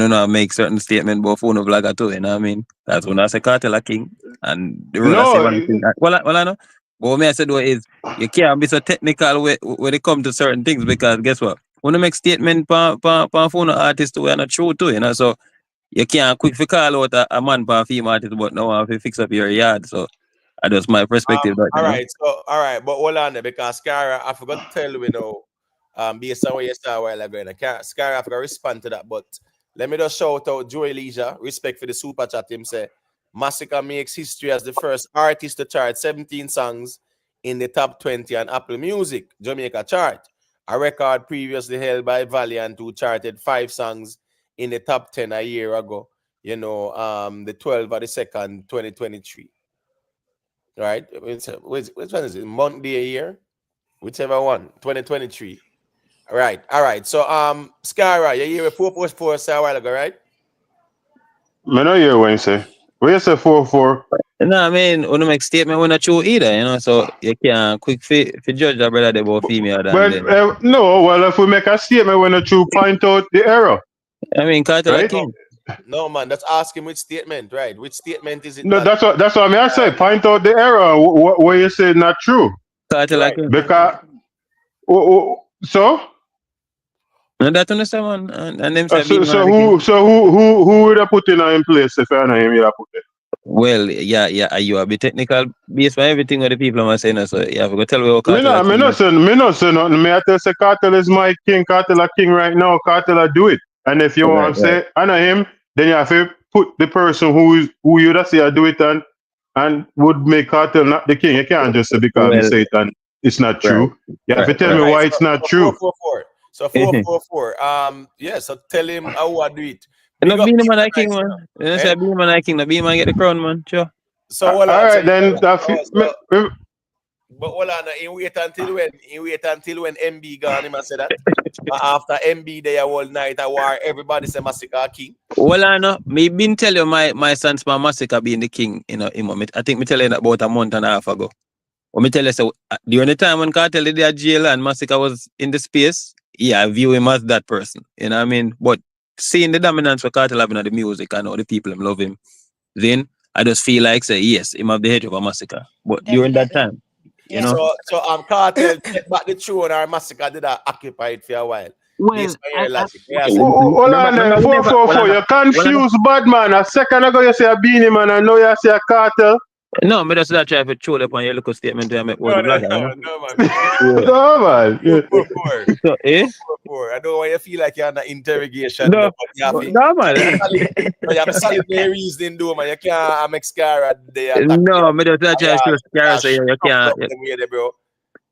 you know make certain statement about phone vlogger too, you know what I mean? That's when I say Kartel a king and the road I say No, one king. Well I know. But what me I said though is you can't be so technical when it comes to certain things, because guess what? When you make statement pa phone artist too, are not true too, you know. So you can't quick for call out a man pa female artist, but now if you fix up your yard. So I just my perspective that All you know. right, so all right, but hold on there, because Scara, I forgot to tell you, you know, based on what you said a while ago, and Scara, I forgot to respond to that, but let me just shout out Joey Leisure, respect for the super chat. Him say Massacre makes history as the first artist to chart 17 songs in the top 20 on Apple Music Jamaica chart, a record previously held by Valiant, who charted 5 songs in the top 10 a year ago. You know, the 12th of the 2nd, 2023. Right? Which one is it? Month, day, year? Whichever one. 2023. All right. So Skyra, you hear 444 a while ago, right? I know you when you say. When you say 4-4, No, I mean, when you make statement, we're not true either, you know. So you can't quick for judge that brother they both female than but them. no, well, if we make a statement, when you point out the error, I mean, Kartel a right? king. No, man, that's asking which statement, right? Which statement is it No, not? that's what I mean. I say point out the error where you say not true, Kartel a Right. king. because so And that understand man, and them say being man so the king. who would have put in place if I know him? You have put it. Well, yeah, you are be technical based on everything what the people are saying. So you have to tell me what Kartel a Me king. not say nothing. Me I tell say Kartel is my king. Kartel a king right now. Kartel a do it. And if you want to Right. say I know him, then you have to put the person who you say I do it and would make Kartel not the king. You can't just say because me Well, say it and it's not right, true. You have to tell me All right. why So, it's not so true. 444. So 444. Yeah, so tell him how I do it. no Big up being a Peter man a king, Nice, you man. know. You know, Eh? say being a man a king, the being man get the crown, man. Sure. So hold All on. right, then But hold on, he wait until when? He wait until when MB gone, him and say that. After MB there all night, I war everybody say Massacre king. Well, I know. Me been tell you my son's my Massacre being the king, you know, I think me tell you that about a month and a half ago. When me tell you, so during the time when Kartel did at jail and Massacre was in the space, yeah, I view him as that person. You know what I mean? But seeing the dominance for Kartel having on the music and all the people him love him, then I just feel like say yes, him have the edge of a Massacre. But during that Definitely. time, you Yeah. know. So Kartel take back the throne, or Massacre did that occupy it for a while. Well, Based on your logic. Yeah, Hold on then, remember, 444. You confuse bad man. A second ago you say a beanie man, and now you say a Kartel. no, me just try to throw up on your little statement to make about the blogger, you know. no, man. Yeah. No man. So, eh? 444. I don't want you to feel like you're under interrogation, No, but you have to. no, man. You have a solid reason, do man. You can't make Scar they attack you. No, me just try to show Scara say you can't. Them way there, bro.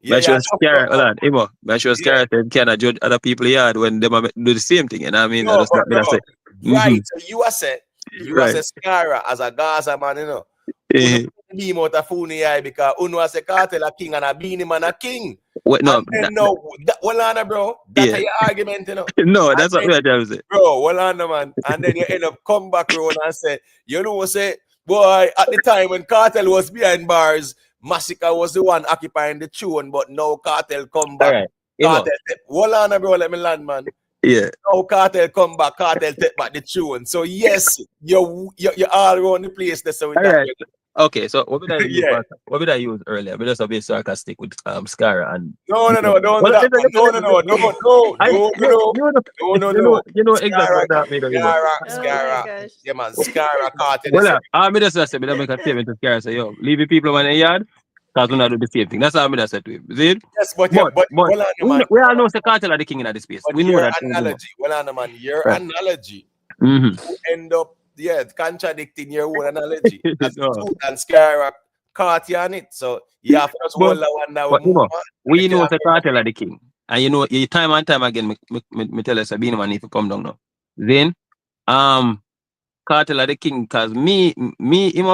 But she Yeah, was scared, hold on, Imo. But she was scared that you cannot judge other people yard when they do the same thing, you know what I mean? no, That's but not me that say. right. So you are said Right. Scara as a Gaza man, you know. Eh, Uno be out of phone eye because Uno as a Kartel a king and a beanie man a king. Wait, no, And then no, hold on, bro. That's your argument, you know. no, that's what we're trying to say. Bro, hold on, man. And then you end up come back around and say, you know what say, boy, at the time when Kartel was behind bars, Massacre was the one occupying the tune, but now Kartel come back. All right. Imo. Hold on, bro, let me land, man. Yeah. Now Kartel come back, Kartel take back the tune. So yes, you're all around the place there. So with All that, right. Okay, so what did I use? yeah. What did I use earlier? But just a bit sarcastic with Scara and No, don't do that. listen, No. you know exactly what that means. Scara. Yeah, man, Scara Kartel. Well, I just say, me don't make a statement to Scara say, yo, leave the people in the yard. Because we not do the same thing. That's how I said to him. See it? Yes, but But we all know the Kartel are the king in that space. But We know your that. analogy, man, your Right. analogy, Mm-hmm. you end up, contradicting your own analogy. That's the No. truth, and Skyrock caught you on it. So you have to just hold that one now. But you know, we know the can't Kartel are the king. And you know, time and time again, me tell us Sabine man if you come down now. Then, Kartel are the king, because me,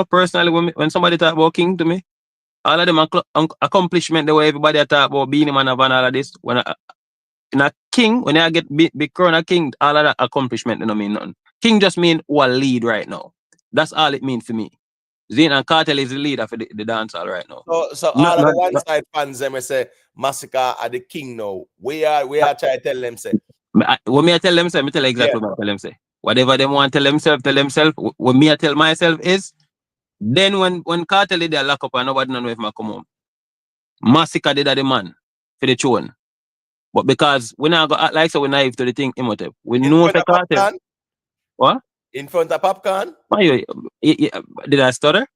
personally, when somebody talk about king to me, all of them accomplishment, the way everybody talk about being man and all of this, when a king, when I get big crown a king, all of that accomplishment don't mean nothing. King just mean who a lead right now. That's all it means for me. Zane and Kartel is the leader for the dancehall right now. So all of the one side fans them say Massacre are the king now. We are trying to tell them say. What me I tell them say, me tell exactly what I tell them say. Whatever them want tell themselves. What me I tell myself is, then when Kartel did their lock up and nobody know if I come home, Massacre did that the man for the throne. But because we now got like so we naive to the thing, Imhotep. We know the Kartel. What? In front of Popcaan? Did I stutter?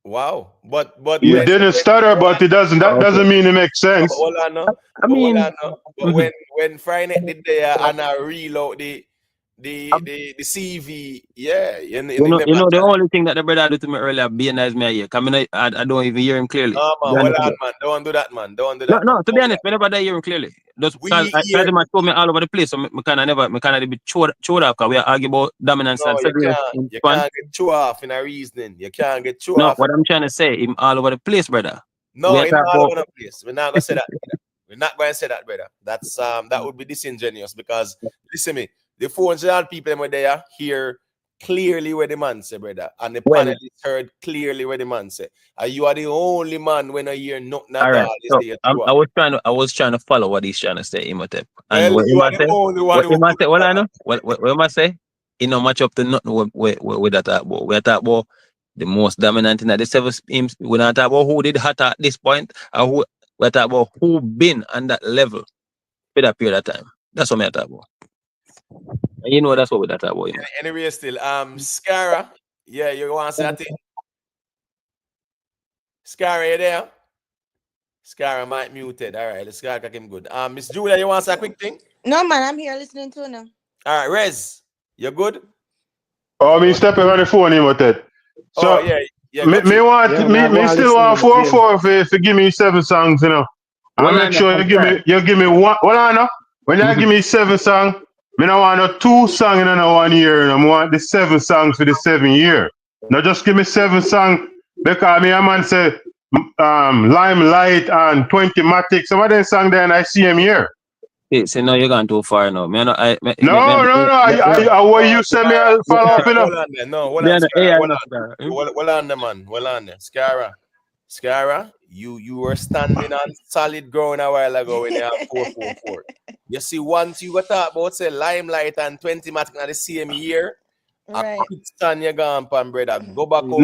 Wow. But you didn't stutter, but it doesn't doesn't mean it makes sense. I mean, but when Friday did there and I reload the CV, you know the only thing that the brother did to me earlier, being nice me here. I don't even hear him clearly. No, man, man. Don't do that, man. Don't do that. No, to be honest, I never hear him clearly. Just because I tried to show me all over the place, so I can't be chewed up because we are arguing about dominance and you can't get chew off in a reasoning. You can't get chew off. No, what I'm trying to say, him all over the place, brother. No, in all over the place. We're not gonna say that, brother. We're not going to say that, brother. That's that would be disingenuous because listen me, the 400 people were there hear clearly where the man say, brother, and the panelists heard clearly where the man say. And you are the only man when I hear nothing at all. So I was trying to follow what he's trying to say, Imhotep. And well, you are the only one. What I know, what am I say? It no match up to nothing with that talk about. We talk about the most dominant in the 7 teams. We not talk about who did hot at this point, or who we talk about who been on that level for that period of time. That's what I talk about. And you know that's what we talk about. Anyway, still, Scara, yeah, you want to say that thing? Scara, you there? Scara might muted. All right, let's get him good. Miss Julia, you want to say a quick thing? No, man, I'm here listening to now. All right, Rez, you good? Oh, me stepping on the phone, Imhotep. So, yeah. Me still want 4-4 for give me 7 songs, you know. And make sure you give me one. When you give me 7 songs, me don't want no 2 songs in 1 year. I want the 7 songs for the 7 year. Now just give me 7 songs because me a man say Limelight and 20 Matic. Some of them songs there and I see him here. So now you're going too far now. No. I what you say me I'll follow up, you know. Hold on, man. Hold on. Scara, you were standing on solid ground a while ago when you have 4-4-4. You see, once you got talk about say Limelight and 20 Matic in the same year, right. a quick stand you gone pan, brother. Go back over.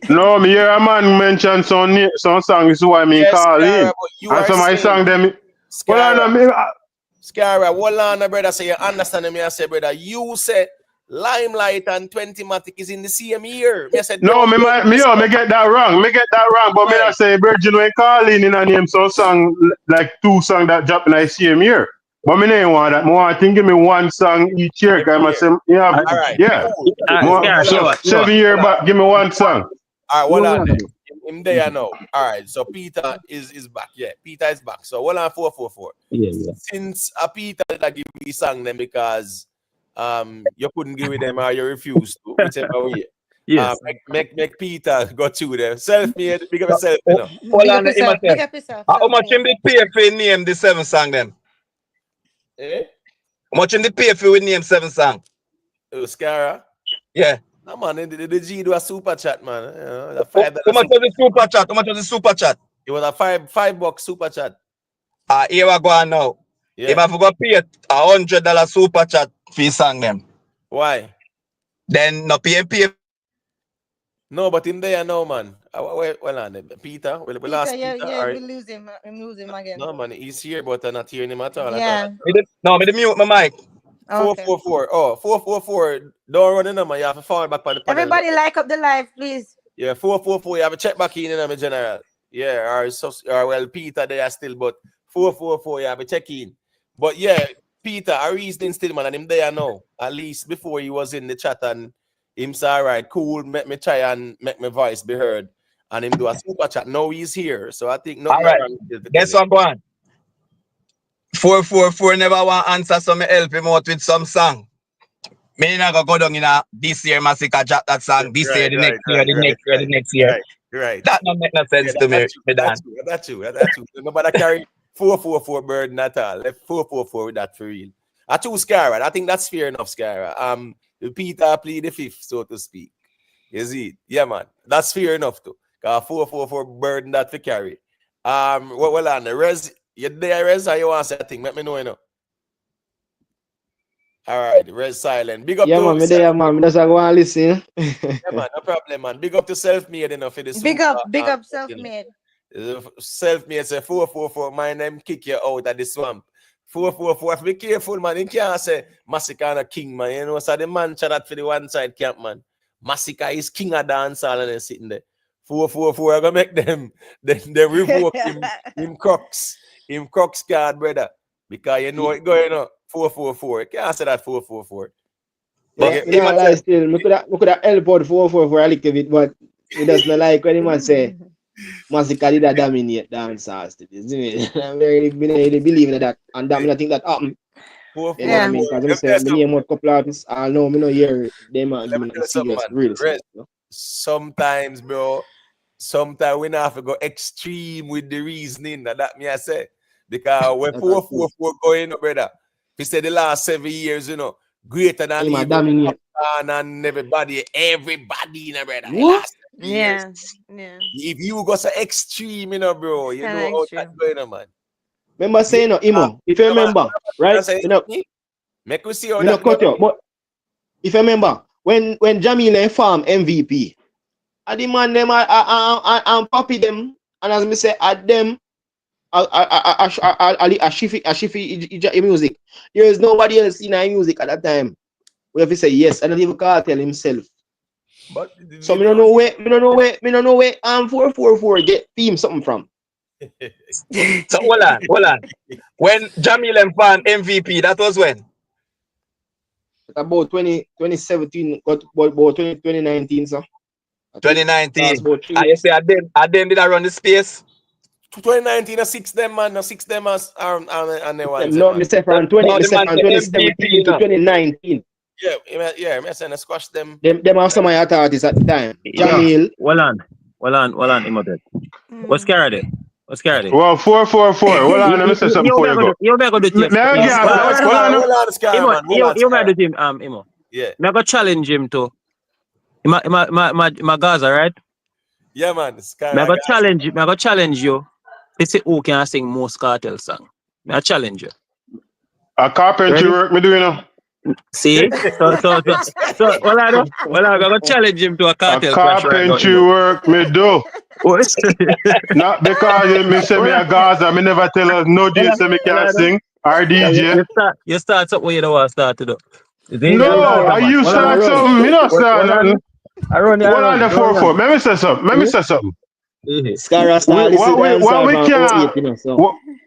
No, me hear a man mention some song. This is why me call in. And some of my song them. Scara, hold on, brother. So you understand me? I say, brother, you say Limelight and 20 Matic is in the same year. Me said, me get that wrong. But me I say Virgin when call in a name some song like 2 songs that drop in the same year. But me ain't want that. I think give me 1 song each year. Cause say, Cool. 7 years back, give me 1 song. All right, hold on. Him there now. All right, so Peter is back. Yeah, Peter is back. So hold on, 4-4-4. Yeah. Since Peter did give me song them because you couldn't give it them or you refused to, whichever way. Yes. Make Peter go through them. Self-made, big up yourself, you know. Big up yourself. How much him did pay for name the 7 song them? Eh? How much him did pay for name 7 song? Scara? Yeah. No, man, the G do a super chat, man. You know, How much was the super chat? How much was the super chat? It was a $5 super chat. Here we go on now. Yeah. If I forgot pay $100 super chat fee song them. Why? Then no pay. No, but in there now, man. Well on Peter. We lost Peter. Yeah, we lose him. I'm losing him again. No, man, he's here, but I'm not hearing him at all. Yeah. No, me mute my mic. 4-4-4. Oh, 4-4-4. Don't run in, man. You have to fall back by the panel. Everybody like up the live, please. Yeah, 444. You have a check back in, my general. Yeah, or well, Peter they are still, but 444. You have a check in. But yeah, Peter, a reasoning still, man, and him there now. At least before he was in the chat and him say, all right, cool, make me try and make my voice be heard. And him do a super chat. Now he's here. So I think nothing All right. wrong with it. Guess what, go on? 444 never want answer, so me help him out with some song. Me not go down in a this year Massacre drop that song, this year, the next year, the next year, the next year. Right. That don't make no sense to me. That's true. Nobody carry 444 burden at all. Left 444 with that for real. I choose Scara. I think that's fair enough, Scara. Peter plead the fifth, so to speak. You see? Yeah, man. That's fair enough too. 444 burden that for carry. Well on the Rez, you there, Rez, or you want to say a thing? Let me know, you know. All right, Rez silent. Big up Yeah, to man, me there, man. Me just go and listen. Yeah, man, no problem, man. Big up to self-made, you know, for this. Big up self-made. Self-made say 444, my name kick you out of the swamp. 444, be careful, man. You can't say Massacre a king, man. You know, so the man chat that for the one side camp, man. Massacre is king of dancehall and they're sitting there. 444, I'm gonna make them revoke him Crocs card, brother. Because you know it going on. 444. You can't say that 444. Yeah, me not lie still. Me could have helped out 444 a little bit, but it does not like when man say Massacre did a dominate dancehall still. I really believe in that, and that I think that happened. You know what I mean? Because I say me name out couple artists, I know me no hear them give me serious real stuff. Sometimes, bro. Sometimes we have to go extreme with the reasoning. That me I say. Because when 444 going up, brother, he said the last 7 years, you know, greater than even and everybody, you know, brother. Yeah. If you go so extreme, you know, bro, you know how that's going on, man. Remember saying, no, Imo, if you remember, right? Make we see how that cut you, but if you remember, when Jamil farm MVP, I demand them and Papi them, and as me say, at them, a Shifi music. There is nobody else in our music at that time. We have to say yes, and not even Kartel himself. But so me don't know where 444 get theme something from. So hold on. When Jamil found MVP, that was when? About 2017, about 2019, sir. 2019. I say I did I run the space. 2019, a six them man, and they want. No, me say from 2017 to 2019. Yeah, me say squash them. Them have some other artists at the time. Jamil. Well on, Imhotep. What's Karate? Well, 444. Hold on, let me say something for you go. You better go do team. You better do team, Imo. Yeah. Me go challenge him to. My Gaza, right? Yeah, man. Me go challenge you. To see who can sing most Kartel song. Me challenge you. A carpentry work me doing now. See? So well I go challenge him to a Kartel. A carpentry work me do. Not because me say me a Gaza, me never tell us no DJ say me can't sing or DJ. You start something you don't want to start to do. No, are you start something? Me not start nothing. I run the 4-4. Let me say something.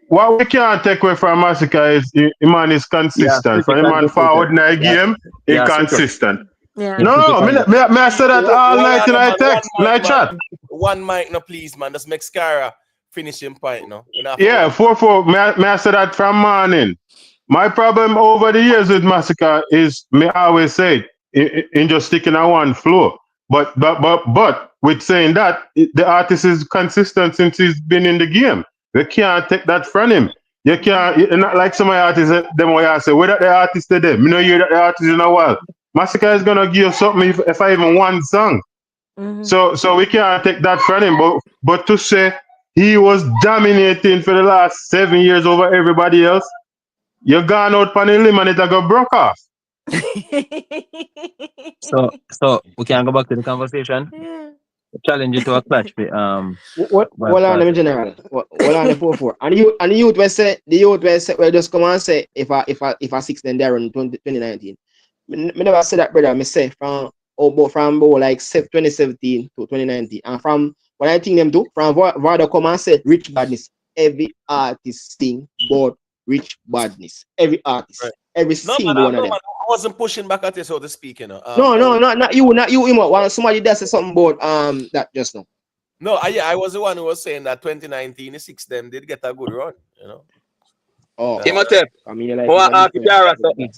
What we can't take away from Massacre is man is consistent. For the man forward in the game, he's consistent. Yeah. No, me I say that all night in I text, in I chat. One mic, no, please, man. Just make Scara finishing point, no. Yeah, 4-4. May I say that from morning. My problem over the years with Massacre is, me always say, in just sticking on one floor. But with saying that, the artist is consistent since he's been in the game. You can't take that from him. You can't, not like some artists, them way I say, where that the artist today? Me know hear that the artist in a while. Massacre is gonna give something if I even one song. Mm-hmm. So we can't take that from him. But to say he was dominating for the last 7 years over everybody else, you gone out on the limb and it got broke off. So we can go back to the conversation. Yeah. Challenge you to a clash. What on the general? What on the 4-4? And the youth will say well just come and say if I 6 then there in 2019. Me never say that, brother. Me say from but from about like 2017 to 2019. And from what I think them do, from Vada come and say rich badness. Every artist sing about rich badness. Every artist. Right. Every No, man, single one of them. I wasn't pushing back at you, so to speak, you know. No, not you, Imo. When somebody does say something about that just now. No, I was the one who was saying that 2019, the six them did get a good run, you know. Oh, Imhotep, I mean, like want to ask different. Scara something.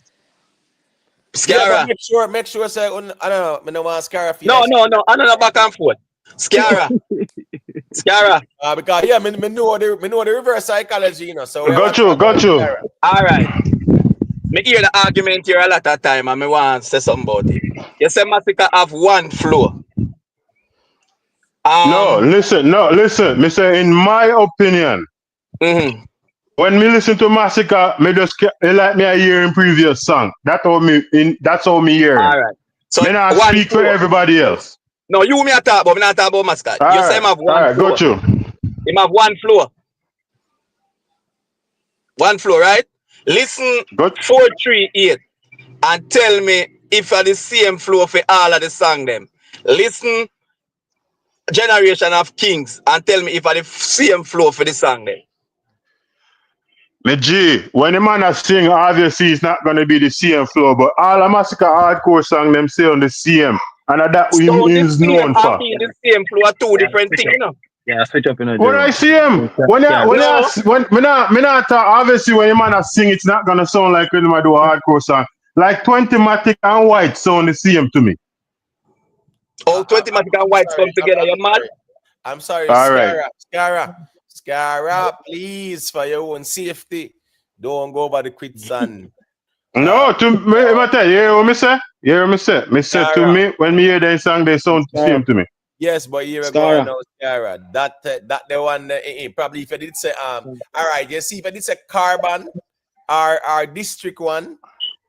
Yeah, Scara. but make sure say I don't know, I don't want Scara feel No, like I don't know back and forth. Scara. Scara. because yeah, me know the reverse psychology, you know. So we Got want you. All right. Me hear the argument here a lot of time and me want to say something about it. You say Massacre have one flow. Listen. Me say in my opinion, when me listen to Massacre, me just like me a hear in previous song. That's how me hear him. All right. So me not one speak flow. for everybody else. No, you me a talk about, me not talk about Massacre. You say him have one flow. Got you. Him have one flow. One flow, right? Listen 438 and tell me if are the same flow for all of the song them. Listen Generation of Kings and tell me if are the same flow for the song them. Me G, when the man a sing, obviously it's not gonna be the same flow, but all the Massacre hardcore song them say on the same, and that So him the is same known and for. being the same flow are two different things, you know. Yeah, switch up in a When I see him, when me not talk, obviously when the man a sing, it's not gonna sound like when I do a hardcore song. Like 20 Matic and White sound the same to me. Oh, 20 Matic and Whites come together, you mad? I'm sorry, All right. Scara, please, for your own safety, don't go by the quicksand. No, to me, I tell you, hear what me say? Me say to me, when me hear that song, they sound the same to me. Yes, but here we go now, Scara. That the one probably if I did say all right, you see if I did say Carbon, our district one,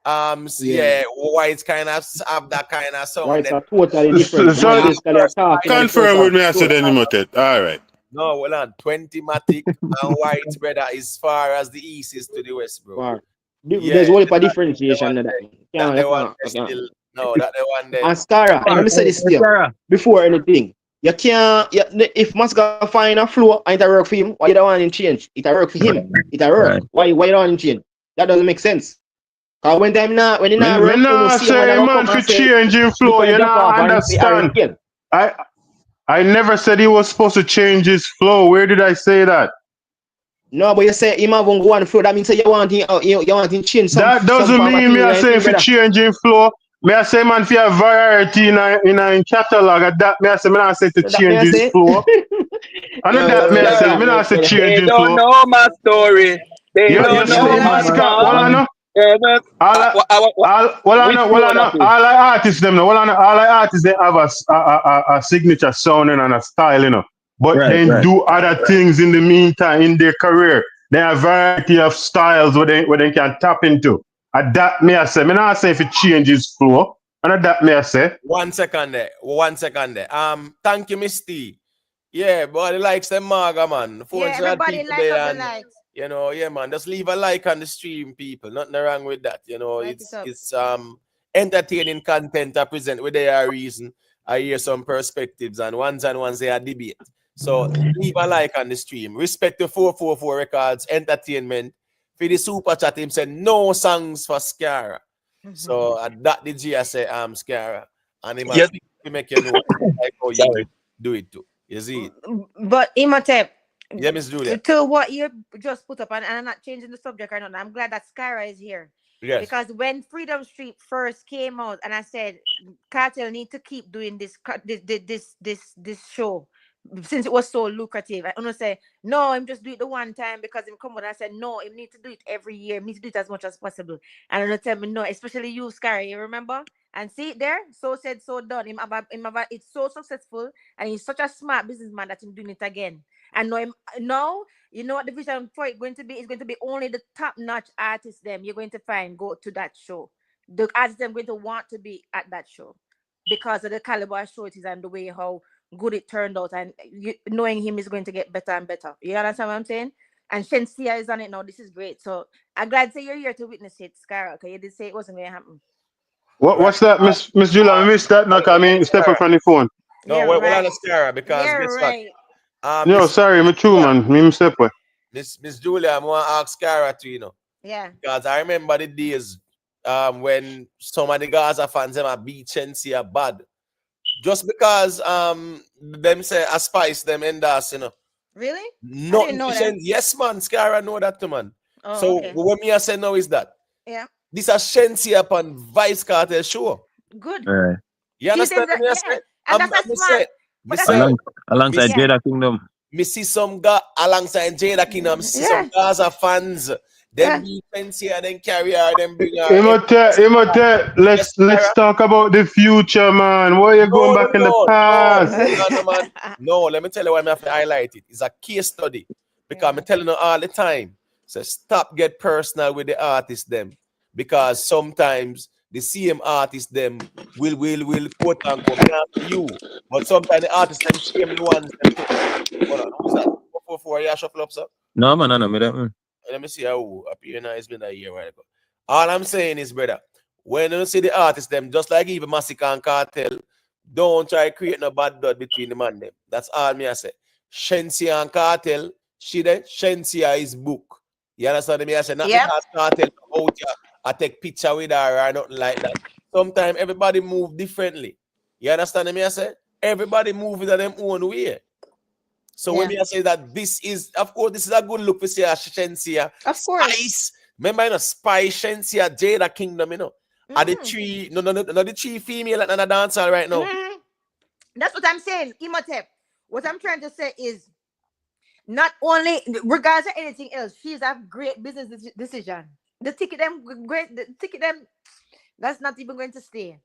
Whites kind of have that kind of sound. Whites are totally different. So confirm with me, I said any all right. No, hold on. 20 Matic and Whites, brother, as far as the east is to the west, bro. There's only a differentiation in that. That the one there. And Scara, let me say this to you before anything. You can't, if Masicka find a flow and it work for him, why you don't want him change? It work for him. It work. Right. Why you don't want him change? That doesn't make sense. Cause when he not work, say man for changing flow, you not understand. I never said he was supposed to change his flow. Where did I say that? No, but you say him have one flow. That means you want him change. That doesn't mean me I say for changing flow. Me I say man for a variety in catalog. That me I say me not say to change his flow. I know that me I say me not say changing flow. They don't know my story. They don't know my song. All artists them all artists they have a signature sound and a style, you know. But they do other things in the meantime in their career. There are a variety of styles where they can tap into. And that me I say, me not say if it changes flow. And that me I say. 1 second there. Thank you, Misty. Yeah, but the likes them maga, man. Everybody likes. You know, yeah, man. Just leave a like on the stream, people. Nothing wrong with that. You know, it's entertaining content I present with their reason. I hear some perspectives and ones they are debate. So leave a like on the stream. Respect the 444 Records Entertainment. For the super chat, him said no songs for Scara. So that the G I say Scara. And he might make you know like how you do it too. You see it? But Imhotep. Yeah, Miss Julia. To what you just put up, and I'm not changing the subject or not. I'm glad that Scara is here. Yes. Because when Freedom Street first came out, and I said, Kartel need to keep doing this show since it was so lucrative. I want to say, no, I'm just do it the one time because him come out. I said, no, him need to do it every year. Him need to do it as much as possible. And I'm gonna tell me no, especially you, Scara. You remember? And see it there, so said, so done. It's so successful, and he's such a smart businessman that he's doing it again. And now, you know what the vision for it going to be? It's going to be only the top-notch artists them you're going to find go to that show. The artists them going to want to be at that show because of the caliber of show it is and the way how good it turned out. And knowing him is going to get better and better. You understand what I'm saying? And Shensea is on it now. This is great. So I'm glad to say you're here to witness it, Scara, because you did say it wasn't going to happen. Right. What's that, Miss Julia? I missed that. Knock, I mean, step up Scara. from the phone. No, Yeah, well on right. Scara, because Yeah, guess what? right. Yo, Miss sorry, me true, man. Me step away. Miss Julia, I want to ask Scara to, Yeah. because I remember the days when some of the Gaza fans them a beat Shensea bad. Just because them say a spice them endorse, Really? I Nothing didn't know for that. Yes, man, Scara know that too, man. Oh, So okay. what me I say now is that Yeah. this a Shensea upon Vybz Kartel show. Good. Right. You He's understand what me I yeah, say? and that's a Me smart. say, But me that's a say, Along, me alongside see, yeah, Jada Kingdom. me see some guy alongside Jada Kingdom, see some yeah, Gaza fans, them yeah. be Shensea and then carry her, then bring her. Imhotep, Yes, let's talk about the future, man. Why you going no, no, back in the no, no, past? hold on, no, man. No, let me tell you why I have to highlight it. It's a case study. Because Yeah. I'm telling you all the time. So stop get personal with the artist them. Because sometimes the same artist them will quote unquote me not say you. But sometimes the artists them shame the ones them too. Hold on, who's that? 444, yeah, shuffle up, sir. No, man, no, me that. Let me see how up here now. It's been a year while ago. All I'm saying is, brother, when you see the artists, them just like even Masicka and Kartel, don't try to create no bad blood between the man them. That's all me I say. Shensea and Kartel, she there, Shensea is book. You understand me? I say not Yep. because Kartel come out here, I take picture with her or nothing like that. Sometimes everybody move differently. You understand me? I say everybody move in their own way. So when Yeah. I say that this is, of course, this is a good look for say Shensea, Of course. Spice. Remember, Spice, Shensea, Jada Kingdom, Are the three, no, the three female and a dancer right now. That's what I'm saying, Imhotep. What I'm trying to say is not only regardless of anything else, she's a great business decision. The ticket them great, the ticket them that's not even going to stay.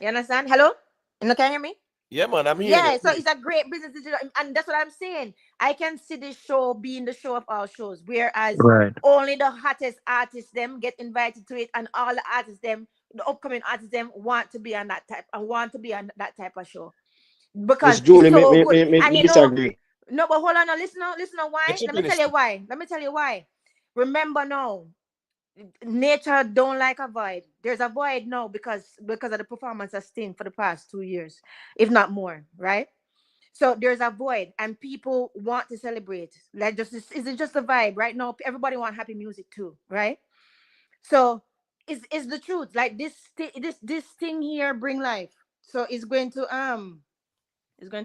You understand? Hello? You can hear me? Yeah, man, I'm hearing Yeah, it. so it's a great business decision, and that's what I'm saying. I can see this show being the show of all shows, whereas Right. only the hottest artists them get invited to it, and all the artists them, the upcoming artists them, want to be on that type and want to be on that type of show Miss because it's Julie, so good. And me you know, disagree. no, but hold on, now listen, now why? Get your Let me tell finish. you why. Let me tell you why. Remember now, nature don't like a void. There's a void now because of the performance of Sting for the past 2 years, if not more, right? So there's a void, and people want to celebrate. Like, just isn't just a vibe right now. Everybody want happy music too, right? So it's the truth. Like this thing here bring life. So it's going to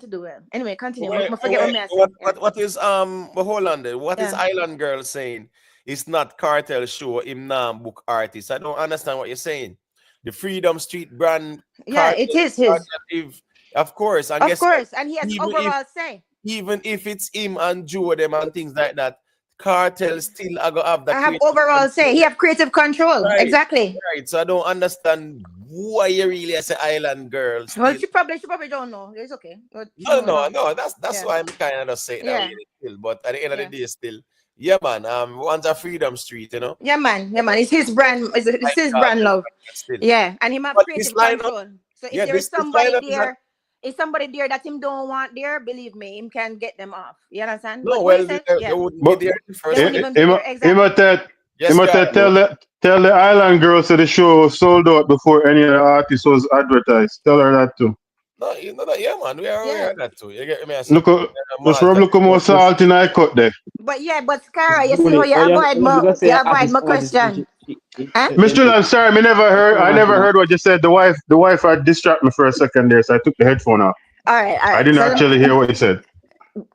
do well. Anyway, continue. I forget what me I say. Yeah. What is but hold on there. What is Yeah. Island Girl saying? It's not Cartel show him now book artist. I don't understand what you're saying. The Freedom Street brand Yeah, Cartel, it is his. Cartel if, of course, and Of guess what? course, and he has Even if overall say. even if it's him and Joe them and things like that, Cartel still are gonna have the I have creative overall say. control. He have creative control. Right, Exactly. right. So I don't understand why you really as an Island Girl Well, still. she probably don't know. It's okay. But No, no, no. That's Yeah. why I'm kind of just saying that way Yeah. still. But at the end of the Yeah. day, still, yeah, man. One's a Freedom Street, Yeah, man. Yeah, man. It's his brand. It's Like his brand Cartel, love. still. Yeah, and him have But this creative lineup, control. So if yeah, there is this somebody lineup is a there, if somebody there that him don't want there, believe me, him can get them off. You understand? no. What you Well, said? they Yeah, wouldn't be But there in the they first wouldn't place. even be there. Exactly. Yes, Carl. Tell the Island girls that the show was sold out before any of the artist was advertised. Tell her that too. No, you know that, yeah, man. We are aware Yeah. of that too. You get me? I say, Look, just man, rub look more salt in I cut there. But yeah, but Miss Scara, you see how Julie, you avoid you my just say question. Huh? Mr. I'm sorry, I never heard what you said. The wife had distracted me for a second there, so I took the headphone off. All right, all I right. didn't So actually hear what you said.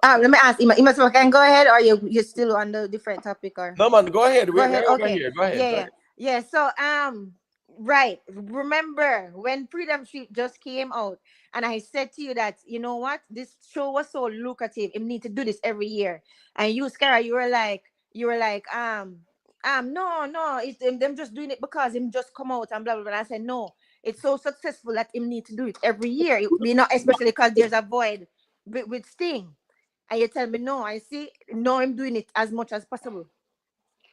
let me ask Ima. Ima, so can go ahead, or you still on the different topic, or no, man. Go ahead. go We're ahead? over Okay. here. Go ahead. Yeah, Go yeah, ahead. yeah. So right. Remember when Freedom Street just came out, and I said to you that you know what, this show was so lucrative. You need to do this every year. And you, Scara, no, it's them just doing it because him just come out and blah blah blah. And I said no, it's so successful that him need to do it every year. You know, especially because there's a void with Sting. And you tell me no, I see no, I'm doing it as much as possible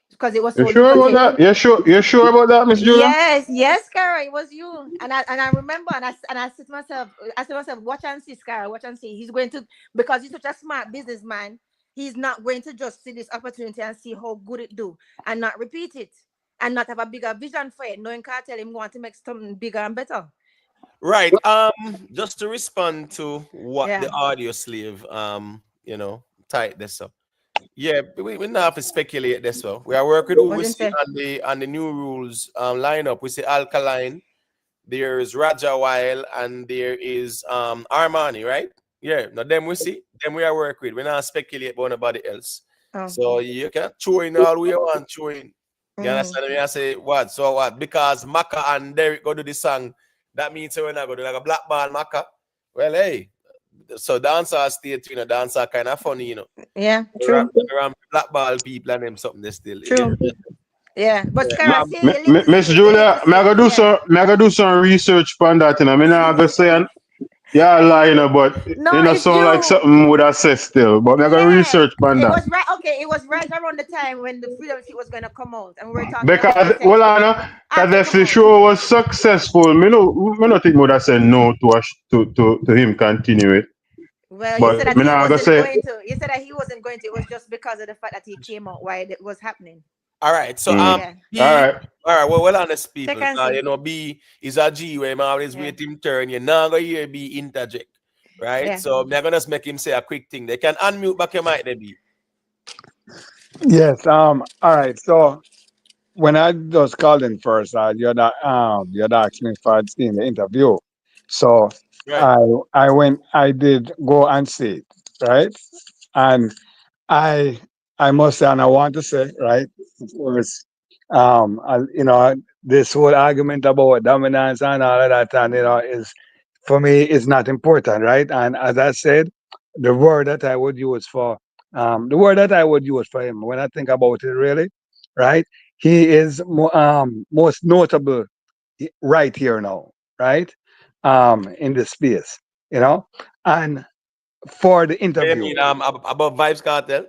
because it was You so sure about lucrative. that? You sure about that, Miss Julia? Yes, Cara, it was you. And I remember and I said to myself, watch and see, Cara, watch and see. He's going to, because he's such a smart businessman, he's not going to just see this opportunity and see how good it do and not repeat it. and not have a bigger vision for it, knowing Kartel him want to make something bigger and better. Right. Just to respond to what Yeah. the audio slave type this up. Yeah, we not have to speculate this well. We are working who What we him see say? on the new rules lineup. We see Alkaline, there's Raja Weil, and there is Armani, right? Yeah, now them we see, them we are work with. We not speculate about nobody else. Oh. So you can throw in all we want, throw in. You understand me? I say what? So what? Because Maka and Derek go do the song, that means we're not going to do like a black ball Maka. Well, hey, so dancer state, dancer kind of funny, Yeah, true. Around blackball people and them something they still. True. Yeah, but Yeah. Scarra, see, you live to Miss see it, Julia, you live to see it. me I go do some research on that, I mean, I go say, yeah, lying, but No, it's sound like you. something would have said still. But me I go Yeah, research on it that. was right. Okay, it was right around the time when the Freedom Ship was going to come out, and we were talking about Because, it. well, I know, because if the show was successful, me not think would have said no to him continue it. Well, But you said that me he now I go wasn't say, going to. You said that he wasn't going to. It was just because of the fact that he came out why it was happening. All right. So Yeah. B, all right. all right, well honest people. Check and see. B is a G where I always Yeah. wait him turn. You're not gonna hear B interject. Right? Yeah. So I'm gonna just make him say a quick thing. They can unmute back your mic, there, B. Yes. All right. So when I just called in first, you'd asked me if I'd seen the interview. So Right. I did go and see it, right? And I must say, and I want to say, right, of course, this whole argument about dominance and all of that, and is for me is not important, right? And as I said, the word that I would use for him when I think about it, really, right? He is most notable right here now, right? In this space, and for the What do you interview, mean about Vybz Kartel?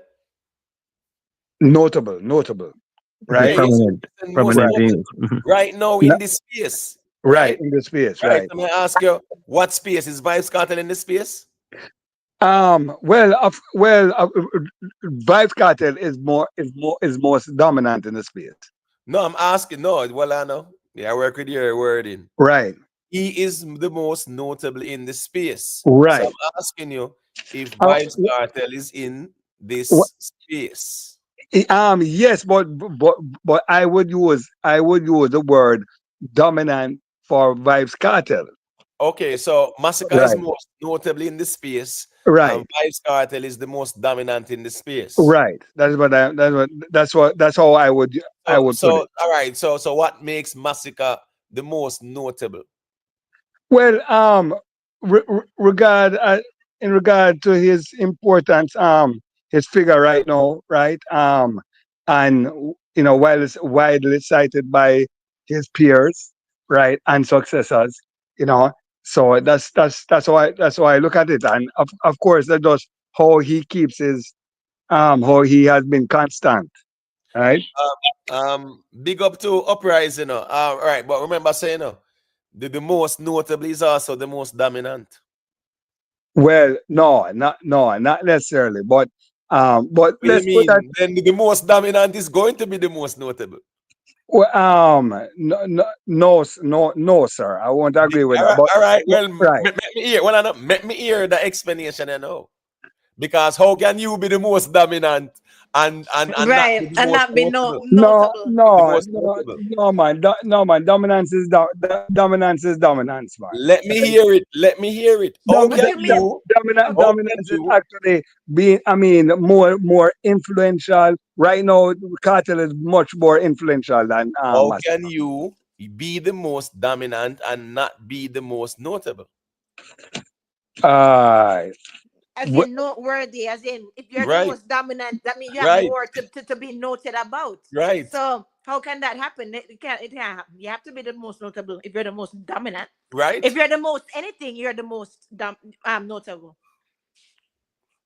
notable, right? Yeah, yes, most Right. Prominent notable views. right now in this space. Right, Right? in the space, Right. right. I'm gonna ask you, what space is Vybz Kartel in this space? Vybz Kartel is most dominant in the space. No, I'm asking. No, well, I know. Yeah, I work with your wording. Right, He is the most notable in the space. So right. I'm asking you if Uh, Vybz Kartel is in wh- this space. yes, but I would use the word dominant for Vybz Kartel. Okay, so Massacre is Right, most notably in the space, and right, Vybz Kartel is the most dominant in the space. right. That's how I would put it. All right. So what makes Massacre the most notable? Well, re- re- regard in regard to his importance, his figure right now, right, and while it's widely cited by his peers, right, and successors, you know, so that's why I look at it, and of course that's just how he keeps his how he has been constant, right. Big up to Uprising. All right, but remember saying, the most notable is also the most dominant. Well, not necessarily, but What do you let's put that. mean? Then the most dominant is going to be the most notable. Well, no, sir. I won't agree with All that. right, But all right. Well, right, let me hear. Well, I know, let me hear the explanation. Because how can you be the most dominant and not Right, be the and most not be notable? notable. The most notable. no, man. Dominance is dominance, man. Let me hear it. Let me hear it. How Dom, What can you mean? you? How can dominance is you? actually being, more influential. Right now, Cartel is much more influential than How Master. can you be the most dominant and not be the most notable? Uh, As wh- in noteworthy, as in if you're the Right, most dominant, that means you have right, more to be noted about. right, So how can that happen? It can't happen. You have to be the most notable if you're the most dominant. right. If you're the most anything, you're the most notable.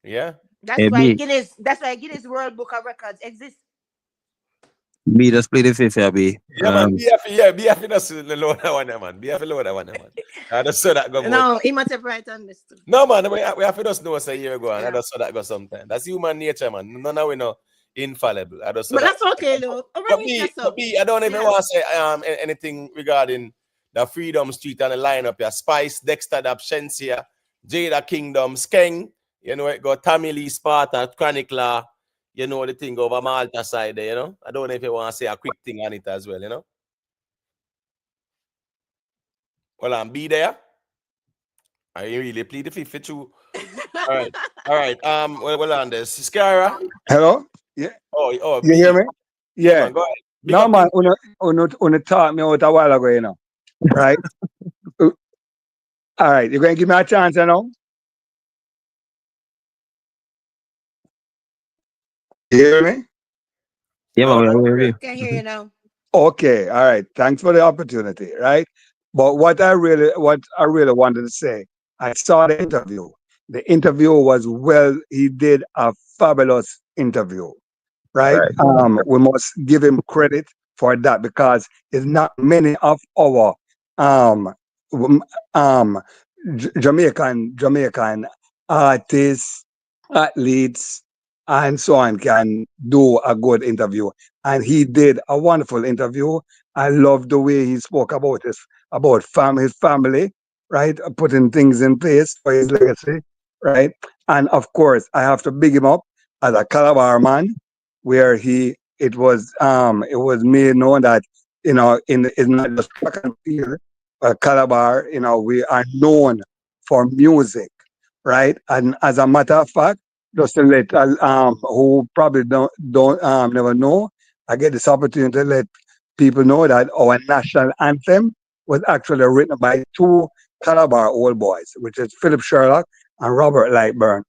Yeah. Hey, B. That's why Guinness World Book of Records exists. B, just play the fifth here, B. Yeah, man. Be happy that's the load that one, man. Be happy load that one, man. I just saw that go more. No, he must have right on this too. No, man. We have to just know us a year ago, and I Yeah. just saw that go sometime. That's human nature, man. None of we know. Infallible. I just But that's okay, though. But I don't even want to say anything regarding the Freedom Street and the lineup. Yeah, Spice, Dexter, Dab, Shensea, Jada Kingdom, Skeng. You know, it got Tammy Lee, Sparta, Chronicler. You know the thing over Malta side there. You know, I don't know if you want to say a quick thing on it as well. You know. Well, I'm be there. I really plead the fifth for you. All right. Well, on this, Scara. Hello? Yeah. Oh, You B. hear me? Yeah. Man, go ahead. No, man, una talk me out a while ago, you know. Right? All right, you're going to give me a chance, you know? You hear me? Yeah, man, we Can hear you now. Okay, all right. Thanks for the opportunity, right? But what I really wanted to say, I saw the interview. The interview was he did a fabulous interview, right? We must give him credit for that because it's not many of our um Jamaican artists, athletes, and so on can do a good interview. And he did a wonderful interview. I love the way he spoke about his family, right? Putting things in place for his legacy, right? And of course, I have to big him up as a Calabar man, where it was made known that it's not just track and field, Calabar, we are known for music, right? And as a matter of fact, just to let who probably don't never know, I get this opportunity to let people know that our national anthem was actually written by two Calabar old boys, which is Philip Sherlock and Robert Lightburn.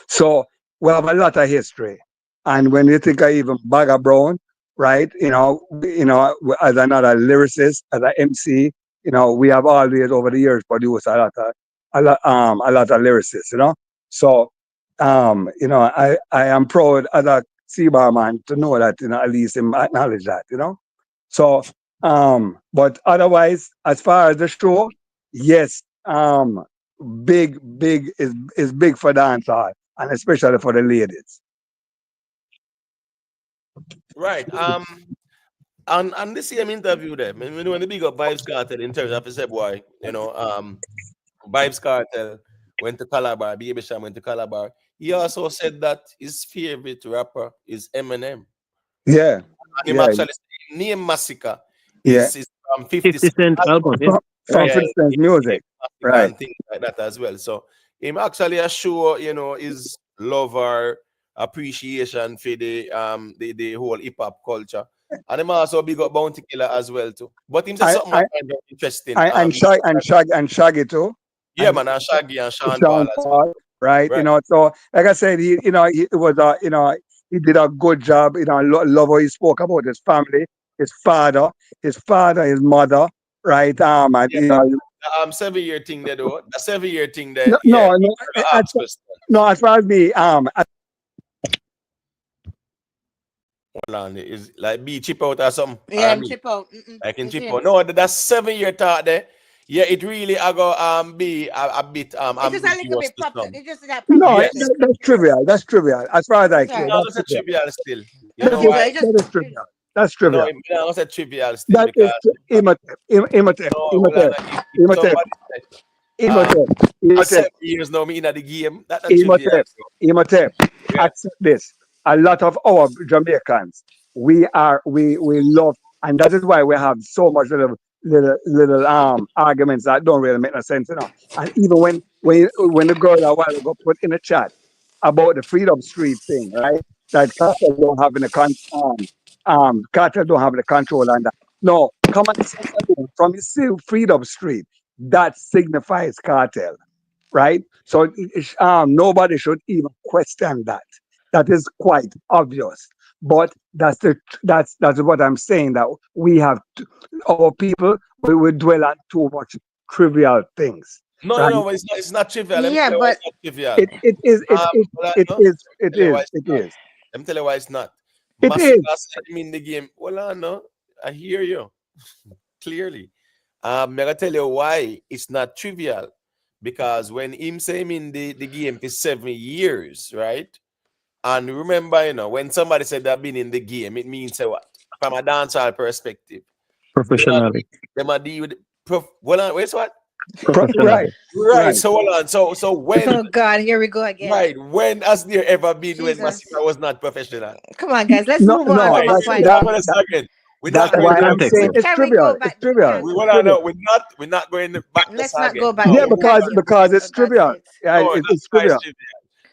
So we have a lot of history. And when you think of even Bagger Brown, right, as another lyricist, as an MC, we have always over the years produced a lot of lyricists, So, I am proud as a Seabar man to know that, at least him acknowledge that, So, but otherwise, as far as the show, yes, big is big for dancehall and especially for the ladies. Right. On the same interview there, we want to big up Vybz Kartel in terms of say boy, Vybz Kartel went to Calabar, Baby Sham went to Calabar. He also said that his favorite rapper is Eminem. Yeah. And him actually name Masicka Yeah. is from 50 Cent album, yeah. From 50 Cent music. Right. And things like that as well. So him actually assure, his love or appreciation for the whole hip hop culture. And him also big up Bounty Killer as well too. But him said something kind of interesting. And Shaggy too. Yeah, man, and Shaggy and Sean Paul Paul as well. Right? So like I said, he did a good job. Love how he spoke about his family, his father, his mother, right? And 7-year thing there though. The 7-year thing there. As far as me, hold on, is like be chip out or something. Yeah, chip out. I can chip out. No, that's 7-year thought there. Yeah, it really I go be a bit it's just a little bit proper. It's just that that's trivial. That's trivial. As far as I care. That's trivial still. That is trivial. That's trivial. No, I said trivial still. That is imitative. 7 years now, me in the game. That's trivial. Accept this. A lot of our Jamaicans, we love, and that is why we have so much little arguments that don't really make no sense, And even when the girl a while ago put in a chat about the Freedom Street thing, right? That Kartel don't have Kartel don't have the control on that. No, come on, from the Freedom Street, that signifies Kartel, right? So nobody should even question that. That is quite obvious. But that's what I'm saying, that we have our people, we will dwell on too much trivial things. No, right? no, it's not trivial. Yeah, but it is. Let me tell you why it's not. Masicka said him in the game. Well, no, I hear you clearly. I'm gonna tell you why it's not trivial. Because when him say him in the game for 7 years, right? And remember, you know, when somebody said they've been in the game, it means what? From a dancehall perspective. Professionally. Them are deal with where's what? Right, Professionally. Right. So hold on. So when Oh God, here we go again. right, when has there ever been when Jesus. Masicka was not professional? Come on, guys. Let's No, move on no, from a Right. fight. I'm gonna second. We're that's not That's going the why to I'm context saying there. it's Can we trivial. go It's back? trivial. we It's hold on, trivial. no, we're not going back to Let's not Sagan. go back No, Yeah, there. Thank you. because it's For God's trivial. sake. Yeah, no, that's it's why it's trivial. trivial.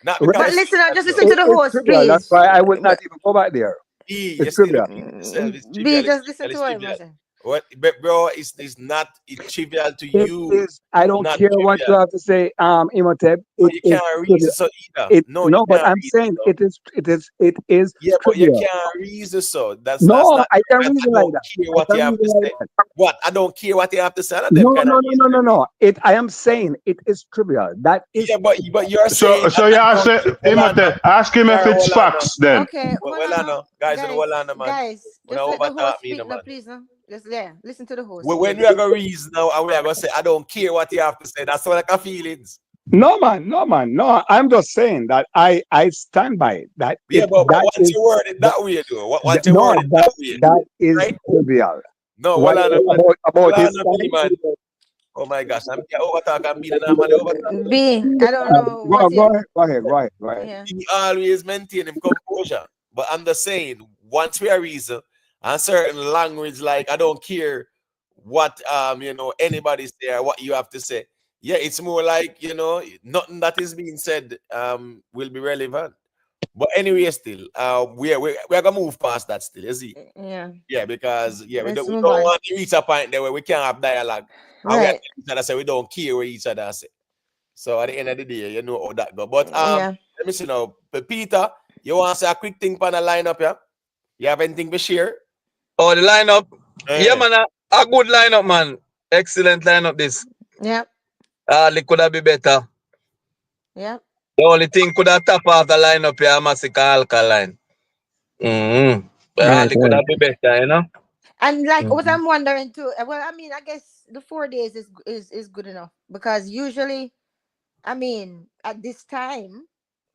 Not Right. because But it's listen, trivial, just though. listen to the It's host, trivial. That's please. why I would not But even go back there. You It's still trivial. repeat yourself. It's B, trivial, just listen it's to what I'm trivial. saying. What but bro, it's not it's trivial to It you. is. I don't Not care what trivial. you have to say, Imhotep. No, It you is can't trivial. reason so either. It No, you no, but can't I'm reason saying so. it is Yeah, but you trivial. can't reason so. That's No, not I can't I reason like don't that. care I what you can't have reason to like say. that. What? I don't care what you have to say. I them No, kind of no, no, no, reason. no, no. I am saying it is trivial. That is Yeah, but you're saying So that I yeah, don't say hold on now. Imhotep, ask him if Sarah, it's hold on now. facts then. Okay, hold Well on on now. now. Guys, Guys, hold on now, man. When I just let the overtalk host me, speak no now, man. please. Now. Just listen to the host. When we are gonna reason now and we are gonna say I don't care what you have to say. That's what like a feelings. no, man, no, man, no. I'm just saying that I stand by it. That Yeah, it but that once is you word it that, that way, though. Once you no word it that that way, that is right? trivial. No, What hold on, man. about Hold on, his B, style? man. Oh my gosh, I'm here overtalk and be the normal overtalk. B, I don't know what Go it. ahead, go ahead, go ahead, go ahead. Yeah. He always maintain him composure. But I'm just saying, once we are reason and certain language, like I don't care what anybody's there, what you have to say. Yeah, it's more like nothing that is being said will be relevant. But anyway, still, we're gonna move past that still, is it? Yeah. Yeah, because we Let's don't move on. want to reach a point there where we can't have dialogue. And we are Right. telling each other say we don't care what each other say. So at the end of the day, you know how that go. But Yeah. let me see now. But Peter, you want to say a quick thing on the lineup, yeah? You have anything to share? Oh, the lineup. Yeah, Eh. man, a good lineup, man. Excellent lineup. This. Yeah. It could have been better. Yeah. The only thing could have top off the lineup here, Masicka Alkaline. Right, Could right. have been better, you know. And like what Mm. I'm wondering too. Well, I mean, I guess the 4 days is good enough because usually, I mean, at this time,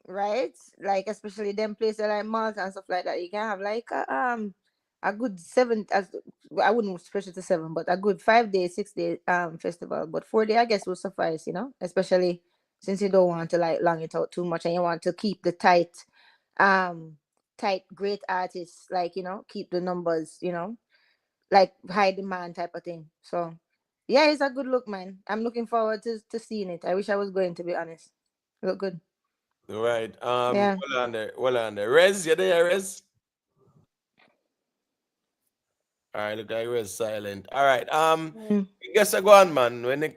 right? Like especially them places like Malta and stuff like that, you can have like a good seven as I wouldn't stretch it to 7, but a good 5 day, 6 day festival. But 4 day I guess will suffice, especially since you don't want to like long it out too much and you want to keep the tight great artists, like keep the numbers, like high demand type of thing. So yeah, it's a good look, man. I'm looking forward to seeing it. I wish I was going, to be honest. Look good. Right. Yeah. Hold on there. Rez, you there, Rez? All right, look, I was silent. All right. Mm. I guess I go on, man. When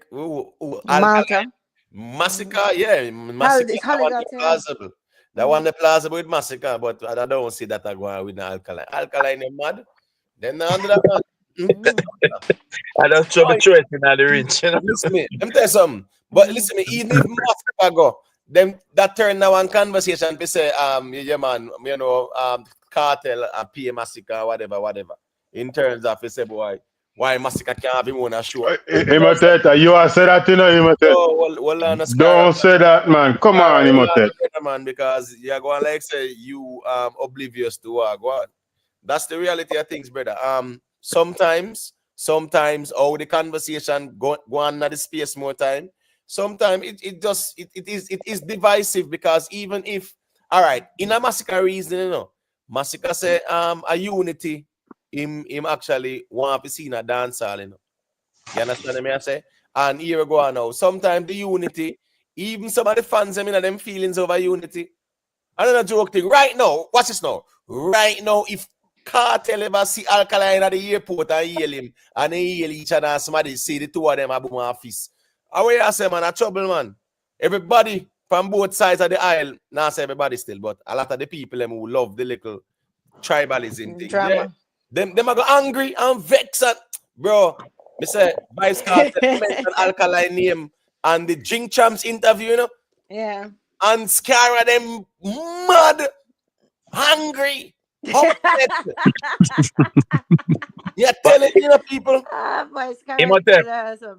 Malta. Massacre, yeah, Massacre. It's That one holiday the time. plausible. That one the plausible with Massacre, but I don't see that I go on with the Alkaline. Alkaline, you mad? Then under that one. I just throw the choice in the reach, you know. Listen me, let me tell you something. But listen me, even if Massacre go, them that turn now one conversation to say, yeah, man, Cartel and PA Massacre, whatever. In terms of say, boy, why Massacre can't have him on a show. Imhotep, you have said that, Imhotep. Well, on a Don't say that, man. Come on, Imhotep. man, because you're going like say you oblivious to what go on. That's the reality of things, brother. Sometimes oh the conversation go on at the space more time. Sometimes it is divisive because even if all right, in a Massacre reason, Massacre say a unity him actually want to see in a dancehall, You understand me? I say, and here we go on now. Sometimes the unity, even some of the fans, them feelings over unity. I don't know joke thing. Right now, watch this now. Right now, if Kartel ever see Alkaline at the airport and hail him, and they hail each other, and somebody see the two of them about my office. Away I say, man, a trouble, man. Everybody from both sides of the aisle, now say everybody still, but a lot of the people them who love the little tribalism thing. Yeah. Drama. Them are go angry and vexed. Bro, me say Vybz Kartel mention Alkaline name and the Drink Champs interview, Yeah. and Scara them mad, hungry, upset. You're telling people. Boys, Imhotep,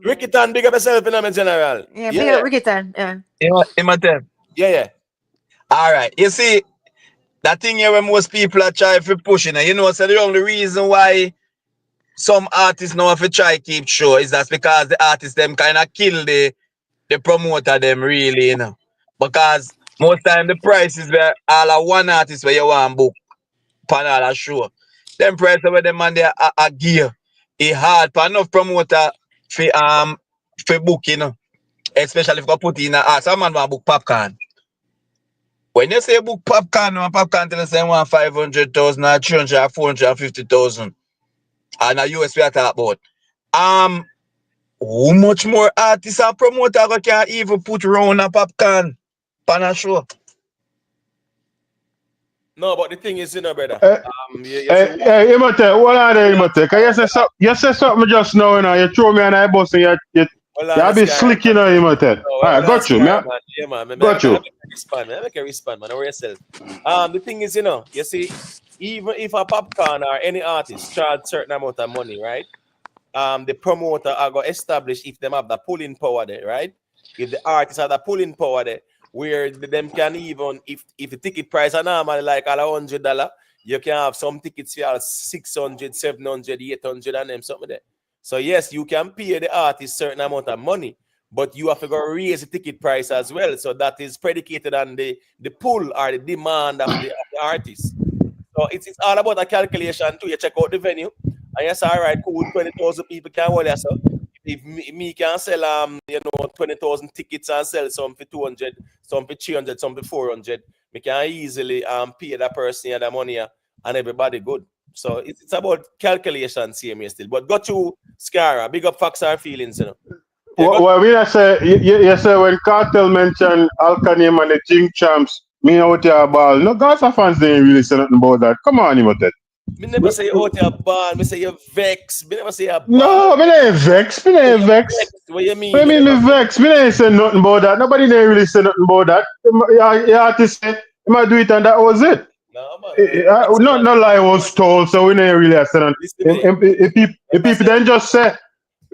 Rickitan, big up yourself in a general. Yeah, big up Rickitan. Yeah. Imhotep. Yeah. All right. You see, That thing here when most people are trying to push, you know, so the only reason why some artists now have to try keep show is that's because the artists them kind of kill the promoter them really, you know. Because most time the prices were all a one artist where you want book pan all a show. Them prices where them man they are gear. It hard for enough promoter for book, you know. Especially if you put in a some man want book Popcaan. When you say book Popcaan, no Popcaan tell us they want 500,000 or 300 or 450,000. And a US we are talking about. How much more artists and promoter can even put around a Popcaan pan a show? No, but the thing is, you know, brother. Hey, Imate, hold on there, Imate. Cause you say something just now, you know. You throw me on the bus and you be slick, you know, Imate. Alright, got you, man. Yeah, man. Got you. I make a respond, man. Over yourself. The thing is, you know, you see, even if a Popcaan or any artist charge certain amount of money, right? The promoter are going to establish if them have the pulling power there, right? If the artists have the pulling power there, where them can even, if the ticket price are normally like $100, you can have some tickets for 600, 700, 800 and them something there. So yes, you can pay the artist certain amount of money, but you have to go raise the ticket price as well. So that is predicated on the pull or the demand of the artist. So it's all about a calculation too. You check out the venue, and yes, all right, cool, 20,000 people can hold us. If me can sell 20,000 tickets and sell some for 200, some for 300, some for 400, we can easily pay that person the money and everybody good. So it's about calculation, CMA still. But got you, Scara, big up facts and feelings, you know. Well, we say you say when Kartel mentioned Alkaline and the Jing Champs, me out your ball. No, Gaza fans didn't really say nothing about that. Come on, Imate. Me never say out your ball. Me say you vex. Me never say you ball. No, me ain't vex. Me ain't vex. What you mean? What do you mean me vex? Me ain't say nothing about that. Nobody didn't really say nothing about that. You artist say, you might do it and that was it. No, man. No lie was told, so we didn't really say nothing. If people then just say,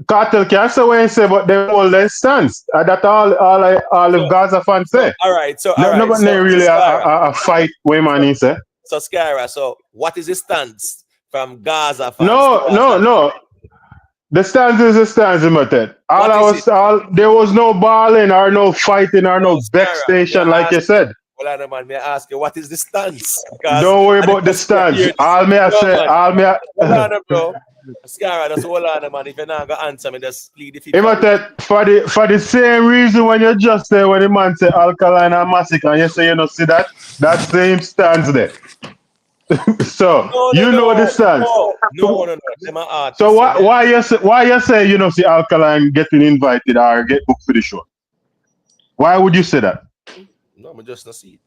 Kartel can't say what he say, but they hold their stance. That's all of Gaza fans say. All right. Nobody really a fight way man say. So Skyra, so what is the stance from Gaza fans? No. The stance is the stance, Imate. There was no balling or no fighting or no vexation, like you said. Well, I man, may I ask you, what is the stance? Don't worry about the stance. Hold on, bro. Scara, just hold on, man. If you're not going to answer me, just plead the fifth. For the same reason when you just say when the man say Alkaline and Massacre and you say you don't see that same stance there. So the stance. No. So why you say you know see Alkaline getting invited or get booked for the show? Why would you say that? No, I'm just not see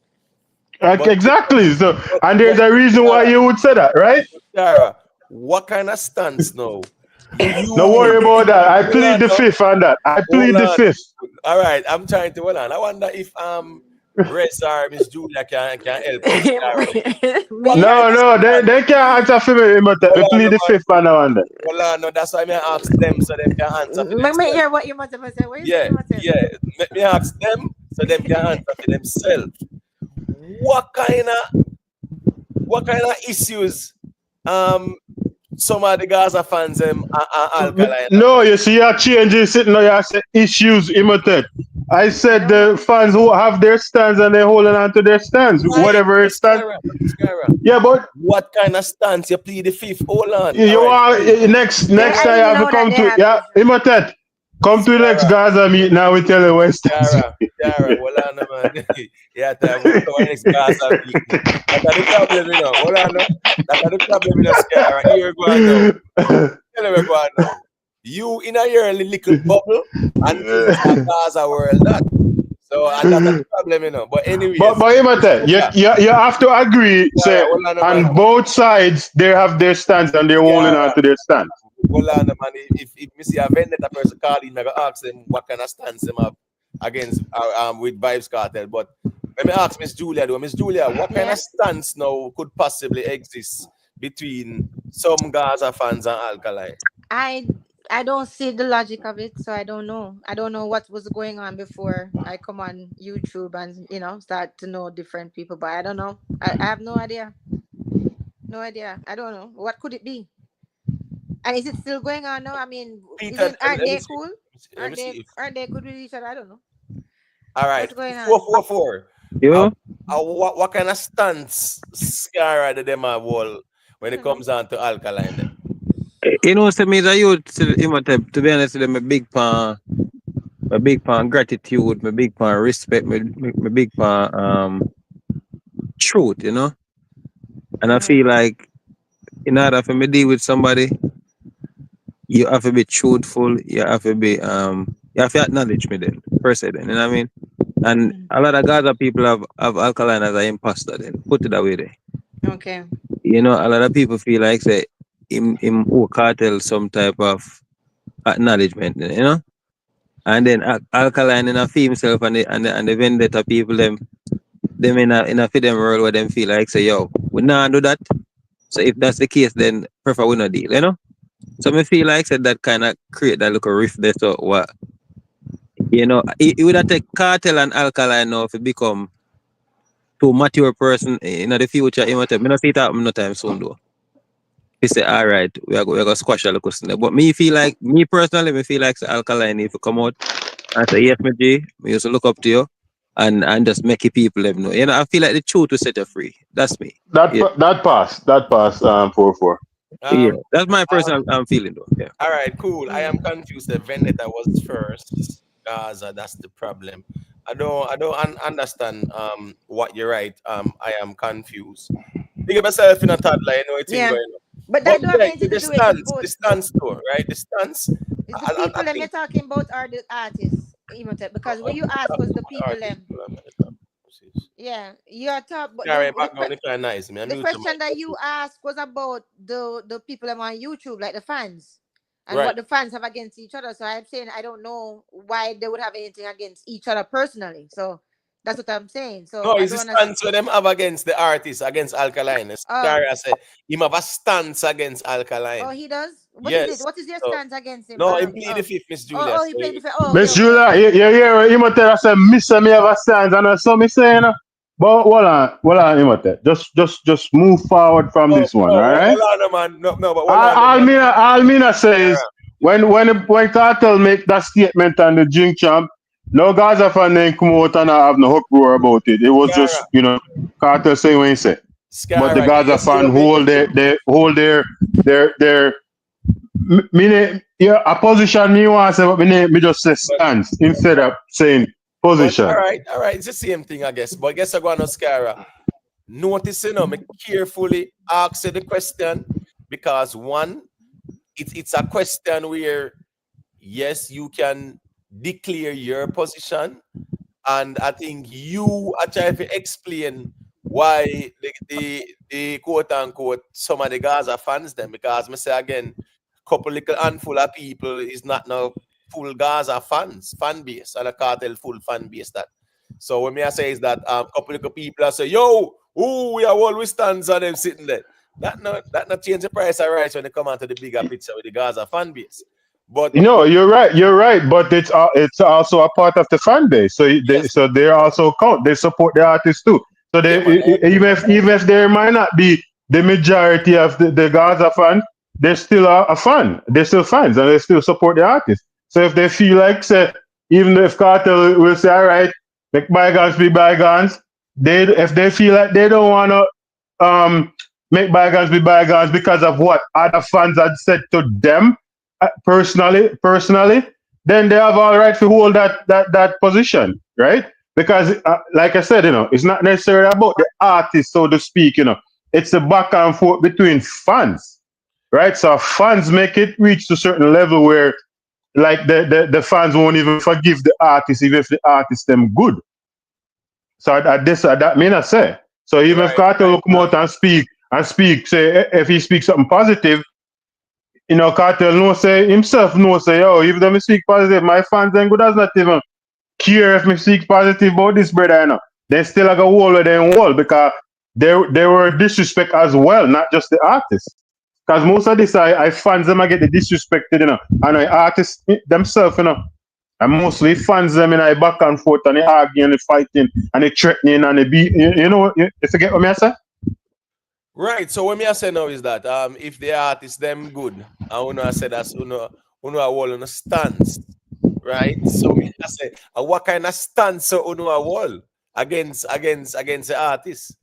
it. Exactly. So and there's a reason why you would say that, right? Scara, what kind of stance now? Don't worry about that. I plead the fifth on that. I plead the fifth. All right, I'm trying to hold on. I wonder if Rest or Miss Julia can help. No, they can't answer for me. I plead the fifth on that one. Well, no, that's why I ask them so they can answer for themselves. Let me hear what you must have said. Yeah. Let me ask them so they can answer for themselves. What kind of issues some of the Gaza fans Alkaline? No, you see, you're changing it now. You say issues, Imate. I said the fans who have their stands and they're holding on to their stands, whatever it stands. Yeah, but what kind of stance you plead the fifth? Hold on. You are next time you have to come to Imate. Come to the next Gaza meet now. We tell you West. Hold on, man. Yeah, next Gaza meet. That's the problem, you know. Hold on, that's the problem, you know, Scara. Here we go now. Tell me go now. You in your little bubble and in Gaza world that. So that's the problem, you know. But anyway. But Imate, you have to agree. Say on both sides they have their stands and they're holding on to their stands. Hold on, man. If me see a vendetta person calling, I go ask them what kind of stance them have against with Vybz Kartel. But let me ask Miss Julia though. Miss Julia, what kind of stance now could possibly exist between some Gaza fans and Alkaline? I don't see the logic of it, so I don't know. I don't know what was going on before I come on YouTube and start to know different people. But I don't know. I have no idea. No idea. I don't know. What could it be? And is it still going on now? I mean, Peter, aren't let me they see. cool? Let me see. Aren't they good with each other? I don't know. All right, What's going on? 444. You? What kind of stance Scara did them have all when I it don't know. comes down to Alkaline? Them? You know, so me as a youth, to be honest with them, my big pan gratitude, my big pan respect, my big pan truth, you know. And I feel like in order for me to deal with somebody, you have to be truthful, you have to be you have to acknowledge me then, per se then, you know what I mean? And a lot of Gaza people have Alkaline as an imposter then. Put it that way there. Okay. You know, a lot of people feel like say him owe Cartel some type of acknowledgement, you know? And then Alkaline in a fee himself and the vendetta people them in a fit them world where them feel like say, yo, we not do that. So if that's the case, then prefer we not deal, you know? So me feel like said that kind of create that little rift there. So what it would have take Cartel and Alkaline now to become two mature person in the future. You know, me not see it happen no time soon though. He say, all right, we are going to squash a little snake. But me personally, me feel like say Alkaline if you come out and say, yes, me G, me used to look up to you and just make it people let know. You know, I feel like the truth will set you free. That's me. Yeah. That pass. 4-4. Yeah. That's my personal feeling though. Yeah. All right, cool. I am confused. The vendetta was first. Gaza, that's the problem. I don't understand what you're right. I am confused. Think of yourself in a toddler, you know it's Yeah. going on. But that don't have like, anything the to do with the stance, both. the stance though, right? The stance. It's the people them you're talking about are the artists, because when you ask was the people them. Yeah, you're talking. But Sorry, background is kind of nice. the question that you asked was about the people them on YouTube, like the fans, and what the fans have against each other. So I'm saying I don't know why they would have anything against each other personally. So that's what I'm saying. So no, I it's a don't stance where them have against the artist, against Alkaline. Scaria said him have a stance against Alkaline. Oh, he does? What yes. is it? What is your stance against him? No, he played the fifth, Miss Julia. Oh, he played the fifth. Oh, Miss Julia, yeah, Imhotep, I said, Miss me have a stance, and that's what me saying. But hold on, Imhotep. Just move forward from this one, all right? Hold on, man. No, but hold on. Almina says, when Kartel make that statement on the drink champ, no Gaza fan then come out and have no uproar about it. It was just, Kartel saying what he said. But the Gaza fan hold their a position me want to say, but me just say stance instead of saying position. All right. It's the same thing, I guess. But I guess I go on Scara. Notice, me carefully ask the question because one, it's a question where yes, you can declare your position, and I think you are trying to explain why the quote unquote some of the Gaza fans them, because me say again, couple little handful of people is not now full Gaza fan base and a Kartel full fan base that. So what me I say is that couple little people I say, yo, we are always stands on them sitting there. That not change the price of rice when they come onto the bigger picture with the Gaza fan base. But you're right. But it's also a part of the fan base. So they also count. They support the artists too. So they even if there might not be the majority of the Gaza fan, they're still a fan. They're still fans and they still support the artist. So if they feel like say, even if Kartel will say, all right, make bygones be bygones, if they feel like they don't wanna make bygones be bygones because of what other fans had said to them personally, then they have all right to hold that position, right? Because like I said, it's not necessarily about the artist, so to speak, it's a back and forth between fans, right? So fans make it reach to a certain level where like the fans won't even forgive the artist even if the artist them good. So that mean I say. So even if Kartel will come out and speak, say if he speaks something positive, Kartel himself say, yo, even though me speak positive, my fans ain't good as not even care if me speak positive about this brother, They still like a wall with them wall because they were disrespect as well, not just the artist. Because most of this, I fans them, I get the disrespected, you know. And I artists themselves, you know. And mostly fans them, and I back and forth, and they argue, and they fighting, and they threatening, and they beat, you know, you forget what I say? Right. So what me I say now is that if the artist them good, I wanna say that's uno a wall on a stance. Right? So me I say what kind of stance so uno a wall against the artist?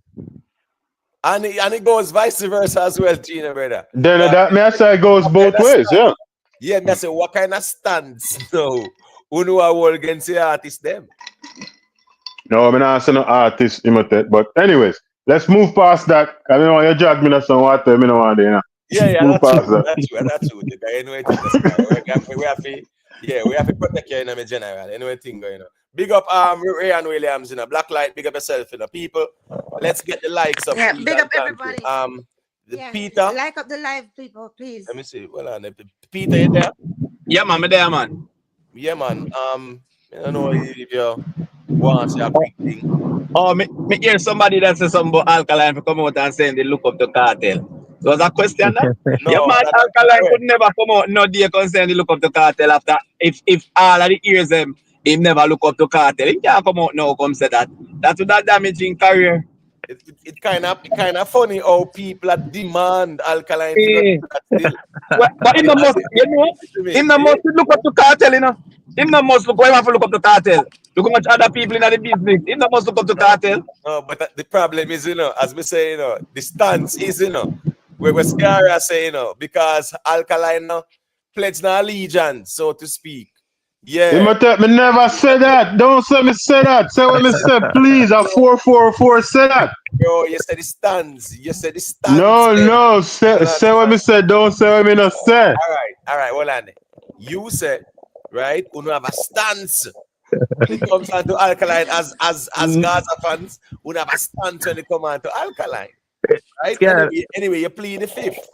And it goes vice versa as well, Gina, brother. Then that me I say it goes both ways, yeah. Yeah, me I say what kind of stance no uno a wall against the artist them. No, I'm not saying no artist imitate, but anyways, let's move past that. I don't want you drag me to some water, me no want to, you know. Yeah, Move that's past true. that. That's true. The guy anyway thing that's we have to protect you in a general. Anyway thing going on. Big up Ryan Williams, you know, Blacklight, big up yourself, you know. People, let's get the likes up. Yeah, please, big and up thank everybody. you. Yeah, Peter. like up the live, people, please. Let me see. Well, Peter, you there? Yeah, man, me there, man. Yeah, man. I don't know if you want to say a quick thing. Oh, me hear somebody that says something about Alkaline for come out and saying they look up to Kartel. So was that question that? No, yeah, man, Alkaline could never come out no day concern they look up to Kartel after if all of the ears them him never look up to Kartel. He can't come out now come say that. That would have damaging career. It kind of funny how people are demand Alkaline to not do that still. But him no must, you know, him no must look up to Kartel, you know. Him no must look. Why you have to look up to Kartel? Look how much other people in the business. Him no must look up to Kartel. No, but the problem is, you know, as we say, you know, the stance is, you know, where Scara say, you know, because Alkaline now pledge no allegiance, so to speak. Yeah. Me never say that. Don't say me say that. Say what me say, please. A 444 say that. Bro, you said the stands. You said the stands. No. Say what me say. Don't say what me not say. All right. Hold on. You said, right? You have a stance. When it comes on to Alkaline, as Gaza fans, we have a stance when it comes on to Alkaline. Right? Yeah. Anyway, you plead the fifth.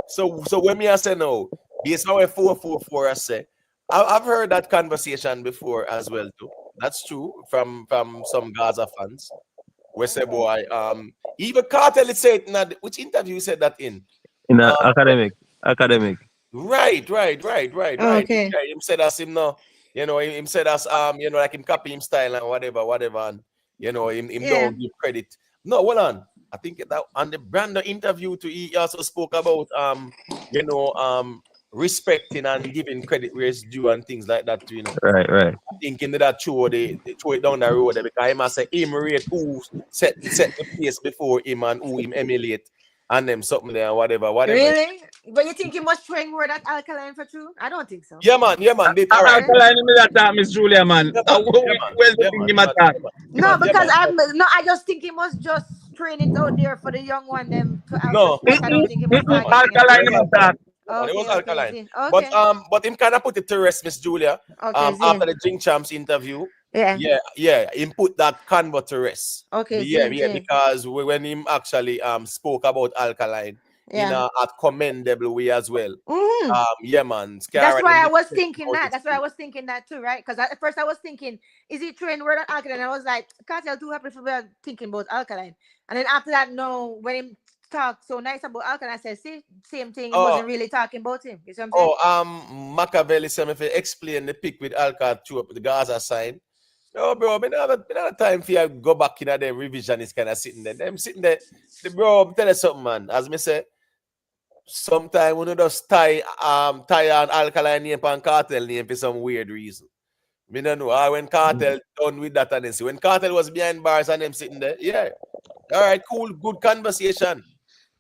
So when me I say no, based on what 444 I say, I've heard that conversation before as well too. That's true from some Gaza fans. We say, boy, even Kartel said in which interview you said that in? In academic. Right. Okay. Yeah, him said as him no, you know, him said as you know, like him copy him style and whatever, and you know, him don't give credit. No, hold on. I think that on the Brando interview too, he also spoke about you know, respecting and giving credit where it's due and things like that too, you know. Right. I think in that show they throw it down the road there because he must say him rate who set the pace before him and who him emulate and them something there and whatever. Really? But you think he must train word at Alkaline for true? I don't think so. Yeah, man. Alkaline in that time, Miss Julia, man. Well, the thing him attack. No, because I just think he must just train it out there for the young one them to No. I don't think he must start Alkaline him attack. It was Alkaline. Okay. But him kind of put it to rest, Miss Julia. Okay, after the Jing Champs interview. Yeah. Him put that convo to rest. Okay. Yeah, because when him actually spoke about Alkaline in a commendable way as well. Yeah, man. That's why I was thinking that. That's why I was thinking that too, right? Because at first I was thinking, is he trained word at Alkaline? And I was like, Kartel too happy for me thinking about Alkaline. And then after that, no, when him talk so nice about Alkaline, I said, see, same thing. He wasn't really talking about him. You see what I'm saying? Machiavelli said if you explain the pick with Alkaline to up the Gaza sign. No, bro, I don't time for you to go back in the revision is kind of sitting there. Them sitting there. Bro, tell you something, man. As me say, sometimes when you just tie an Alkaline name and Kartel name for some weird reason. Me don't know. When Kartel done with that and then see when Kartel was behind bars and them sitting there, yeah. All right, cool, good conversation.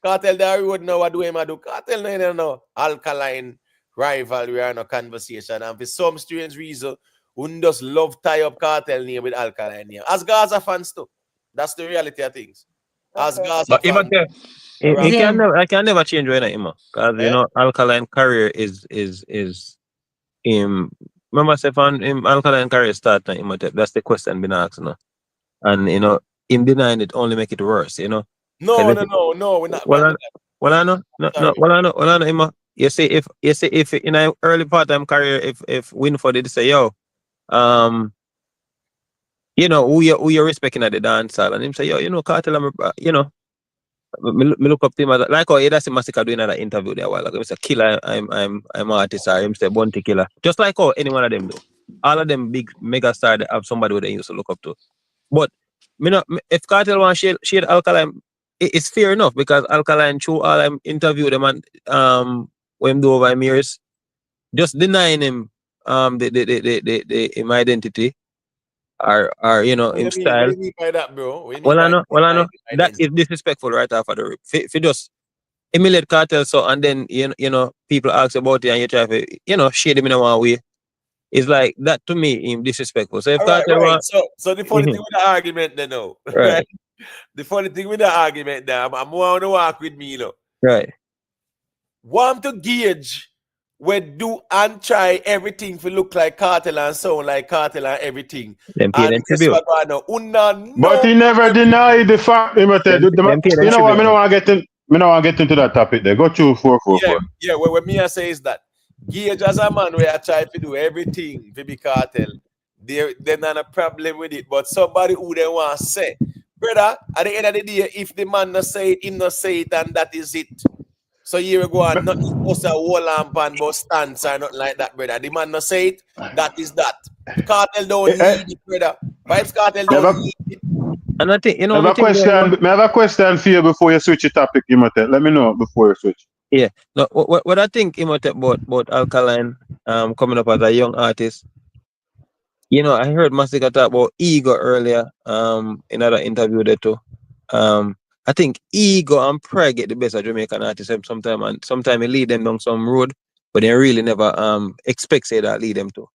Kartel the road now, what do him do? Kartel no, you know, Alkaline rivalry and no conversation. And for some strange reason, we just love tie up Kartel name with Alkaline name. As Gaza fans too. That's the reality of things. As Gaza fans. I can never change when I'm because you know Alkaline career is him. Remember, say when Alkaline career start, that's the question being asked, you know. And you know, him denying it only make it worse, you know. No, we're not. I know. You see, if in an early part time career, if Winford did say, yo, you know, who you respecting at the dance hall, and him say, yo, you know, Kartel, you know, Me look up to him as like how you see Masicka doing another interview there a while ago. He said, "Killer, I'm an artist," or him say Bounty Killer. Just like how any one of them do. All of them big mega star they have somebody who they used to look up to. But if Kartel want shade Alkaline, it's fair enough because Alkaline through all them interview them and when him do over him years, just denying him the him identity or you know What him do you mean? What do style. you mean by that, bro? What do you mean Well I by know that identity? is disrespectful right after the rip. If you just emulate Kartel so and then you know people ask about it and you try to shade him in a one way. It's like that to me him disrespectful. So if All right, Kartel right. want So the funny thing with the argument, then, no, right, right? The funny thing with the argument, now, I'm want to walk with me, right. Want to gauge where do and try everything to look like Kartel and sound like Kartel and everything. Them pay them And guess tribute. what, no? But he never denied the fact. Them pay them You know what? tribute. Me no want to get into that topic there. Go through 444. Yeah. What me I say is that gauge as a man where I try to do everything to be Kartel. They're not a problem with it. But somebody who they want to say, brother, at the end of the day, if the man not say it, him not say it, and that is it. So here we go on, not supposed to wall lamp and but stance or nothing like that, brother. The man not say it, that is that. Kartel don't need it, brother. Vybz Kartel don't need it. And I think I have a question for you before you switch the topic, Imhotep. Let me know before you switch. Yeah. No, what I think Imhotep about Alkaline coming up as a young artist. I heard Masicka talk about ego earlier in another interview there too. I think ego and pride get the best of Jamaican artists sometimes, and sometimes it lead them down some road, but they really never expect say that lead them to.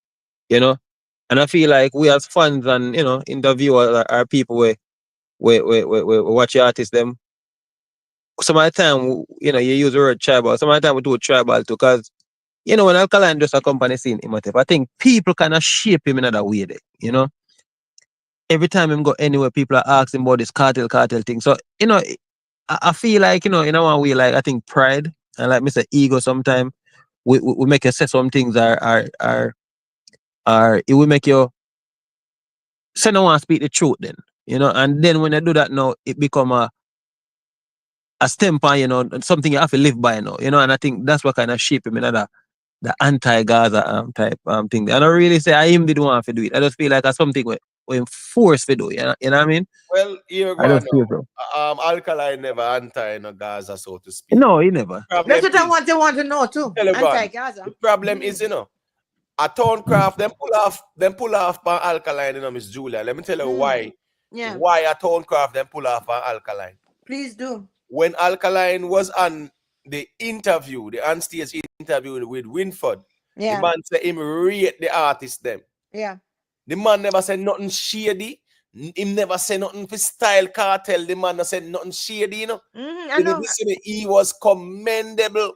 And I feel like we as fans and interviewers are people where watch the artists them. Some of the time, you use the word tribal. Some of the time we do tribal too, because when Alkaline just a company scene Imhotep, I think people kind of shape him in another way there, Every time him go anywhere, people are asking about this cartel thing. So, I feel like, in a one way, like I think pride and like Mr. Ego sometimes we make you say some things are it will make you say no one speak the truth then. And then when they do that now, it become a stamp, something you have to live by now, and I think that's what kind of shape him in the anti-Gaza type thing. I don't really say I him didn't want to do it. I just feel like it's something we're forced to do. You know what I mean? Well, here we I go don't feel so. Alkaline never anti Gaza, so to speak. No, he never. That's what I want to know too. Anti-Gaza. The problem is, a Towncraft, them pull off by Alkaline, Miss Julia. Let me tell you why. Yeah. Why a Towncraft them pull off by Alkaline. Please do. When Alkaline was on the interview, the on-stage interview with Winford, the man said him rate the artist them. Yeah. The man never said nothing shady. Him never said nothing for style Kartel. The man never said nothing shady, I know. He was commendable.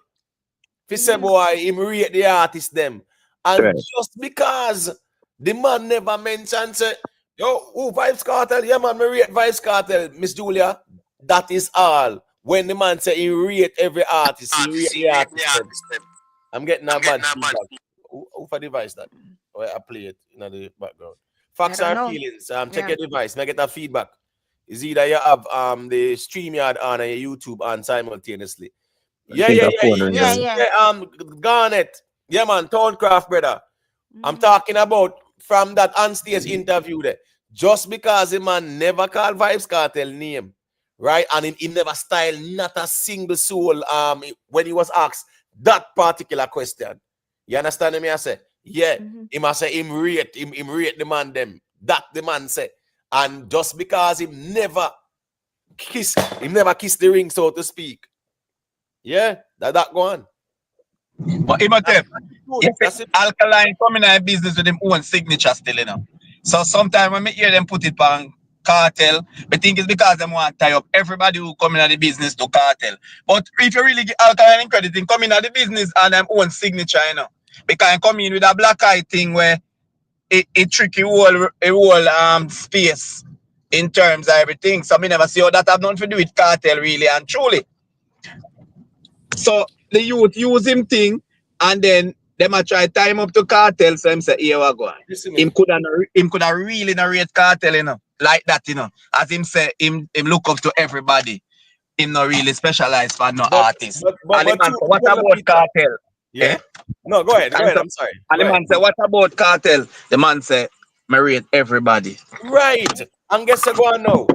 For say boy, him rate the artist them. And right. Just because the man never mentioned say, yo, Vybz Kartel, yeah man, me rate Vybz Kartel, Miss Julia. That is all. When the man say he rate every artist, he rate the artist. I'm getting a bad feedback. Who for device that? I play it in the background. Facts are feelings. Check your device. Now get that feedback. Is either you have the StreamYard on and your YouTube on simultaneously. Yeah. Garnet. Yeah, man, Towncraft, brother. I'm talking about from that onstage interview there. Just because the man never called Vybz Kartel name, right? And he never styled not a single soul when he was asked that particular question. You understand me? I say, yeah, he must say him rate the man them. That the man say. And just because he never kissed the ring, so to speak. Yeah, that go on. But Imhotep, Alkaline coming in business with them own signature still, So sometimes when I hear them put it on Kartel, I think it's because they want to tie up everybody who come in the business to Kartel. But if you really give Alkaline credit, they come in the business and them own signature, Because I come in with a black eye thing where it tricky whole space in terms of everything. So I never see how that have nothing to do with Kartel really and truly. So the youth use him thing and then them a try time up to Kartel, so him say, here we go. Him could have really narrate Kartel, like that, as him say, him look up to everybody. him not really specialized for no But artist. but but And the but man to, say, what to about Peter. Cartel? Yeah. Eh? No, go ahead. Go And, ahead. so, I'm sorry. and Go the ahead. man say, what about Cartel? The man say, me rate everybody. Right. And guess what go on now?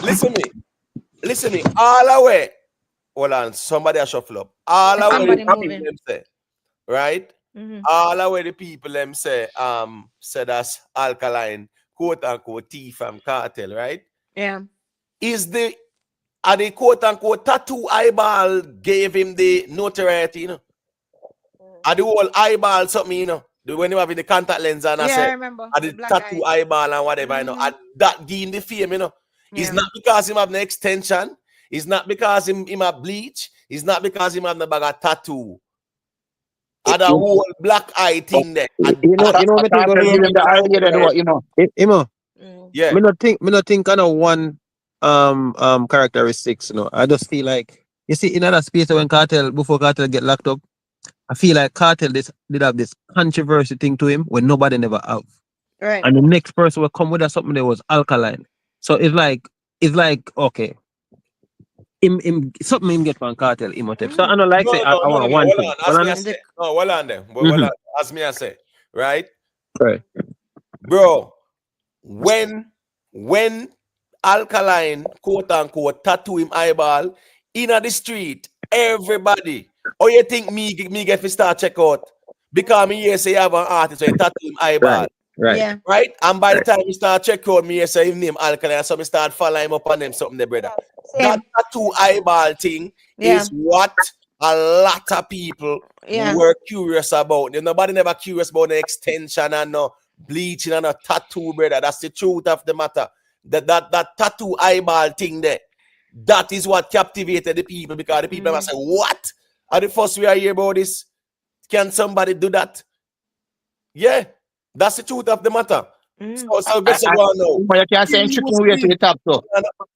Listen me. Listen me. All away. Hold on. Somebody a shuffle up. All away the Somebody people moving. them say. Right? Mm-hmm. All away the people them say that's Alkaline, quote unquote T from Cartel, right? Yeah. Is the are the quote unquote tattoo eyeball gave him the notoriety, you know? Are the whole eyeball something, you know? When you have the contact lens and I Yeah, I say remember. are The the black tattoo eye. eyeball and whatever, you know, and that give him the fame, you know. It's Yeah. not because him have no extension, it's not because him have bleach, it's not because him have no bag of tattoo. Are the whole black eye thing there. And You know, me think Cartel gonna give give him him the the idea that what, you know. Imo, yeah. me not think kind of one characteristics, you know. I just feel like you see in other space when before Cartel get locked up, I feel like Cartel did have this controversy thing to him when nobody never have. Right. And the next person will come with us something that was Alkaline. So it's like okay. Him something him get from Cartel, Imhotep. So I don't like say I want one Hold thing. on. Well, As me I say. No, hold on there. Hold on. As me I say. Right? right. Bro, when Alkaline, quote unquote, tattoo him eyeball in the street, everybody, oh, you think me get to start check out? Because me here say you have an artist, so you tattoo him eyeball. Right. Yeah. Right? And by the time you start check out me, here say him name Alkaline, so me start following him up on them something there, brother. That tattoo eyeball thing Yeah. is what a lot of people Yeah. were curious about. Nobody never curious about the extension and no bleaching and a tattoo, brother. That's the truth of the matter. That tattoo eyeball thing there, that is what captivated the people, because the people must say, what? Are the first we are hear about this? Can somebody do that? Yeah, that's the truth of the matter. So guess what now? But you can't say him trick him way to the top, so.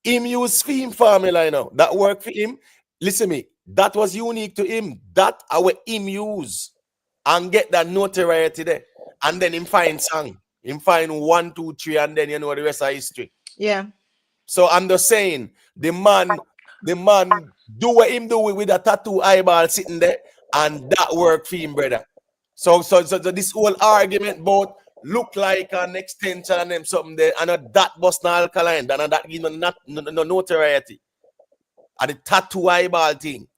Him use theme formula, you know. That work for him. Listen me, that was unique to him. That our him use and get that notoriety there. And then him find song. Him find 1, 2, 3, and then you know the rest of history. Yeah. So I'm just saying, the man do what him do with a tattoo eyeball sitting there, and that work for him, brother. So this whole argument about look like an extension and them something there, and that was not Alkaline, and that give no notoriety. And the tattoo eyeball thing.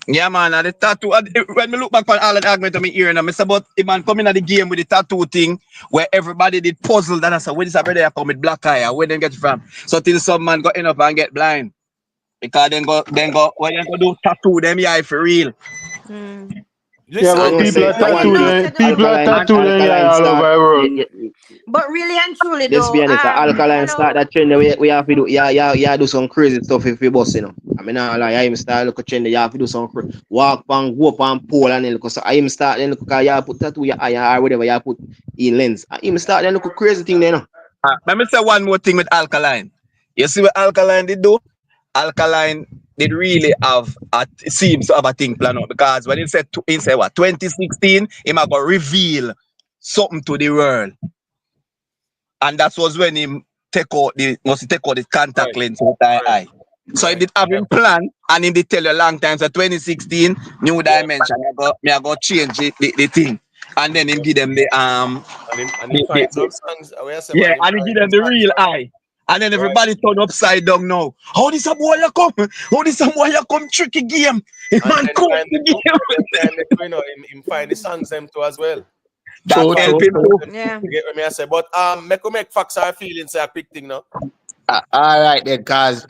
Yeah, man, and the tattoo. When me look back on all the argument of me hearing, I miss about the man coming at the game with the tattoo thing, where everybody did puzzle. That I said, where this brother come with black eye? Where them get it from? So till some man got enough and get blind, because then go. What you gonna do? Tattoo them eye for real. Yeah, but people are But you tattooed. know, said People are Alkaline, tattooed Alkaline all start. over the world. but really and truly Let's though, be honest, Alkaline you start know, that trend. We have to do, yeah, do some crazy stuff if we boss, you know. I mean, like I am start look at trend. You have to do some walk and go up and pole and then look. So I am start then look. You put tattoo your eye or whatever you put in lens. I am start then look crazy thing then. Let me say one more thing with Alkaline. You see what Alkaline did do? Alkaline did really have seems to have a thing plan out, because when he said what 2016, he might go reveal something to the world, and that was when he take out the contact lens with the eye. So he did have him plan, and he did tell you a long time. So 2016, new dimension. I go change the thing, and then him give them the And he find some songs. yeah, and he give them the real eye. And then everybody turn upside down now. How this a boy you come? How this a boy you come tricky game? And Man, then come find the the game. you know, him find the songs them too as well. That help him too. Yeah. You get what me I say? But make facts are feelings a quick thing now. All right then, cause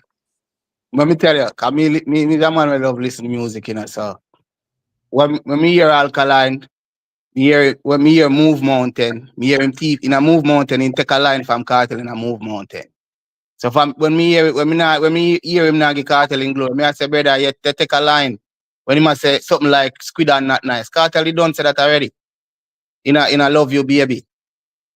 let me tell you, cause me the man will love listen to music, you know. So when me hear Alkaline, when me hear Move Mountain, me hear him teeth in a Move Mountain, he take a line from Cartel in a Move Mountain. So when me hear him now get Cartel in glory, me I say, brother, you take a line. When he must say something like squid and not nice. Cartel he don't say that already. In a love you baby.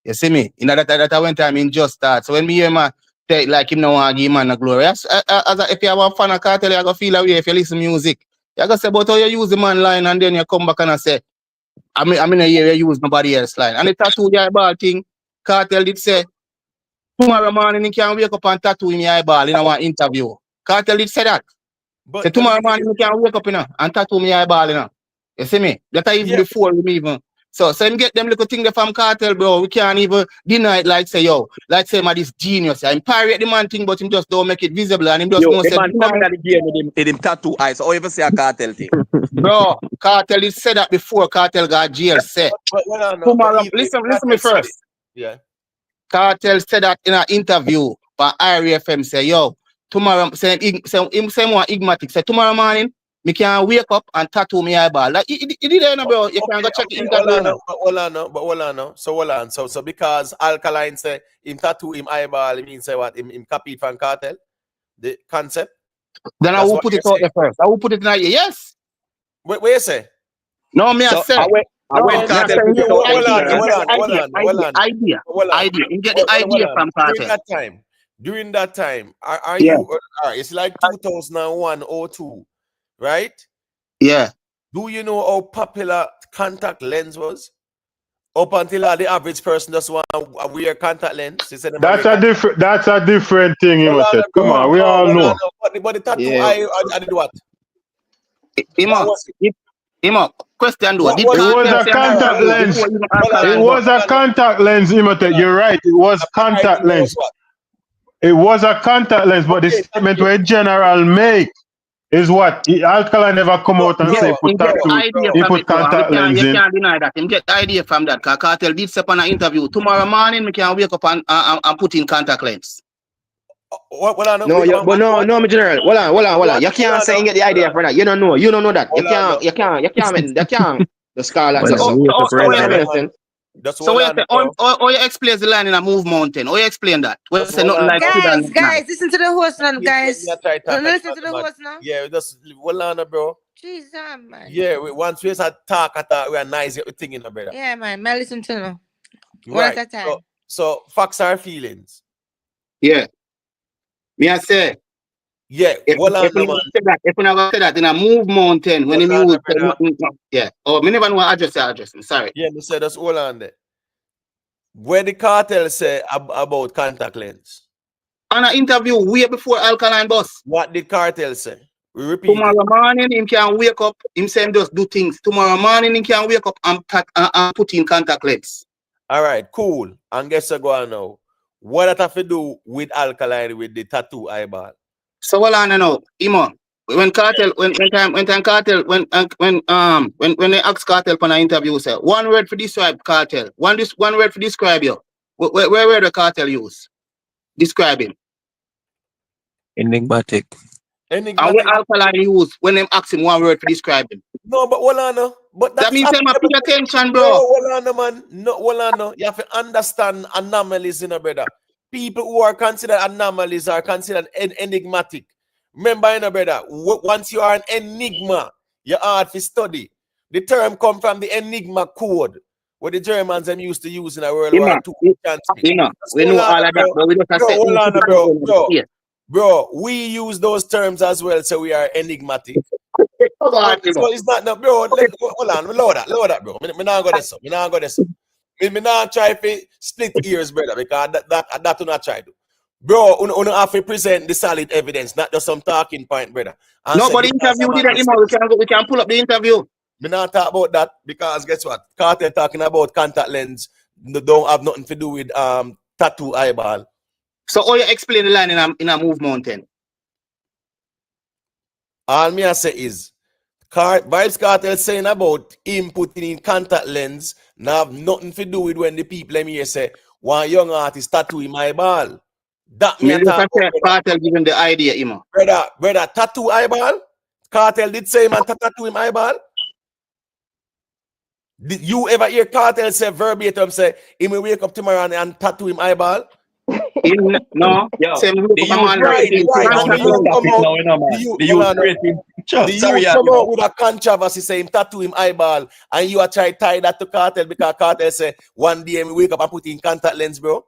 You see me? In that one time in just start. So when me hear him take like him no want give man a glory. If you have a fan of Cartel, you go feel away if you listen to music. You go say about how you use the man line and then you come back and say, I'm in a year you use nobody else line. And the tattoo the eyeball thing, Cartel did say, tomorrow morning he can wake up and tattoo in your eyeball in our interview. Kartel did say that. But So tomorrow morning me can wake up, and tattoo me eyeball, You see me? That I even before me even. So him get them little thing there from Kartel, bro. We can't even deny it like say, yo, like say, man, this genius. I'm pirate the man thing, but him just don't make it visible, and him just Yo, know the say, man coming at the game with him tattoo eyes. Or even say a Kartel thing. bro, Kartel did say that before Kartel got jail set. but Tomorrow, listen me first. Yeah. Kartel said that in an interview for IRFM, say, yo, tomorrow, say more enigmatic. Say, tomorrow morning, me can wake up and tattoo me eyeball. Like, it did, bro. You can go check the interview. Hold on. So because Alkaline say him tattoo him eyeball, it means say what? Him copied from Kartel? The concept? Then I will put it out there first. I will put it in there. Yes. What you say? No, me I say. Idea. You get the idea from Kartel. During that time, are you? It's like 2001 or 2, right? Yeah. Do you know how popular contact lens was? Up until the average person just want to wear contact lens. That's a different thing, you must say. Come on, we all know. But the tattoo, I did what? Imo, question though. It was a contact lens. It was a contact lens, Imhotep. You're right. It was contact lens. It was a contact lens, but the statement where General make is what Alkaline never come out and say put tattoo. He put contact lens in. You can't deny that. Him get the idea from that. Because Kartel did step on an interview. Tomorrow morning, we can wake up and put in contact lens. No, my general. Hold on. You can't say you get the idea for that. You don't know. You don't know that. You can't. The scholar. So you explain the line in a Move Mountain? Or you explain that? Say nothing like guys, listen to the host now, guys. Listen to the host now. Yeah, just hold on, bro. Jesus, man. Yeah, once we start talk, I thought we are nice thing in the brother. Yeah, man. Man, listen to them. Right. One at a time. So facts are feelings. Yeah. Me I say. Yeah. If you never say that in a Move Mountain when you use yeah. Oh, me never know what address. I'm sorry. Yeah, me say that's all on there. Where the Kartel say about contact lens? On an interview way before Alkaline bus. What did Kartel say? We repeat. Tomorrow morning him can wake up. Him say him just do things. Tomorrow morning he can wake up and put in contact lens. All right, cool. And guess what go on now? What that have to do with Alkaline with the tattoo eyeball? So what I know, Imo, when Kartel, when they ask Kartel for an interview, say one word for describe Kartel, one word for describe you. Where the Kartel use? Describe him. Enigmatic. And what Alkaline use when they ask him one word to describe him? No, but hold on, no. But that means them pay attention, bro. No, hold on, man. No, hold on, no. You have to understand anomalies, brother. People who are considered anomalies are considered enigmatic. Remember, brother, once you are an enigma, you're hard to study. The term comes from the Enigma code, what the Germans used to use in a World War II. We know all of that, but we don't say bro, we use those terms as well, so we are enigmatic. So it's not no, bro. Hold on, load that, bro. Me not go this. Me not try to split ears, brother, because that do not try to. Bro, you have to present the solid evidence, not just some talking point, brother. Nobody interview did that. We can pull up the interview. Me not talk about that because guess what? Kartel talking about contact lens don't have nothing to do with tattoo eyeball. So how you explain the line in a Move Mountain? All me I say is Vybz Kartel saying about him putting in contact lens now have nothing to do with when the people let me here say one young artist tattoo in my ball. That me talk about Kartel giving the idea, Imo. Brother, tattoo eyeball? Kartel did say man tattoo him eyeball? Did you ever hear Kartel say verbatim say he will wake up tomorrow and tattoo him eyeball? No. The youth come out with a controversy saying tattoo him eyeball and you are trying to tie that to Kartel because Kartel say one day we wake up and put in contact lens, bro.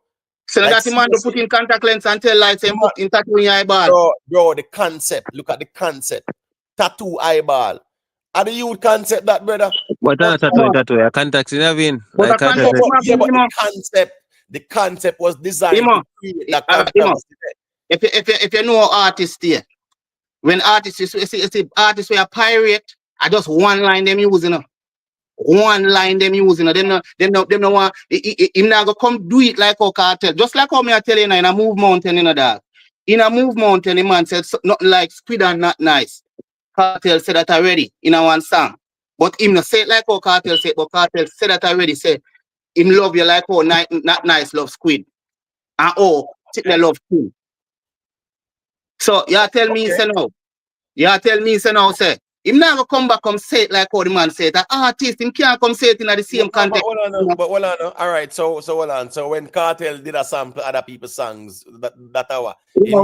So like, that man to put in contact lens and tell like him put in tattoo in eyeball. Bro, the concept. Look at the concept. Tattoo eyeball. Are the youth concept that, brother? What are tattoo? A contact in having. But the concept was designed to create that concept. If you know artists here, When artists, you see artists were a pirate, I just one line them using. One line them using. Them no want. Him not go come do it like how Cartel. Just like how me I tell you now, in a move mountain in a dog. In a move mountain, the man said nothing like squid and not nice. Cartel said that already in a one song. But him not say it like how Cartel said, but Cartel said that already. Say him love you like how not nice love squid. And oh, they love him. So you tell me say no. You tell me say no say. Him never come back come say it like how the man said. That artist him can't come say it in the same context. But hold on. All right. So hold on. So when Cartel did a sample other people's songs, that hour.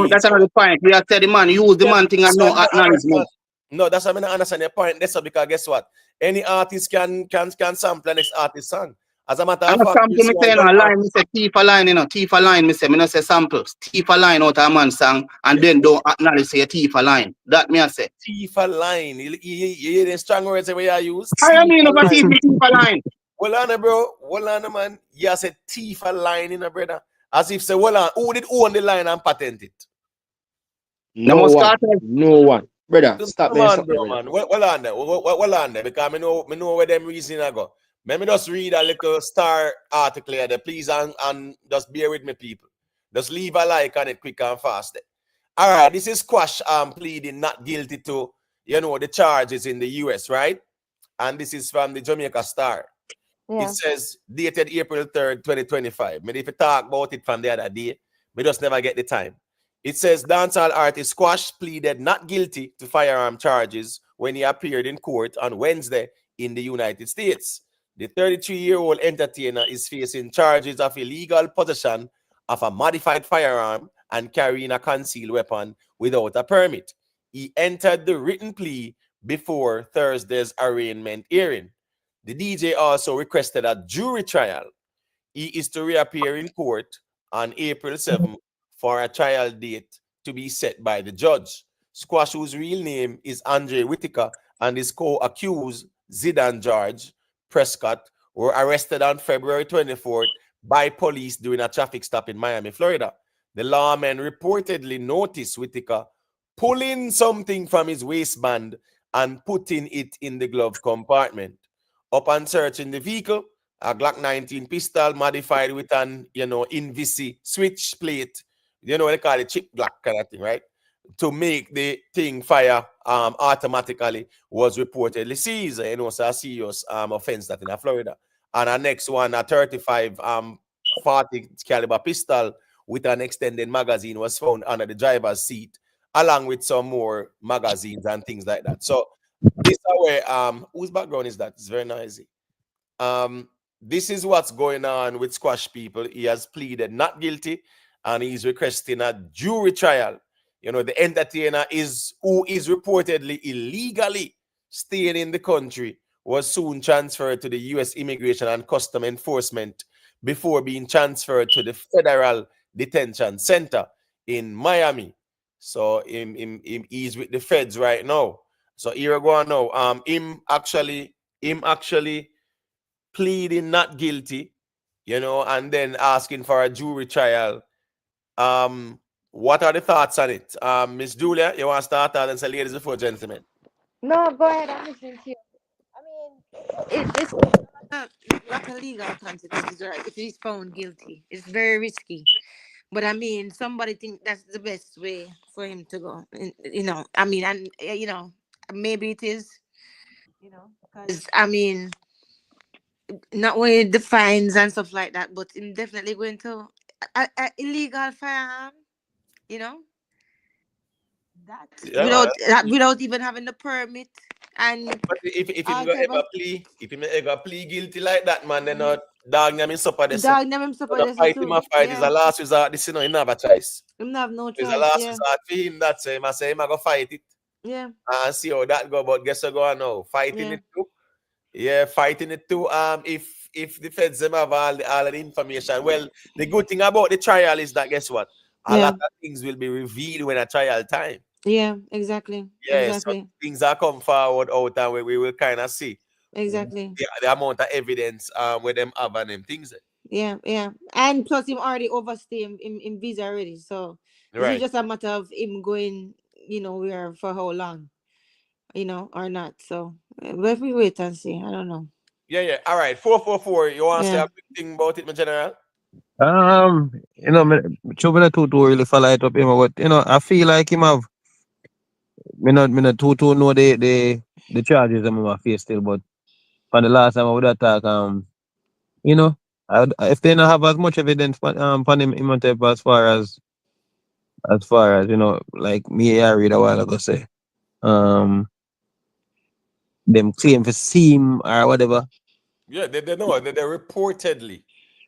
That's another point. We have said the man use the man thing and no acknowledgement. No, that's what I mean. I understand your point. That's because guess what? Any artist can sample the next artist song. As a matter of fact, sample me say no line, me say thief a line, thief a line, me no say samples. Thief a line out of a man song and then don't acknowledge say thief a line. That me I say. Thief a line. You hear the strong words the way I use? I mean if a thief a line. Well on bro. Well on man. You say thief a line in a brother. As if say well on who did own the line and patent it? No one. Brother, stop being something, bro, man. Well on there, because I know where them reason I go. Let me just read a little star article here, please, and just bear with me, people. Just leave a like on it quick and fast. All right, this is Squash pleading not guilty to, the charges in the US, right? And this is from the Jamaica Star. Yeah. It says, dated April 3rd, 2025. Maybe if you talk about it from the other day, we just never get the time. It says dancehall artist Squash pleaded not guilty to firearm charges when he appeared in court on Wednesday in the United States. The 33-year-old entertainer is facing charges of illegal possession of a modified firearm and carrying a concealed weapon without a permit. He entered the written plea before Thursday's arraignment hearing. The DJ also requested a jury trial. He is to reappear in court on April 7th for a trial date to be set by the judge. Squash, whose real name is Andre Whitaker, and his co-accused Zidane George Prescott were arrested on February 24th by police during a traffic stop in Miami, Florida. The lawmen reportedly noticed Whitaker pulling something from his waistband and putting it in the glove compartment. Upon searching the vehicle, a Glock 19 pistol modified with an, Invisi switch plate, they call it chip Glock kind of thing, right? To make the thing fire automatically was reportedly seized. So a serious offense that in Florida. And our next one, a 35 40 caliber pistol with an extended magazine was found under the driver's seat, along with some more magazines and things like that. So this is where whose background is that? It's very noisy. This is what's going on with Squash people. He has pleaded not guilty and he's requesting a jury trial. The entertainer who is reportedly illegally staying in the country was soon transferred to the U.S. Immigration and Custom Enforcement before being transferred to the Federal Detention Center in Miami. So he's with the feds right now. So here we go now. Him actually pleading not guilty, and then asking for a jury trial. What are the thoughts on it? Miss Julia, you want to start out and say ladies before gentlemen? No, go ahead. I'm listening to you. I mean, it's not a legal consequences, right? If he's found guilty, it's very risky. But I mean, somebody think that's the best way for him to go. I mean, and maybe it is. Because I mean, not only the fines and stuff like that, but I'm definitely going to illegal firearm. Without even having the permit. And but if he ever plead guilty like that, man, then dog name him supper this. Dog name him supper this. Fight him a fight is a last resort. This he have a choice. Him have no choice. It's a last resort for him. That's him. I say him go fight it. Yeah. And see how that go. But guess what go on now? Fighting it too. Yeah, fighting it too. If the feds them have all the information. Well, the good thing about the trial is that guess what? A lot of things will be revealed when a trial time. Yeah, exactly. Yeah, exactly. So things are come forward out and we will kind of see exactly the amount of evidence with them have and them things. Yeah. And plus him already overstayed in visa already. So it's just a matter of him going we are for how long, or not. So let me wait and see. I don't know. Yeah. All right. 444. You want to say Yeah. a big thing about it, my general? Chubby too really follow it up him, but I feel like him have me not too know the charges them him face still, but from the last time I would attack, you know, if they not have as much evidence on him on tape as far as like me I read a while ago say, um, them claim for seam or whatever. Yeah, they know. They reportedly.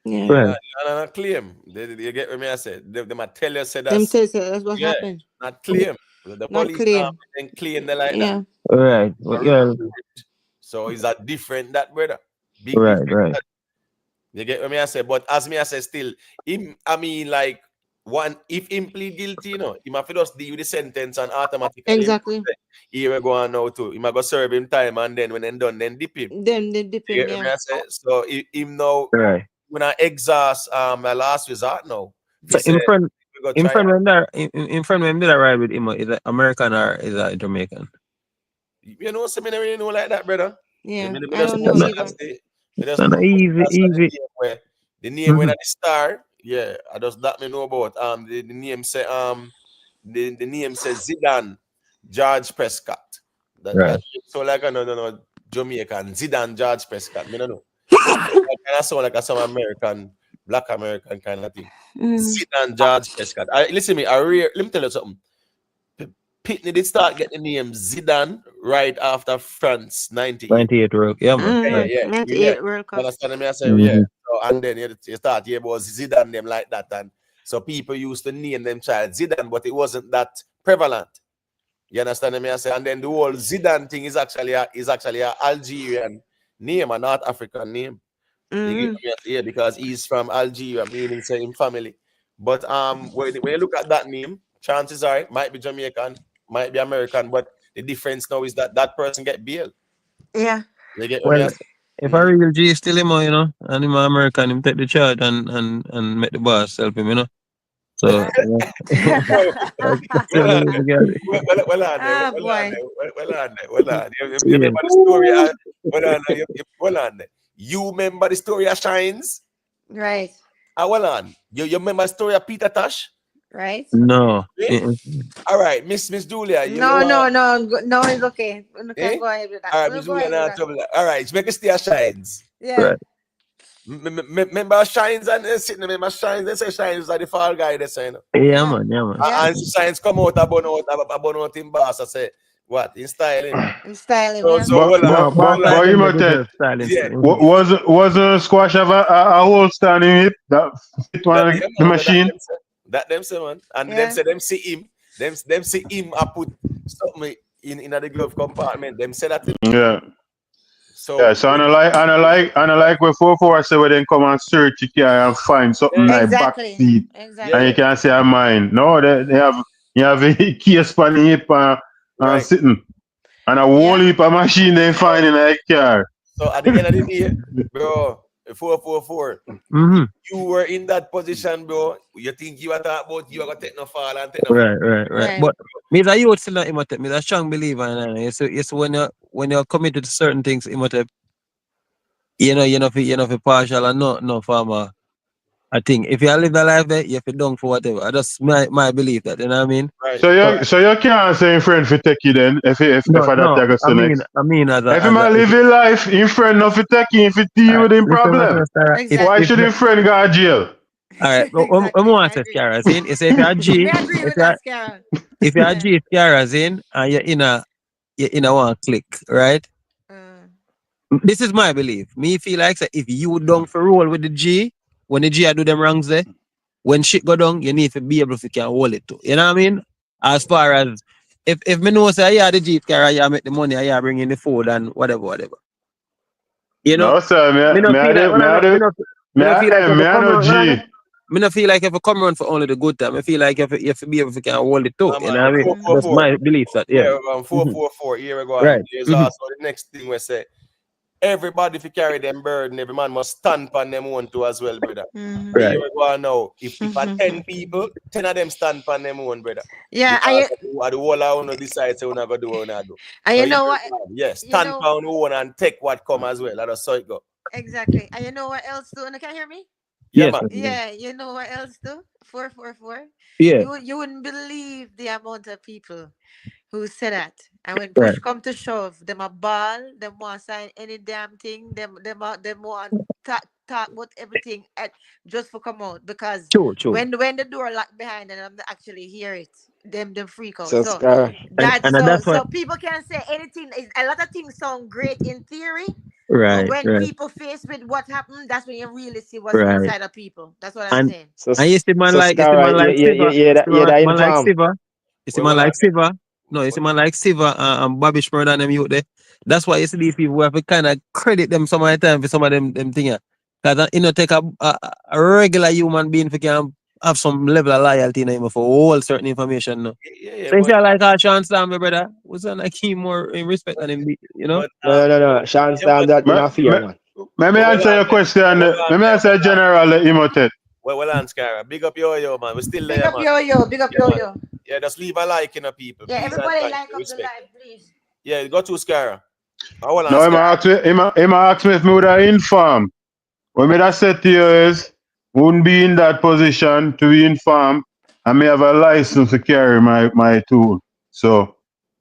Yeah. Yeah, Right, not claim. They get what me I said. They might tell you say Them that's tell say that's what yeah, happened. not claim. The Not police claim. then claim they like that. Yeah. right, A yeah, report. So is that different that brother? Big right, different. right. You get what me I say? But as me I say still, him I mean like one if him plead guilty, he might just deal with the sentence and automatically Exactly. he will go on now too. He might go serve him time and then when then done, then dip him. Then they dip You him. get what Yeah. me I say? So him now Right. when I exhaust my last resort now. If he So say we go in try front when that in front when did I ride with him? Is it American or is that Jamaican? some me never really know like that, brother. Yeah. Me I just don't know know No, either. me just no, know no, easy, easy. the name when Mm-hmm. I the star, yeah, I just that me know about. The name say the name says Zidane George Prescott. That Right. so like I no Jamaican Zidane George Prescott. Me no know. That kind of sound like some American, black American kind of thing. Mm. Zidane George Prescott. Listen me, let me tell you something. Pitney did start getting the name Zidane right after France 98. 98 Rook. Yeah, man. Right. Yeah. 98 World You Cup. understand me? I say, yeah. Mm-hmm. So, and then you start here about Zidane them like that. And so people used to name them child Zidane, but it wasn't that prevalent. You understand me? I say, and then the whole Zidane thing is actually a Algerian name, a North African name. You get Mm. me? Yeah, because he's from Algeria, meaning same family. But when you look at that name, chances are it might be Jamaican, might be American, but the difference now is that that person get bail. Yeah. You get me? Well, if I real G is still him, and him a American, him take the charge and make the boss help him, So, Well on the there. guy. Well on there. Ah, Well on boy. there. Well on there. Well on. You Yeah. remember the story? Well on there. Well on there. You remember the story of Shines? Right. Well on. You remember the story of Peter Tosh? Right. No. Eh? All right, Miss Julia, you know No, it's okay. You can eh? go ahead with that. All right, We'll Miss go Julia, ahead with now that. trouble. All right, make us stay at Shines. Yeah. Right. Remember Shines and sitting remember Shines, they say Shines are the fall guy they say, Yeah, man. Yeah, man. Yeah. And Shines come out about him boss. I say, what? In style him. In style him, So yeah. hold on, Boss hold on. like But them, they Imhotep, deserve silence. Yeah. was squash have a hole standing it that fit one Yeah, the man, machine? that them say man. And them Yeah. say them see him. Them see him I put something in the glove compartment. Them say that him. Yeah. So Yeah, so I don't like where 4 say where they come and search your car and find something yeah, like back Exactly. seat and you Exactly. can't say I'm mine. No, they have you have a case on the hip and right. sitting. And a whole Yeah. heap of machine they find in a car. So at the end of the day, bro, 444. Mm-hmm. You were in that position, bro. You think you are talking about you are gonna take no fall and take no fall. Right. Right. But me as a youth still not Imhotep. Me a strong believer in it. It's when you're committed to certain things, Imhotep, you know for partial and no farmer. I think if you live a life there, you have to done for whatever. I just my belief that, you know what I mean? Right. So you can't say in friend for take you then if No, I that no. you go so next. I mean as If a you might live your life, in friend not for take you if it deal with him listen, problem. Sarah, Why Exactly. should him friend go to jail? all right, Exactly. want I to agree. Sarah, see? You say if you're a G, Me agree with that, Scarra. if you're a Yeah. G, Sarah, in and you're in a one click, right? This is my belief. Me feel like say, if you don't for roll with the G, when the G I do them wrongs there, when shit go down, you need to be able to can hold it too. You know what I mean? As far as if me know say yeah the G car, yeah make the money, yeah bring in the food and whatever. You know, No sir, me not feel like me not feel like if you come no around, G. me not feel like if you come around for only the good time. I feel like if you have to be able to can hold it too. You know what I mean? That's 444. my belief that yeah. Yeah, 444. Here we go. And Right. there's also the next thing we say everybody if you carry them burden, every man must stand on them own too as well, brother. Mhm. Right. Here we go now. If I 10 people, 10 of them stand on them own, brother. Yeah, Because of the whole I want to decide so we're not gonna do what we do. and So you know what? yes, You stand know on own and take what come as well. That's how it go. exactly. And you know what else too? And you can hear me? Yeah, Yes. man. Yeah, you know what else too? 444. Yeah. You wouldn't believe the amount of people who say that. And when Right. push come to shove, them a ball, them want sign any damn thing, them want talk about everything just for come out. Because True. when the door locked behind them, them actually hear it. Them freak out. So So Scar, that's And that's why. so people can say anything. A lot of things sound great in theory, but Right. when Right. people face with what happened, that's when you really see what's Right. inside of people. That's what I'm And saying. so and you see Scar, man like Siva, you that man like inform. Siva. You see Well, man well, like Siva. No, you see man like Siva and Bobby Shmurda and them youth there. That's why you see these people we have to kind of credit them some of the time for some of them things. Because you know take a regular human being for can have some level of loyalty in him for all certain information. No. yeah, So you see but I like our chance down, my brother. Was not like him more in respect than him, you know? but No. Sean yeah, Stam that in a fear, man. Let me but answer your question. Let me answer General Imotet. well, Scara. Big up yo, man. We're still Big there, up man. yo, big up Yeah, man. yo. Yeah, just leave a like in people. Yeah, Please and everybody thank like you. up the Respect. live, please. Yeah, go to Scara. Hold on, No, Scara. him ask me if me would have informed. What me that said to you is, wouldn't be in that position to be informed, and me have a license to carry my tool. So,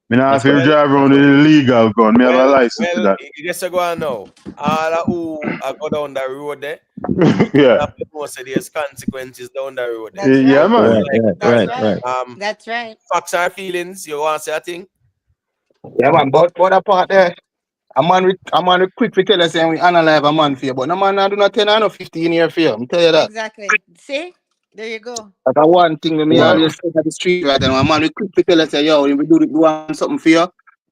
me not have to Well, drive around with an illegal gun. Me have a license to well, that. you guess I go on now. All who go down the road there, you Yeah. have to know say there's consequences down the road there. That's Yeah, right. man. That's Right. right. That's right. Facts are feelings. You want to say a thing? Yeah, man. But that part there, a man with quick to tell us saying we analyze a man for you, but no man do not 10 or no 15 year for you. I'm tell you that. Exactly. See? There you go. That's a one thing that me Well, always say at the street right now. A man with quick to tell us say, yo, we do want something for you.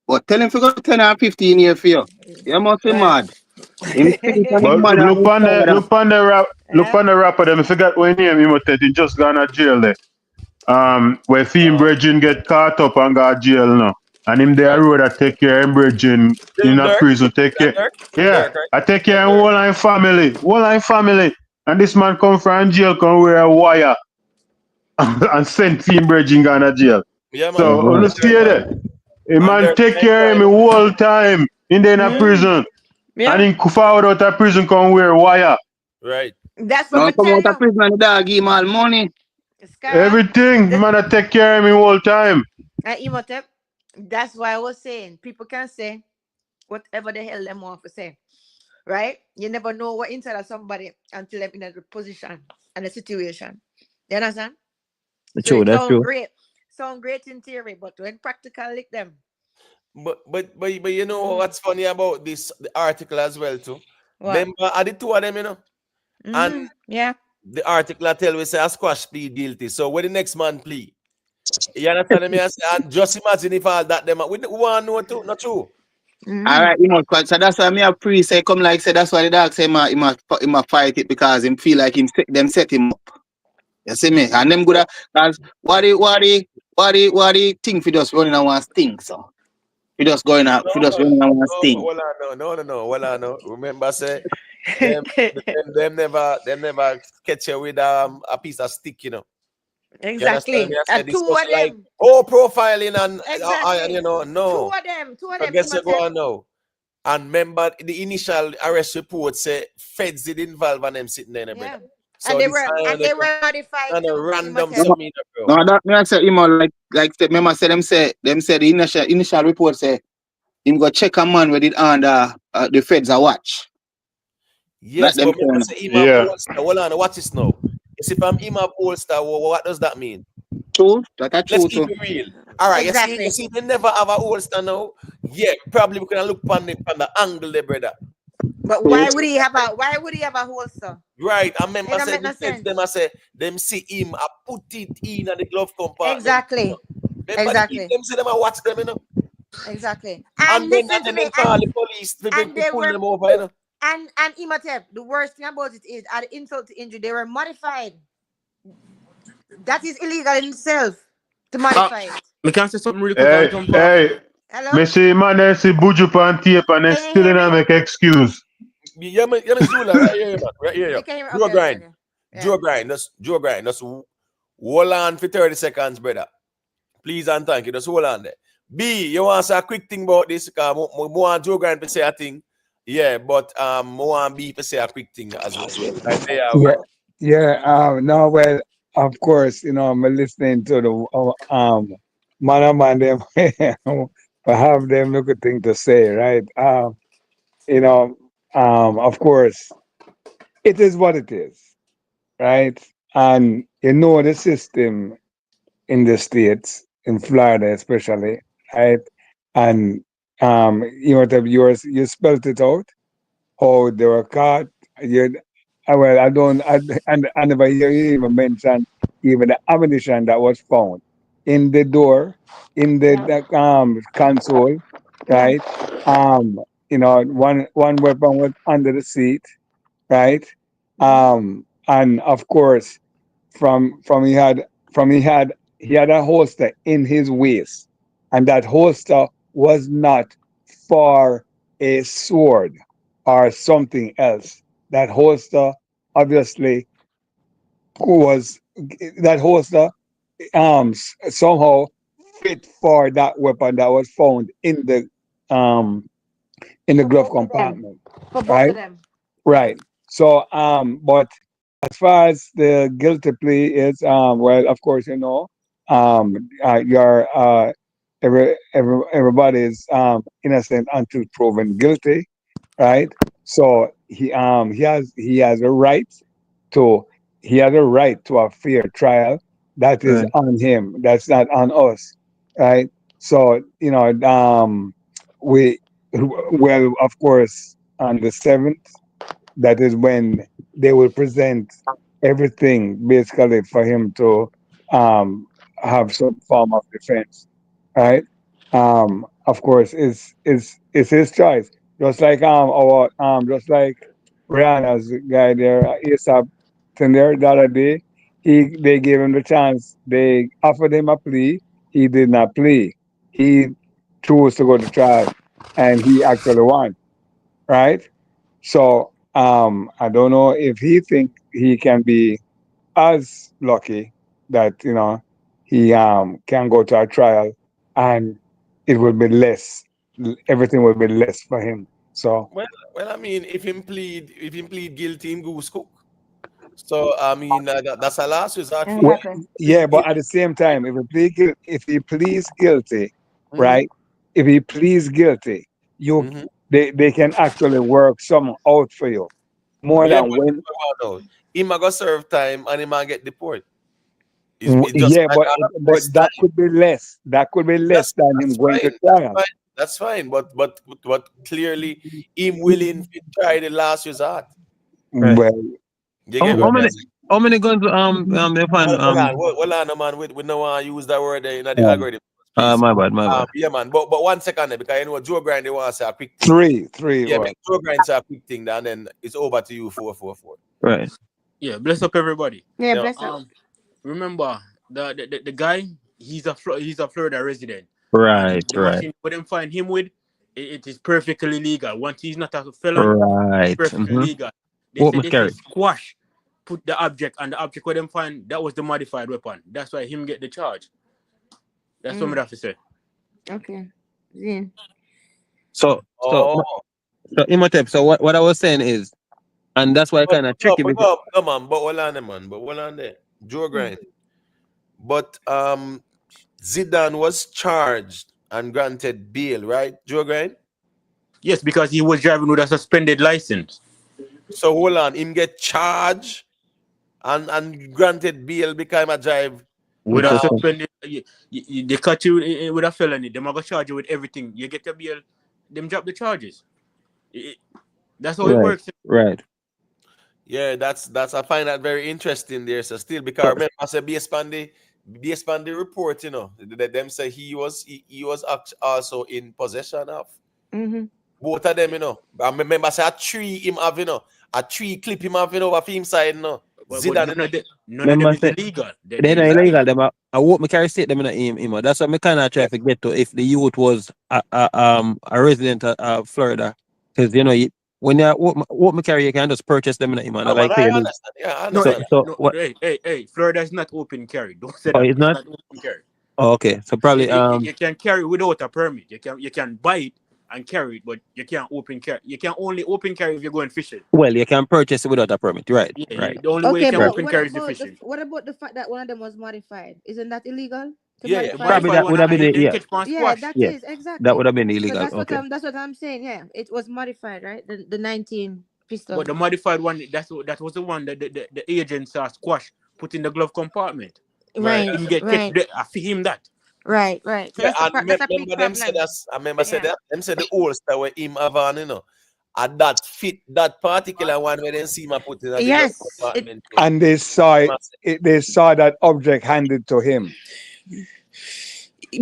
But tell him to go 10 or 15 year for you. You must be Right. mad. Him think on his but mother and look his on the father. Yeah. rapper. Them I forgot what name Imotet. He just gone to jail there. Where Theme Bridging get caught up and got jail now. And him there road I take care of Bridging in a Dirk. prison, take care. Dirk. Yeah, Dirk, right? I take care of whole line family. And this man come from jail, come wear a wire and send Theme Bridging gone to jail. Yeah, man. So on And the stay there. A And man Dirk take care of him enjoy the whole time in there in a prison. And Yeah. he forward out of prison come wear wire. right. That's what Now I come tell out of you. prison and the dog give him all money. Scara. Everything. Man I take care of him the whole time. Imhotep. That's why I was saying people can say whatever the hell they want to say. Right? You never know what inside of somebody until they're in a position and a situation. You understand? So True, it that's sound true. great. Sound great in theory, but when practical lick them. But you know what's funny about this the article as well too? What? Remember, are the two of them, you know? And Yeah. the article I tell we say a squash plead guilty. So when the next man plead, you understand me? I say, and just imagine if all that them we want to know too, not true. All right, so that's why me a pre say come like say that's why the dog say he must fight it because him feel like them set him up. You see me? And them good because what the thing for just running and one sting so. We just going out, we just running and one sting. No. Remember say them never catch you with a piece of stick, you know. You understand Exactly. me? I said this Two was of like them. profiling and Exactly. you know, no. Two of them. I guess you go on now. And remember the initial arrest report say feds did involve and them sitting there, brother. Yeah. So And they this were modified kind of too. random Imhotep. something, bro. No, that me I say him like remember say them say the initial report say him go check a man with it under the feds a watch. Yes, Like them but me saying. say him a bolster. Hold on, watch this now. You see, if I'm him a bolster, what does that mean? True, that's Let's true keep too. it real. All right, Exactly. you see, they never have a holster now. Yeah, probably we can look on the angle there, brother. But True. why would he have a holster? Right, I It remember don't saying make no the feds sense. them I say them see him I put it in the glove compartment. Exactly. Remember the people them say them I watch them, you know. Exactly. And And then listen to me. they call the police to And they pull were them over, you know. and Imhotep, the worst thing about it is at insult to injury, they were modified. That is illegal in itself to modify it. Me can say something really quick and jump off. Hello? Me see man they see Buju pan tape and they Can you still hear in a me? make excuse. Yeah, man, Zula, right here, man. Right here, You yeah. can hear me? Joe Okay, okay, grind. okay. Yeah. Joe grind. Joe grind. Just hold on for 30 seconds, brother. Please and thank you. Just hold on there. B, you want to say a quick thing about this? Because I want Joe grind to say a thing. Yeah, but I want B to say a quick thing as well. Right there, Yeah, we. yeah. No, well, of course, I'm listening to the man them have them look at thing to say, right? You know, of course, it is what it is, right? And the system in the states, in Florida especially, right? And you spelt it out how they were caught. You, well, I don't, I never hear you even mention even the ammunition that was found in the door, in Yeah. the console, Yeah. right? One weapon was under the seat, right? And of course, from he had a holster in his waist, and that holster was not for a sword or something else. That holster obviously was that holster somehow fit for that weapon that was found in the For glove both of them. compartment, For both right? of them. Right. So but as far as the guilty plea is, well, of course, your everybody is innocent until proven guilty, right? So he has a right to a fair trial. That is Right. on him. That's not on us, right? So we well, of course, on the 7th, that is when they will present everything basically for him to um, have some form of defense, right? Of course, it's his choice. Just like just like Rihanna's guy there, ASAP Tender the other day, they gave him the chance. They offered him a plea. He did not plea. He chose to go to trial, and he actually won, right? So I don't know if he think he can be as lucky that he can go to a trial and it will be less. Everything will be less for him. So Well, I mean, if him plead guilty, him goose cook. So I mean, that's a last resort for him. well, Exactly. yeah, Plead but guilty. at the same time, if he pleads guilty, Mm-hmm. right? If he pleads guilty, you Mm-hmm. they can actually work some out for you more Yeah, than but when. no, he might go serve time and he might get deported. It's just Yeah, matter of but less that time. could be less. That could be less than him That's going to fine. That's trial. fine. That's fine. But clearly, him willing to try the last resort. Right. Well, You How, get me? how well. many how many guns they find Hold on. Hold on, no, man. We don't want to use that word there in the Um, algorithm, please. my bad. Yeah, man. But 1 second there, because Joe Grind they want to say a quick thing. three Yeah, was. make Joe Grind say a quick thing, and then it's over to you. 444. Right. Yeah, bless up everybody. Yeah, Yeah. bless up. Remember the guy. He's a Florida resident, and Right. the Right. machine for them find him with it is perfectly legal. Once he's not a felon, Right. perfectly legal. They What say must they say carry? squash, put the object, and the object where them find that was the modified weapon. That's why him get the charge. That's what I have to say. Okay. Yeah. So so Oh, so Imhotep. So what I was saying is, and that's why I kind of tricky but because no, man. But hold on, there, man. But hold on there. Joe Grind. But Zidane was charged and granted bail, right? Joe Grind. Yes, because he was driving with a suspended license. So hold on, him get charged and granted bail because him a drive. With it's a just suspended, they catch you with a felony. Them are gonna charge you with everything. You get a bail, them drop the charges. That's how it right. works. Right. Yeah, that's I find that very interesting there. So still because remember I said based on the report, that them say he was also in possession of Mm-hmm. both of them, I remember I say a tree him have, a tree clip him have, over him side, But Zidane, none of them Remember, is say, illegal. they're They're not not illegal. illegal. I hope me carry state them in a him. That's what me kind of try to get to. If the youth was a resident of Florida, because when you what me carry, you can just purchase them in a him. no, man, Like I pay them. understand. Yeah, I No, So understand. so no, what? hey, Florida is not open carry. Don't say Oh, that. it's It's not. not open carry. Oh, okay. So probably You can carry without a permit. You can buy it and carry it, but you can't open carry. You can only open carry if you're going fishing. well, you can purchase it without a permit. Right. Yeah, Right. the only way you Okay, can Right. but open carry is the fishing. what about the fact that one of them was modified? Isn't that illegal to Yeah, yeah, The modify it? Probably modified that one, would have been you it. didn't Yeah. catch on Yeah, squash. that Yeah. is That exactly. would have been So illegal. Okay. that's what I'm saying. Yeah, it was modified, right? The 19 But pistol. the modified one, that was the one that the agent saw squash put in the glove compartment. right. Right, Him get catch. right, I feel him that. right. So Yeah, and that's a big remember them said problem. that. I remember said Yeah. that. Them said the holster where him have on, and that fit that particular one where they see him put in the glove Yes. compartment. And they saw that object handed to him.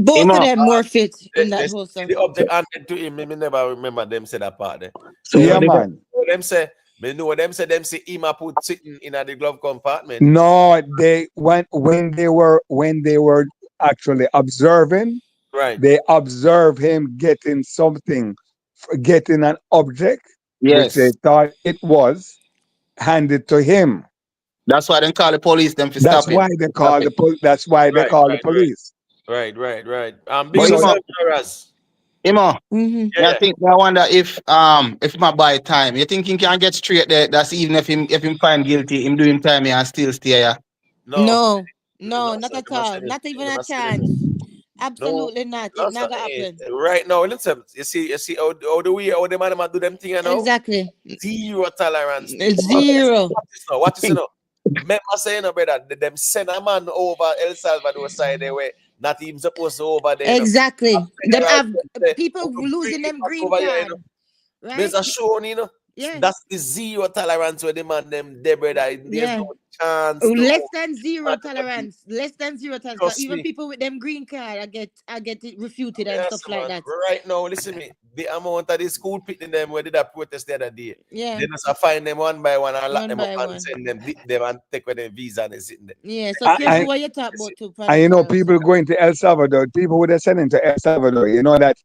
Both of them were fit in They that see holster. the object handed to him. Me never remember them say that part there. So Yeah, what they man. Them say, me know them say him a put sitting in the glove compartment. No, they when they were actually observing, Right. they observed him getting an object which they Yes. thought it was handed to him. That's why they call the police them to That's stop him. why they Stop call it. That's why they Right, call the right, police. right. But Big up So Raz. Imo, Mm-hmm. Yeah, I think I wonder if my buy time. You think he can get straight there? That's even if him find guilty, him doing time here and still stay here. No, No, no, not sir, at they must say all. this. Not even They a must say this. chance. No, Absolutely not. It no, sir. never happen. Right now, listen. You see how the man do them thing, Exactly. Zero tolerance thing. Zero. Watch this now. Remember saying, brother, them send a man over El Salvador side there where not even supposed to over there. Exactly. Them Right, have people losing them green over here, card. Right? There's a show, Yeah. That's the zero tolerance where the man them there, brother. There's Yeah. no chance. Less than zero tolerance. Less than zero tolerance. 'Cause Trust even me. people with them green card, I get it refuted and Yes, stuff like man. that. Right now, listen me. The amount of the school picking them where did that protest the other day. Yeah. They just find them one by one and lock One them up by and one. send them, beat them and take with them visa and they sitting there. Yeah. So careful what you talk about too. and people going to El Salvador, people who they're sending to El Salvador, that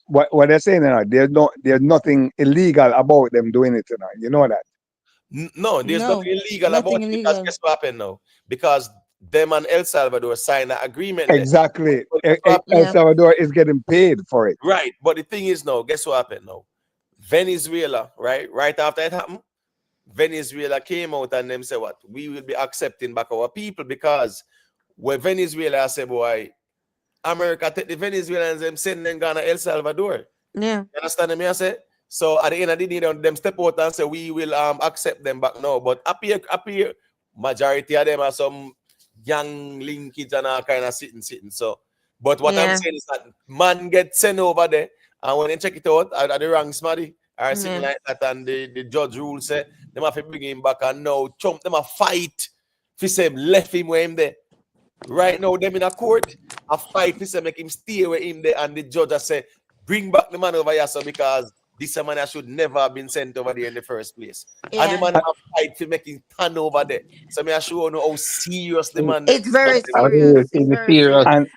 what they're saying, there's nothing illegal about them doing it, you know that. No, there's nothing illegal about it because guess what happened now? Because them and El Salvador signed an agreement. Exactly. El Salvador is getting paid for it. Right. But the thing is now, guess what happened now? Venezuela, right after it happened, Venezuela came out and them said what? We will be accepting back our people because when Venezuela said, boy, America take the Venezuelans and send them Ghana, El Salvador. Yeah. You understand me? I say? So at the end of the day, them step out and say we will accept them back now. But up here, majority of them are some young link kids and all kind of sitting. So, but what I'm saying is that man get sent over there, and when they check it out, at the wrong smarty or something like that, and the judge rule say them have to bring him back and now chump them a fight. If say left him where him there. Right now, them in a court, a fight fi say make him stay where him there, and the judge has say bring back the man over here, so because this man should never have been sent over there in the first place. And the man have fight to make him turn over there. So me I show you how serious the man. It's very serious. It's very serious. And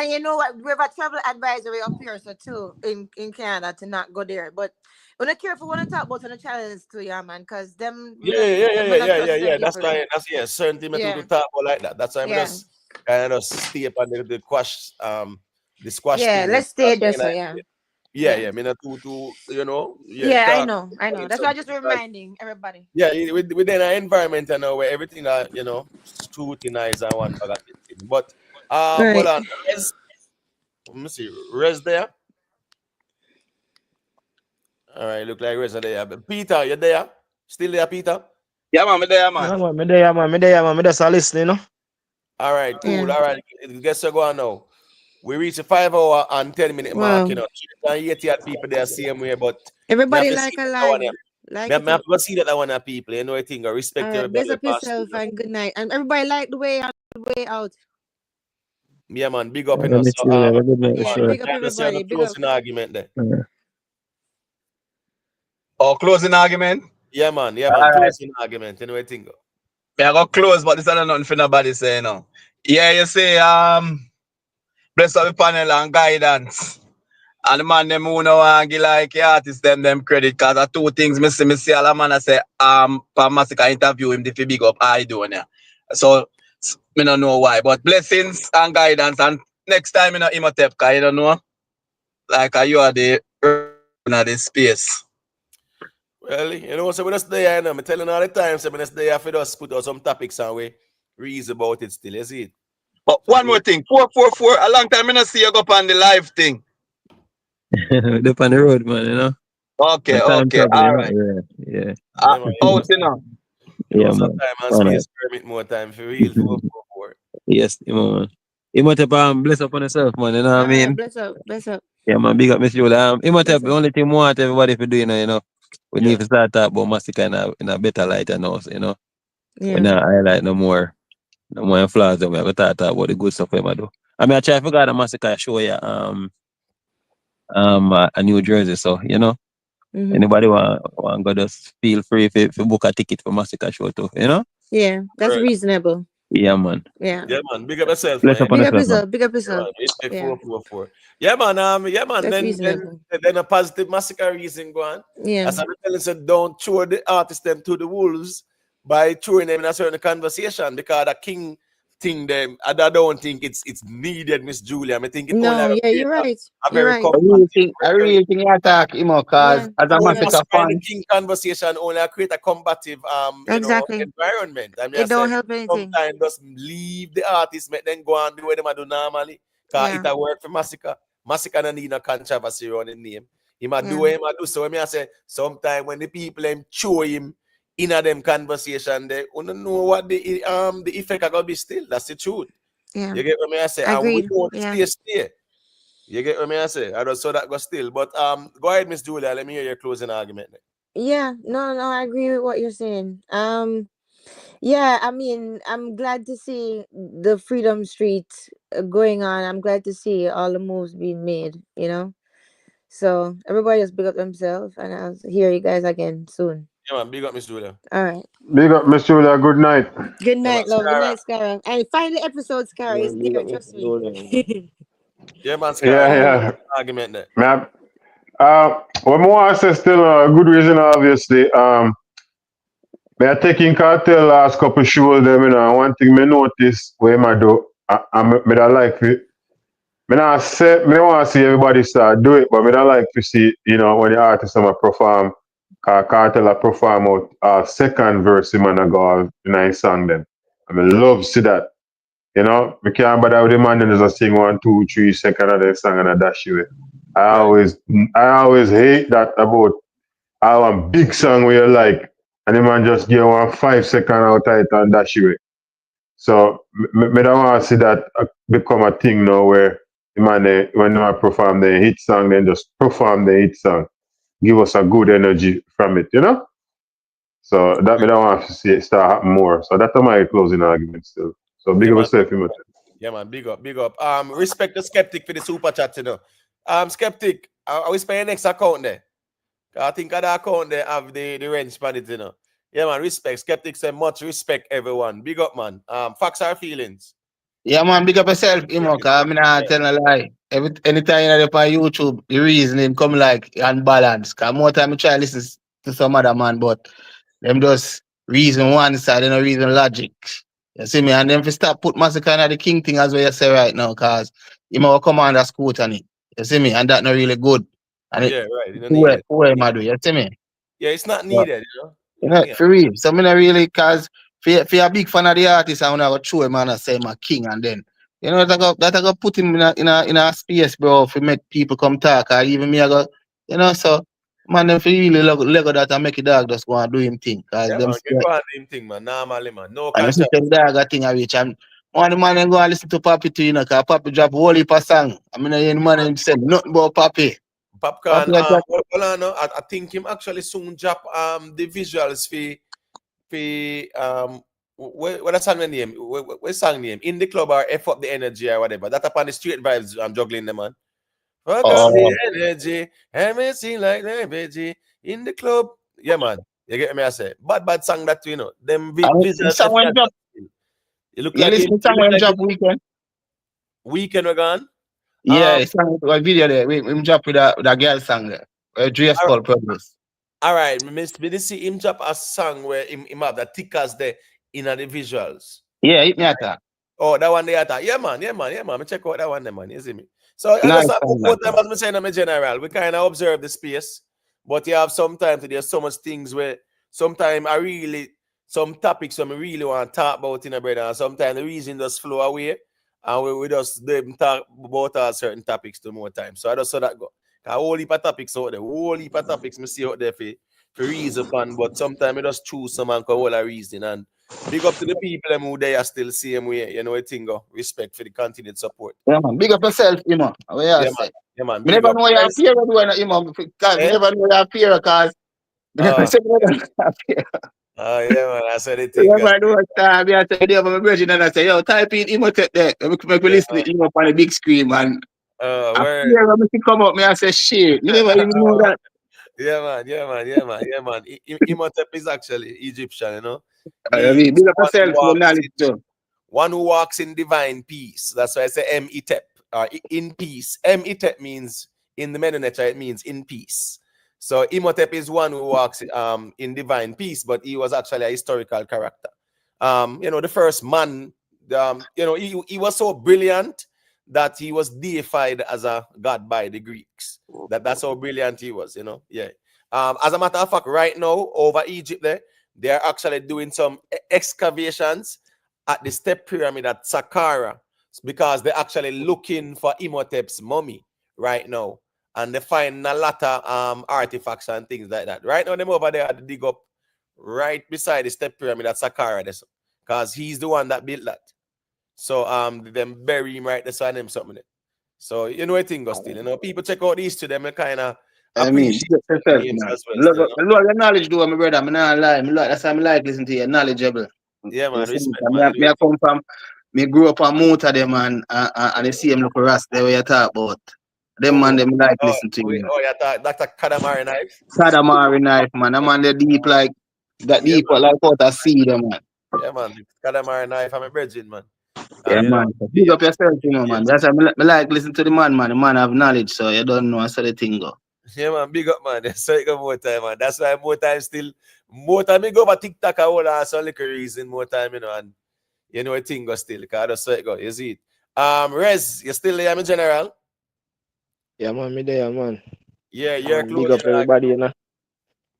you know what? We have a travel advisory up here, so too in Canada to not go there. But we're not careful when I talk about the challenge too, yeah, man, because them. Yeah. That's why certain things to talk about like that. That's why I'm just kind of stay up on the squash. Yeah, thing. let's stay there, so Yeah. Me not too, I know. That's why I'm just reminding everybody. Yeah, within an environment, where everything are, scrutinized and one bag of thing. But hold on, let me see, Rez there. All right, look like Rez there. But Peter, you there? Still there, Peter? Yeah, man, me there, man. Yeah, man, me there, man. Me just listening, All right, cool. All right, guess we're going now. We reach a 5 hour and 10-minute mark, 380 people there same way, but everybody like a live. I have to see that I want people, I think I respect everybody. Bless up yourself and good night. And everybody like the way out. Yeah, man, big up in Let us. me see that. Good night, Big up everybody. Big up. Closing argument there. Oh, closing argument? Yeah, man. All right. Closing argument. I think. I got close, but this is nothing for nobody say now. Yeah, you say bless up the panel and guidance. And the man them who know and give like the artist them credit, cause the two things me see all the man I say for Massacre interview him if he big up I do yeah. So me don't know why. But blessings and guidance, and next time you know Imhotep, cause you don't know. Like you are the this space. Well, you know, so when I stay here, I'm telling all the time, so when I stay here, for us put out some topics and we reason about it still, you see it? But one more thing, 444, a long time I not see you go up on the live thing. Up on the road, man, you know. Okay, Time okay, travel, all you right. know. Yeah. Yeah, man, Out, you know. you know, Yeah, some man. time and All right. space permit more time for real 444. Yes, man. Imhotep, bless up on yourself, man, you know what I All right, mean? bless up, bless up, Yeah, man, big up Miss Yola. Imhotep, bless the up. only thing we want everybody to do, you know, we Yeah. need to start talk about Massacre in a better light and us, you know. Yeah. We not highlight no more flaws than we have to talk about the good stuff we do. I mean, I try to forget the Massacre show you a New Jersey, so you know. Mm-hmm. Anybody want go just feel free if book a ticket for Massacre show too, you know? Yeah, that's Right. reasonable. Yeah, man. Yeah. Yeah, man. Big up yourself, Bless man. up on Big up yourself, man. yourself, big up Yeah, yourself. man. Respect Yeah, 444. Yeah, man. Yeah, man. that's Then reasonable. a positive Massacre reason go on. Yeah. As I'm telling you, don't throw the artists them to the wolves by throwing them in a certain conversation because the king thing them. I don't think it's needed, Miss Julia. I think it only No, yeah, you're right. a You're very right. combative. I really think you attack him, cause Yeah, as a Throwing yeah, Massacre Massacre in the fan, king conversation only create a combative exactly. environment. I mean, I It say don't help anything. sometimes just leave the artist, make them go and do what they do normally. Cause Yeah, it a work for Massacre. Massacre don't need no controversy around the name. He might do yeah, what he might do. So when me I say sometimes when the people them show him in a them conversation, they don't know what the effect are gonna be still. That's the truth. yeah. You get what me I say? And we Agreed. know the Yeah. space there. You get what me I say? I just saw that go still. But go ahead, Miss Julia. Let me hear your closing argument. Yeah, no, I agree with what you're saying. Yeah, I mean, I'm glad to see the Freedom Street going on. I'm glad to see all the moves being made, you know. So everybody just big up themselves, and I'll hear you guys again soon. Yeah, man. Big up, Miss Julia. All right. Big up, Miss Julia. Good night. Good Yeah, man. night, love. Good Scara. night, Scara. And find the episode, Scara. Yeah, It's big there. up Trust Mr. me. Loading. Yeah, man. Scara. Yeah, All right. yeah. Argument there. Man, what more I say still a good reason, obviously. Me I taking cartel last couple shows them, you know. One thing me notice where I do, me I like it. Me not say me don't want to see everybody start do it, but me don't like to see, you know, when the artist them a perform, cartel a perform out second verse him and a go out in a song them. I mean love see that. You know, we can't bother with the man and just sing 1, 2, 3 seconds of the song and a dash away. Right. I always hate that about how a big song where you like and the man just give 1 5 second out of it and dash away. So me don't want to see that become a thing now where the man when they perform the hit song, then just perform the hit song. Give us a good energy from it, you know? So that me don't want to see it start happen more. So that's my closing argument still. So big Yeah, up man. yourself, Imhotep. Yeah, man. Big up. Big up. Respect the skeptic for the super chat, you know. Skeptic, I will spend your next account there. I think at the account they have the range on it, you know. Yeah, man. Respect. Skeptic say much respect, everyone. Big up, man. Facts are feelings. Yeah, man, big up yourself, cause I'm not telling a lie. Anytime you're on YouTube, the reasoning come like unbalanced. Cause more time I try to listen to some other man, but them just reason one side, they no reason logic. You see me? And then if you start put Massacre on the king thing as what you say right now, cause you might come under scrutiny. You see me? And that not really good. And it Yeah, right. You don't need it. who am I do? You see me? Yeah, it's not But, needed, you know. you know, Yeah. for real. So me not really cause for a big fan of the artist, I wanna go throw him and I say my king and then you know that I go put him in a space, bro, for make people come talk or even me I go, you know, so man them for really Lego that and make a dog just go and do him thing. Cause Yeah, them man. Get go on him thing, man. Normally, man. No and the controversy. system dog a thing I reach and one the man then go and listen to Papi too, you know, cause Papi drop whole heap of song. I mean the man him say nothing about Papi. Popcaan, Papi a drop hold on, no. I think him actually soon drop the visuals for what that song name? What song name? In the club or F up the energy or whatever. That upon the street vibes I'm juggling them, man. Fuck up the energy. Everything like that, veggie. In the club. Yeah, man. You get me? I say bad song that you know. Them The visuals. song when drop, You look you like listen to you song look when like drop weekend. weekend we're gone. Yeah, song one video there. We drop with a girl song there. Dress All right. called Progress. All right, Miss, we did see him drop a song where him have the tickers there in the visuals. Yeah, hit me at that. Oh, that one there. Yeah, man. Me check out that one there, man. You see me? So I Nice just have song, more man. time as me saying, I'm a general. We kind of observe the space, but you have sometimes there's so much things where sometimes some topics I really want to talk about in a brother, and sometimes the reason just flow away, and we just them talk about certain topics to more time. So I just saw that go. A whole heap of topics out there, whole heap of topics me see out there for reason fun, but sometimes I just choose some and come all a reason. And big up to the people them who they are still same way, you know, I think respect for the continued support. Yeah, man. Big up yourself, you know. What you say? Yeah, man, Me big never up. know your Guys, fear when you know, because me eh? never know your fear because me never say me never know your fear. Oh, yeah, man, I said the You thing. never know what time I say, "Yo, my virgin," and I say, "Yo, type in Imhotep there." Make me Yeah, listen to him up on the big screen, man. I word. fear when me come up, me I say, "Shit, me never even know that." Yeah, man. Imhotep is actually Egyptian, you know. I mean, Means big up yourself, your knowledge too. one who walks in divine peace. That's why I say M-Etep, in peace. M-Etep means in the Mennonite, it means in peace. So Imhotep is one who walks in divine peace, but he was actually a historical character. You know, the first man, you know, he was so brilliant that he was deified as a god by the Greeks. That's how brilliant he was, you know. Yeah. As a matter of fact, right now over Egypt they're actually doing some excavations at the step pyramid at Saqqara because they're actually looking for Imhotep's mummy right now. And they find a lot of artifacts and things like that. Right now, them over there at the dig up right beside the step pyramid at Saqqara, because he's the one that built that. So them bury him right there, so them something there. So you know, I think still, you know, people check out these two, them kind of I mean, appreciate big up the yourself, names man. as well. Still, you know? I love your knowledge, though, my brother. I'm not lie. That's why I like listening to you. Knowledgeable. Yeah, You man, see, respect, man. You know, me I come from, me grew up on Mota them and you see them look rust there where you talk about. Them man, them like listen to you. yeah, Dr. Kadamari knife. Kadamari knife, man. Them man, they deep like, that Yeah, deep like out of sea, them man. yeah, man. Kadamari knife. I'm a virgin, man. Yeah, And you know, man. Big up yourself, you know, man. yes. That's why me like listen to the man, man. The man have knowledge, so you don't know how the thing go. Yeah, man, big up, man. So you got more time, man. That's why more time me go over TikTok and all that some little reason more time, you know, and you know, I think go still, because that's where it go. You see it. Rez, you still there, my general? Yeah, man, me there, man. Yeah, you're Big close. up everybody, you know.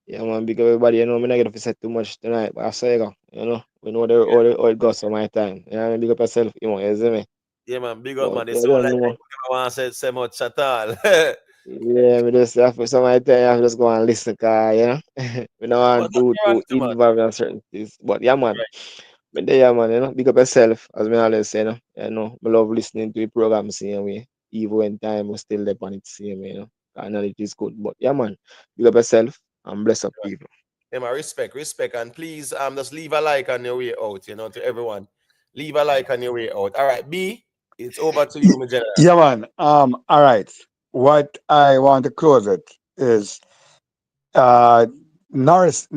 Yeah, man, big up everybody. You know, me not gonna say too much tonight, but I say you go. You know, we know all it goes for my time. Yeah, man, big up yourself, you see me. Yeah, man, big up, But man. It's you all don't like know. I want to say much at all. Yeah, me just have for some of the time I have to just go and listen, cause you know, we don't But want nothing wrong to to man. involve in certain things. But yeah, man, Right. but there, yeah, man, you know, big up yourself, as me always say, you know, I love listening to the program same way, even when time we still there on it same way, you know, I know it is good. But yeah, man, big up yourself and bless up people. Yeah, man, respect, and please just leave a like on your way out, you know, to everyone. Leave a like on your way out. All right, B, it's over to you, my general. Yeah, man. All right. What I want to close it is uh Norris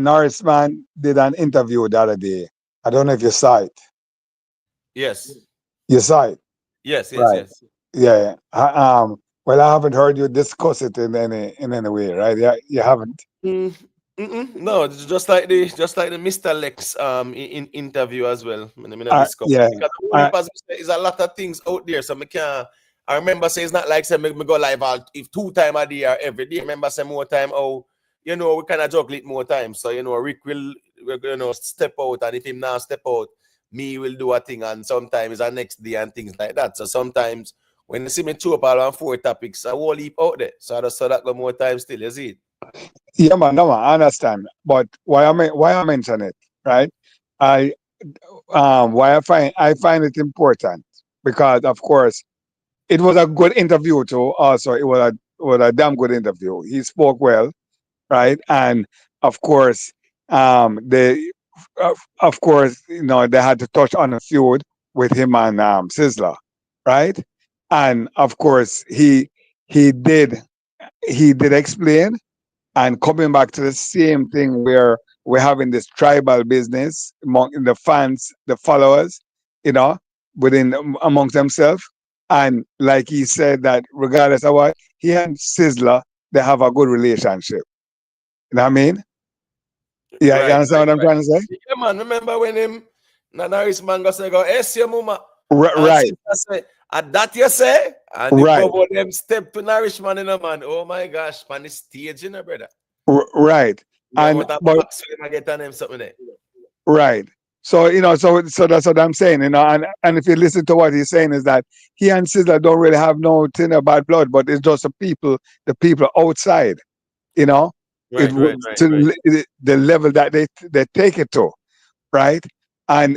man did an interview the other day. I don't know if you saw it. Yes. You saw it, right? Yes. Yeah. Well, I haven't heard you discuss it in any way, right? Yeah, you haven't. No, it's just like the Mr. Lex in interview as well. I mean, I discuss Yeah. because the only person is a lot of things out there, so me can't. I remember say it's not like say me go live if 2 times a day or every day. Remember say more time. Oh, you know we kind of juggle it more time. So you know Rick will step out, and if him now step out, me will do a thing, and sometimes the next day and things like that. So sometimes when you see me two up all on 4 topics, I will leap out there. So I just saw that go more time still. You see it. Yeah, man. No, man. I understand. But why I mention it, right? I why I find it important because, of course, it was a good interview too. Also, it was a damn good interview. He spoke well, right? And of course, they of course, they had to touch on a feud with him and Sizzler, right? And of course, he did he did explain, and coming back to the same thing where we're having this tribal business among the fans, the followers, you know, within amongst themselves. And like he said, that regardless of what, he and Sizzler, they have a good relationship. You know what I mean? Yeah, you Right, understand what I'm trying to say? Yeah, man. Remember when him Nanaris man go say, go, yes, your mama. And Right, sister say, and that you say? And the right, bubble them step to nourish man in a man. Oh my gosh, man, the stage, you know, brother. right. The And amount of but box for them I get on them something there. right. So so that's what I'm saying, and if you listen to what he's saying is that he and Sizzler don't really have no thing about blood, but it's just the people outside, you know, Right, right, right, to right. the level that they take it to, right? And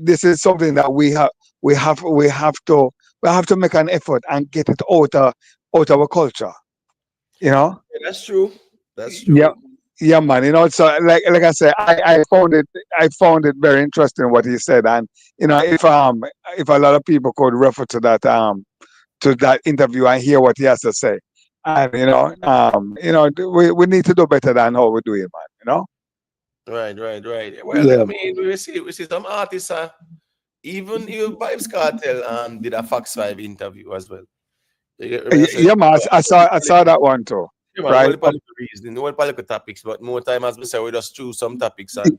this is something that we have to make an effort and get it out of our culture, you know. Yeah, that's true. That's Yeah, true. yeah, man. So like I said, I found it very interesting what he said, and if a lot of people could refer to that interview and hear what he has to say, and we need to do better than how we do it, man. Right, right, right. Well, I Yeah, mean, we see some artists, even Vybz Kartel did a Fox 5 interview as well. You get what I say? yeah, man. I saw that one too, Yeah, man, right? well, political reason, well, political topics, but more time, as we say, we just choose some topics and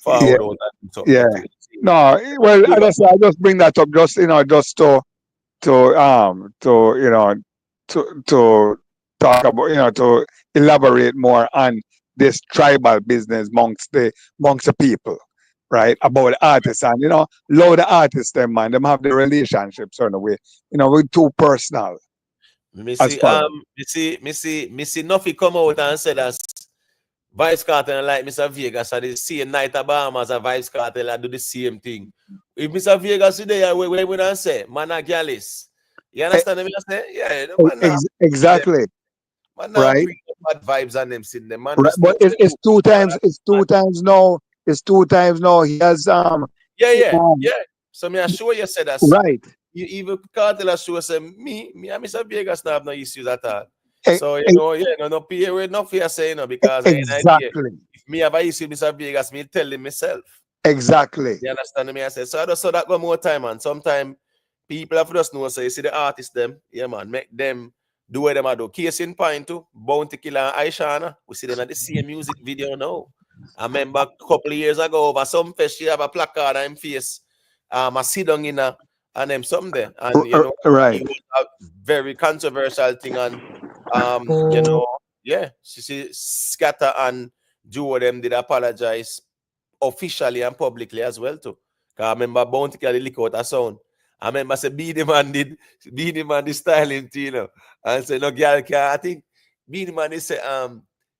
Yeah, forward out and something yeah. that we see. No, well, Big up, I just bring that up just to talk about to elaborate more on this tribal business amongst the people, right? About the artists, and low the artists them, man, them have the relationships on the way, with too personal me as see, follow. me see Nuffy come out and said that Vybz Kartel and like Mr. Vegas at the same night of Bahamas and Vybz Kartel and do the same thing. If Mr. Vegas today, we would say, man a gallus. You E- understand what I say? Yeah, the man now bring them. Exactly, Man now right? bring the bad vibes and them sitting them. Man Right, just but know say, it's "Ooh, it's two man." times no, it's 2 times no. He has Yeah, yeah, um yeah. So me assure you say that right. you even Cartel assure say me and Mr. Vegas now have no issues at all. E- So e- no pay with no fear say because I ain't idea. exactly, If me have a issue with Mr. Vegas, me tell him myself. exactly. You understand me? I say so. I just saw that go more time, and sometimes people have to just know. So you see the artists them, yeah, man, make them do what them a do. Case in point too, Bounty Killer and Aishana. We see them at the same music video now. I remember a couple of years ago over some fest, she have a placard on him face. I sit down in a and them something there, and Right. it was a very controversial thing, and yeah, she Scatter and Joe them did apologize officially and publicly as well too. Cause I remember Bounty Killer lick out a sound. I remember say Beanie Man did styling too, and say no girl can I think Beanie Man is say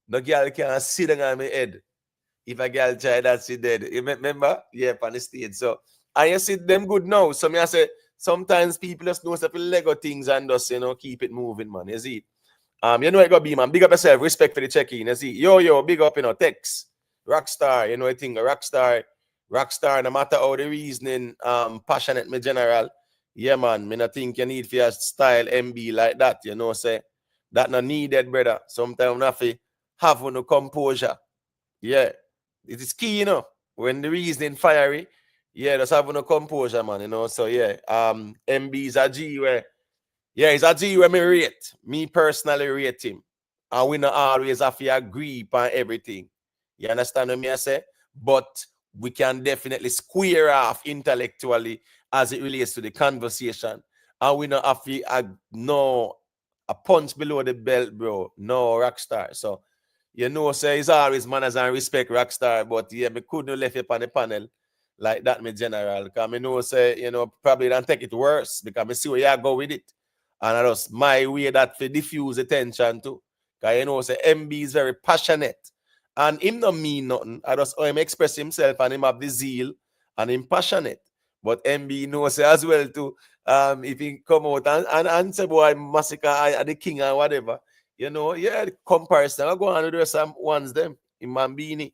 no girl can sit down on my head. If a girl try that she dead. You remember? Yeah, on the stage. So I see them good now. So me I say sometimes people just know stuff Lego things and just keep it moving, man. You see? It gotta be, man. Big up yourself, respect for the check-in. You see, yo, big up, text. Rockstar, I think a rockstar, no matter how the reasoning, passionate me general. Yeah, man. Me not think you need for your style MB like that, say that not needed, brother. Sometimes nothing have no composure. Yeah. It is key, when the reasoning fiery, yeah, just have no composure, man, so yeah. MB is a G where yeah, it's a G where me rate. Me personally rate him. And we not always have to agree on everything. You understand what me I say? But we can definitely square off intellectually as it relates to the conversation. And we not have to no a punch below the belt, bro. No rockstar. So say it's always manners and respect rockstar, but yeah, me couldn't left it on the panel like that, me general. Because me say, probably don't take it worse because me see where you go with it. And I just my way that to diffuse attention to. Because say MB is very passionate. And him not mean nothing. I just him express himself and him have the zeal and him passionate. But MB say as well too. If he come out and say boy Massacre I the king or whatever. Yeah, the comparison. I go on to do some ones them in Mambini.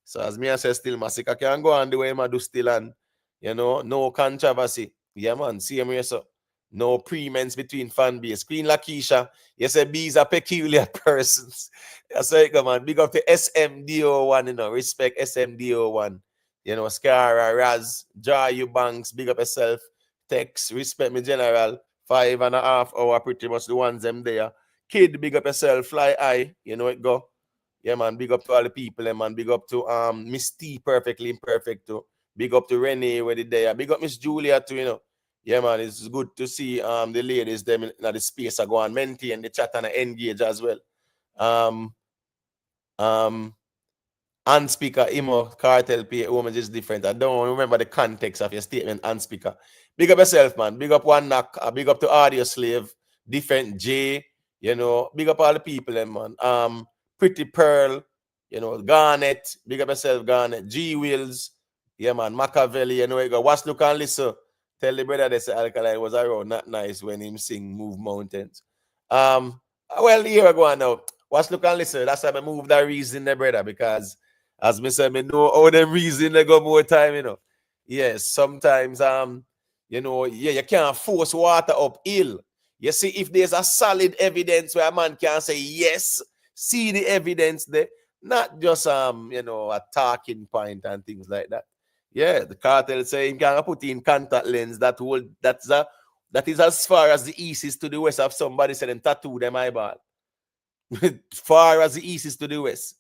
So as me I say still Massacre can go on the way I do still and no controversy. Yeah, man. See him here so. No preeminence between fan base. Queen Lakeisha, you say bees are peculiar persons. That's right, come on. Big up to SMDO1, you know, respect SMDO1. You know, Scara, Raz, Jar Banks, big up yourself. Tex, respect me general. 5.5 hours, pretty much the ones them there. Kid, big up yourself. Fly high, you know it go. Yeah, man, big up to all the people, man. Big up to Miss T, perfectly imperfect too. Big up to Renee, where they there. Big up Miss Julia too, you know. Yeah, man, it's good to see the ladies them in the space. I go and maintain the chat and engage as well. Unspeaker, Imo, Cartel, P, woman is different. I don't remember the context of your statement, unspeaker. Big up yourself, man. Big up One Knock. Big up to Audio Slave, different J, you know. Big up all the people, man. Pretty Pearl, you know, Garnet. Big up yourself, Garnet. G Wheels, yeah, man. Machiavelli, you know, you go. Watch, look, and listen. Tell the brother they say Alkaline was around, not nice when him sing Move Mountains. Well, here I go on now. Watch, look, and listen. That's why I move that reason there, brother, because as me say, me know all them reason they go more time, you know. Yes, sometimes you know, yeah, you can't force water uphill. You see, if there's a solid evidence where a man can say yes, see the evidence there, not just you know, a talking point and things like that. Yeah, the cartel say you can put in contact lens that is as far as the east is to the west of somebody said them tattoo them eyeball. Far as the east is to the west.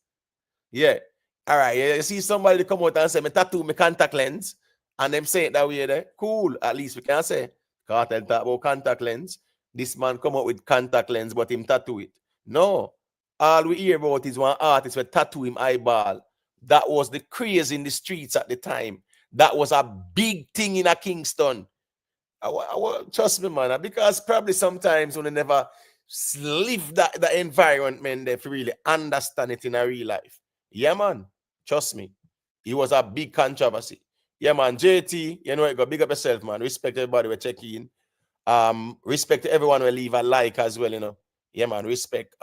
Yeah. All right. You see somebody come out and say me tattoo my contact lens, and them say it that way there. Cool. At least we can say cartel talk about contact lens. This man come out with contact lens, but him tattoo it. No. All we hear about is one artist will tattoo him eyeball. That was the craze in the streets at the time. That was a big thing in a Kingston. Trust me, man, because probably sometimes when they never live that environment, man, they really understand it in a real life. Yeah, man, trust me. It was a big controversy. Yeah, man, JT, you know, you got big up yourself, man. Respect everybody we check in. Respect to everyone who leave a like as well, you know. Yeah, man, respect.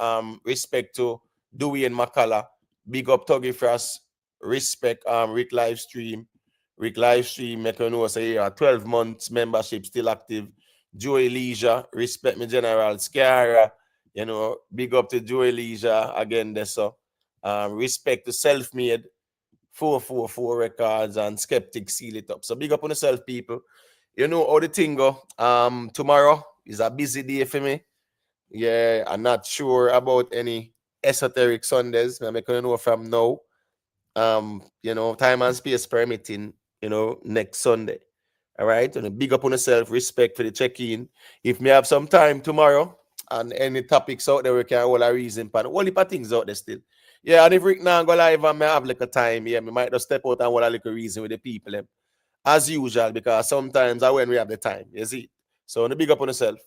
Respect to Dewey and McCullough. Big up Tuggy Frost. Respect Rick Livestream. Rick Livestream, make you know, say 12 months membership still active. Joey Leisure, respect me general. Scara, you know, big up to Joey Leisure again there, so respect to Self-Made, 444 Records and Skeptic Seal It Up. So big up on yourself, people. You know how the thing go. Tomorrow is a busy day for me. Yeah, I'm not sure about any esoteric Sundays. I'm making you know from now. You know, time and space permitting, you know, next Sunday. All right. And big up on yourself, respect for the check-in. If me have some time tomorrow and any topics out there, we can hold a reason pan. All the things out there still. Yeah, and if Rick now go live and me have like a time, yeah, me might just step out and hold a little reason with the people. As usual, because sometimes I when we have the time, you see. So big up on yourself.